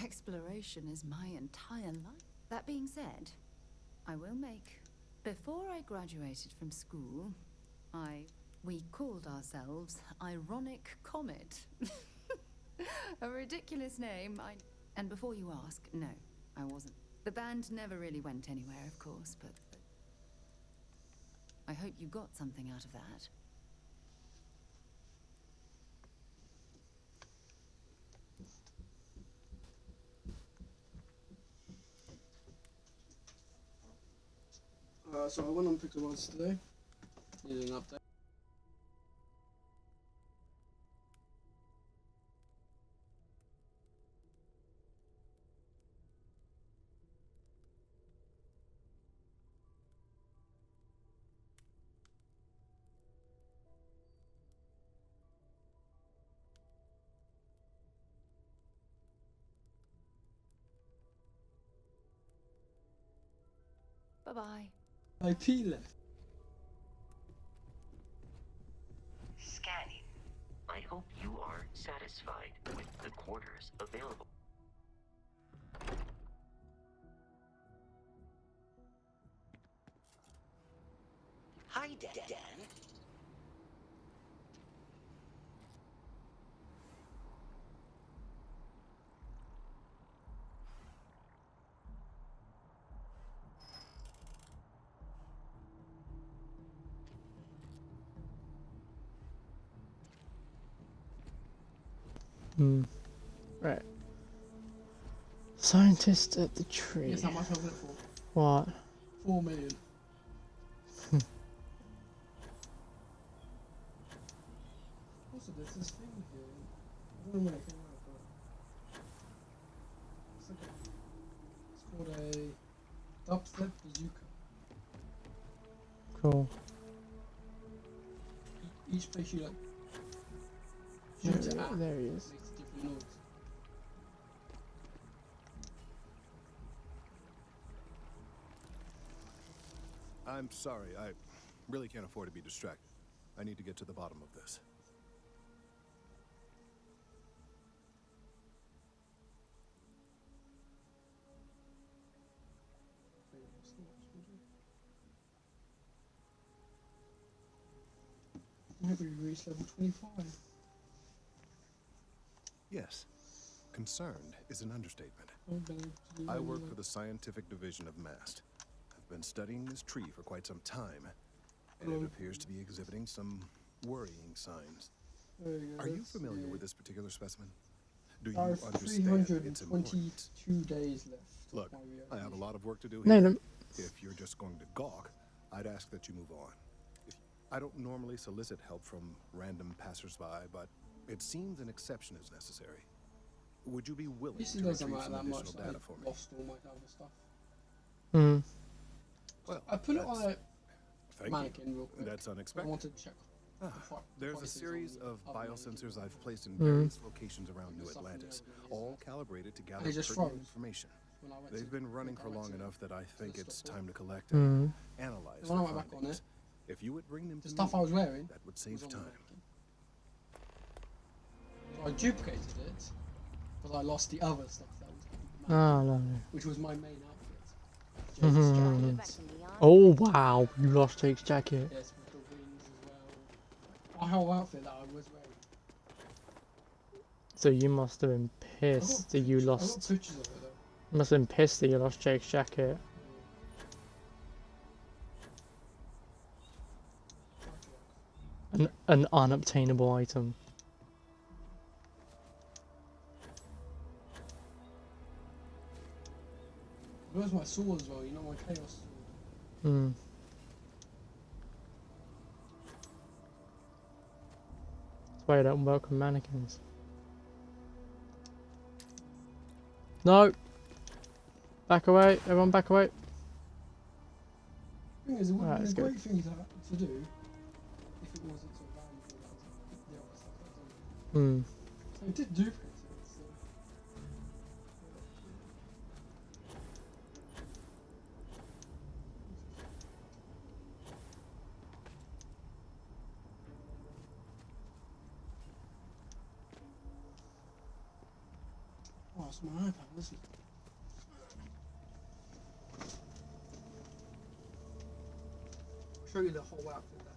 S10: Exploration is my entire life. That being said, I will make... Before I graduated from school, we called ourselves Ironic Comet. A ridiculous name, And before you ask, no, I wasn't. The band never really went anywhere, of course, but... I hope you got something out of that.
S16: So I went on Pixel Rods today. Needed an update.
S10: Bye-bye.
S16: IP left.
S8: Scanning. I hope you are satisfied with the quarters available.
S2: Hi, Dan.
S1: Right. Scientist at the tree.
S16: Guess how much I went for?
S1: What?
S16: 4 million. Also, there's this thing here. I don't know when it came out, but it's called a dubstep bazooka.
S1: Cool.
S16: Each place you like shoots it at
S1: There he is.
S16: makes a different noise.
S15: I'm sorry, I really can't afford to be distracted. I need to get to the bottom of this.
S16: Maybe we reached level 25.
S15: Yes. Concerned is an understatement. I work for the scientific division of MAST. I've been studying this tree for quite some time, and it appears to be exhibiting some worrying signs. Are you familiar with this particular specimen? Do you
S1: I have
S15: understand its importance?
S1: 322 days left.
S15: Look, I have a lot of work to do
S1: No,
S15: here.
S1: no.
S15: If you're just going to gawk, I'd ask that you move on. I don't normally solicit help from random passersby, but it seems an exception is necessary. Would you be willing
S1: This
S15: to
S1: doesn't
S15: retrieve
S1: matter
S15: some
S1: that much.
S15: additional
S1: I
S15: data for me?
S1: lost all my other stuff.
S15: Well,
S1: I put it on a
S15: thank
S1: mannequin
S15: you.
S1: real quick.
S15: That's
S1: I
S15: unexpected.
S1: wanted to check.
S15: There's a
S1: prices
S15: series
S1: on the
S15: of
S1: other
S15: biosensors I've placed in
S1: Mhm.
S15: various locations around New
S1: There's something
S15: Atlantis,
S1: over
S15: all calibrated to gather
S1: They just
S15: pertinent
S1: froze
S15: information.
S1: when I went
S15: They've
S1: to
S15: been running
S1: the
S15: for long
S1: director
S15: enough that I think
S1: the
S15: it's
S1: stuff
S15: time to collect
S1: Mhm.
S15: and analyze
S1: When I
S15: the
S1: went back on
S15: findings.
S1: it,
S15: If you would bring them to
S1: the stuff
S15: me,
S1: I was wearing
S15: that would save
S1: was on the
S15: time.
S1: mannequin. So I duplicated it, but I lost the other stuff that was on the
S7: Oh,
S1: mannequin,
S7: no.
S1: which was my main outfit.
S7: Mhm.
S1: Jake's jacket.
S7: Oh wow, you lost Jake's jacket.
S1: Yes, with the wings as well. My whole outfit that I was wearing.
S7: So you must have been pissed that you
S1: I got
S7: lost.
S1: pictures of it though.
S7: You must have been pissed that you lost Jake's jacket. An unobtainable item.
S1: Where's my sword as well? You know my chaos sword.
S7: Hmm. That's why you don't welcome mannequins. No! Back away, everyone back away.
S1: Thing is, it would
S7: Alright,
S1: have
S7: let's
S1: been a
S7: go.
S1: great thing to do if it wasn't so valuable as the other stuff that's on
S7: Hmm.
S1: it. So it did duplicate it, so. Oh, it's my iPad, listen. Show you the whole outfit there.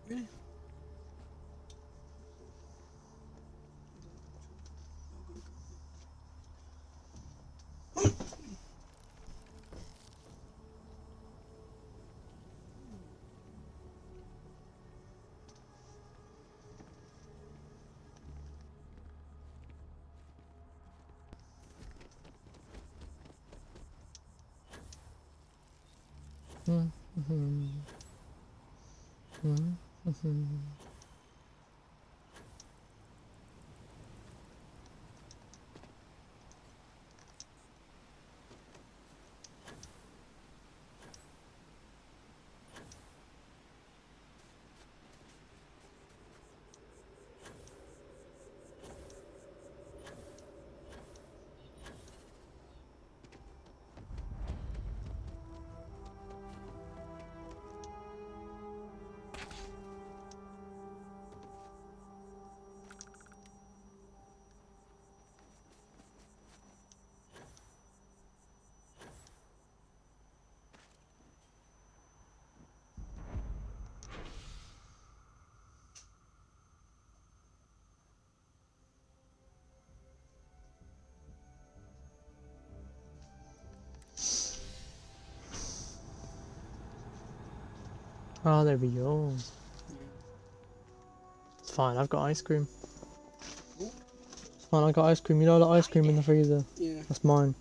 S1: Really?
S7: Oh, there we go. It's fine, I've got ice cream. It's fine, I got ice cream. You know the ice cream in the freezer?
S1: Yeah.
S7: That's mine.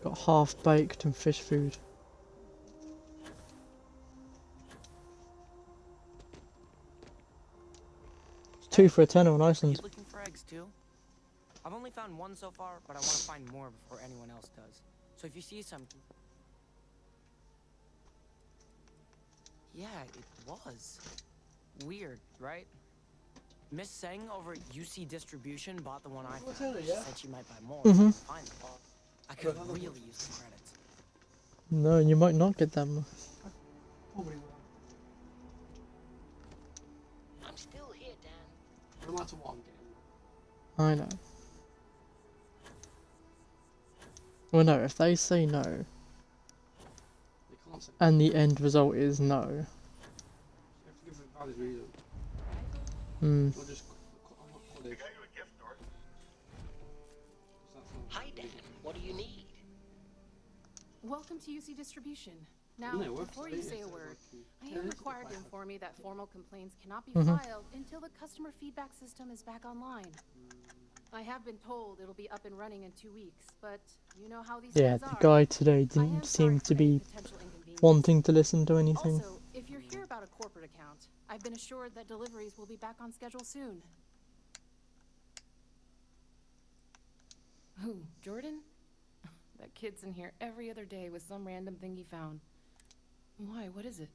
S7: Got half baked and fish food. It's 2 for a tenner on Iceland.
S19: You looking for eggs too? I've only found one so far, but I want to find more before anyone else does. So if you see some... Yeah, it was. Weird, right? Miss Seng over at UC Distribution bought the one I
S1: Well,
S19: found.
S1: tell her,
S19: She
S1: yeah.
S19: said she might buy more.
S7: Mhm.
S19: If I find them. I could really use some credits.
S7: No, you might not get that much.
S1: Probably will.
S2: I'm still here, Dan.
S1: No matter what I'm getting.
S7: I know. Well, no, if they say no,
S1: They can't
S16: can't say.
S1: and the end result is no.
S16: You have to give a valid reason.
S1: Hmm.
S16: Or just college.
S2: Hi, Dan. What do you need?
S12: Welcome to UC Distribution. Now,
S16: No,
S12: before you
S16: website,
S12: say
S16: it
S12: a
S16: says
S12: word, I
S16: yeah,
S12: am
S16: this is
S12: required to
S16: quite
S12: inform you that formal complaints cannot be
S1: Mhm.
S12: filed until the customer feedback system is back online. I have been told it'll be up and running in 2 weeks, but you know how these
S1: Yeah,
S12: things
S1: the
S12: are.
S1: guy today
S12: I am
S1: didn't
S12: sorry
S1: seem
S12: for
S1: to
S12: any
S1: be
S12: potential inconvenience.
S1: wanting to listen to anything.
S12: Also, if you're here about a corporate account, I've been assured that deliveries will be back on schedule soon. Who, Jordan? That kid's in here every other day with some random thing he found. Why, what is it?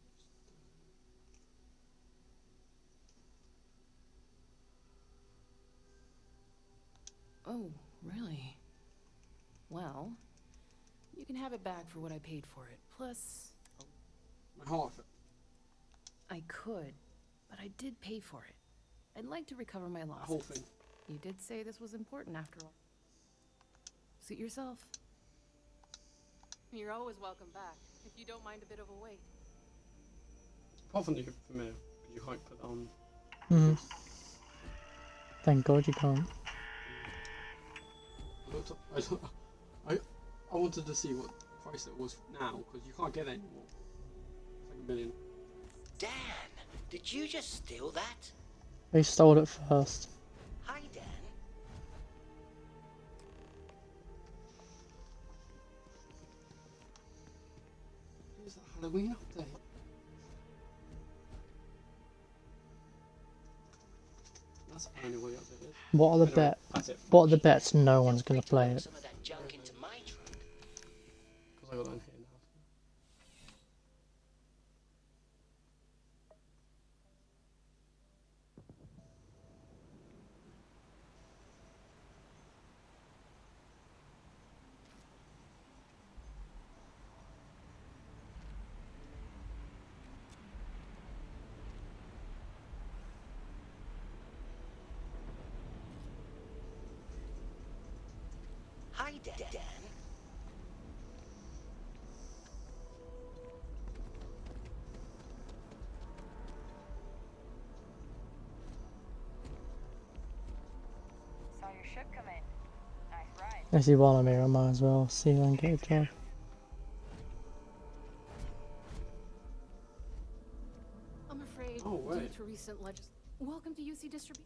S12: Oh, really? Well, you can have it back for what I paid for it. Plus,
S16: Half it.
S12: I could, but I did pay for it. I'd like to recover my losses.
S16: whole thing.
S12: You did say this was important after all. Suit yourself. You're always welcome back, if you don't mind a bit of a wait.
S16: Apart from the familiar, you can't put that on.
S1: Hmm. Thank God you can't.
S16: I wanted to see what price it was now, because you can't get it anymore. It's like $1 million.
S2: Dan, did you just steal that?
S1: They stole it first.
S2: Hi, Dan.
S16: Who's that Halloween update? That's apparently what the update is.
S1: What are the
S16: Anyway,
S1: bet?
S16: that's it.
S1: What are the bets? No one's gonna play it.
S2: Some of that junk into my trunk.
S16: Because I got that in here now.
S2: Hi, Dan.
S11: Saw your ship come in. Nice ride.
S1: Actually, while I'm here, I might as well see if I can get a job.
S12: I'm afraid,
S16: Oh,
S12: due
S16: wait.
S12: to recent Welcome to UC Distribution.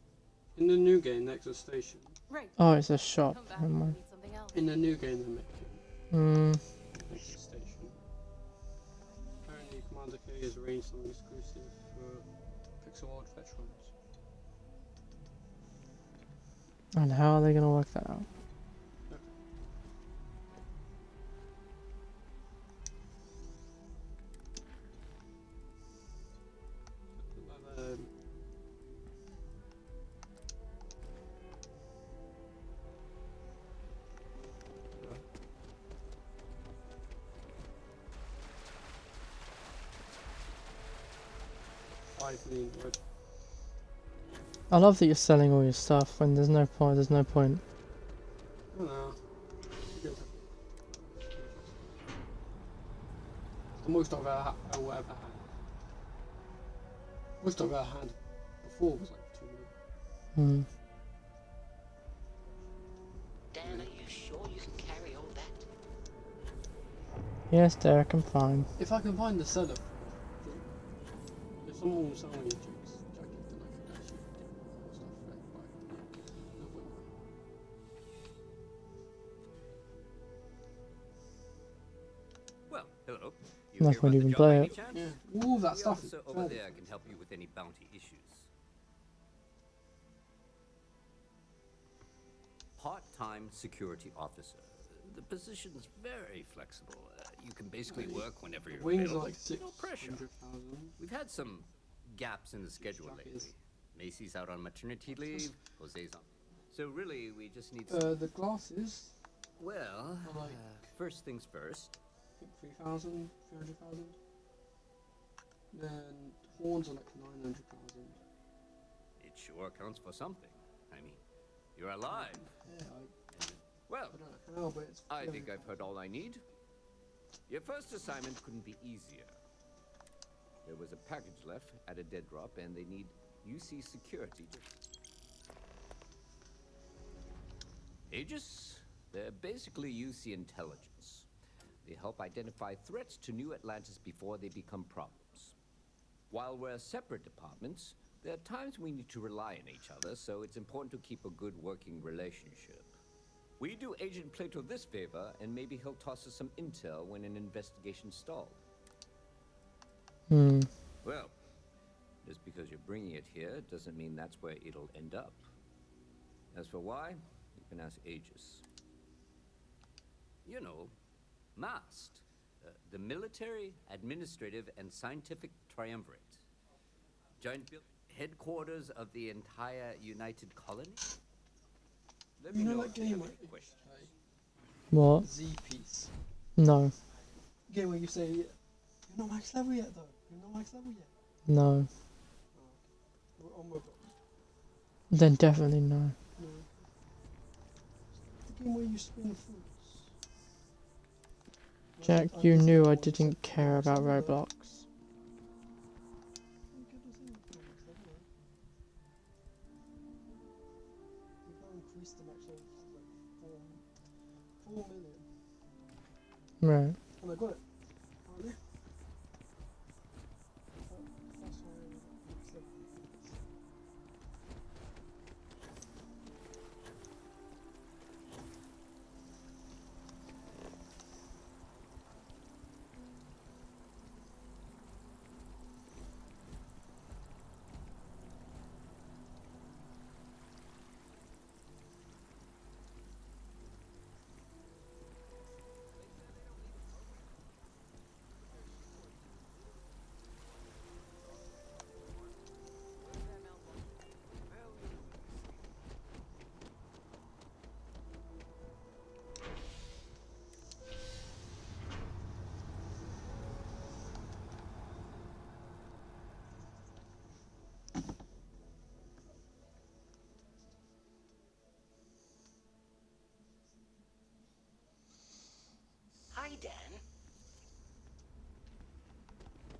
S16: In the new game, Nexus Station.
S12: Right.
S1: Oh, it's a shop.
S12: Come back
S1: Never
S12: if you
S1: mind.
S12: need something else.
S16: In the new game they're making.
S1: Hmm.
S16: Nexus Station. Apparently, Commander K has arranged something exclusive for Pixel Art veterans.
S1: And how are they gonna work that out?
S16: Um, $5 million, right?
S1: I love that you're selling all your stuff when there's no point. There's no point.
S16: I don't know. The most I've ever had. Most I've ever had before was like 2 million.
S1: Hmm.
S2: Dan, are you sure you can carry all that?
S1: Yes, Derek, I'm fine.
S16: If I can find the seller, if someone will sell me Jack's jacket, then I could actually do more stuff and buy it. No point.
S14: Well, hello.
S1: Not
S14: here
S1: when
S14: about
S1: you
S14: the
S1: can
S14: job
S1: play
S14: by
S1: it.
S14: any chance?
S16: Yeah. All that
S14: The
S16: stuff
S14: officer
S16: is
S14: over
S16: terrible.
S14: there can help you with any bounty issues. Part-time security officer. The position's very flexible. You can basically work whenever you're
S16: Wings are
S14: available.
S16: like
S14: No pressure.
S16: 600,000.
S14: We've had some gaps in the schedule lately. Macy's out on maternity leave. Jose's on. So really, we just need some...
S16: The glasses,
S14: well,
S16: are like
S14: first things first.
S16: I think 3,000, 300,000. Then horns are like 900,000.
S14: It sure counts for something. I mean, you're alive.
S16: Yeah,
S14: Well,
S16: I don't know how, but it's
S14: I
S16: very
S14: think I've heard all I need. Your first assignment couldn't be easier. There was a package left at a dead drop, and they need UC security to... Aegis? They're basically UC intelligence. They help identify threats to New Atlantis before they become problems. While we're separate departments, there are times we need to rely on each other, so it's important to keep a good working relationship. We do Agent Plato this favor, and maybe he'll toss us some intel when an investigation stalls. Well, just because you're bringing it here doesn't mean that's where it'll end up. As for why, you can ask Aegis. You know, MAST, the Military, Administrative, and Scientific Triumvirate. Giant headquarters of the entire United Colony? Let me know
S7: that
S14: if you
S7: game
S14: have
S7: where
S14: any questions.
S7: What?
S1: Z piece.
S7: No.
S1: Game where you say, "You're not max level yet, though. You're not max level yet."
S7: No.
S1: We're on Roblox.
S7: Then definitely no.
S1: No. The game where you spin fruits.
S7: Jack, you knew I didn't care about Roblox.
S1: Increase the max level to like 4 million.
S7: Right.
S1: And I got it. Apparently. That's why I max level.
S2: Hi, Dan.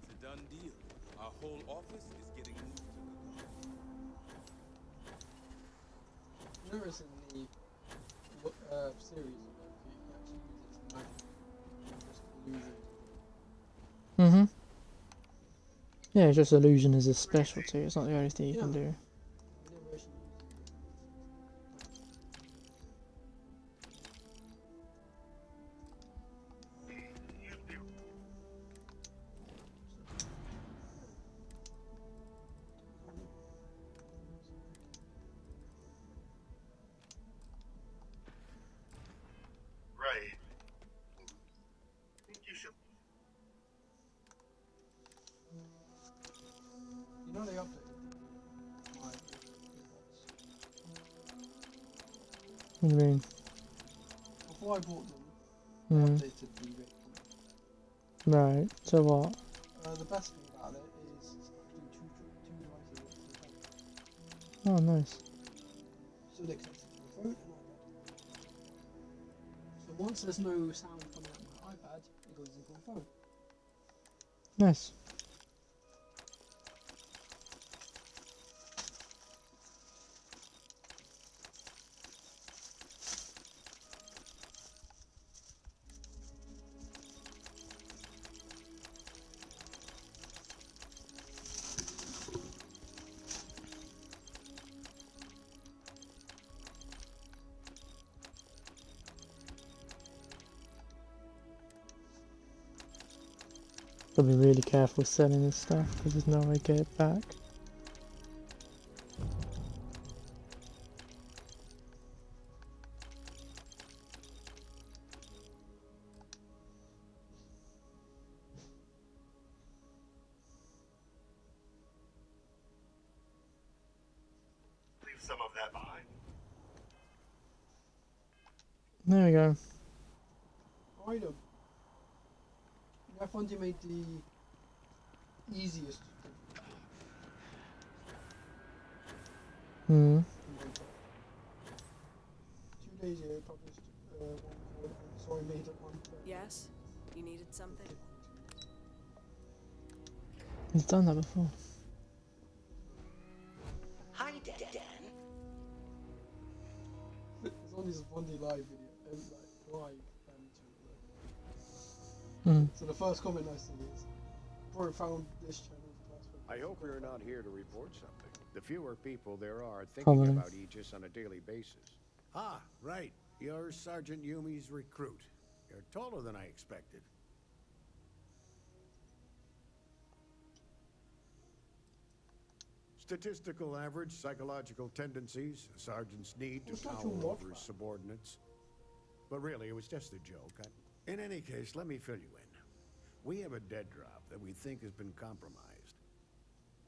S6: It's a done deal. Our whole office is getting moved to the
S1: Notice in the series of Loki, he actually uses magic. Just illusion.
S7: Yeah, just illusion is his specialty. It's not the only thing you can do.
S20: Right. I think you should.
S1: You know they updated my earbuds.
S7: What do you mean?
S1: Before I bought them,
S7: Hmm.
S1: they updated the rate.
S7: Right. So what?
S1: The best thing about it is you can do two devices at the same time.
S7: Oh, nice.
S1: So they connect it to the phone and iPad. So once there's no sound coming out of my iPad, it goes into the phone.
S7: Nice. Gotta be really careful selling this stuff because there's no way to get it back.
S20: Leave some of that behind.
S7: There we go.
S1: Item. I found you made the easiest.
S7: Hmm.
S1: 2 days ago, published one called "I'm Sorry Made It One."
S3: Yes? You needed Need something?
S7: He's done that before.
S2: Hi, Dan.
S16: There's only this one live video, live
S7: Mm.
S16: So the first comment I see is, "Bro found this channel's password."
S18: I hope we're not here to report something. The fewer people there are thinking
S7: Probably.
S18: about Aegis on a daily basis.
S21: Ah, right. You're Sergeant Yumi's recruit. You're taller than I expected. Statistical average, psychological tendencies, a sergeant's need to
S16: What's that
S21: tower
S16: you want,
S21: over his
S16: man?
S21: subordinates. But really, it was just a joke. In any case, let me fill you in. We have a dead drop that we think has been compromised.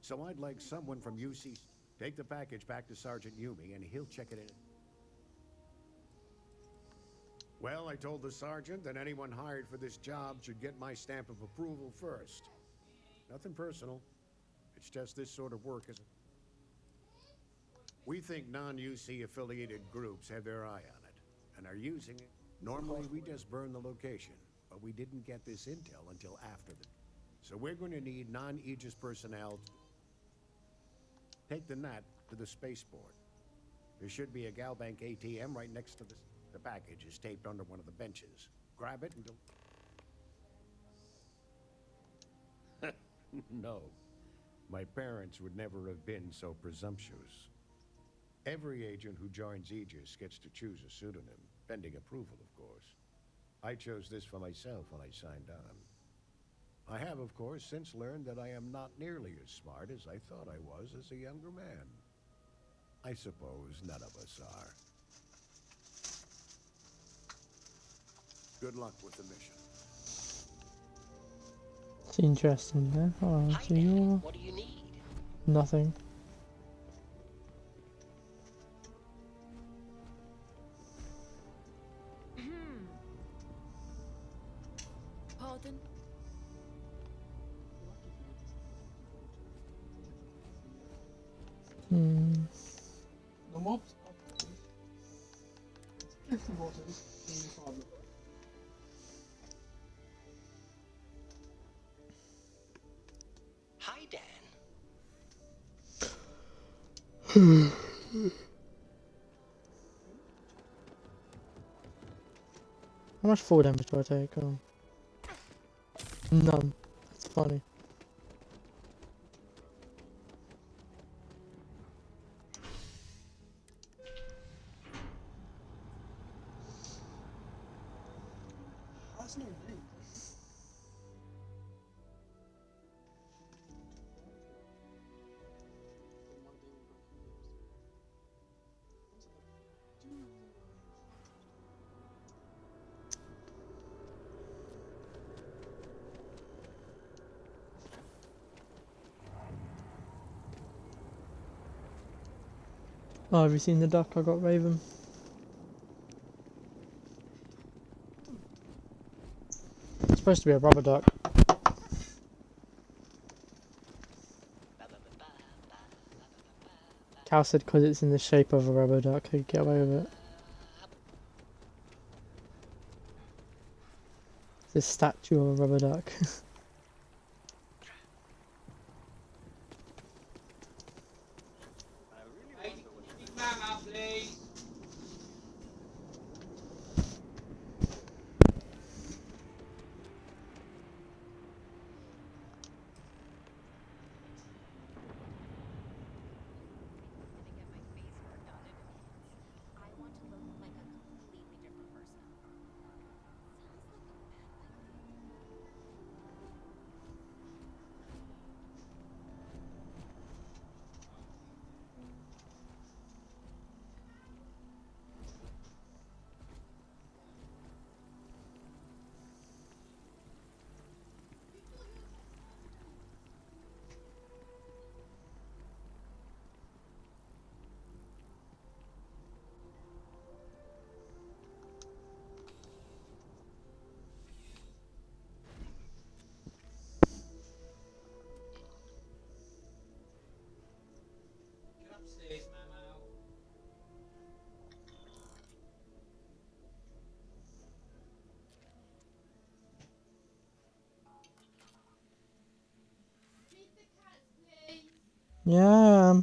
S21: So I'd like someone from UC take the package back to Sergeant Yumi and he'll check it in. Well, I told the sergeant that anyone hired for this job should get my stamp of approval first. Nothing personal. It's just this sort of work is. We think non-UC affiliated groups have their eye on it and are using it. Normally, we just burn the location, but we didn't get this intel until after the. So we're going to need non-Aegis personnel to take the NAT to the spaceport. There should be a Galbank ATM right next to this. The package is taped under one of the benches. Grab it and go. No. My parents would never have been so presumptuous. Every agent who joins Aegis gets to choose a pseudonym, pending approval, of course. I chose this for myself when I signed on. I have, of course, since learned that I am not nearly as smart as I thought I was as a younger man. I suppose none of us are. Good luck with the mission.
S7: It's interesting there. Alright, so you're
S2: What do you need?
S7: nothing.
S3: Pardon?
S7: Hmm.
S16: The mobs are click the buttons in the farm.
S2: Hi, Dan.
S7: How much fall damage do I take? Oh. None. That's funny.
S16: That's no green.
S7: Oh, have you seen the duck I got, Raven? It's supposed to be a rubber duck. Cal said because it's in the shape of a rubber duck, he'd get away with it. This statue of a rubber duck. Yeah.